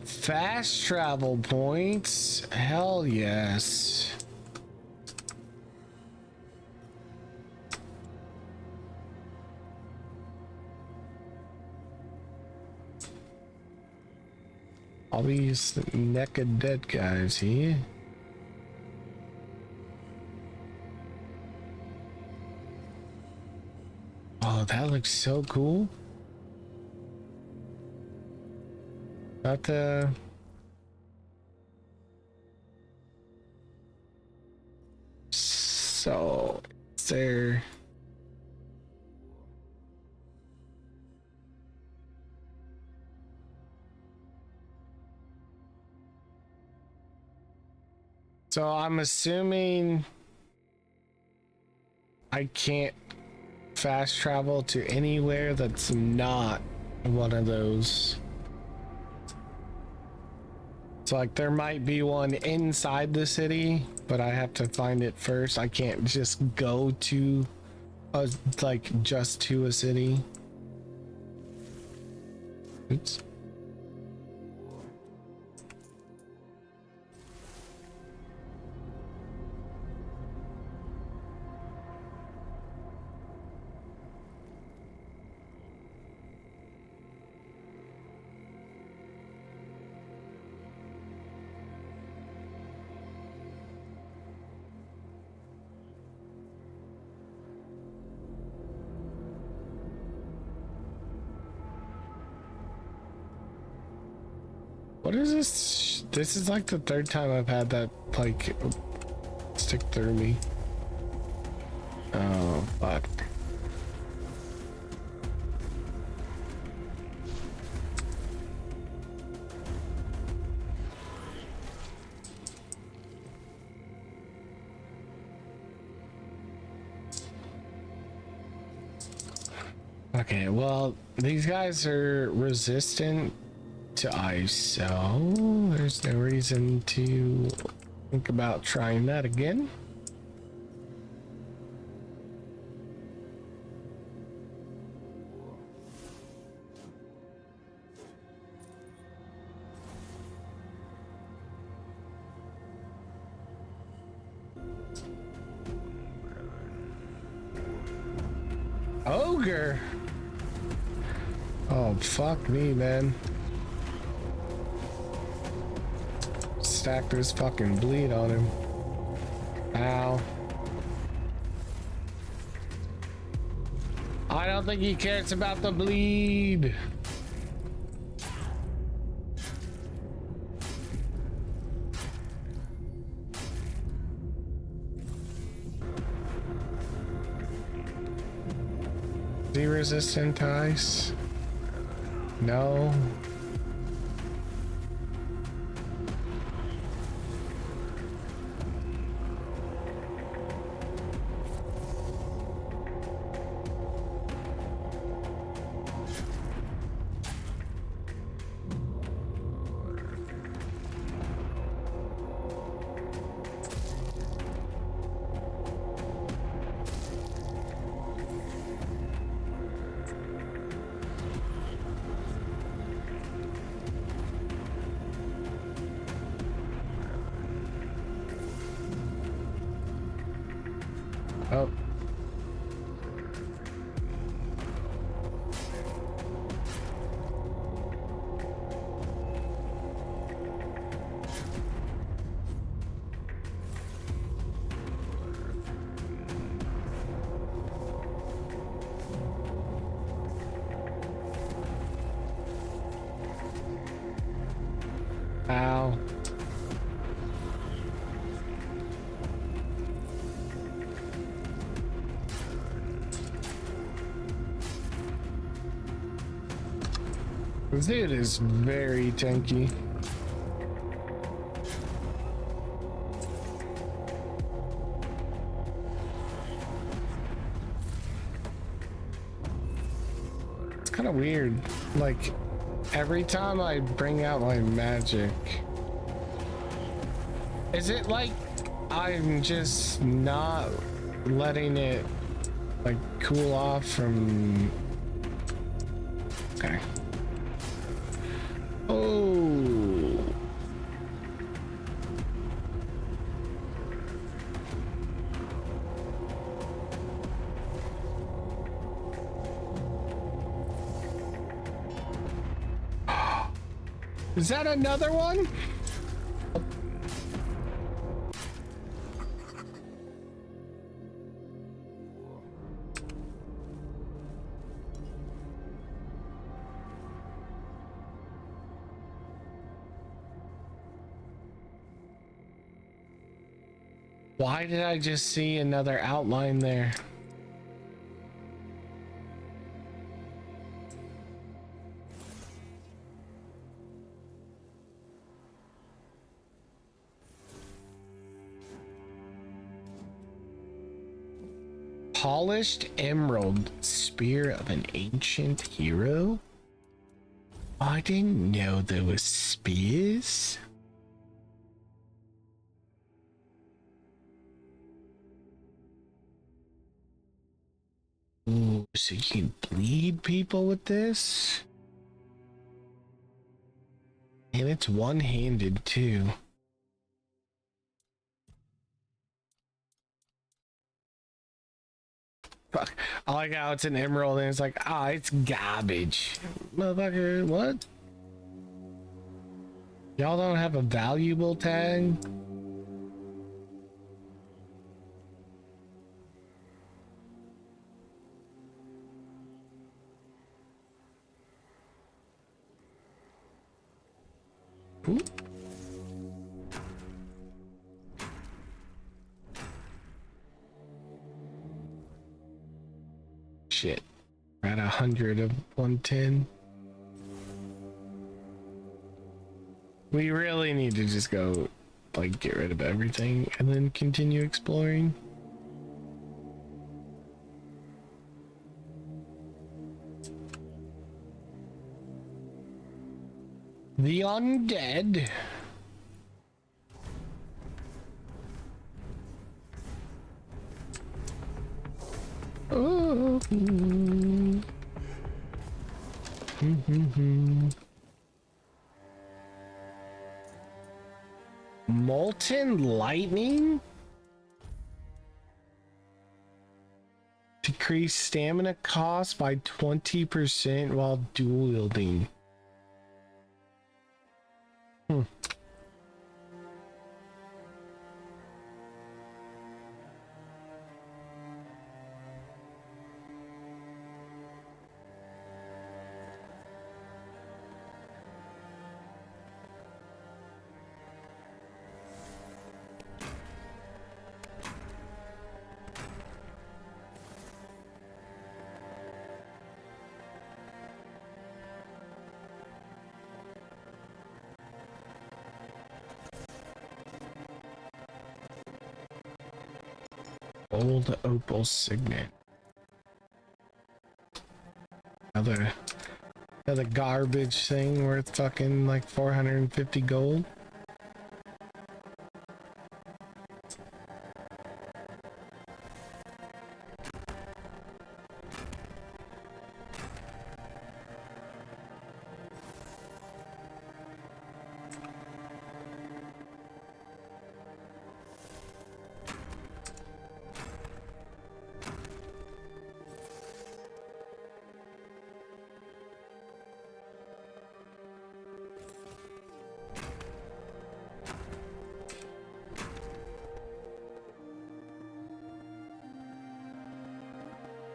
Fast travel points. Hell yes. All these naked dead guys here. Oh, that looks so cool. Not the... So, is there... So I'm assuming I can't fast travel to anywhere that's not one of those. So like there might be one inside the city, but I have to find it first. I can't just go to like just to a city. Oops. What is this? This is like the third time I've had that like stick through me. Oh, fuck. Okay, well, these guys are resistant to ice, so there's no reason to think about trying that again. Ogre. Oh, fuck me, man. Stack this fucking bleed on him. Ow. I don't think he cares about the bleed. Is he resistant to ice? No. Oh. Ow. This dude is very tanky. It's kind of weird. Like, every time I bring out my magic, is it like I'm just not letting it like cool off from... Okay. Oh. Is that another one? Why did I just see another outline there? Polished emerald spear of an ancient hero? I didn't know there was spears. Ooh, so you can bleed people with this? And it's one-handed too. Fuck. I like how it's an emerald and it's like, ah, it's garbage. Motherfucker, what? Y'all don't have a valuable tag? Ooh. Shit. We're at 100 of 110. We really need to just go, like, get rid of everything and then continue exploring. The undead. Oh. Molten lightning? Decrease stamina cost by 20% while dual wielding. Old opal signet. Another garbage thing worth fucking like 450 gold.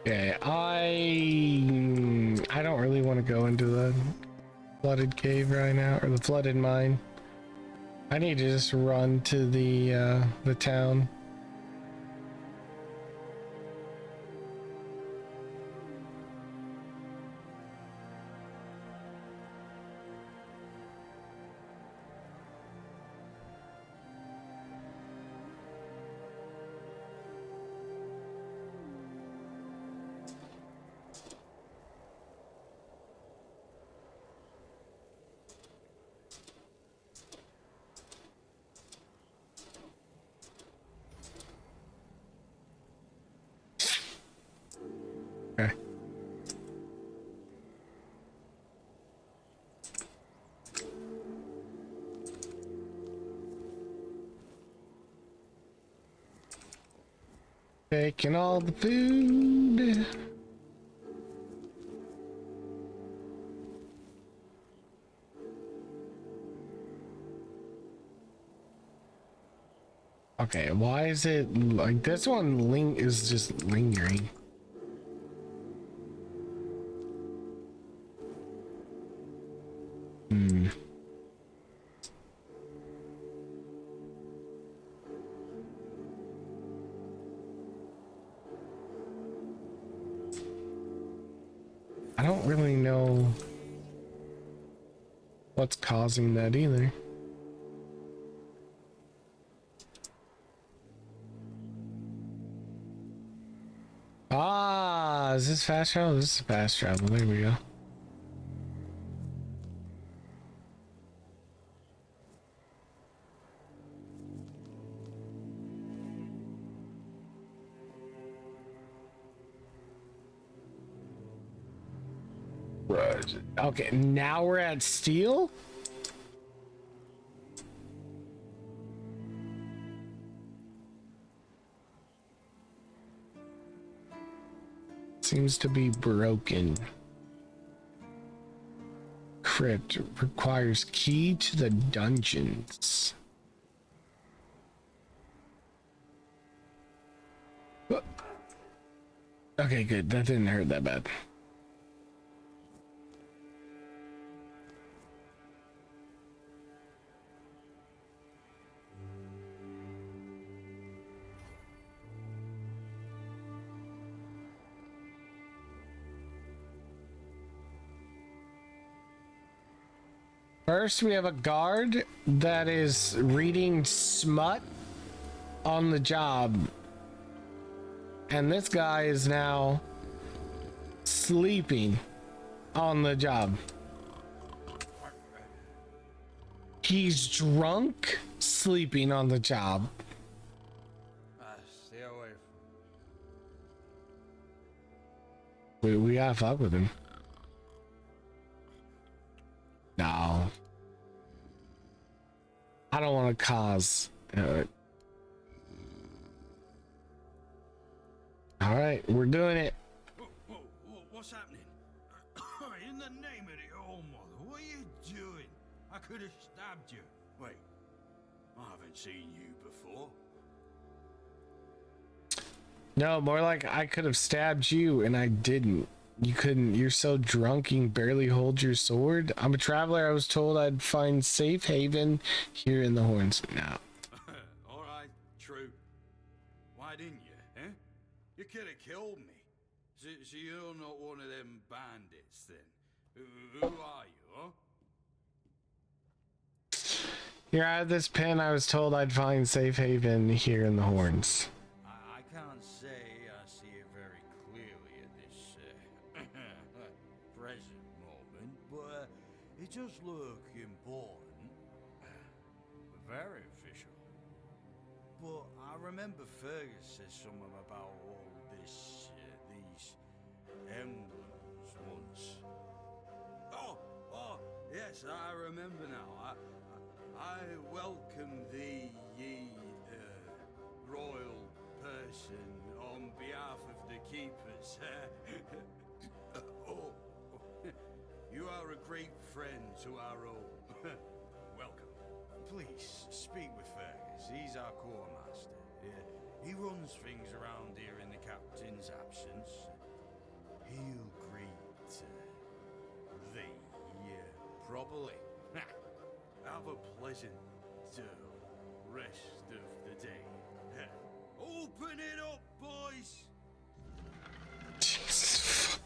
Okay, I don't really want to go into the flooded cave right now, or the flooded mine. I need to just run to the town. Okay. Taking all the food. Okay, why is it like this one is just lingering? I don't really know what's causing that either. Ah, is this fast travel? This is fast travel. There we go. Okay, now we're at steel? Seems to be broken. Crypt requires key to the dungeons. Okay, good. That didn't hurt that bad. First, we have a guard that is reading smut on the job. And this guy is now sleeping on the job. He's drunk, sleeping on the job. Stay away We gotta fuck with him. No. I don't want to cause. All right, we're doing it. What's happening? In the name of the All Mother, what are you doing? I could have stabbed you. Wait, I haven't seen you before. No, more like I could have stabbed you and I didn't. You couldn't. You're so drunk you can barely hold your sword. I'm a traveler. I was told I'd find safe haven here in the Horns. No. All right, true. Why didn't you, eh? You could have killed me. So you're not one of them bandits, then? Who are you, huh? Here, I have this pen. I was told I'd find safe haven here in the Horns. I can't say I see it very clearly at this present moment, but it does look important. Very official. But I remember Fergus said something about all this, these emblems once. Oh, yes, I remember now. I welcome thee, ye royal person, on behalf of the keepers. You are a great friend to our own. Welcome. Please, speak with Fergus. He's our quartermaster. He runs things around here in the captain's absence. he'll greet thee properly. Have a pleasant rest of the day. Open it up, boys! Jesus.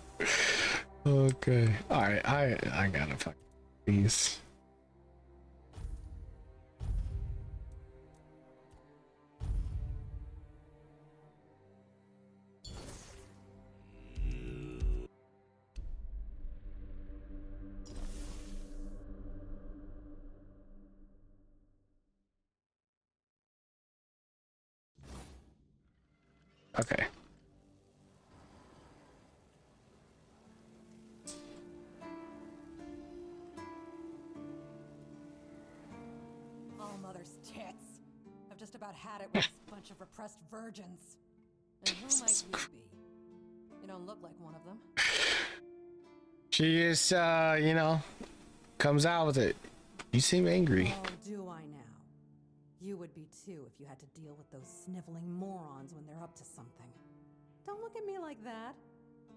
Okay. Alright, I gotta fuck these. Okay. Oh, mother's tits. I've just about had it with this bunch of repressed virgins. And who might you be? You don't look like one of them. She just, you know, comes out with it. You seem angry. Oh, do I now? You would be too if you had to deal with those sniveling morons when they're up to something. Don't look at me like that.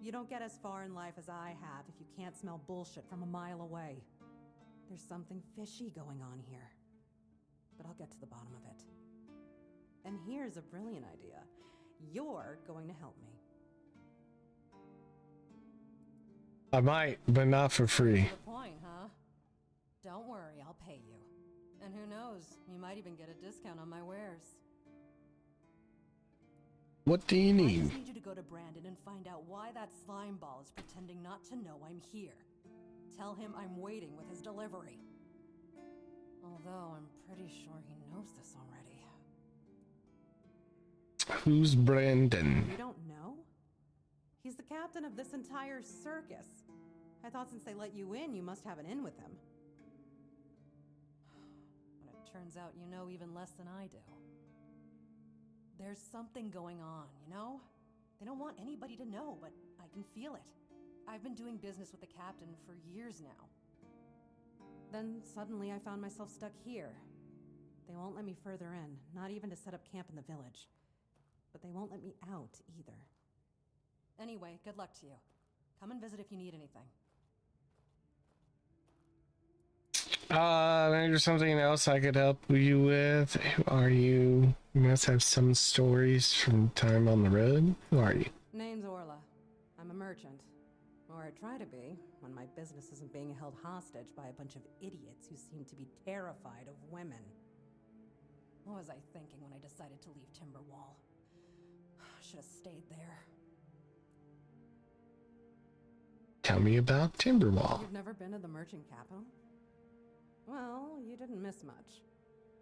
You don't get as far in life as I have if you can't smell bullshit from a mile away. There's something fishy going on here. But I'll get to the bottom of it. And here's a brilliant idea. You're going to help me. I might, but not for free. Good point, huh? Don't worry, I'll pay you. And who knows, you might even get a discount on my wares. What do you I need? just need you to go to Brandon and find out why that slime ball is pretending not to know I'm here. Tell him I'm waiting with his delivery. Although I'm pretty sure he knows this already. Who's Brandon? You don't know? He's the captain of this entire circus. I thought since they let you in, you must have an in with him. But it turns out you know even less than I do. There's something going on, you know? They don't want anybody to know, but I can feel it. I've been doing business with the captain for years now. Then suddenly I found myself stuck here. They won't let me further in, not even to set up camp in the village. But they won't let me out either. Anyway, good luck to you. Come and visit if you need anything. Maybe there's something else I could help you with. Who are you? You must have some stories from time on the road. Who are you? Name's Orla. I'm a merchant. Or I try to be, when my business isn't being held hostage by a bunch of idiots who seem to be terrified of women. What was I thinking when I decided to leave Timberwall? Should have stayed there. Tell me about Timberwall. You've never been to the merchant capital? Well, you didn't miss much.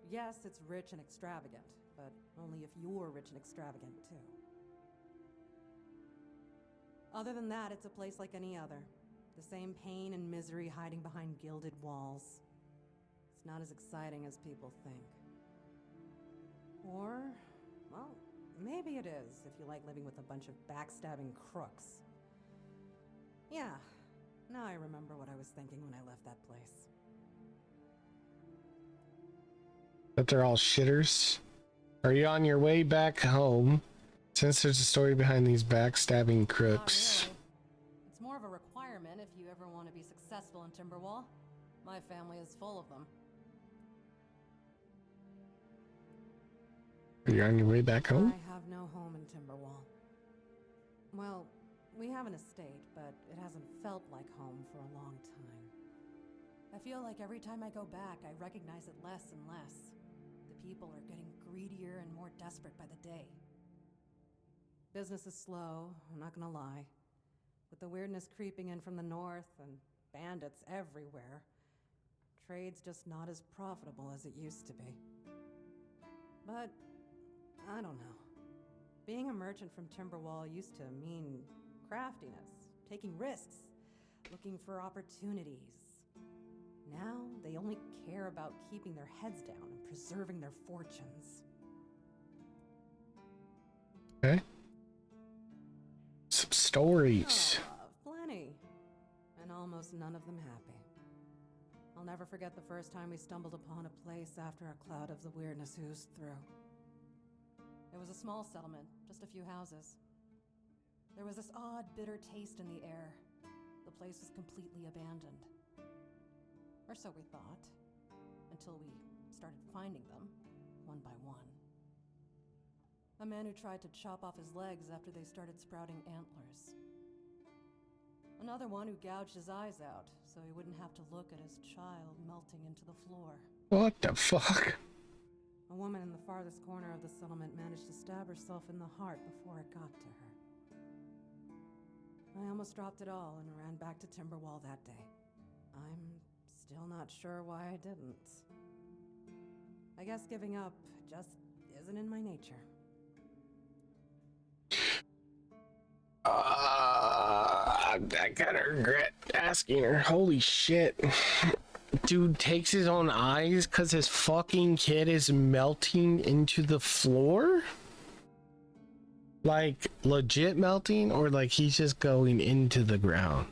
Yes, it's rich and extravagant, but only if you're rich and extravagant too. Other than that, it's a place like any other. The same pain and misery hiding behind gilded walls. It's not as exciting as people think. Or, well, maybe it is if you like living with a bunch of backstabbing crooks. Yeah, now I remember what I was thinking when I left that place. That they're all shitters? Are you on your way back home? Since there's a story behind these backstabbing crooks. Not really. It's more of a requirement if you ever want to be successful in Timberwall. My family is full of them. Are you on your way back home? I have no home in Timberwall. Well, we have an estate, but it hasn't felt like home for a long time. I feel like every time I go back, I recognize it less and less. The people are getting greedier and more desperate by the day. Business is slow, I'm not gonna lie. With the weirdness creeping in from the north and bandits everywhere, trade's just not as profitable as it used to be. But I don't know. Being a merchant from Timberwall used to mean craftiness, taking risks, looking for opportunities. Now, they only care about keeping their heads down and preserving their fortunes. Okay. Some stories. Oh, plenty. And almost none of them happy. I'll never forget the first time we stumbled upon a place after a cloud of the weirdness oozed through. It was a small settlement, just a few houses. There was this odd, bitter taste in the air. The place was completely abandoned. Or so we thought. Until we started finding them, one by one. A man who tried to chop off his legs after they started sprouting antlers. Another one who gouged his eyes out, so he wouldn't have to look at his child melting into the floor. What the fuck? A woman in the farthest corner of the settlement managed to stab herself in the heart before it got to her. I almost dropped it all and ran back to Timberwall that day. I'm still not sure why I didn't. I guess giving up just isn't in my nature. I gotta regret asking her. Holy shit. Dude takes his own eyes because his fucking kid is melting into the floor? Like, legit melting? Or like he's just going into the ground?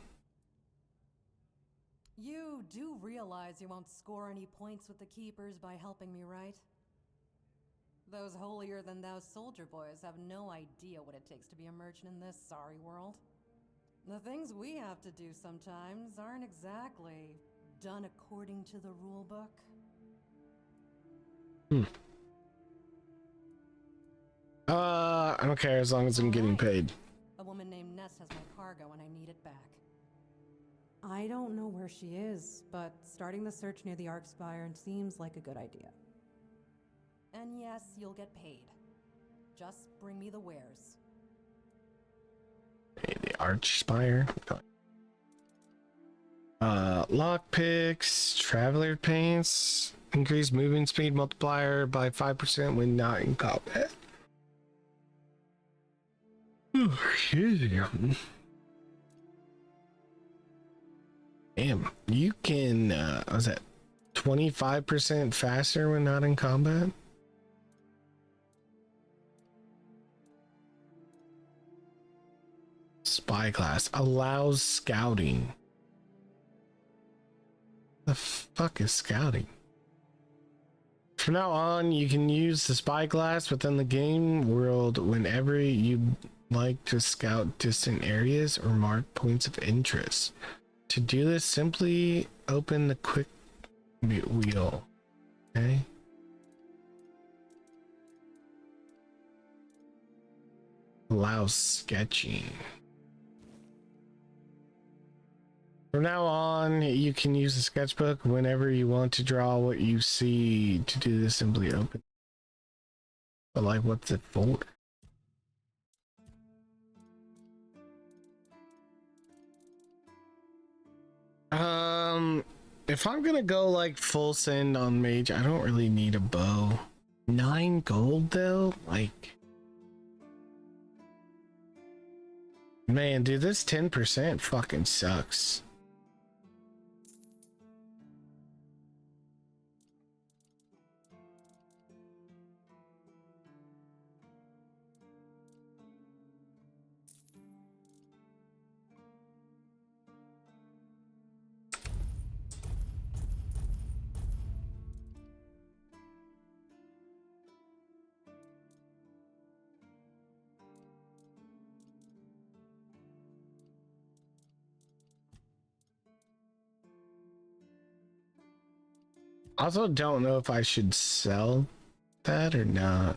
You do realize you won't score any points with the Keepers by helping me, right? Those holier-than-thou soldier boys have no idea what it takes to be a merchant in this sorry world. The things we have to do sometimes aren't exactly done according to the rule book. I don't care as long as I'm getting paid. A woman named Ness has my cargo and I need it back. I don't know where she is, but starting the search near the Arkspire seems like a good idea. And yes, you'll get paid. Just bring me the wares. Hey, the Archspire. Lockpicks, traveler paints, increase movement speed multiplier by 5% when not in combat. Oh, shit. Damn, you can, was that 25% faster when not in combat? Spyglass allows scouting. The fuck is scouting? From now on, you can use the spyglass within the game world whenever you like to scout distant areas or mark points of interest. To do this, simply open the quick wheel. Okay. Allows sketching. From now on, you can use the sketchbook whenever you want to draw what you see. To do this, simply open. But like, what's it for? If I'm gonna go like full send on Mage, I don't really need a bow. 9 gold though? Like, man, dude, this 10% fucking sucks. I also don't know if I should sell that or not.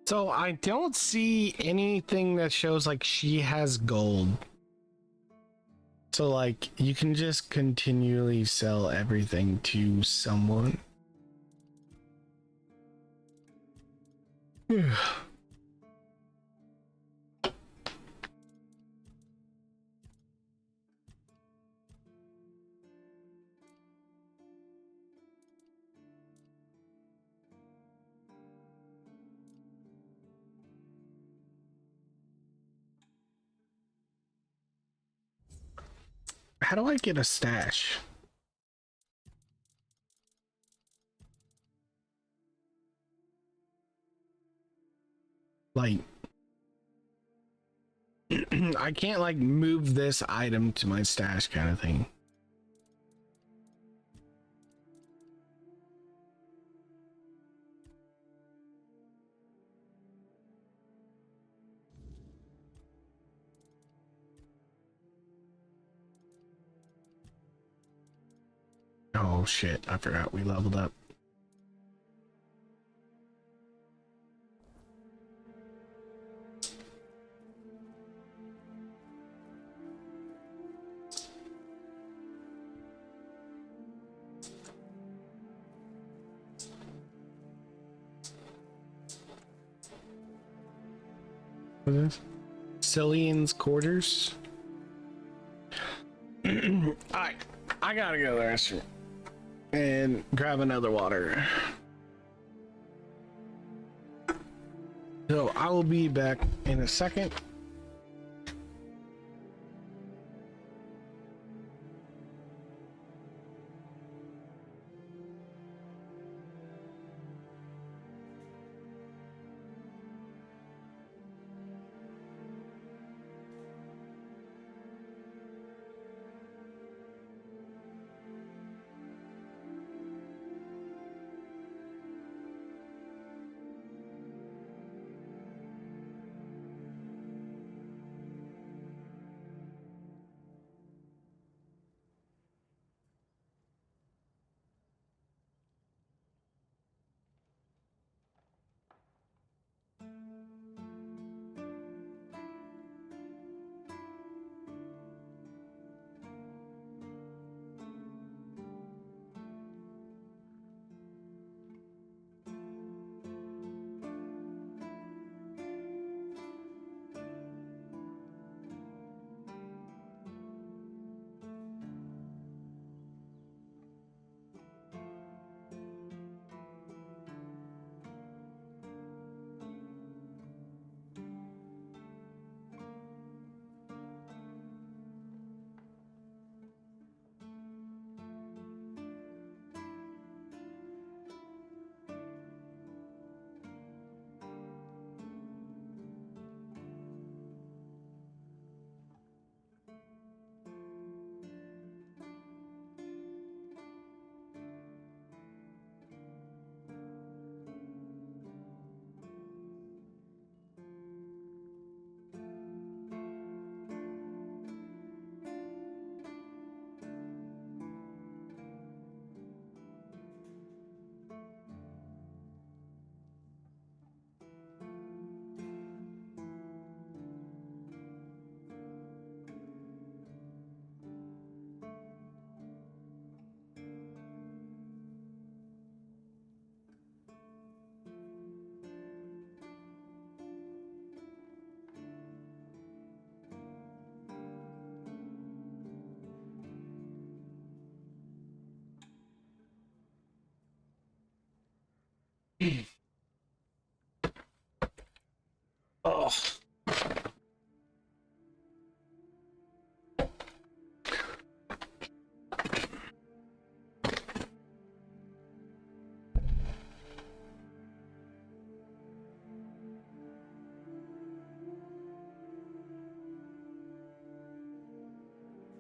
So I don't see anything that shows like she has gold. So like you can just continually sell everything to someone. How do I get a stash? Like, I can't like move this item to my stash kind of thing. shit, I forgot we leveled up. What is this? Cillian's quarters. Alright, I gotta go to the restroom and grab another water. So I will be back in a second. Oh.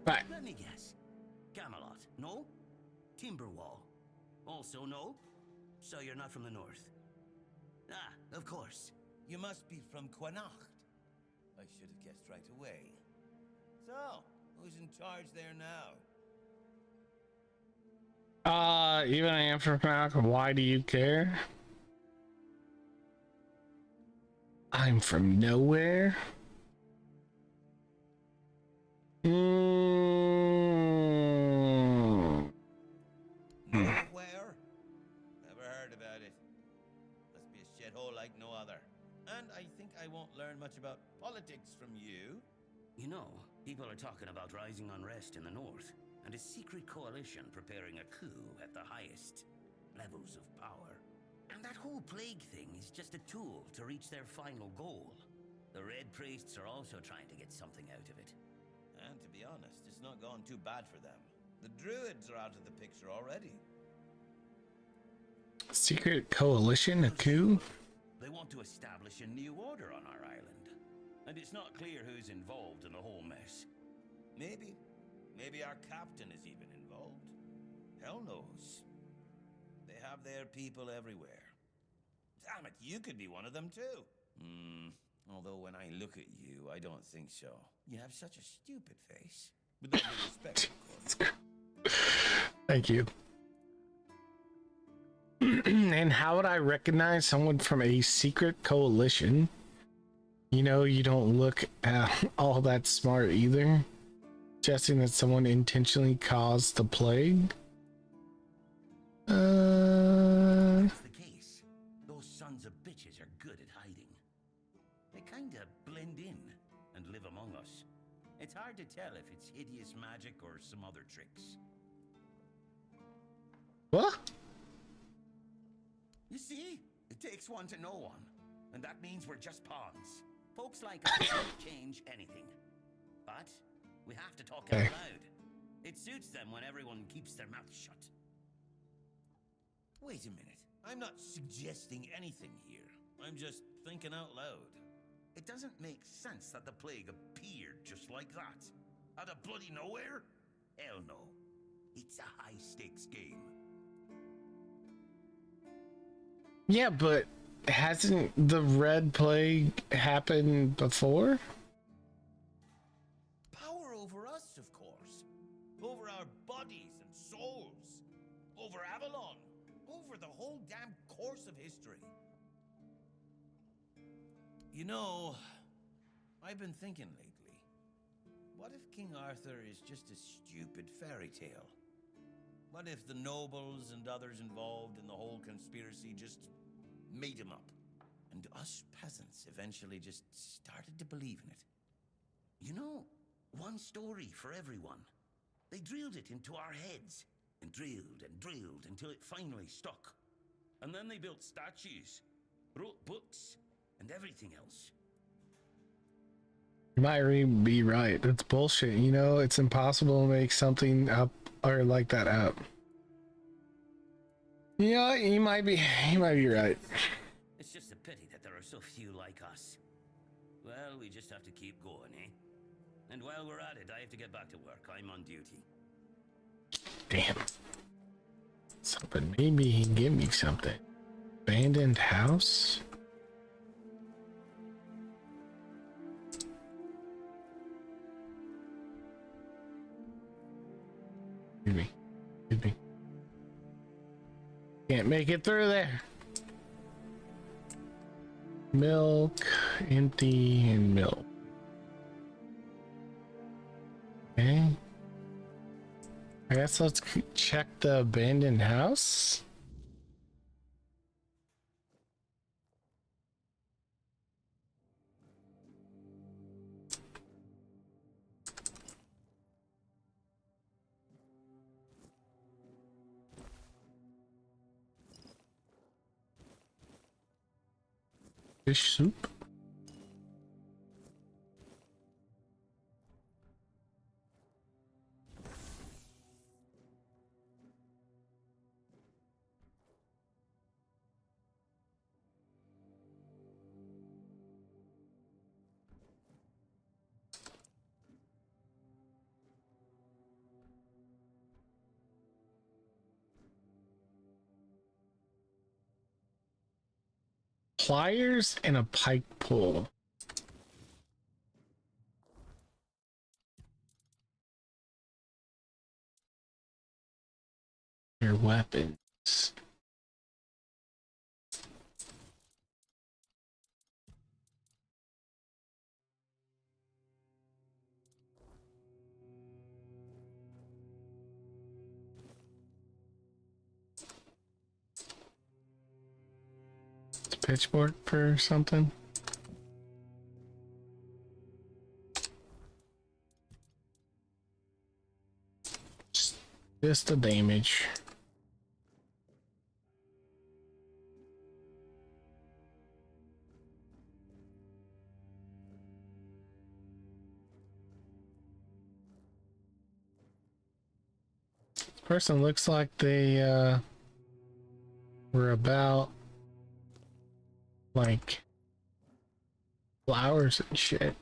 Right. Let me guess. Camelot, no? Timberwall, also no? So you're not from the north? Ah, of course. You must be from Quanacht. I should have guessed right away. So, who's in charge there now? Even I am from Malcolm. Why do you care? I'm from nowhere. Nowhere? Never heard about it. Must be a shithole like no other. And I think I won't learn much about politics from you. You know, people are talking about rising unrest in the north, and a secret coalition preparing a coup at the highest levels of power. And that whole plague thing is just a tool to reach their final goal. The Red Priests are also trying to get something out of it. And to be honest, it's not gone too bad for them. The Druids are out of the picture already. Secret coalition, a coup? They want to establish a new order on our island. And it's not clear who's involved in the whole mess. Maybe. Maybe our captain is even involved. Hell knows. They have their people everywhere. Damn it, you could be one of them too. Although when I look at you, I don't think so. You have such a stupid face. With all due respect, of course. Thank you. And how would I recognize someone from a secret coalition? You know, you don't look all that smart either. Suggesting that someone intentionally caused the plague? That's the case. Those sons of bitches are good at hiding. They kinda blend in and live among us. It's hard to tell if it's hideous magic or some other tricks. What? You see? It takes one to know one. And that means we're just pawns. Folks like us don't change anything. But we have to talk out loud. It suits them when everyone keeps their mouth shut. Wait a minute. I'm not suggesting anything here. I'm just thinking out loud. It doesn't make sense that the plague appeared just like that. Out of bloody nowhere? Hell no. It's a high-stakes game. Yeah, but hasn't the Red Plague happened before? Power over us, of course. Over our bodies and souls. Over Avalon. Over the whole damn course of history. You know, I've been thinking lately. What if King Arthur is just a stupid fairy tale? What if the nobles and others involved in the whole conspiracy just made him up? And us peasants eventually just started to believe in it. You know, one story for everyone. They drilled it into our heads. And drilled until it finally stuck. And then they built statues, wrote books, and everything else. You might be right. That's bullshit. You know, it's impossible to make something up or like that up. You know, you might be right. It's just a pity that there are so few like us. Well, we just have to keep going, eh? And while we're at it, I have to get back to work. I'm on duty. Damn. Something. Maybe he can give me something. Abandoned house? Excuse me. Can't make it through there. Milk, empty, and milk. Okay. I guess let's check the abandoned house. Fish soup. Pliers and a pike pole. Your weapons. It's a pitchfork for something. Just the damage. This person looks like they were about like flowers and shit.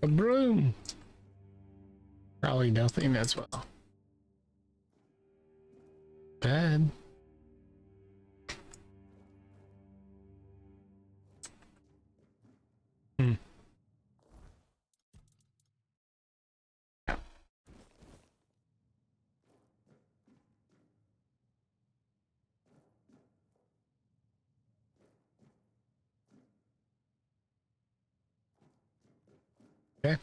A broom. Probably nothing as well. Bed. Okay.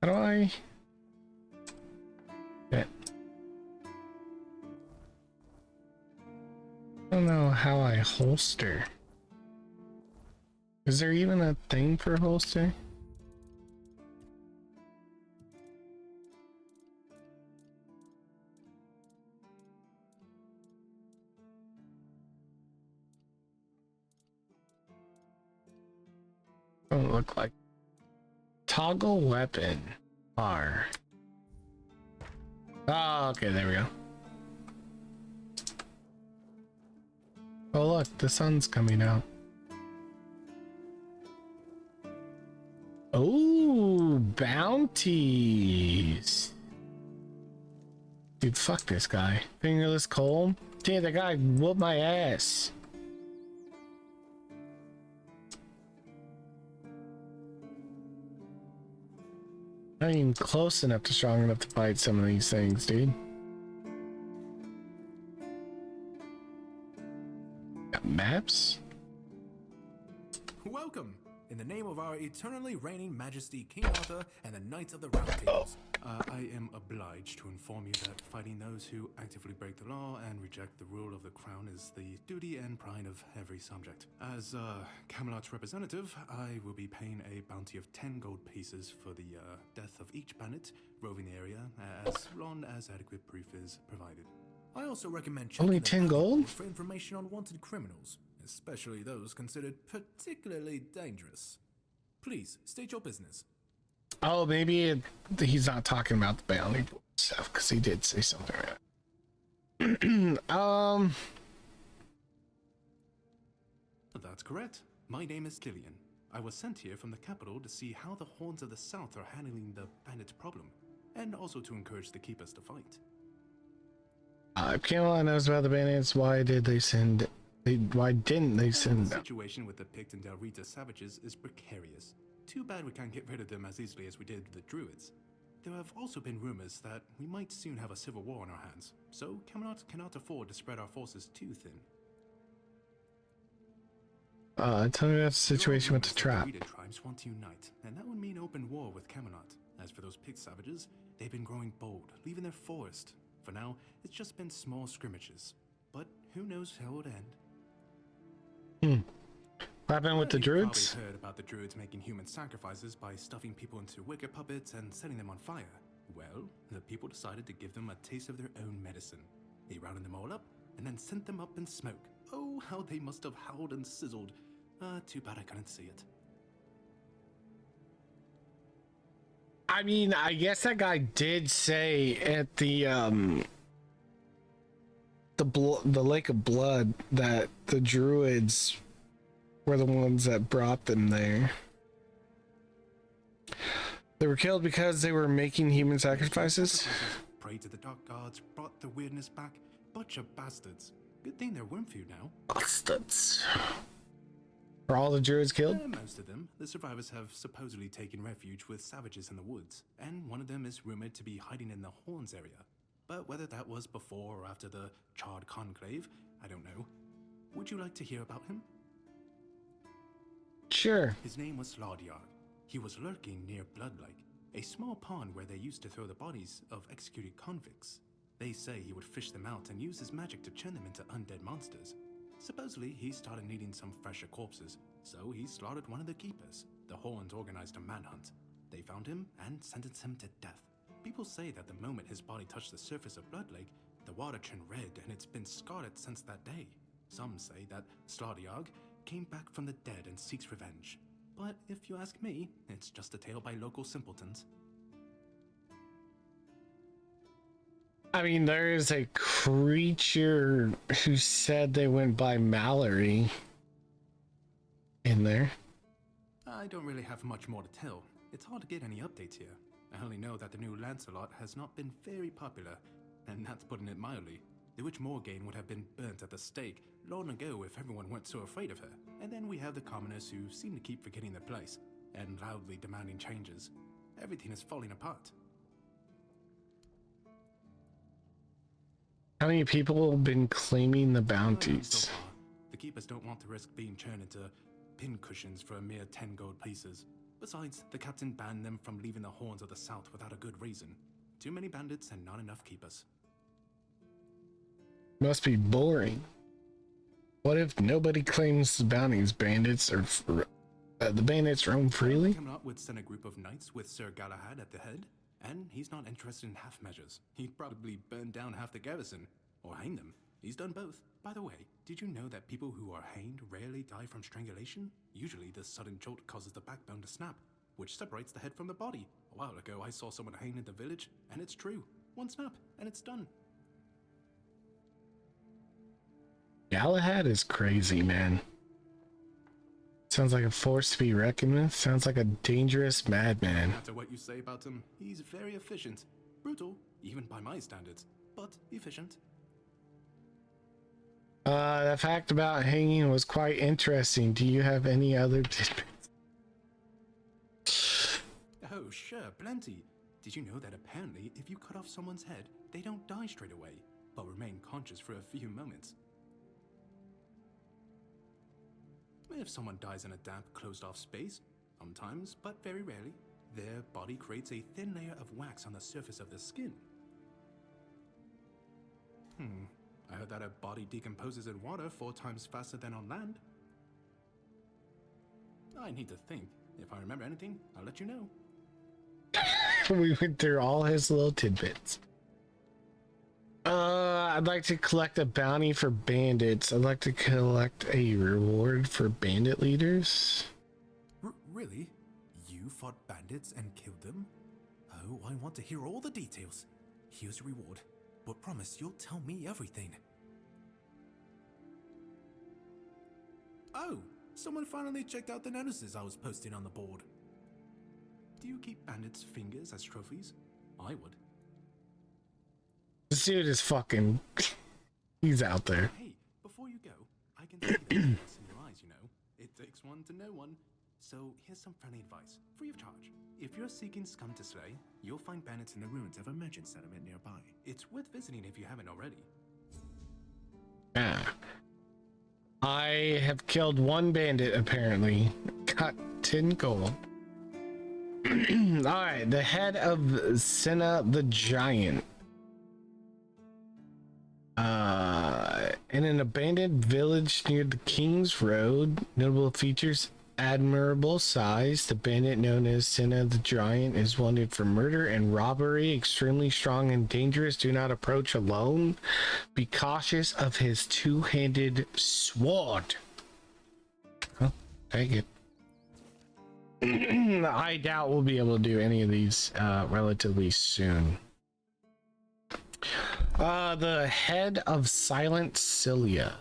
How do I? Okay. I don't know how I holster. Is there even a thing for holster? Don't look like. Toggle weapon. R. Oh, okay, there we go. Oh look, the sun's coming out. Oh, bounties. Dude, fuck this guy. Fingerless coal? Dude, that guy whooped my ass. Not even close enough to strong enough to fight some of these things, dude. Got maps? Welcome! In the name of our eternally reigning majesty, King Arthur, and the Knights of the Round Tables, I am obliged to inform you that fighting those who actively break the law and reject the rule of the crown is the duty and pride of every subject. As Camelot's representative, I will be paying a bounty of 10 gold pieces for the death of each bandit roving the area, as long as adequate proof is provided. I also recommend checking only 10 gold for information on wanted criminals, especially those considered particularly dangerous. Please state your business. Oh, maybe he's not talking about the bounty stuff because he did say something. That's correct. My name is Lillian. I was sent here from the capital to see how the Horns of the South are handling the bandit problem, and also to encourage the keepers to fight. If Camelot knows about the bandits, why didn't they send them? The situation with the Pict and Del Rita savages is precarious. Too bad we can't get rid of them as easily as we did the Druids. There have also been rumors that we might soon have a civil war on our hands, so Camelot cannot afford to spread our forces too thin. Tell me about the situation with the trap. The Druid tribes want to unite, and that would mean open war with Camelot. As for those Pict savages, they've been growing bold, leaving their forest. For now, it's just been small scrimmages, but who knows how it would end. What happened with the Druids? You've probably heard about the Druids making human sacrifices by stuffing people into wicker puppets and setting them on fire. Well, the people decided to give them a taste of their own medicine. They rounded them all up and then sent them up in smoke. Oh, how they must have howled and sizzled. Too bad I couldn't see it. I mean, I guess that guy did say at the Lake of Blood that the Druids were the ones that brought them there. They were killed because they were making human sacrifices. Prayed to the dark gods, brought the weirdness back. Bunch of bastards. Good thing they're Wormfood now. Bastards. Were all the Druids killed? Most of them. The survivors have supposedly taken refuge with savages in the woods, and one of them is rumored to be hiding in the Horns area. But whether that was before or after the Charred Conclave, I don't know. Would you like to hear about him? Sure. His name was Slaudyard. He was lurking near Bloodlake, a small pond where they used to throw the bodies of executed convicts. They say he would fish them out and use his magic to turn them into undead monsters. Supposedly, he started needing some fresher corpses, so he slaughtered one of the keepers. The Horns organized a manhunt. They found him and sentenced him to death. People say that the moment his body touched the surface of Bloodlake, the water turned red and it's been scarred since that day. Some say that Slaudyard came back from the dead and seeks revenge. But if you ask me, it's just a tale by local simpletons. I mean, there is a creature who said they went by Mallory in there. I don't really have much more to tell. It's hard to get any updates here. I only know that the new Lancelot has not been very popular, and that's putting it mildly. The Witch Morgane would have been burnt at the stake long ago if everyone weren't so afraid of her. And then we have the commoners who seem to keep forgetting their place, and loudly demanding changes. Everything is falling apart. How many people have been claiming the bounties? The keepers don't want to risk being turned into pincushions for a mere 10 gold pieces. Besides, the captain banned them from leaving the horns of the south without a good reason. Too many bandits and not enough keepers. Must be boring. What if nobody claims the bounties? Bandits or the bandits roam freely? Camelot would send a group of knights with Sir Galahad at the head, and he's not interested in half measures. He'd probably burn down half the garrison, or hang them. He's done both. By the way, did you know that people who are hanged rarely die from strangulation? Usually the sudden jolt causes the backbone to snap, which separates the head from the body. A while ago I saw someone hanged in the village, and it's true. One snap, and it's done. Galahad is crazy, man. Sounds like a force to be reckoned with. Sounds like a dangerous madman. No matter what you say about him, he's very efficient. Brutal, even by my standards, but efficient. The fact about hanging was quite interesting. Do you have any other tidbits? Oh, sure, plenty. Did you know that apparently if you cut off someone's head, they don't die straight away, but remain conscious for a few moments? If someone dies in a damp, closed-off space, sometimes, but very rarely, their body creates a thin layer of wax on the surface of the skin. I heard that a body decomposes in water 4 times faster than on land. I need to think. If I remember anything, I'll let you know. We went through all his little tidbits. I'd like to collect a bounty for bandits. I'd like to collect a reward for bandit leaders. Really? You fought bandits and killed them? Oh, I want to hear all the details. Here's a reward, but promise you'll tell me everything. Oh, someone finally checked out the notices I was posting on the board. Do you keep bandits' fingers as trophies? I would. This dude is fucking... He's out there. Hey, before you go, I can see the lights in your eyes, you know. It takes one to know one. So here's some friendly advice, free of charge. If you're seeking scum to slay, you'll find bandits in the ruins of a merchant settlement nearby. It's worth visiting if you haven't already. Yeah. I have killed 1 bandit, apparently. Got 10 gold. Alright, the head of Senna the Giant. In an abandoned village near the King's Road, notable features: admirable size. The bandit known as Senna the Giant is wanted for murder and robbery. Extremely strong and dangerous. Do not approach alone. Be cautious of his 2-handed sword. Oh, take it. I doubt we'll be able to do any of these relatively soon. The head of Silent Cilia,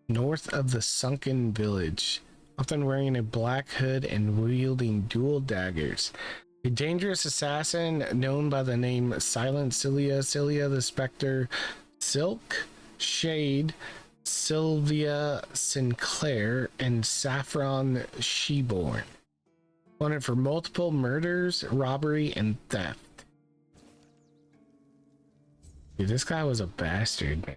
north of the sunken village, often wearing a black hood and wielding dual daggers. A dangerous assassin known by the name Silent Cilia, Cilia the Spectre, Silk, Shade, Sylvia Sinclair, and Saffron Sheborn. Wanted for multiple murders, robbery, and theft. Dude, this guy was a bastard, man.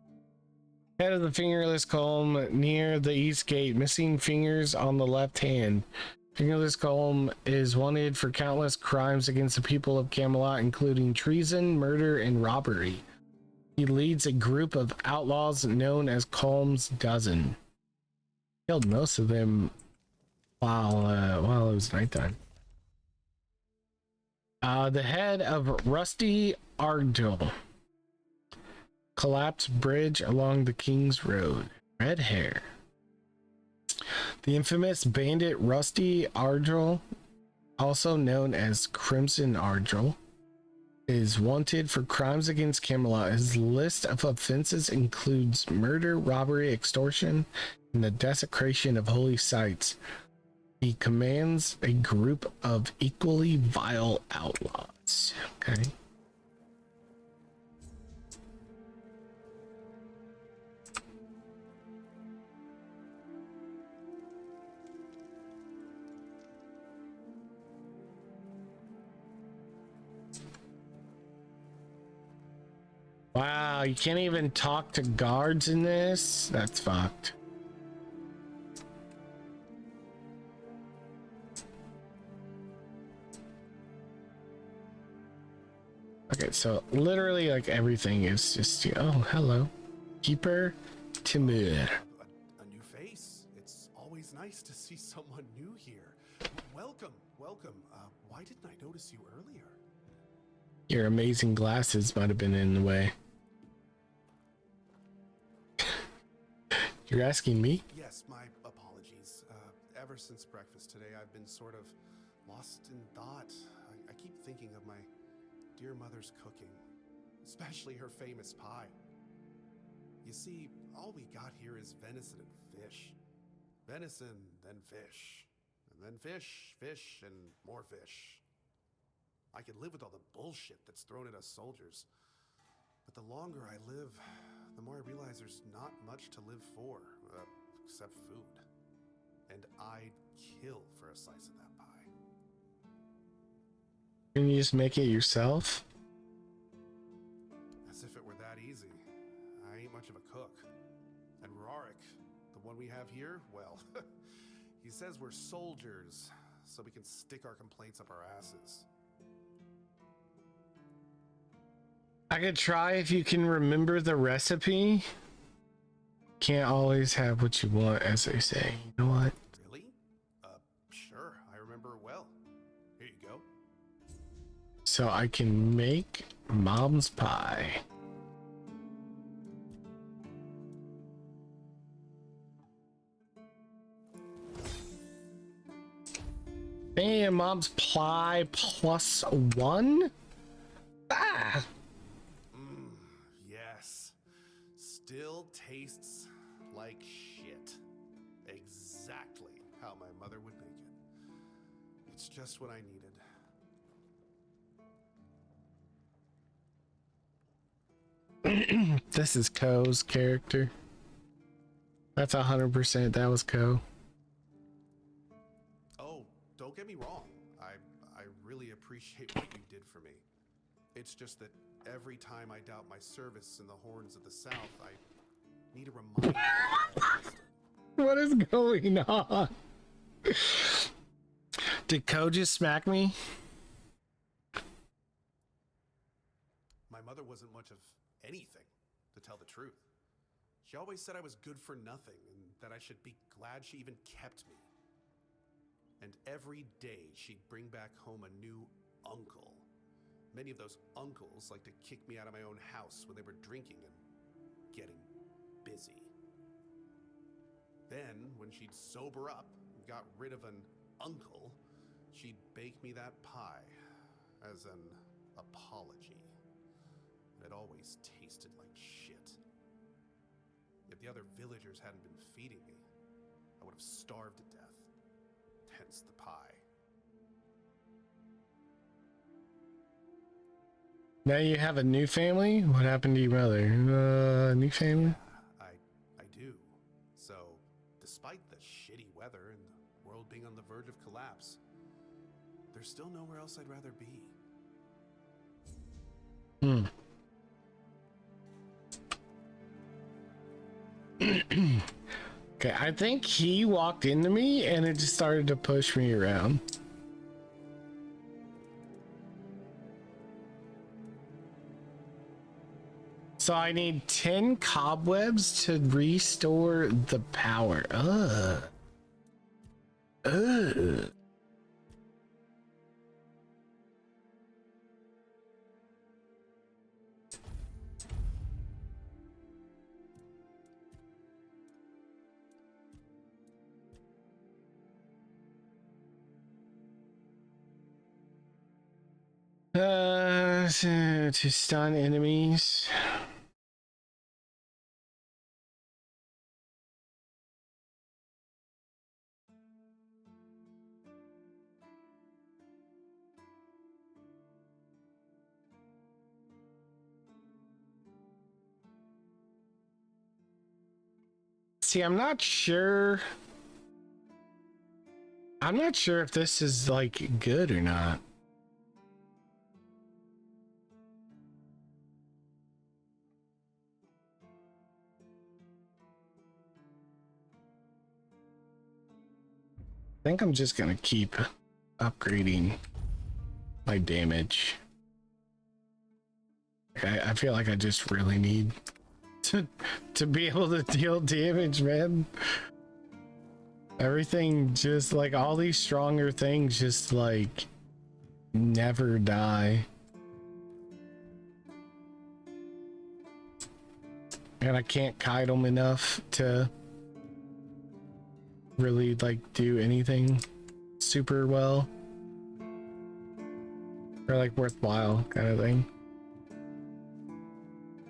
Head of the Fingerless Column near the east gate, missing fingers on the left hand. Fingerless Column is wanted for countless crimes against the people of Camelot, including treason, murder, and robbery. He leads a group of outlaws known as Colm's Dozen. Killed most of them while it was nighttime. The head of Rusty Ardle. Collapsed bridge along the King's Road. Red hair. The infamous bandit Rusty Ardle, also known as Crimson Ardle, is wanted for crimes against Camelot. His list of offenses includes murder, robbery, extortion, and the desecration of holy sites. He commands a group of equally vile outlaws. Okay. Wow, you can't even talk to guards in this? That's fucked. Okay, so literally like everything is just, oh, hello. Keeper Timur. A new face. It's always nice to see someone new here. Welcome, welcome. Why didn't I notice you earlier? Your amazing glasses might have been in the way. You're asking me? Yes, my apologies. Ever since breakfast today, I've been sort of lost in thought. I keep thinking of my dear mother's cooking, especially her famous pie. You see, all we got here is venison and fish. Venison, then fish. And then fish, fish, and more fish. I could live with all the bullshit that's thrown at us soldiers. But the longer I live, the more I realize there's not much to live for, except food. And I'd kill for a slice of that pie. Can you just make it yourself? As if it were that easy. I ain't much of a cook. And Rorik, the one we have here, well, he says we're soldiers, so we can stick our complaints up our asses. I could try if you can remember the recipe. Can't always have what you want, as they say. You know what? Really? Sure, I remember well. Here you go. So I can make mom's pie. Damn, mom's pie +1? Ah! Yes. Still tastes like shit. Exactly how my mother would make it. It's just what I needed. This is Ko's character. That's 100%. That was Ko. Oh, don't get me wrong. I really appreciate what you did for me. It's just that every time I doubt my service in the Horns of the South, I need a reminder. What is going on? Did Ko just smack me? My mother wasn't much of anything, to tell the truth. She always said I was good for nothing and that I should be glad she even kept me. And every day she'd bring back home a new uncle. Many of those uncles like to kick me out of my own house when they were drinking and getting busy. Then, when she'd sober up and got rid of an uncle, she'd bake me that pie as an apology. It always tasted like shit. If the other villagers hadn't been feeding me, I would have starved to death. Hence the pie. Now you have a new family? What happened to your mother? New family? I do. So, despite the shitty weather and the world being on the verge of collapse, there's still nowhere else I'd rather be. Okay, I think he walked into me and it just started to push me around. So I need 10 cobwebs to restore the power. To stun enemies. See, I'm not sure if this is like good or not. think I'm just gonna keep upgrading my damage. I feel like I just really need to be able to deal damage, man. Everything just like all these stronger things just like never die. And I can't kite them enough to really like do anything super well or like worthwhile kind of thing.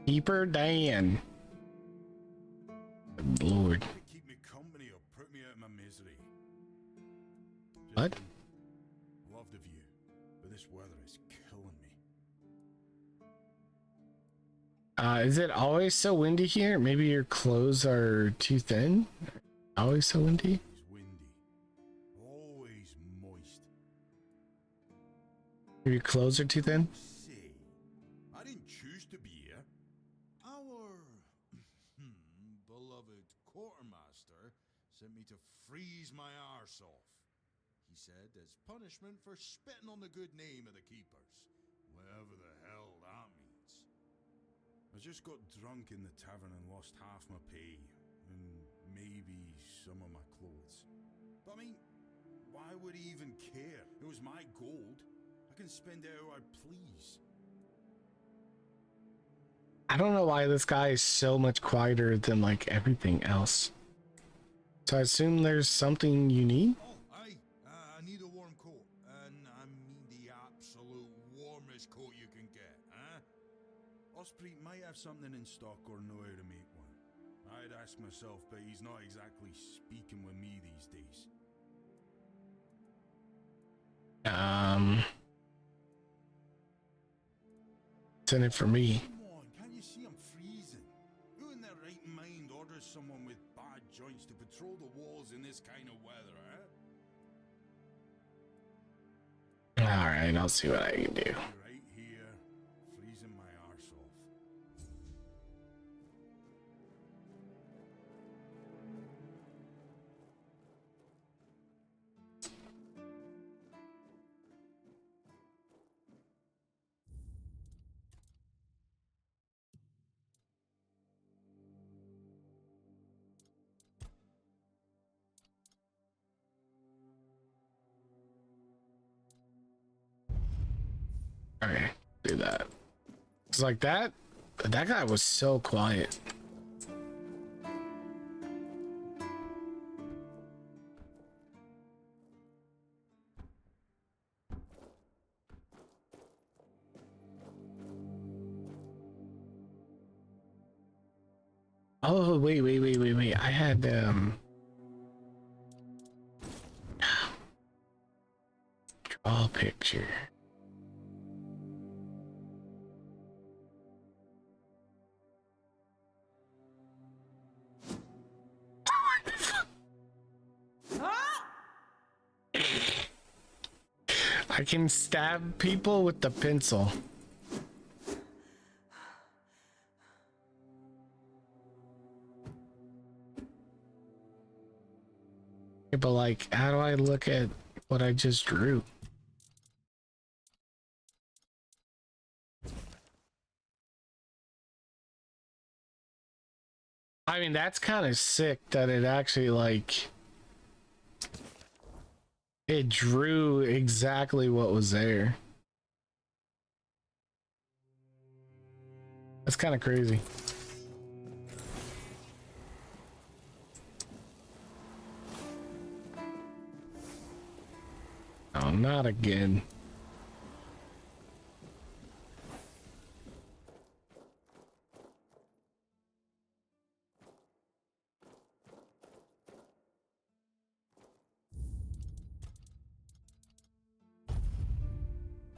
Keeper Dan. Good Lord. Keep me company or put me out of my misery. What? Love the view, but this weather is killing me. Is it always so windy here? Maybe your clothes are too thin? Always so windy? Always moist. Your clothes are too thin? Say, I didn't choose to be here. Our beloved quartermaster sent me to freeze my arse off. He said as punishment for spitting on the good name of the keepers, whatever the hell that means. I just got drunk in the tavern and lost half my pay, and maybe some of my clothes. But I mean, why would he even care? It was my gold. I can spend it how I please. I don't know why this guy is so much quieter than like everything else. So I assume there's something you need? I need a warm coat, and I mean the absolute warmest coat you can get, huh? Osprey might have something in stock or know how to make one. I'd ask myself, but he's not exactly speaking with me these days. Send it for me. Come on, can't you see I'm freezing? Who in their right mind orders someone with bad joints to patrol the walls in this kind of weather, huh? Alright, I'll see what I can do. Right here, freezing my arse off. Okay, do that. It's like that guy was so quiet. Oh, wait. I had, draw a picture. I can stab people with the pencil. But like, how do I look at what I just drew? I mean, that's kind of sick that it actually like it drew exactly what was there. That's kind of crazy. Oh, not again.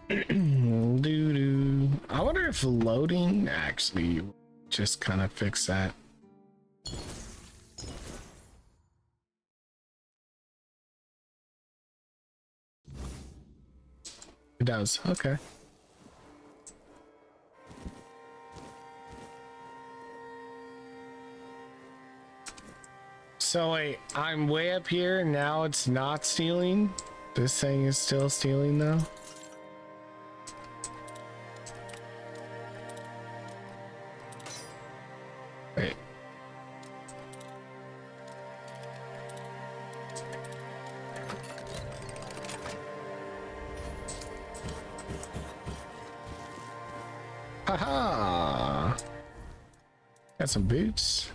Doo-doo. I wonder if loading actually just kind of fix that. It does. Okay. So wait, I'm way up here, now it's not stealing? This thing is still stealing though? Wait. Haha! Got some boots.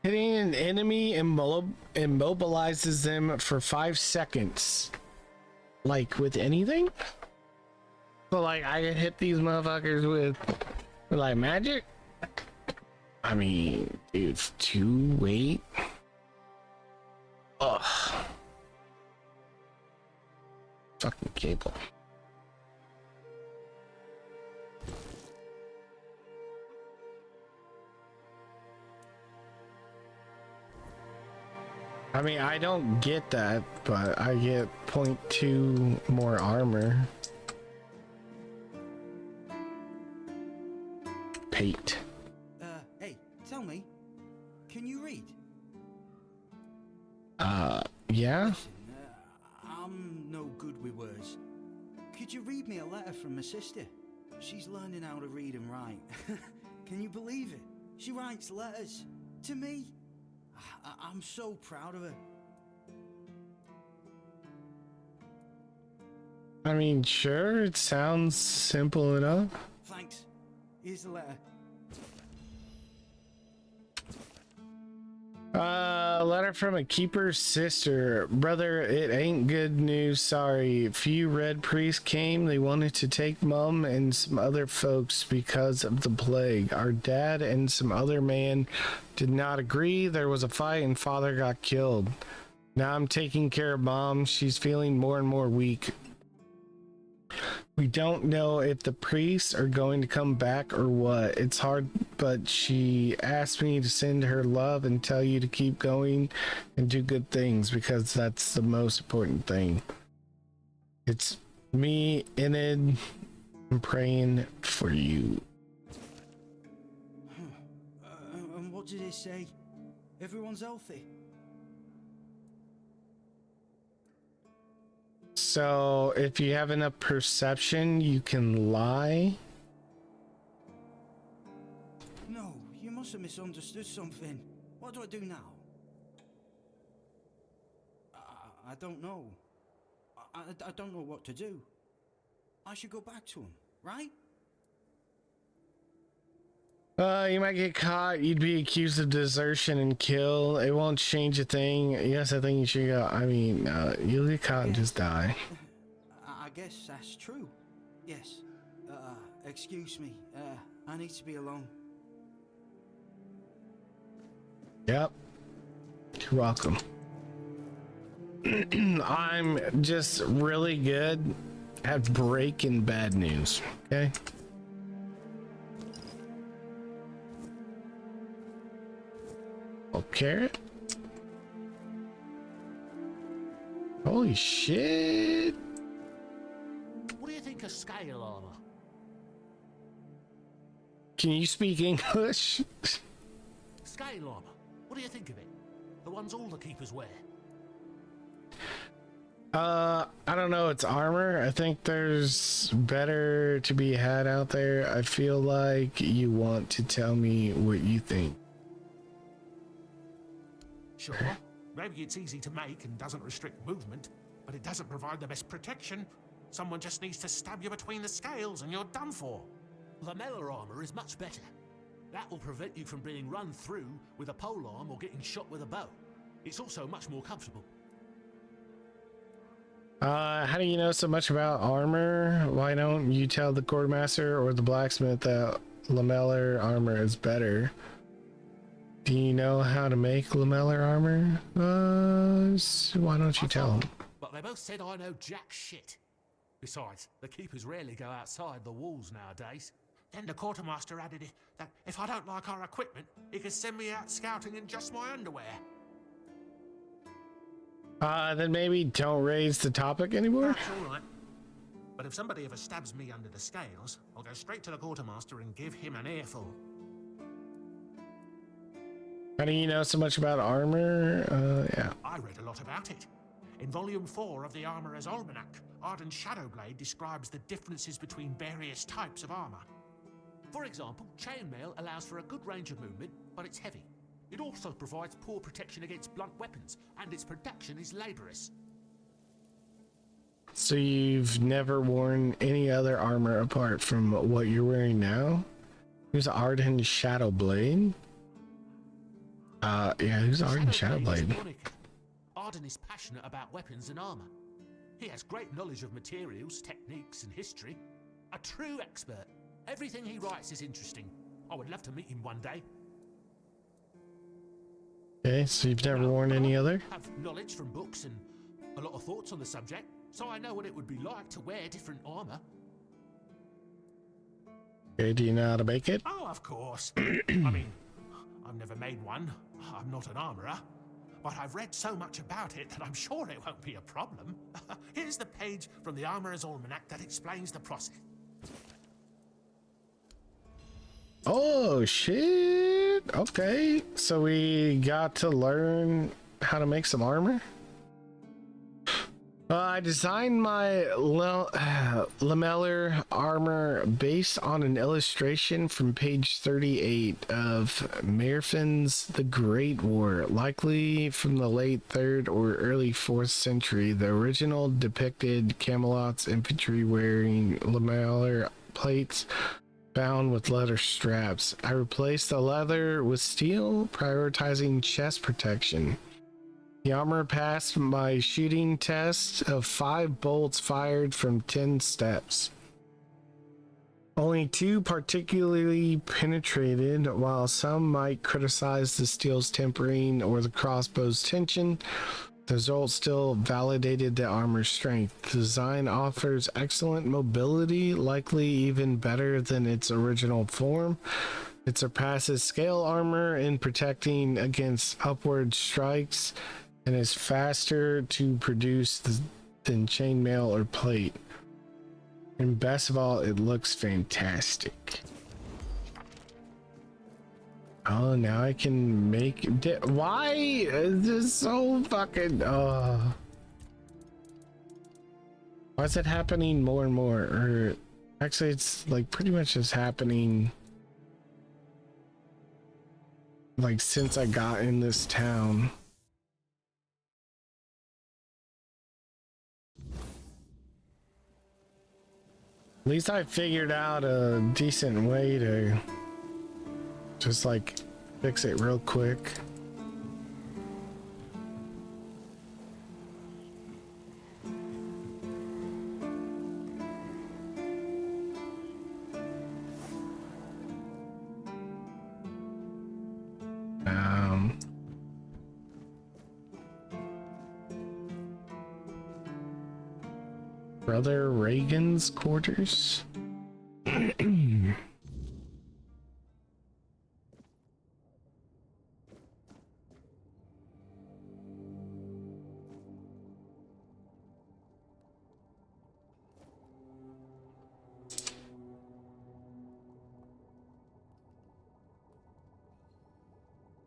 Hitting an enemy immobilizes them for 5 seconds. Like with anything? So like I can hit these motherfuckers with like magic? I mean, dude, 2 weight? Ugh. Fucking cable. I mean, I don't get that, but I get 0.2 more armor. Pate. Hey, tell me, can you read? Yeah? Listen, I'm no good with words. Could you read me a letter from my sister? She's learning how to read and write. Can you believe it? She writes letters to me. I'm so proud of her. I mean, sure, it sounds simple enough. Thanks. Here's the letter. Letter from a keeper's sister. Brother, it ain't good news, sorry. Few red priests came. They wanted to take Mum and some other folks because of the plague. Our dad and some other man did not agree. There was a fight and father got killed. Now I'm taking care of Mom. She's feeling more and more weak. We don't know if the priests are going to come back or what. It's hard, but she asked me to send her love and tell you to keep going and do good things because that's the most important thing. It's me, Enid. I'm praying for you. And what did it say? Everyone's healthy? So, if you have enough perception, you can lie. No, you must have misunderstood something. What do I do now? I don't know. I don't know what to do. I should go back to him, right? You might get caught. You'd be accused of desertion and kill. It won't change a thing. Yes, I think you should go. I mean, you'll get caught and just die. I guess that's true. Yes. Excuse me. I need to be alone. Yep. You're welcome. I'm just really good at breaking bad news. Okay. Oh, carrot. Holy shit. What do you think of scale armor? Can you speak English? Scale armor. What do you think of it? The ones all the keepers wear. I don't know. It's armor. I think there's better to be had out there. I feel like you want to tell me what you think. Sure, maybe it's easy to make and doesn't restrict movement, but it doesn't provide the best protection. Someone just needs to stab you between the scales and you're done for. Lamellar armor is much better. That will prevent you from being run through with a polearm or getting shot with a bow. It's also much more comfortable. How do you know so much about armor? Why don't you tell the quartermaster or the blacksmith that lamellar armor is better? Do you know how to make lamellar armor? So why don't you tell them? But they both said I know jack shit. Besides, the keepers rarely go outside the walls nowadays. Then the quartermaster added that if I don't like our equipment, he could send me out scouting in just my underwear. Then maybe don't raise the topic anymore? That's all right. But if somebody ever stabs me under the scales, I'll go straight to the quartermaster and give him an earful. How do you know so much about armor? Yeah. I read a lot about it. In Volume 4 of the Armorer's Almanac, Arden Shadowblade describes the differences between various types of armor. For example, chainmail allows for a good range of movement, but it's heavy. It also provides poor protection against blunt weapons, and its production is laborious. So you've never worn any other armor apart from what you're wearing now? Who's Arden Shadowblade? Yeah, who's Arden Shadowblade? Arden is passionate about weapons and armor. He has great knowledge of materials, techniques, and history. A true expert. Everything he writes is interesting. I would love to meet him one day. Okay, so you've never worn any other? I have knowledge from books and a lot of thoughts on the subject, so I know what it would be like to wear different armor. Okay, do you know how to make it? Oh, of course. I mean, I've never made one. I'm not an armorer. But I've read so much about it that I'm sure it won't be a problem. Here's the page from the Armorer's Almanac that explains the process. Oh, shit. Okay, so we got to learn how to make some armor? I designed my lamellar armor based on an illustration from page 38 of Merfin's The Great War, likely from the late 3rd or early 4th century. The original depicted Camelot's infantry wearing lamellar plates bound with leather straps. I replaced the leather with steel, prioritizing chest protection. The armor passed my shooting test of 5 bolts fired from 10 steps. Only 2 particularly penetrated. While some might criticize the steel's tempering or the crossbow's tension, the result still validated the armor's strength. The design offers excellent mobility, likely even better than its original form. It surpasses scale armor in protecting against upward strikes, and is faster to produce than chainmail or plate. And best of all, it looks fantastic. Oh, now I can make why is this so fucking why is it happening more and more? Or actually it's like pretty much just happening like since I got in this town. At least I figured out a decent way to just like fix it real quick. Brother Reagan's quarters. I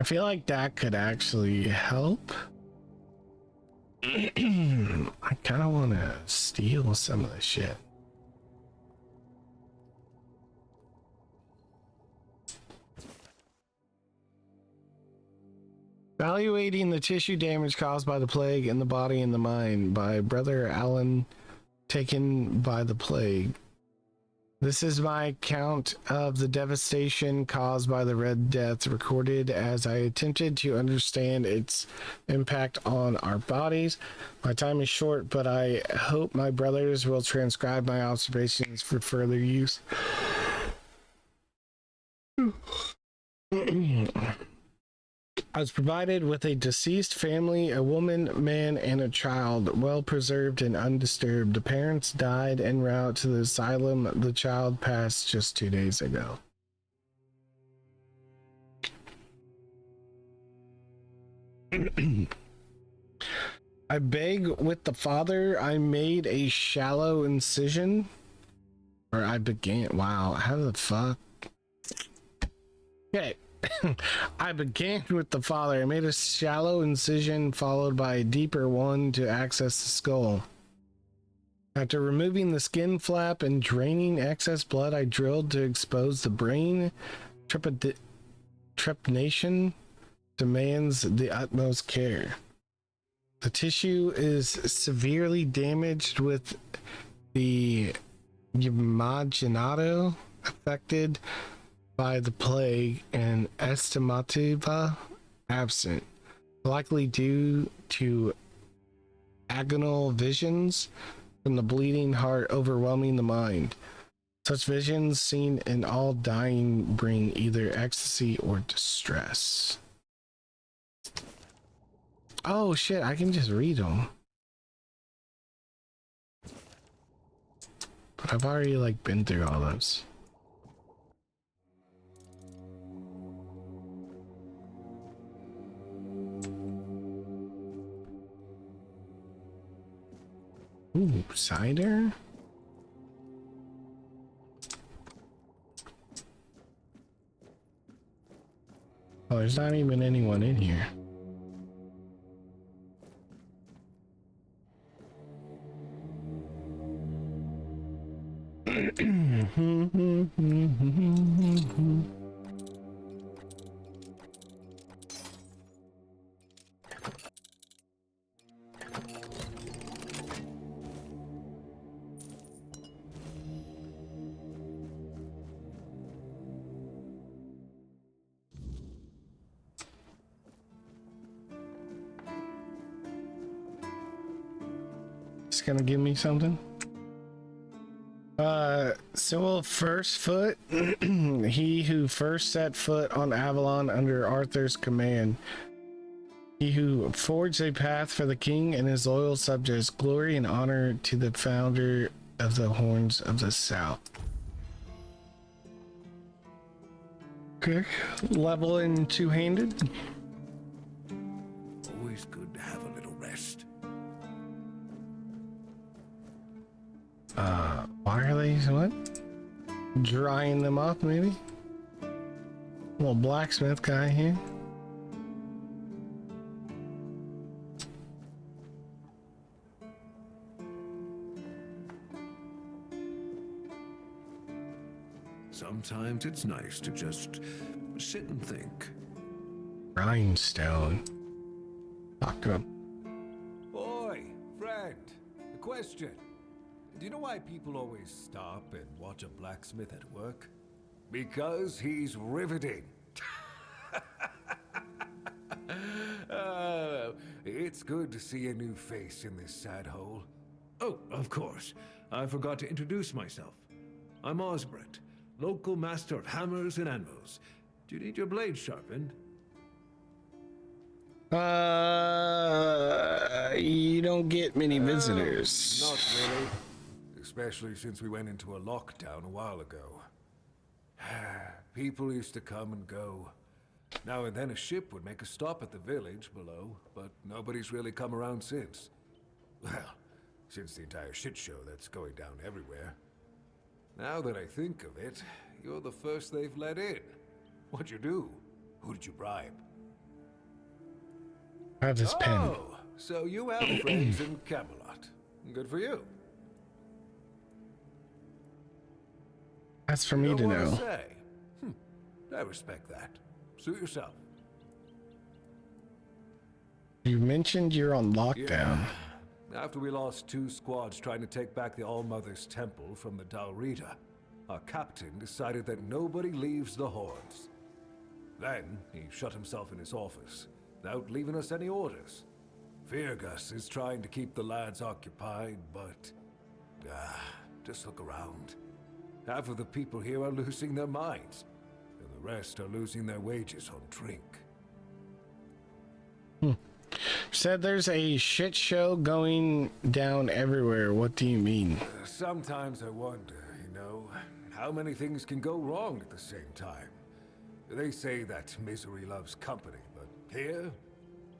feel like that could actually help. I kind of want to steal some of the shit. Evaluating the tissue damage caused by the plague in the body and the mind by Brother Alan, taken by the plague. This is my account of the devastation caused by the Red Death, recorded as I attempted to understand its impact on our bodies. My time is short, but I hope my brothers will transcribe my observations for further use. I was provided with a deceased family, a woman, man, and a child, well preserved and undisturbed. The parents died en route to the asylum. The child passed just 2 days ago. I beg with the father. I made a shallow incision. Or I began. Wow, how the fuck? Okay. I began with the father. I made a shallow incision followed by a deeper one to access the skull. After removing the skin flap and draining excess blood, I drilled to expose the brain. Trepanation demands the utmost care. The tissue is severely damaged with the imaginato affected by the plague and estimativa absent, likely due to agonal visions from the bleeding heart overwhelming the mind. Such visions seen in all dying bring either ecstasy or distress. Oh shit, I can just read them. But I've already like been through all those. Ooh, cider? Oh, there's not even anyone in here. It's gonna give me something. So first foot, he who first set foot on Avalon under Arthur's command. He who forged a path for the king and his loyal subjects. Glory and honor to the founder of the Horns of the South. Okay, level in two-handed. Always good to have a little rest. Why are they what? Drying them up, maybe? Little blacksmith guy here. Sometimes it's nice to just sit and think. Grindstone. Talk to him. Boy, friend, a question. Do you know why people always stop and watch a blacksmith at work? Because he's riveting. It's good to see a new face in this sad hole. Oh, of course. I forgot to introduce myself. I'm Osbert, local master of hammers and anvils. Do you need your blade sharpened? You don't get many visitors. Not really. Especially since we went into a lockdown a while ago. People used to come and go. Now and then a ship would make a stop at the village below, but nobody's really come around since. Well, since the entire shit show that's going down everywhere. Now that I think of it, you're the first they've let in. What'd you do? Who did you bribe? I have this pen. Oh, so you have friends in Camelot. Good for you. That's for me to know. Say. I respect that. Suit yourself. You mentioned you're on lockdown. Yeah. After we lost 2 squads trying to take back the All-Mother's Temple from the Dalrita, our captain decided that nobody leaves the Horns. Then he shut himself in his office, without leaving us any orders. Virgus is trying to keep the lads occupied, but... just look around. Half of the people here are losing their minds, and the rest are losing their wages on drink. Said there's a shit show going down everywhere. What do you mean? Sometimes I wonder, how many things can go wrong at the same time? They say that misery loves company, but here,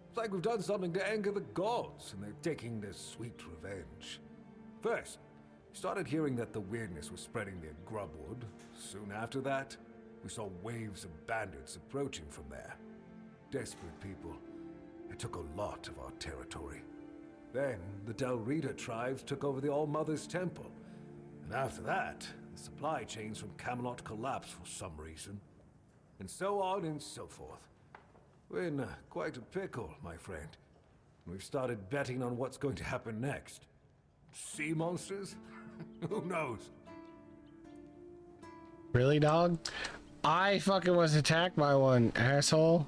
it's like we've done something to anger the gods, and they're taking their sweet revenge. First, started hearing that the weirdness was spreading near Grubwood. Soon after that, we saw waves of bandits approaching from there. Desperate people. It took a lot of our territory. Then, the Del Rita tribes took over the All-Mother's Temple. And after that, the supply chains from Camelot collapsed for some reason. And so on and so forth. We're in quite a pickle, my friend. We've started betting on what's going to happen next. Sea monsters? Who knows? Really, dog? I fucking was attacked by one, asshole.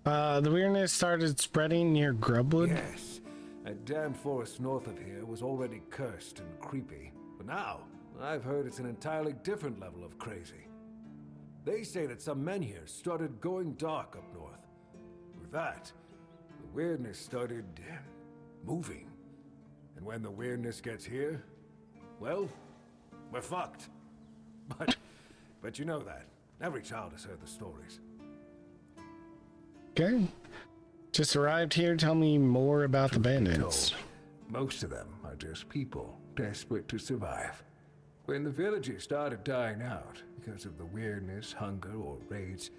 The weirdness started spreading near Grubwood. Yes. That damn forest north of here was already cursed and creepy. But now, I've heard it's an entirely different level of crazy. They say that some men here started going dark up north. With that, the weirdness started moving. And when the weirdness gets here, well, we're fucked. But you know that. Every child has heard the stories. Okay. Just arrived here. Tell me more about the bandits. Most of them are just people desperate to survive. When the villagers started dying out because of the weirdness, hunger, or raids,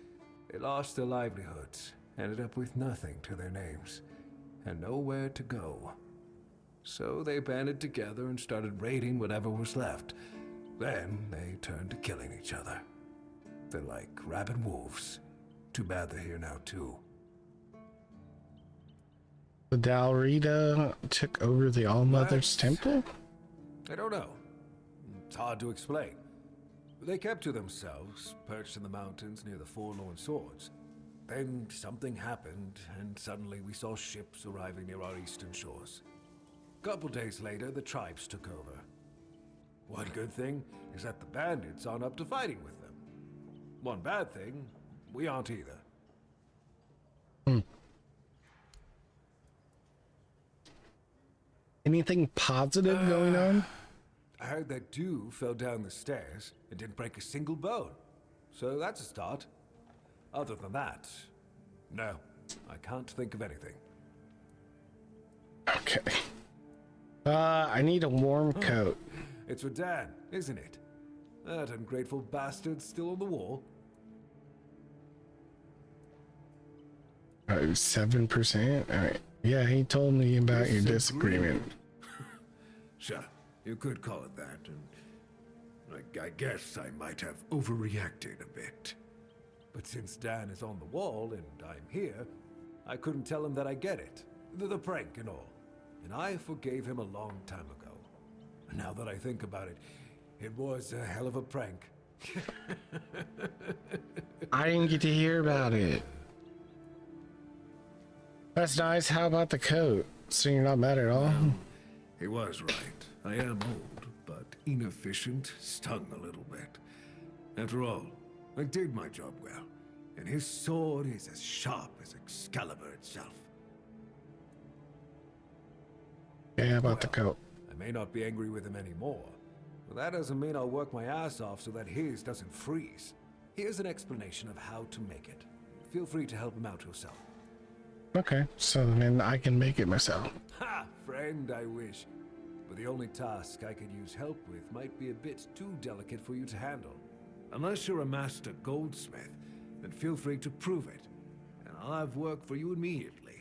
they lost their livelihoods, ended up with nothing to their names, and nowhere to go. So they banded together and started raiding whatever was left. Then they turned to killing each other. They're like rabid wolves. Too bad they're here now too. The Dalrita took over the All-Mother's Temple? I don't know. It's hard to explain. They kept to themselves, perched in the mountains near the Forlorn Swords. Then something happened, and suddenly we saw ships arriving near our eastern shores. A couple days later, the tribes took over. One good thing is that the bandits aren't up to fighting with them. One bad thing, we aren't either. Anything positive going on? I heard that dew fell down the stairs and didn't break a single bone. So that's a start. Other than that, no, I can't think of anything. Okay. I need a warm coat. It's for Dan, isn't it? That ungrateful bastard's still on the wall. 7%? Alright. Yeah, he told me about your disagreement. Sure, you could call it that, and I guess I might have overreacted a bit. But since Dan is on the wall and I'm here, I couldn't tell him that I get it. The prank and all. And I forgave him a long time ago. Now that I think about it, it was a hell of a prank. I didn't get to hear about it. That's nice. How about the coat? So you're not mad at all? Well, he was right. I am old, but inefficient, stung a little bit. After all, I did my job well, and his sword is as sharp as Excalibur itself. Yeah, how about the coat? I may not be angry with him anymore, but that doesn't mean I'll work my ass off so that his doesn't freeze. Here's an explanation of how to make it. Feel free to help him out yourself. Okay, so then I can make it myself. Ha! Friend, I wish. But the only task I could use help with might be a bit too delicate for you to handle. Unless you're a master goldsmith, then feel free to prove it, and I'll have work for you immediately.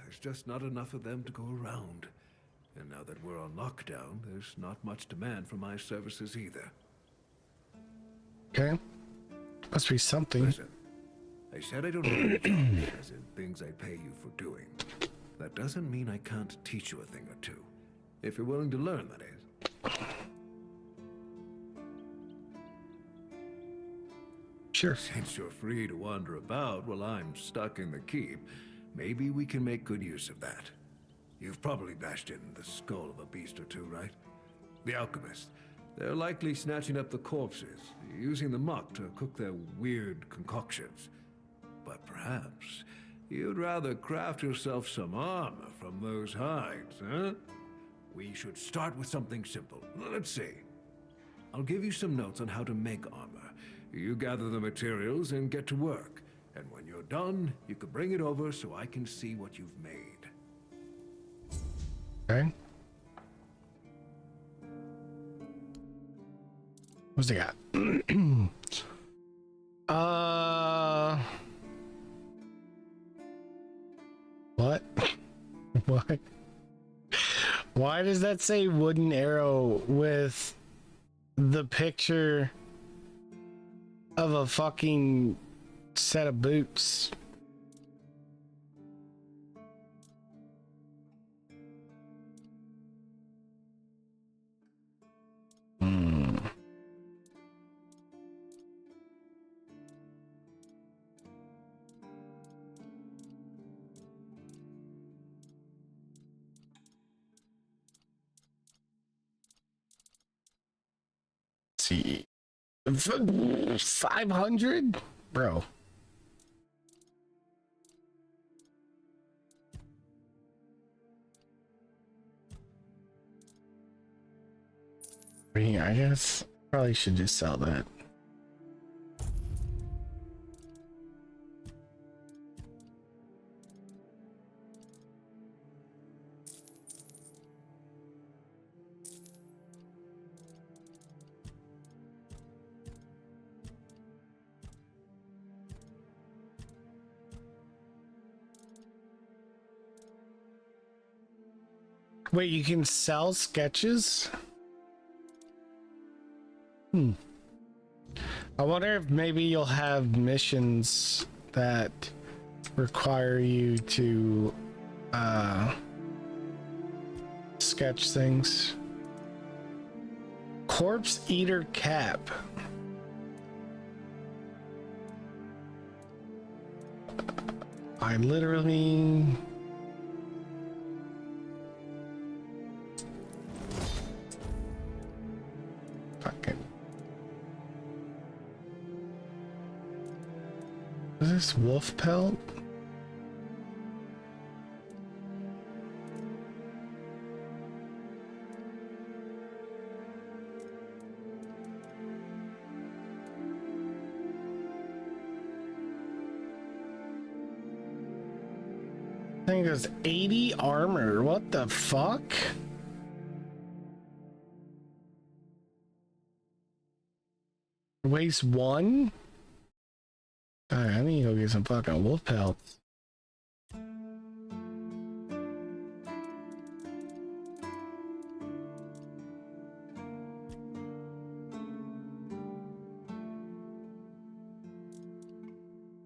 There's just not enough of them to go around. And now that we're on lockdown, there's not much demand for my services either. Okay. Must be something. Listen, I said I don't know as in things I pay you for doing. That doesn't mean I can't teach you a thing or two. If you're willing to learn, that is. Sure. Since you're free to wander about while I'm stuck in the keep, maybe we can make good use of that. You've probably bashed in the skull of a beast or two, right? The alchemists. They're likely snatching up the corpses, using the muck to cook their weird concoctions. But perhaps you'd rather craft yourself some armor from those hides, huh? We should start with something simple. Let's see. I'll give you some notes on how to make armor. You gather the materials and get to work. And when you're done, you can bring it over so I can see what you've made. Okay. What's they got? What? What? Why does that say wooden arrow with the picture of a fucking set of boots? See, 500, bro. I mean, I guess probably should just sell that. Wait, you can sell sketches? I wonder if maybe you'll have missions that require you to sketch things. Corpse Eater Cap. I literally... Fucking... Is this wolf pelt? I think it's 80 armor. What the fuck? Weighs 1? Alright, I need to go get some fucking wolf pelts.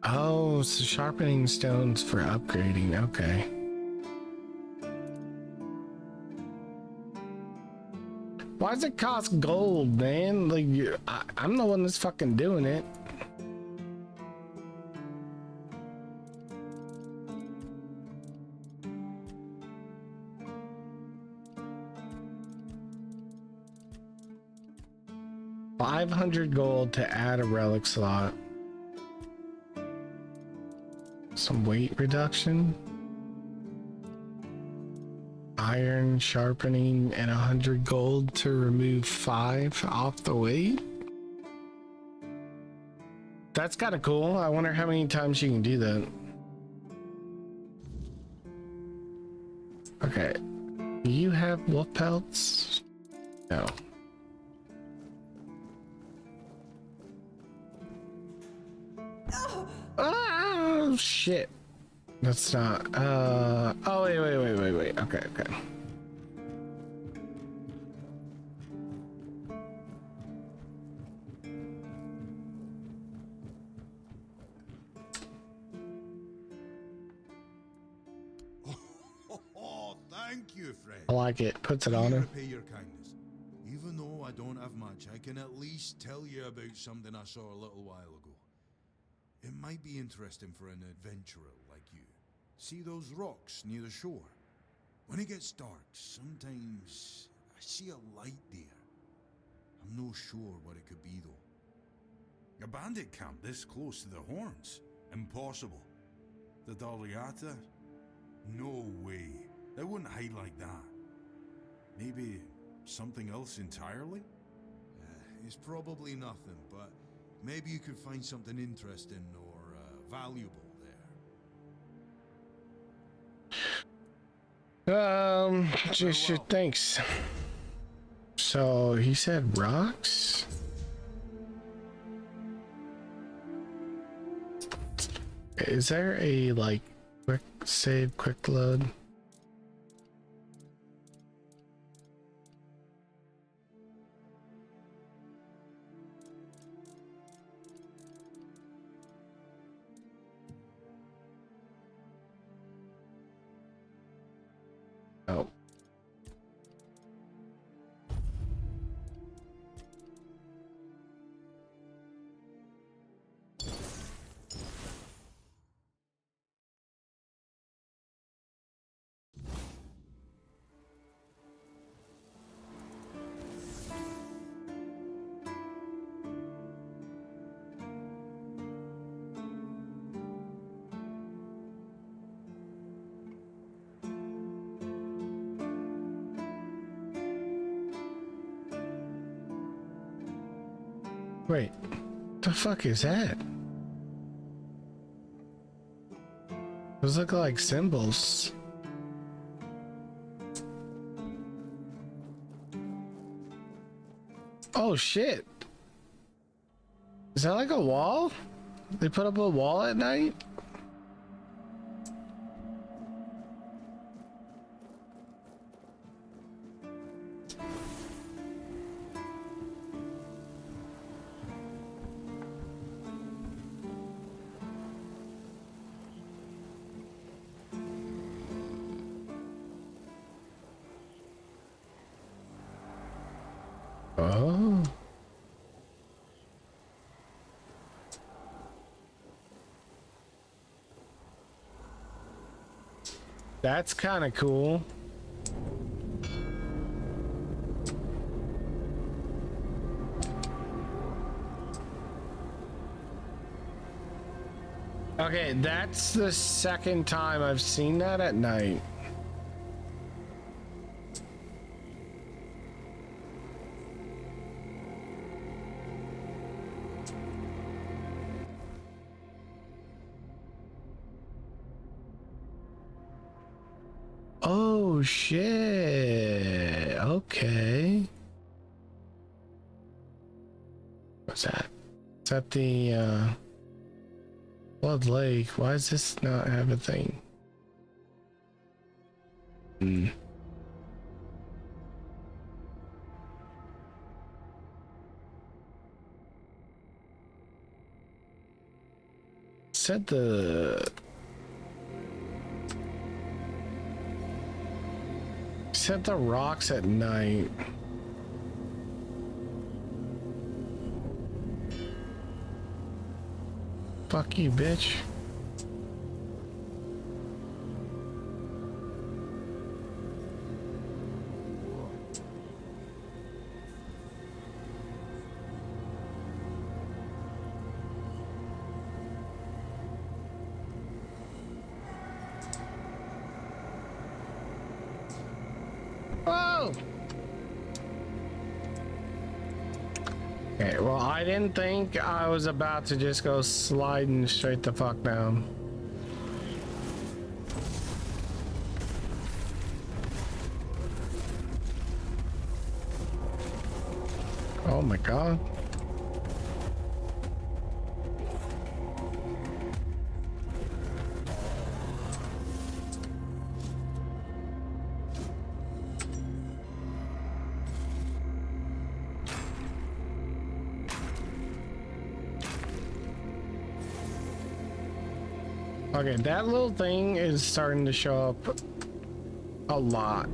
Oh, so sharpening stones for upgrading. Okay. Why does it cost gold, man? Like, I'm the one that's fucking doing it. $500 gold to add a relic slot. Some weight reduction. Iron sharpening and 100 gold to remove 5 off the weight. That's kind of cool. I wonder how many times you can do that. Okay. Do you have wolf pelts? No. Oh shit. That's not oh wait. Okay. Oh, thank you, friend. I like it. Puts it on him. Repay your kindness. Even though I don't have much, I can at least tell you about something I saw a little while ago. It might be interesting for an adventurer like you. See those rocks near the shore? When it gets dark, sometimes I see a light there. I'm no sure what it could be though. A bandit camp this close to the Horns? Impossible. The Daliata? No way. They wouldn't hide like that. Maybe something else entirely? It's probably nothing, but maybe you could find something interesting or valuable there. Just thanks. So he said rocks? Is there a like quick save, quick load? Oh. Wait, the fuck is that? Those look like symbols. Oh shit. Is that like a wall? They put up a wall at night? Oh. That's kind of cool. Okay, that's the second time I've seen that at night. Oh shit. Okay. What's that? Is that the Blood Lake? Why does this not have a thing? Said the rocks at night. Fuck you, bitch. Whoa! Okay, well, I didn't think I was about to just go sliding straight the fuck down. Oh my god. Okay, that little thing is starting to show up a lot.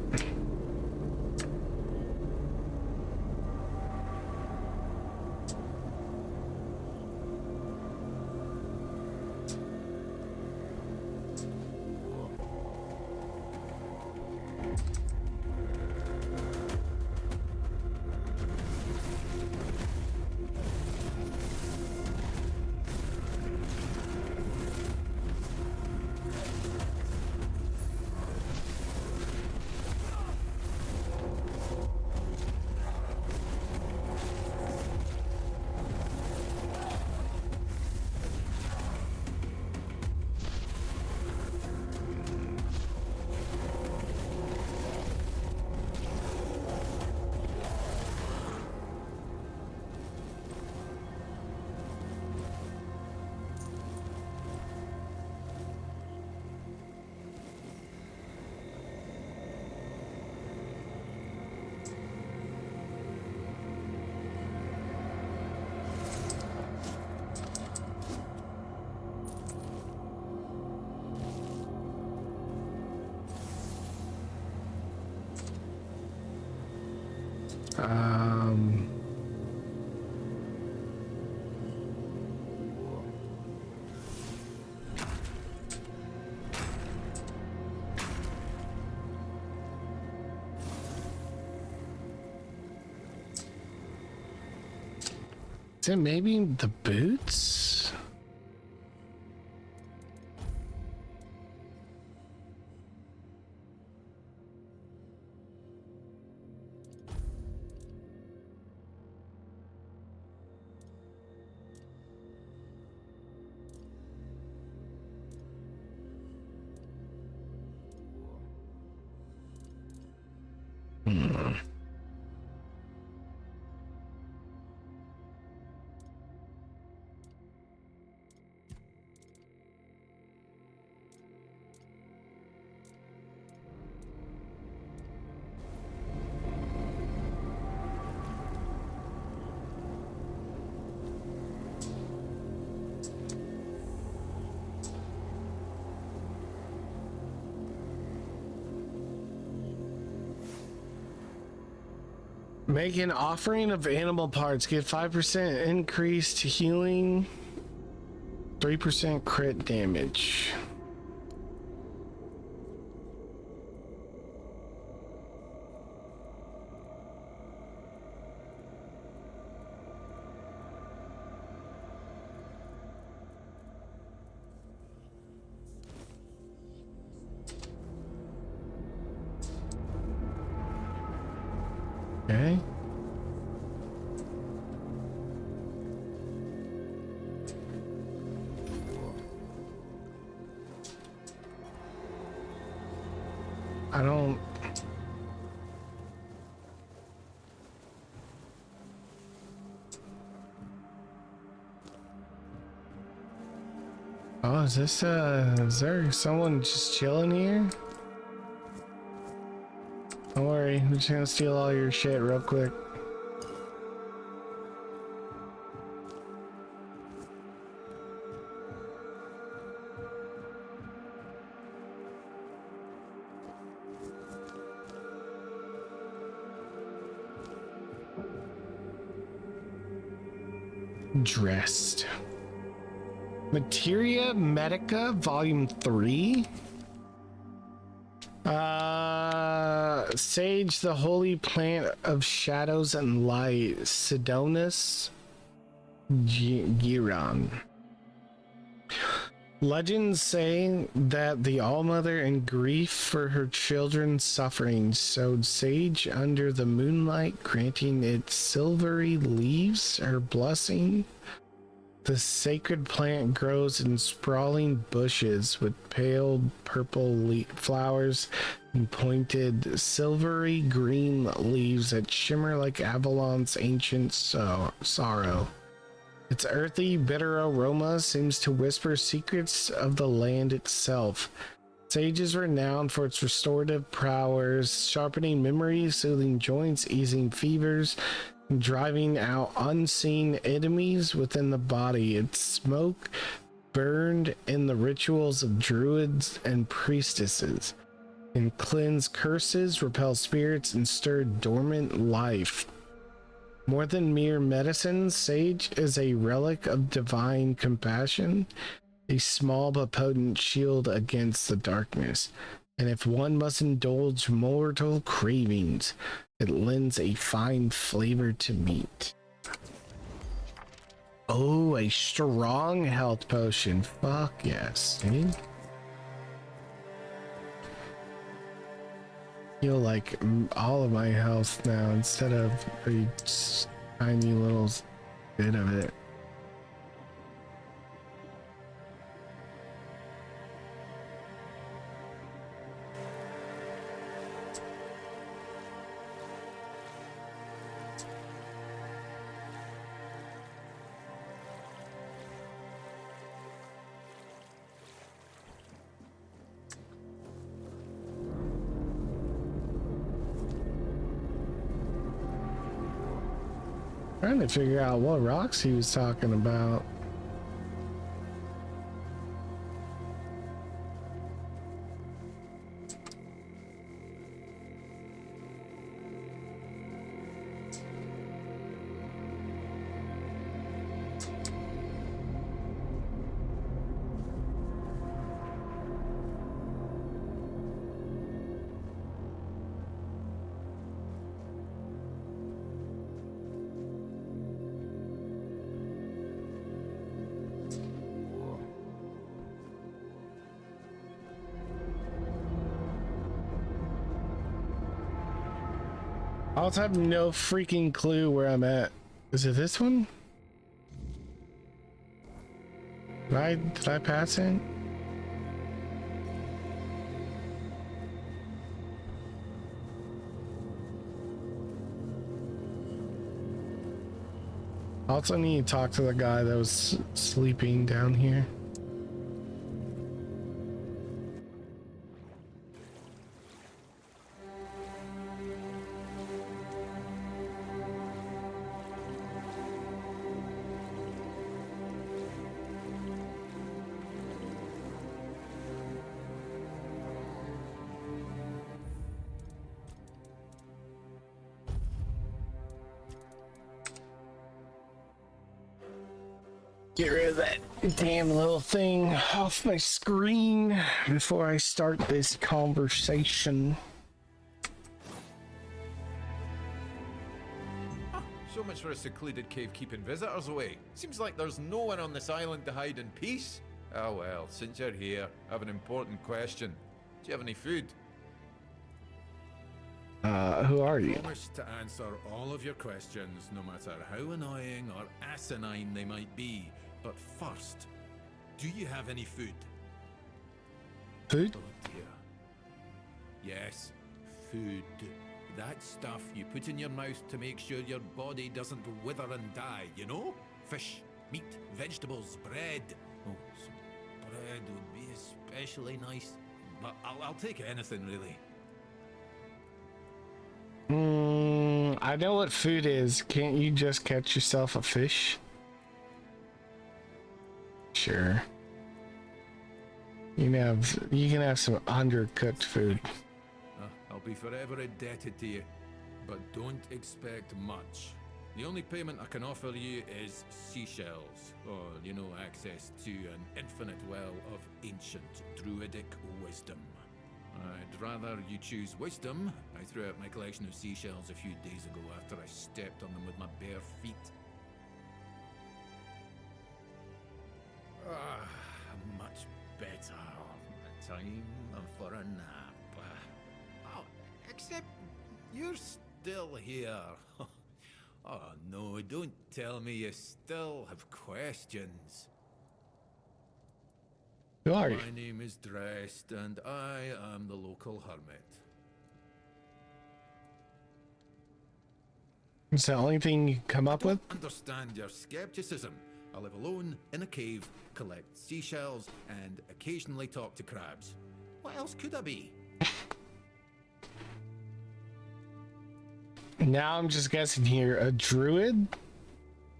Is it maybe the boots? Make an offering of animal parts. Get 5% increased healing, 3% crit damage. Okay. I don't... Oh, is there someone just chilling here? Don't worry, I'm just gonna steal all your shit real quick. Dressed. Materia Medica, Volume 3. Sage, the holy plant of shadows and light. Sidonus Giron. Legends say that the Allmother, in grief for her children's suffering, sowed sage under the moonlight, granting its silvery leaves her blessing. The sacred plant grows in sprawling bushes with pale purple flowers and pointed silvery green leaves that shimmer like Avalon's ancient sorrow. Its earthy, bitter aroma seems to whisper secrets of the land itself. Sage is renowned for its restorative powers, sharpening memories, soothing joints, easing fevers, driving out unseen enemies within the body. Its smoke burned in the rituals of druids and priestesses, and cleanse curses, repel spirits, and stir dormant life. More than mere medicine, sage is a relic of divine compassion, a small but potent shield against the darkness. And if one must indulge mortal cravings, it lends a fine flavor to meat. Oh, a strong health potion. Fuck yes. See? Feel like all of my health now instead of a tiny little bit of it. Trying to figure out what rocks he was talking about. I also have no freaking clue where I'm at. Is it this one? Did I pass it? I also need to talk to the guy that was sleeping down here. Get rid of that damn little thing off my screen before I start this conversation. So much for a secluded cave keeping visitors away. Seems like there's no one on this island to hide in peace. Oh well, since you're here, I have an important question. Do you have any food? Who are you? I promise to answer all of your questions, no matter how annoying or asinine they might be. But first, do you have any food? Food? Oh dear. Yes, food. That stuff you put in your mouth to make sure your body doesn't wither and die, you know? Fish, meat, vegetables, bread. Oh, some bread would be especially nice. But I'll take anything, really. I know what food is. Can't you just catch yourself a fish? Sure. You can have some undercooked food. I'll be forever indebted to you, but don't expect much. The only payment I can offer you is seashells, or, you know, access to an infinite well of ancient druidic wisdom. I'd rather you choose wisdom. I threw out my collection of seashells a few days ago after I stepped on them with my bare feet. Much better. Time for a nap. Oh, except you're still here. Oh no, don't tell me you still have questions. Who are you? My name is Drest, and I am the local hermit. Is that the only thing you can come up with? Understand your skepticism. I live alone in a cave, collect seashells, and occasionally talk to crabs. What else could I be? Now I'm just guessing here. A druid?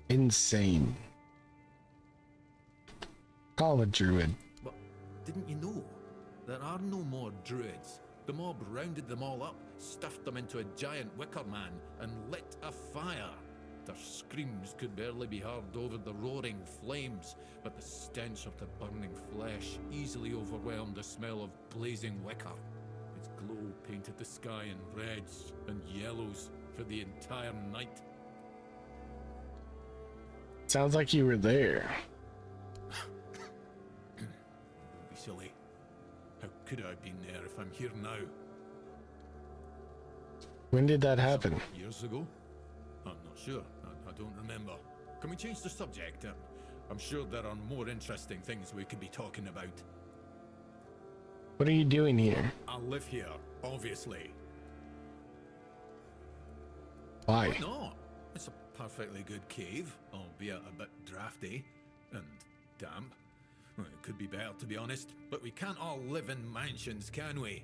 Insane. Call him a druid. But didn't you know? There are no more druids. The mob rounded them all up, stuffed them into a giant wicker man, and lit a fire. Their screams could barely be heard over the roaring flames, but the stench of the burning flesh easily overwhelmed the smell of blazing wicker. Its glow painted the sky in reds and yellows for the entire night. Sounds like you were there. Don't be silly. How could I have been there if I'm here now? When did that happen? Years ago? I'm not sure. I don't remember. Can we change the subject? I'm sure there are more interesting things we could be talking about. What are you doing here? I live here, obviously. Why? Why not? It's a perfectly good cave, albeit a bit drafty and damp. Well, it could be better, to be honest, but we can't all live in mansions, can we?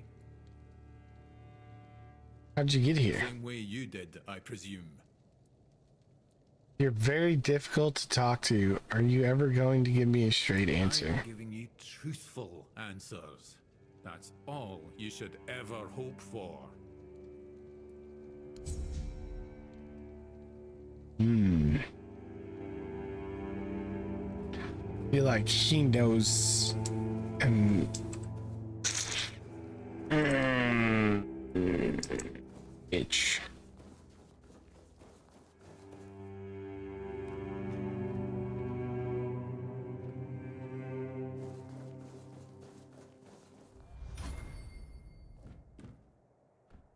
How'd you get here? Same way you did, I presume. You're very difficult to talk to. Are you ever going to give me a straight answer? I'm giving you truthful answers. That's all you should ever hope for. Feel like he knows and itch.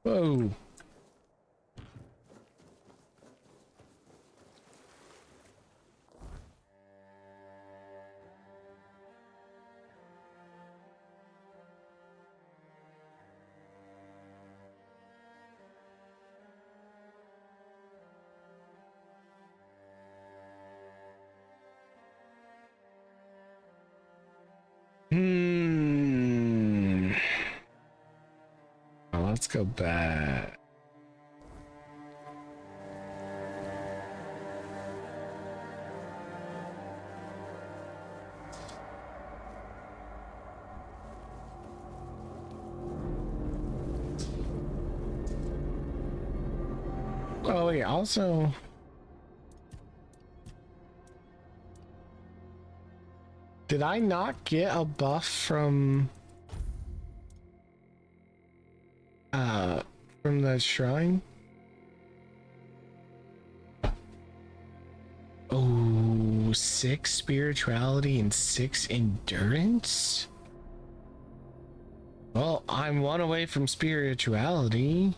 Whoa. let's go back. Oh wait, also did I not get a buff from the shrine? Oh, 6 spirituality and 6 endurance? Well, I'm 1 away from spirituality.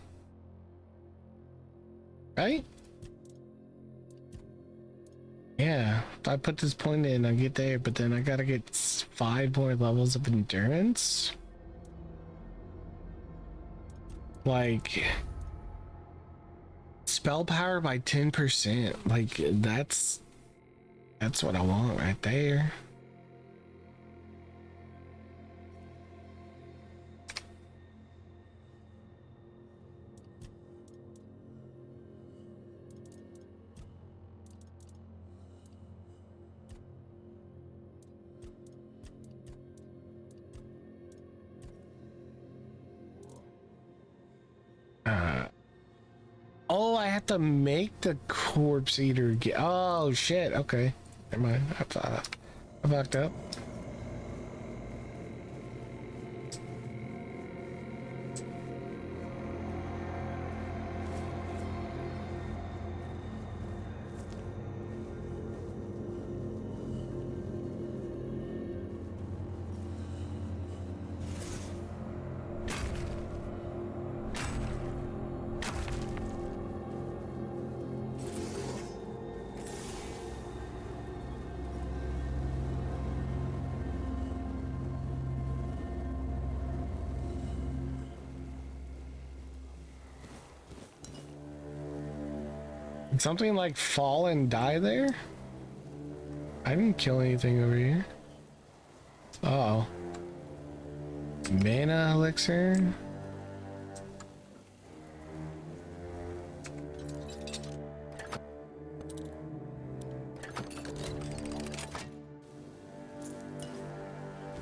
Right? Yeah, if I put this point in, I get there, but then I gotta get 5 more levels of endurance. Like, spell power by 10%. Like, that's what I want right there. Oh, I have to make the corpse eater get. Oh shit. Okay, never mind. I fucked up. Did something like fall and die there? I didn't kill anything over here. Uh oh. Mana elixir.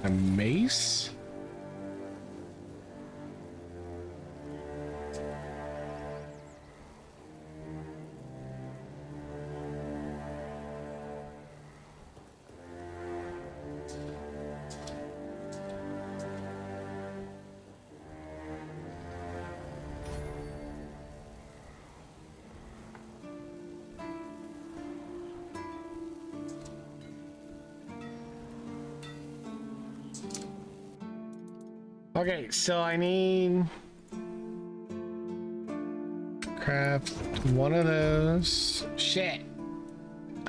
A mace? Okay, so I need craft 1 of those. Shit.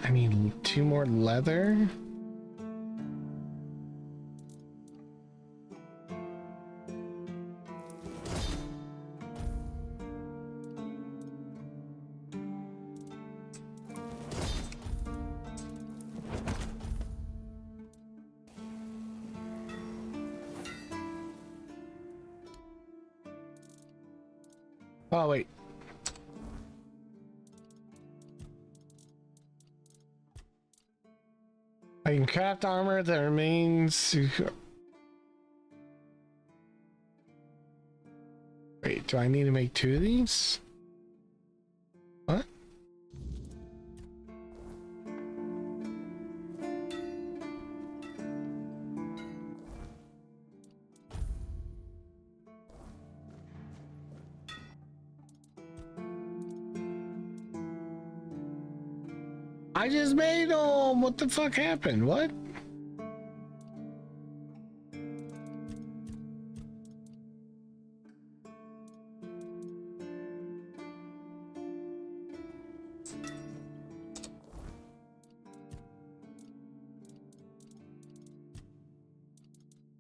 I need 2 more leather. Oh, wait. I can craft armor that remains. Wait, do I need to make 2 of these? What? I just made them. What the fuck happened? What?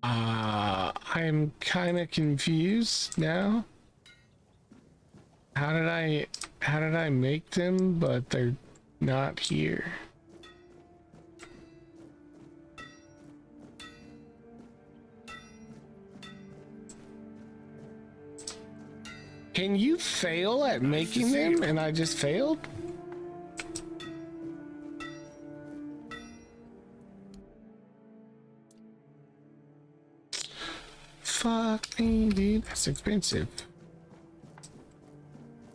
I'm kind of confused now. How did I make them, but they're not here? Can you fail at making them and I just failed? Fuck me, dude. That's expensive.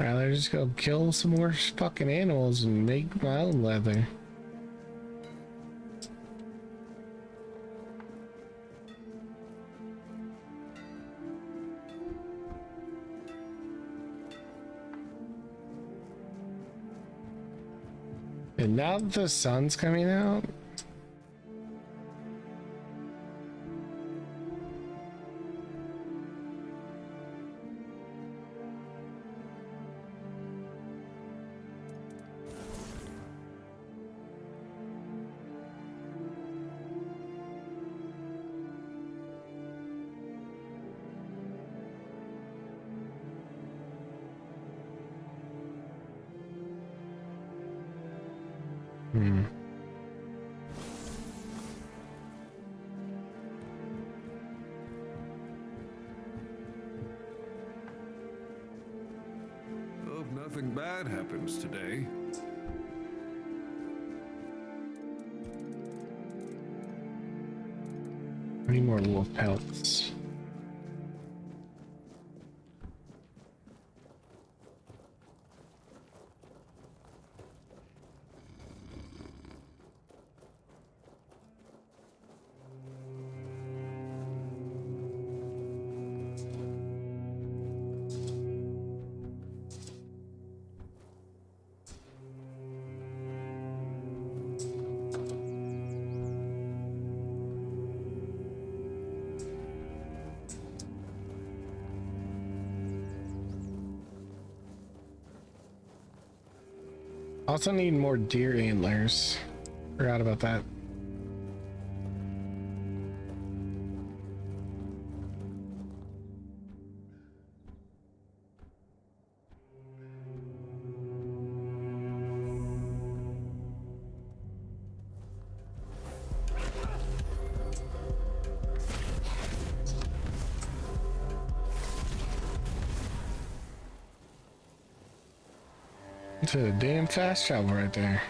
I'd rather just go kill some more fucking animals and make my own leather. And now that the sun's coming out, Hope nothing bad happens today. I need more wolf pelts. Also need more deer antlers. Forgot about that. It's a damn fast travel right there.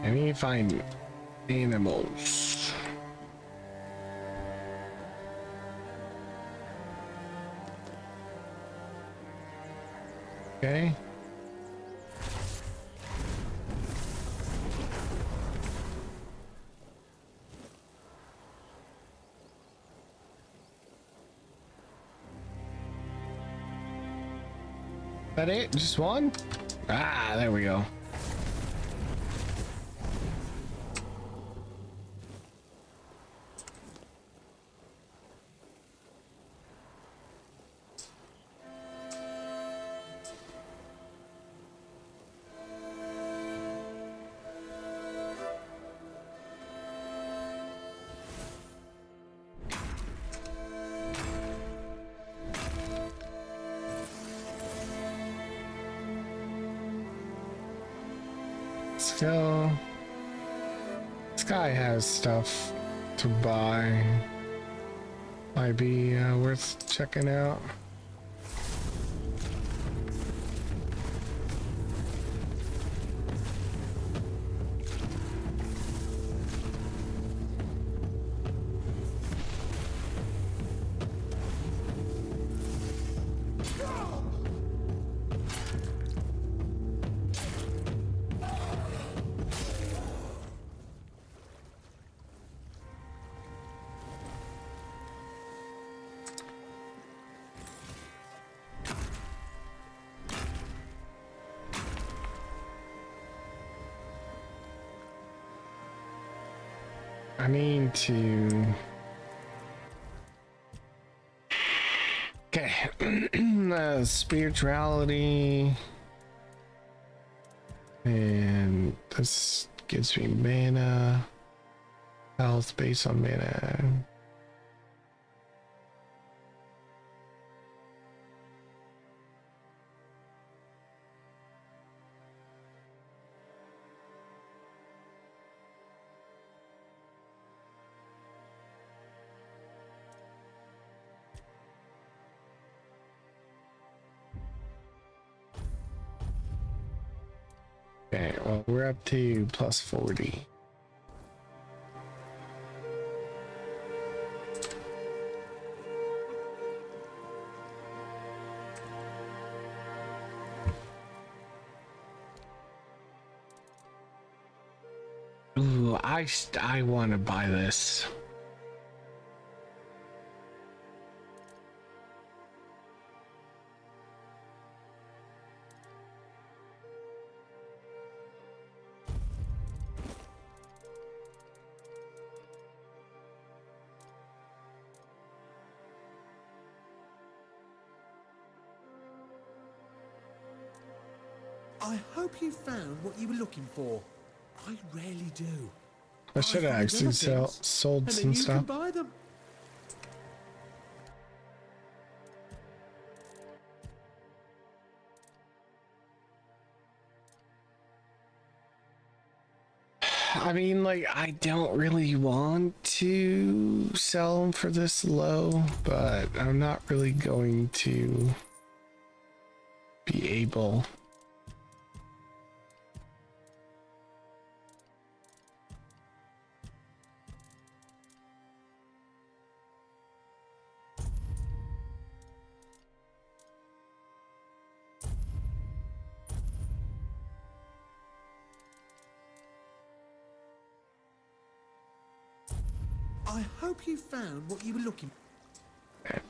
I need to find animals. Okay. That it? Just one? Ah, there we go. Let's go. This guy has stuff to buy. Might be worth checking out. I need to... Okay. Spirituality. And this gives me mana. Health based on mana. Okay, well, we're up to plus 40. Ooh, I want to buy this. I hope you found what you were looking for. I rarely do. I should have actually sold some stuff. And then you can buy them. I mean, like, I don't really want to sell them for this low, but I'm not really going to be able. I hope you found what you were looking for.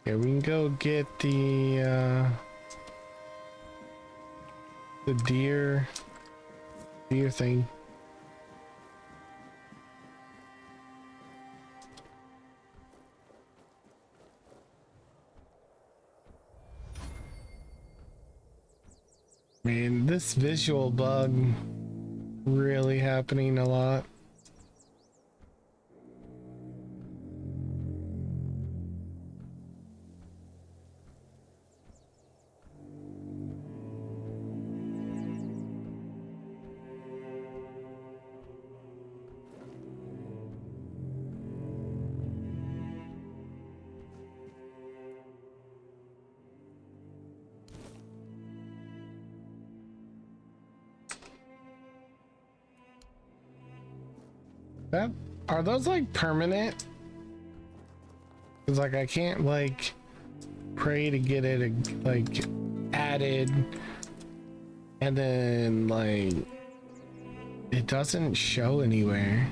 Yeah, we can go get the deer thing. Man, this visual bug really happening a lot. That are those like permanent? Cause like I can't like pray to get it like added, and then like it doesn't show anywhere.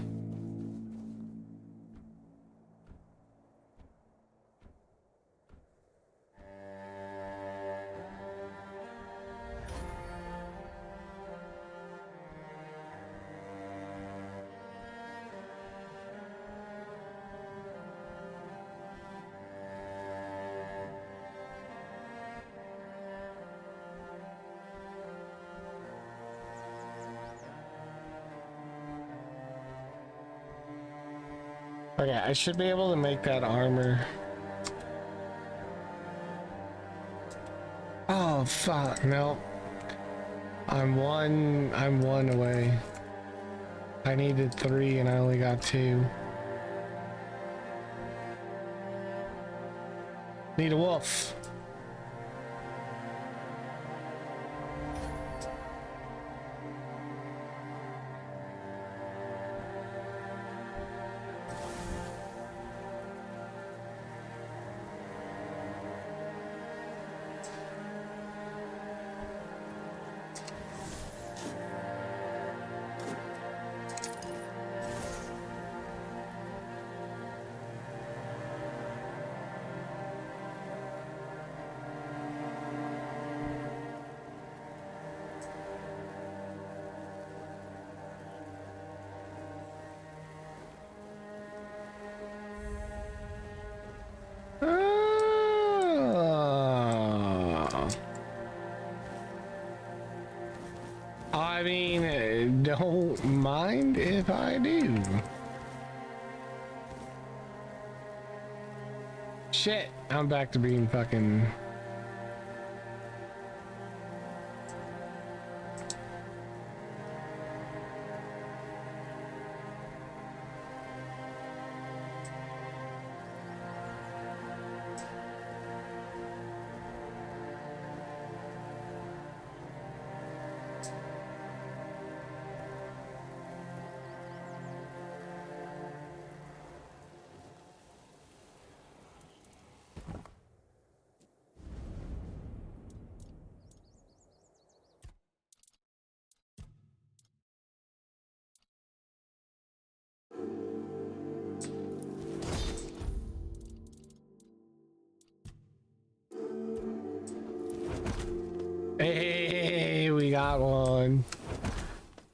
Okay, I should be able to make that armor. Oh fuck, no. I'm one away. I needed 3 and I only got 2. Need a wolf. I mean, don't mind if I do. Shit, I'm back to being fucking...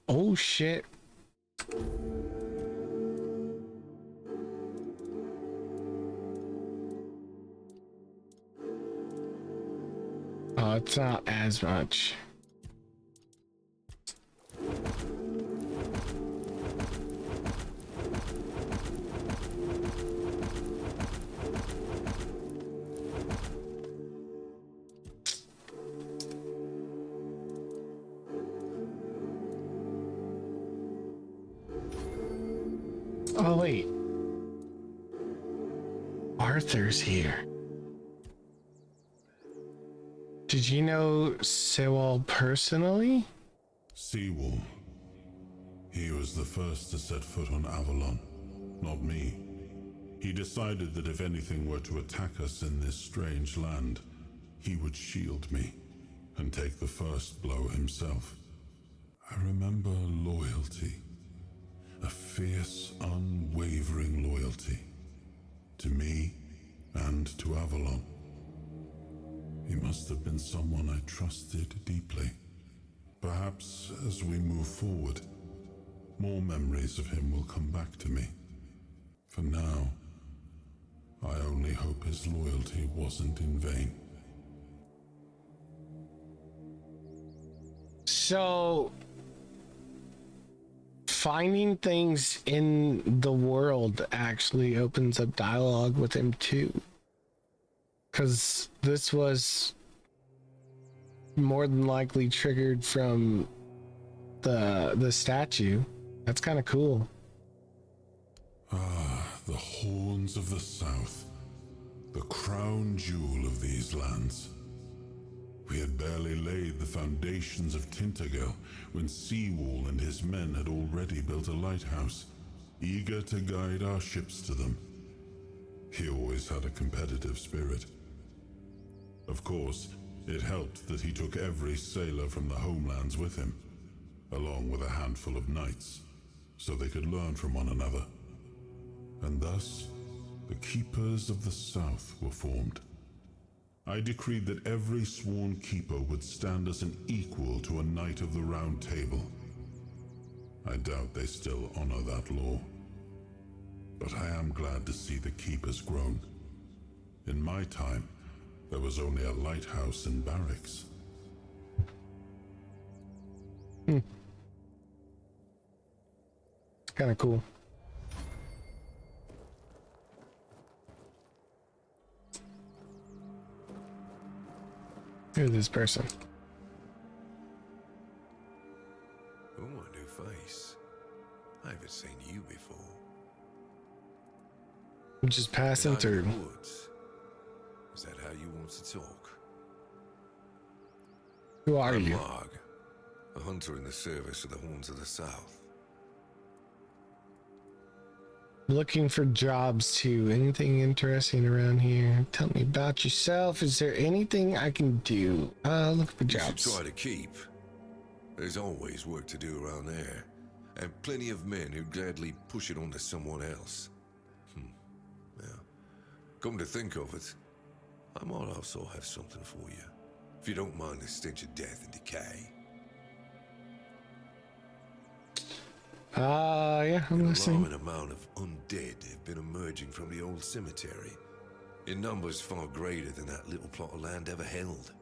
Oh shit. Oh, it's not as much. Oh wait. Arthur's here. Did you know Sewell personally? Sewell. He was the first to set foot on Avalon, not me. He decided that if anything were to attack us in this strange land, he would shield me and take the first blow himself. I remember loyalty. A fierce, unwavering loyalty. To me and to Avalon. He must have been someone I trusted deeply. Perhaps as we move forward, more memories of him will come back to me. For now, I only hope his loyalty wasn't in vain. So, finding things in the world actually opens up dialogue with him too. Because this was more than likely triggered from the statue. That's kind of cool. Ah, the horns of the south. The crown jewel of these lands. We had barely laid the foundations of Tainted when Sewell and his men had already built a lighthouse, eager to guide our ships to them. He always had a competitive spirit. Of course, it helped that he took every sailor from the homelands with him, along with a handful of knights, so they could learn from one another. And thus, the Keepers of the South were formed. I decreed that every sworn keeper would stand as an equal to a Knight of the Round Table. I doubt they still honor that law. But I am glad to see the keepers grown. In my time, there was only a lighthouse and barracks. Kind of cool. Who's this person? Oh, a new face. I haven't seen you before. I'm just passing through. Woods. Is that how you want to talk? Who are I'm you? Mage, a hunter in the service of the Horns of the South. Looking for jobs too. Anything interesting around here? Tell me about yourself. Is there anything I can do? Look for You should jobs. try to keep. There's always work to do around there, and plenty of men who'd gladly push it onto someone else. Now, come to think of it, I might also have something for you, if you don't mind the stench of death and decay. Yeah, I'm listening. An amount of undead have been emerging from the old cemetery, in numbers far greater than that little plot of land ever held.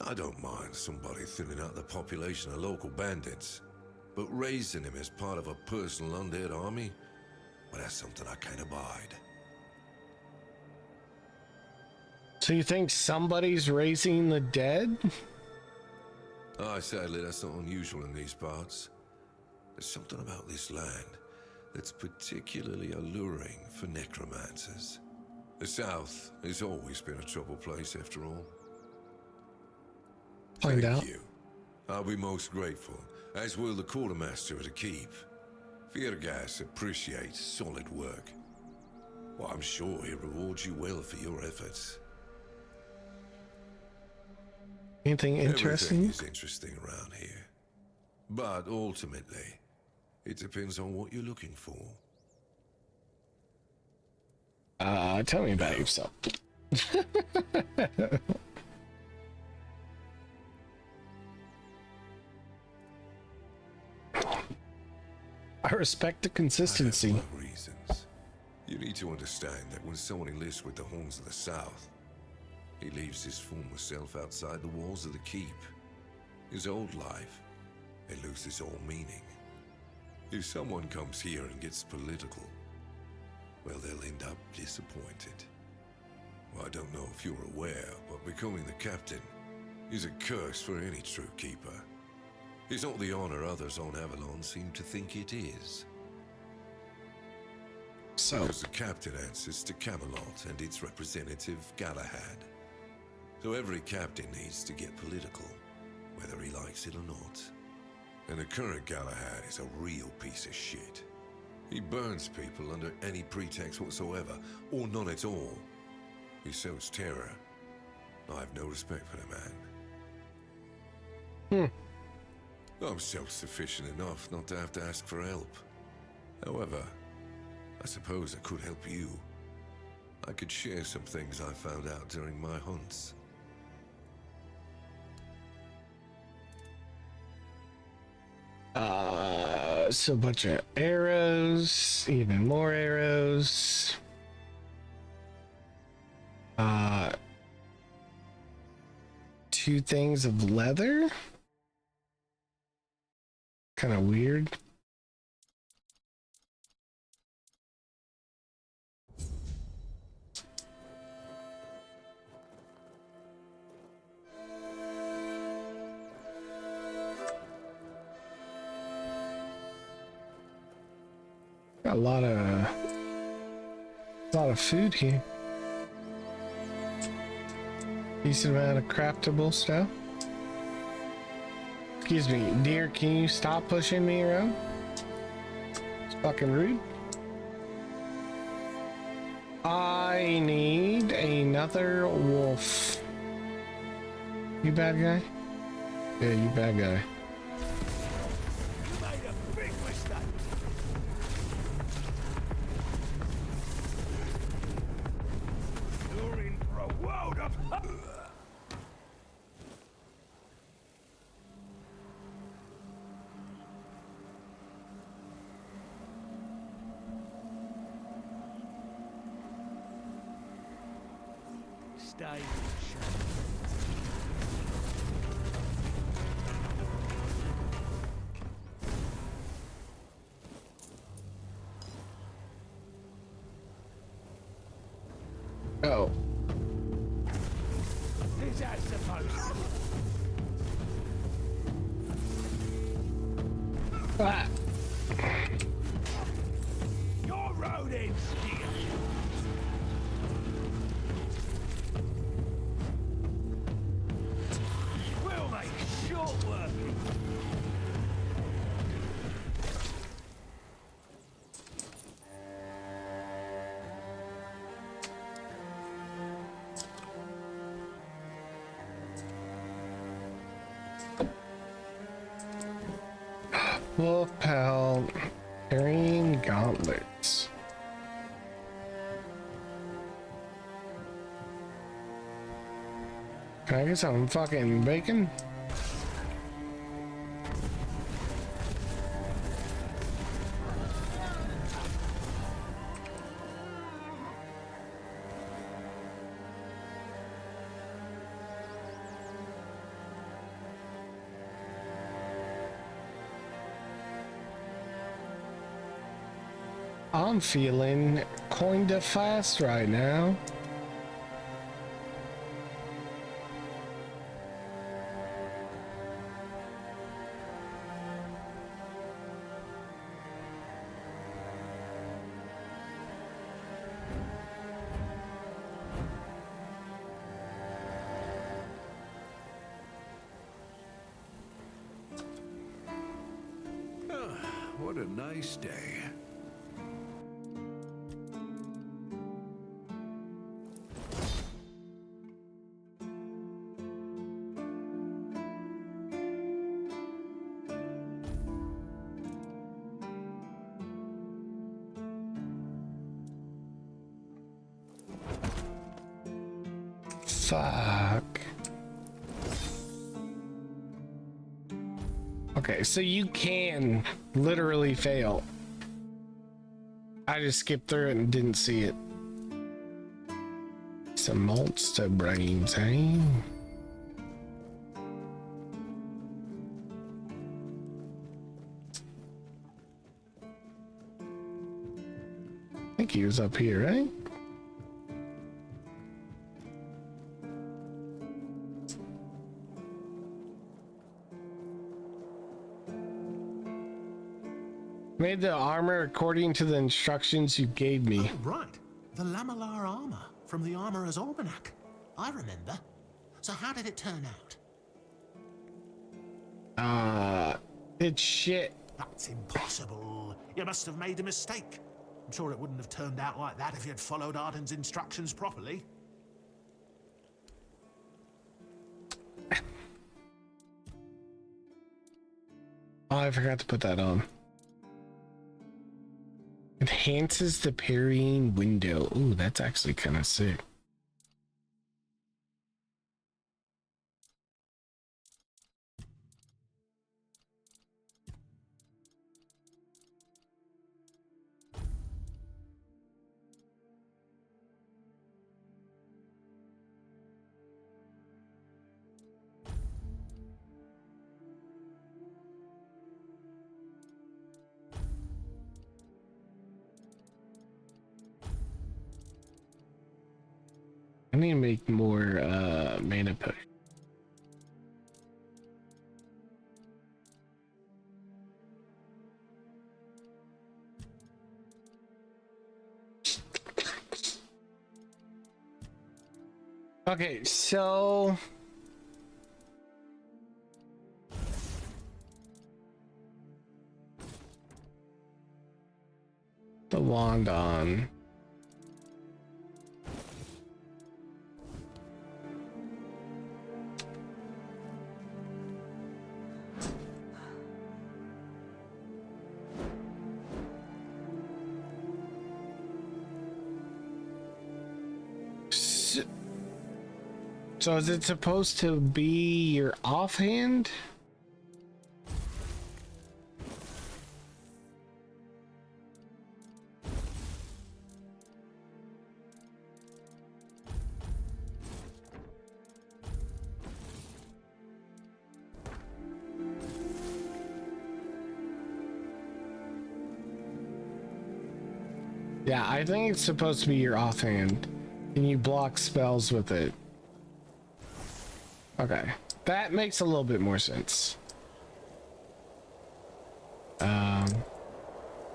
I don't mind somebody thinning out the population of local bandits, but raising him as part of a personal undead army, well, that's something I can't abide. So you think somebody's raising the dead? Sadly, that's not unusual in these parts. There's something about this land that's particularly alluring for necromancers. The South has always been a troubled place, after all. Find out. Thank you. I'll be most grateful, as will the quartermaster of the keep. Virgas appreciates solid work. Well, I'm sure he rewards you well for your efforts. Anything interesting? Everything is interesting around here. But ultimately, it depends on what you're looking for. Tell me about yourself. I respect the consistency. I have my reasons. You need to understand that when someone enlists with the Horns of the South, he leaves his former self outside the walls of the keep. His old life, it loses all meaning. If someone comes here and gets political, well, they'll end up disappointed. Well, I don't know if you're aware, but becoming the captain is a curse for any true keeper. It's not the honor others on Avalon seem to think it is. So, because the captain answers to Camelot and its representative, Galahad. So every captain needs to get political, whether he likes it or not. And the current Galahad is a real piece of shit. He burns people under any pretext whatsoever, or none at all. He sows terror. I have no respect for the man. I'm self-sufficient enough not to have to ask for help. However, I suppose I could help you. I could share some things I found out during my hunts. So a bunch of arrows, even more arrows. 2 things of leather. Kind of weird. Got a lot of food here. Decent amount of craftable stuff. Excuse me, dear, can you stop pushing me around? It's fucking rude. I need another wolf. You bad guy? Yeah, you bad guy. Oh. Is that supposed to? Ah. Your rodents here. We'll make short work. Wolf pal, carrying gauntlets. Can I get some fucking bacon? I'm feeling kinda fast right now. What a nice day. Fuck. Okay, so you can literally fail. I just skipped through it and didn't see it. Some monster brains, eh? I think he was up here, right? Made the armor according to the instructions you gave me. Oh, right. The lamellar armor from the Armorer's Almanac. I remember. So how did it turn out? It's shit. That's impossible. You must have made a mistake. I'm sure it wouldn't have turned out like that if you'd followed Arden's instructions properly. Oh, I forgot to put that on. Enhances the parrying window. Ooh, that's actually kind of sick. I need to make more mana push. Okay, so the wand on. So is it supposed to be your offhand? Yeah, I think it's supposed to be your offhand. Can you block spells with it? Okay, that makes a little bit more sense.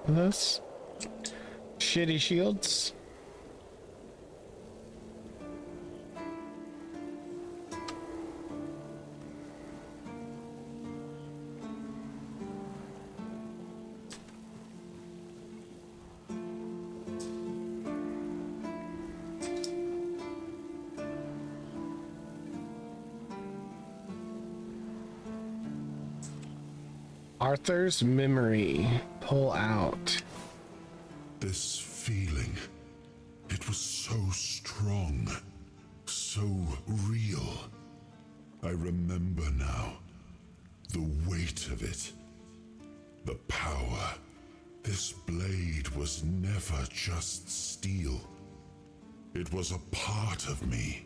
This shitty shields. Arthur's memory. Pull out. This feeling, it was so strong, so real. I remember now. The weight of it. The power. This blade was never just steel. It was a part of me.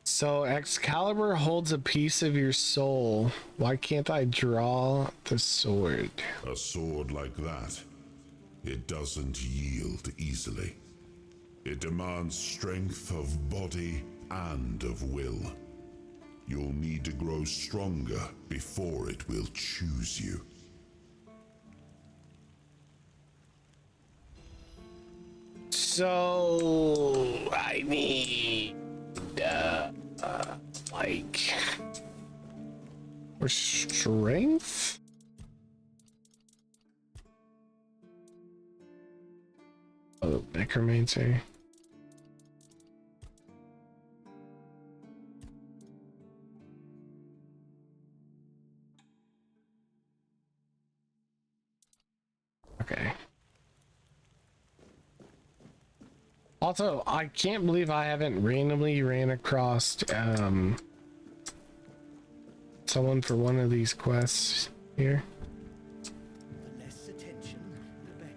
So Excalibur holds a piece of your soul. Why can't I draw the sword? A sword like that, it doesn't yield easily. It demands strength of body and of will. You'll need to grow stronger before it will choose you. So I need like or strength. Oh, necromancy. Okay. Also, I can't believe I haven't randomly ran across someone for one of these quests here? The less attention, the better.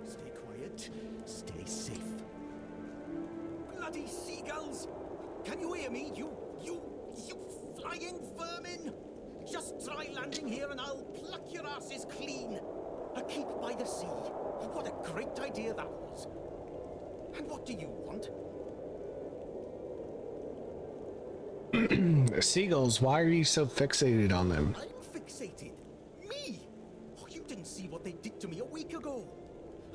Stay quiet, stay safe. Bloody seagulls! Can you hear me? You flying vermin! Just try landing here and I'll pluck your asses clean. A keep by the sea. What a great idea that was. And what do you want? Seagulls, why are you so fixated on them? I'm fixated. Me? Oh, you didn't see what they did to me a week ago.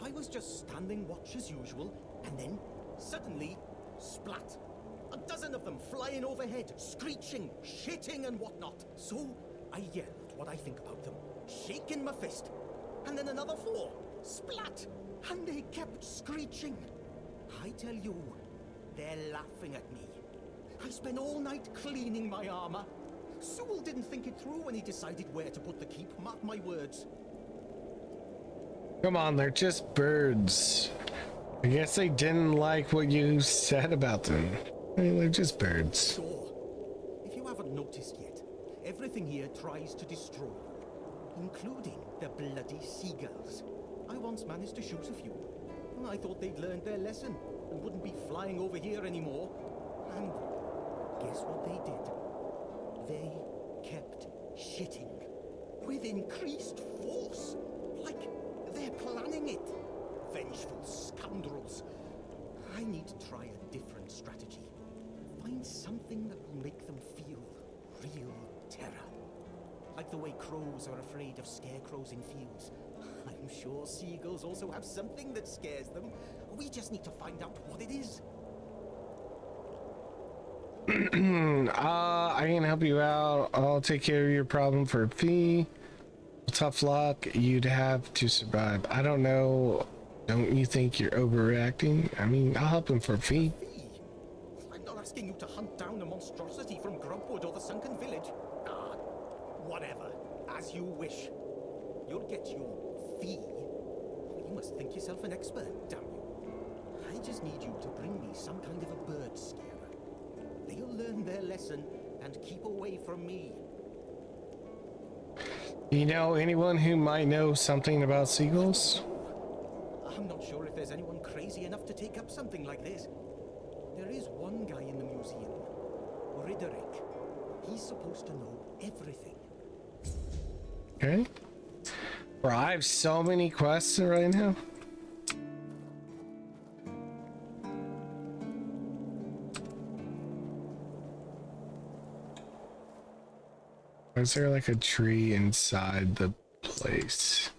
I was just standing watch as usual, and then, suddenly, splat. A dozen of them flying overhead, screeching, shitting and whatnot. So, I yelled what I think about them, shaking my fist. And then another 4, splat. And they kept screeching. I tell you, they're laughing at me. I spent all night cleaning my armor. Sewell didn't think it through when he decided where to put the keep, mark my words. Come on, they're just birds. I guess they didn't like what you said about them. I mean, they're just birds. Sure. If you haven't noticed yet, everything here tries to destroy you, including the bloody seagulls. I once managed to shoot a few. I thought they'd learned their lesson and wouldn't be flying over here anymore. And guess what they did? They kept shitting with increased force. Like they're planning it. Vengeful scoundrels. I need to try a different strategy. Find something that will make them feel real terror. Like the way crows are afraid of scarecrows in fields. I'm sure seagulls also have something that scares them. We just need to find out what it is. I can help you out. I'll take care of your problem for a fee. Tough luck. You'd have to survive. I don't know. Don't you think you're overreacting? I mean, I'll help him for a fee. I'm not asking you to hunt down a monstrosity from Grubwood or the Sunken Village. Ah, whatever. As you wish. You'll get your fee. You must think yourself an expert, damn you. I just need you to bring me some kind of a bird scarer. They'll learn their lesson and keep away from me. You know anyone who might know something about seagulls? I'm not sure if there's anyone crazy enough to take up something like this. There is one guy in the museum, Riderick. He's supposed to know everything. Okay. Bro, I have so many quests right now. Is there like a tree inside the place?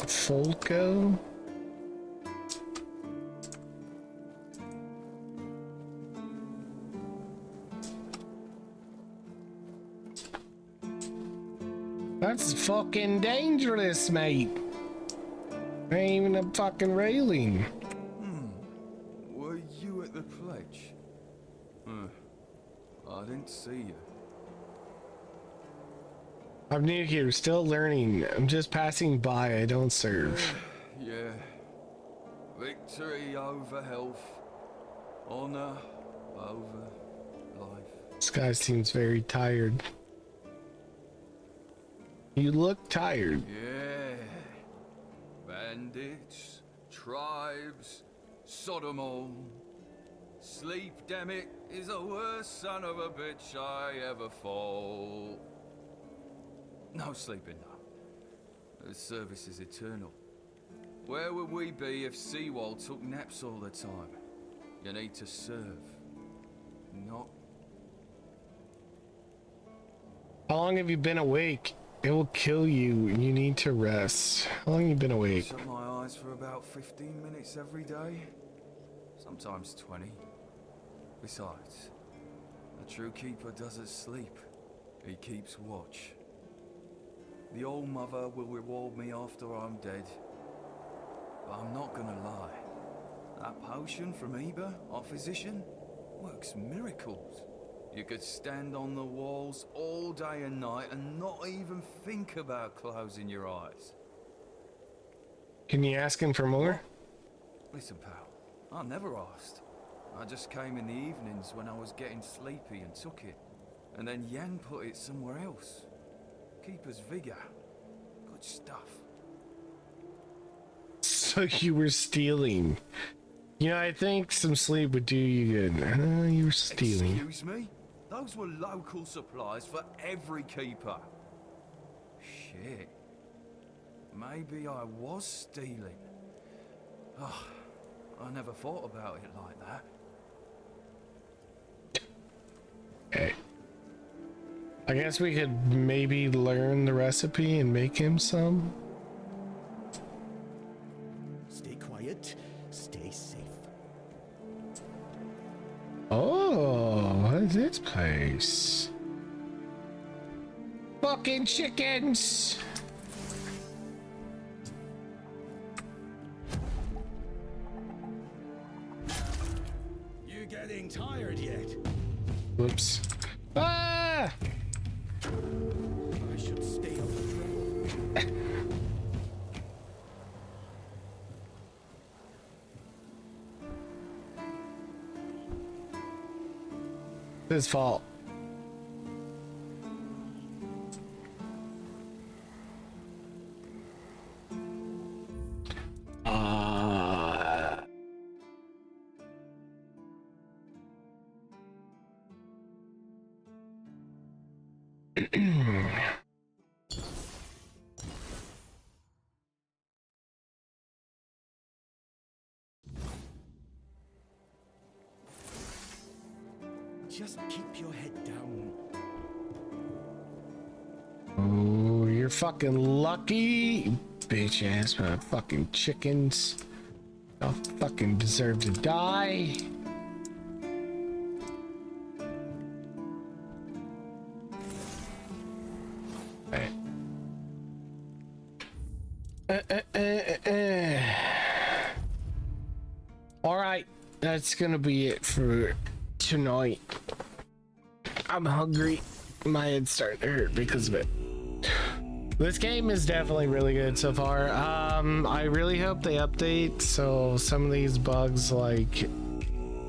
Folko? That's fucking dangerous, mate. Ain't even a fucking railing. Were you at the pledge? I didn't see you. I'm new here, still learning. I'm just passing by, I don't serve. Yeah. Victory over health. Honor over life. This guy seems very tired. You look tired. Yeah. Bandits, tribes, Sodomol. Sleep, damn it, is the worst son of a bitch I ever fought. No sleeping now. The service is eternal. Where would we be if Seawall took naps all the time? You need to serve, not... How long have you been awake? It will kill you. You need to rest. How long have you been awake? Shut my eyes for about 15 minutes every day. Sometimes 20. Besides, a true keeper doesn't sleep. He keeps watch. The Old Mother will reward me after I'm dead. But I'm not gonna lie. That potion from Eber, our physician, works miracles. You could stand on the walls all day and night and not even think about closing your eyes. Can you ask him for more? Listen, pal, I never asked. I just came in the evenings when I was getting sleepy and took it. And then Yang put it somewhere else. Keeper's vigor. Good stuff. So you were stealing. You know, I think some sleep would do you good. You were stealing. Excuse me? Those were local supplies for every keeper. Shit. Maybe I was stealing. Oh, I never thought about it like that. Okay. I guess we could maybe learn the recipe and make him some. Stay quiet, stay safe. Oh, what is this place? Fucking chickens! You getting tired yet? Whoops. Ah! I should stay out of trouble. His fault. Just keep your head down. Oh, you're fucking lucky, bitch ass fucking chickens. Y'all fucking deserve to die. All right, that's gonna be it for tonight. I'm hungry. My head's starting to hurt because of it. This game is definitely really good so far. I really hope they update so some of these bugs like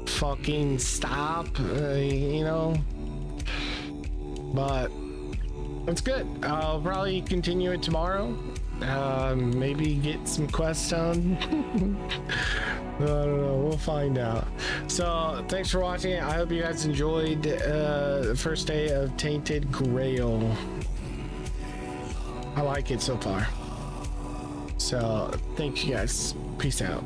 fucking stop, you know. But it's good. I'll probably continue it tomorrow. Maybe get some quests done. I don't know, we'll find out. So thanks for watching. I hope you guys enjoyed the first day of Tainted Grail. I like it so far. So thank you guys. Peace out.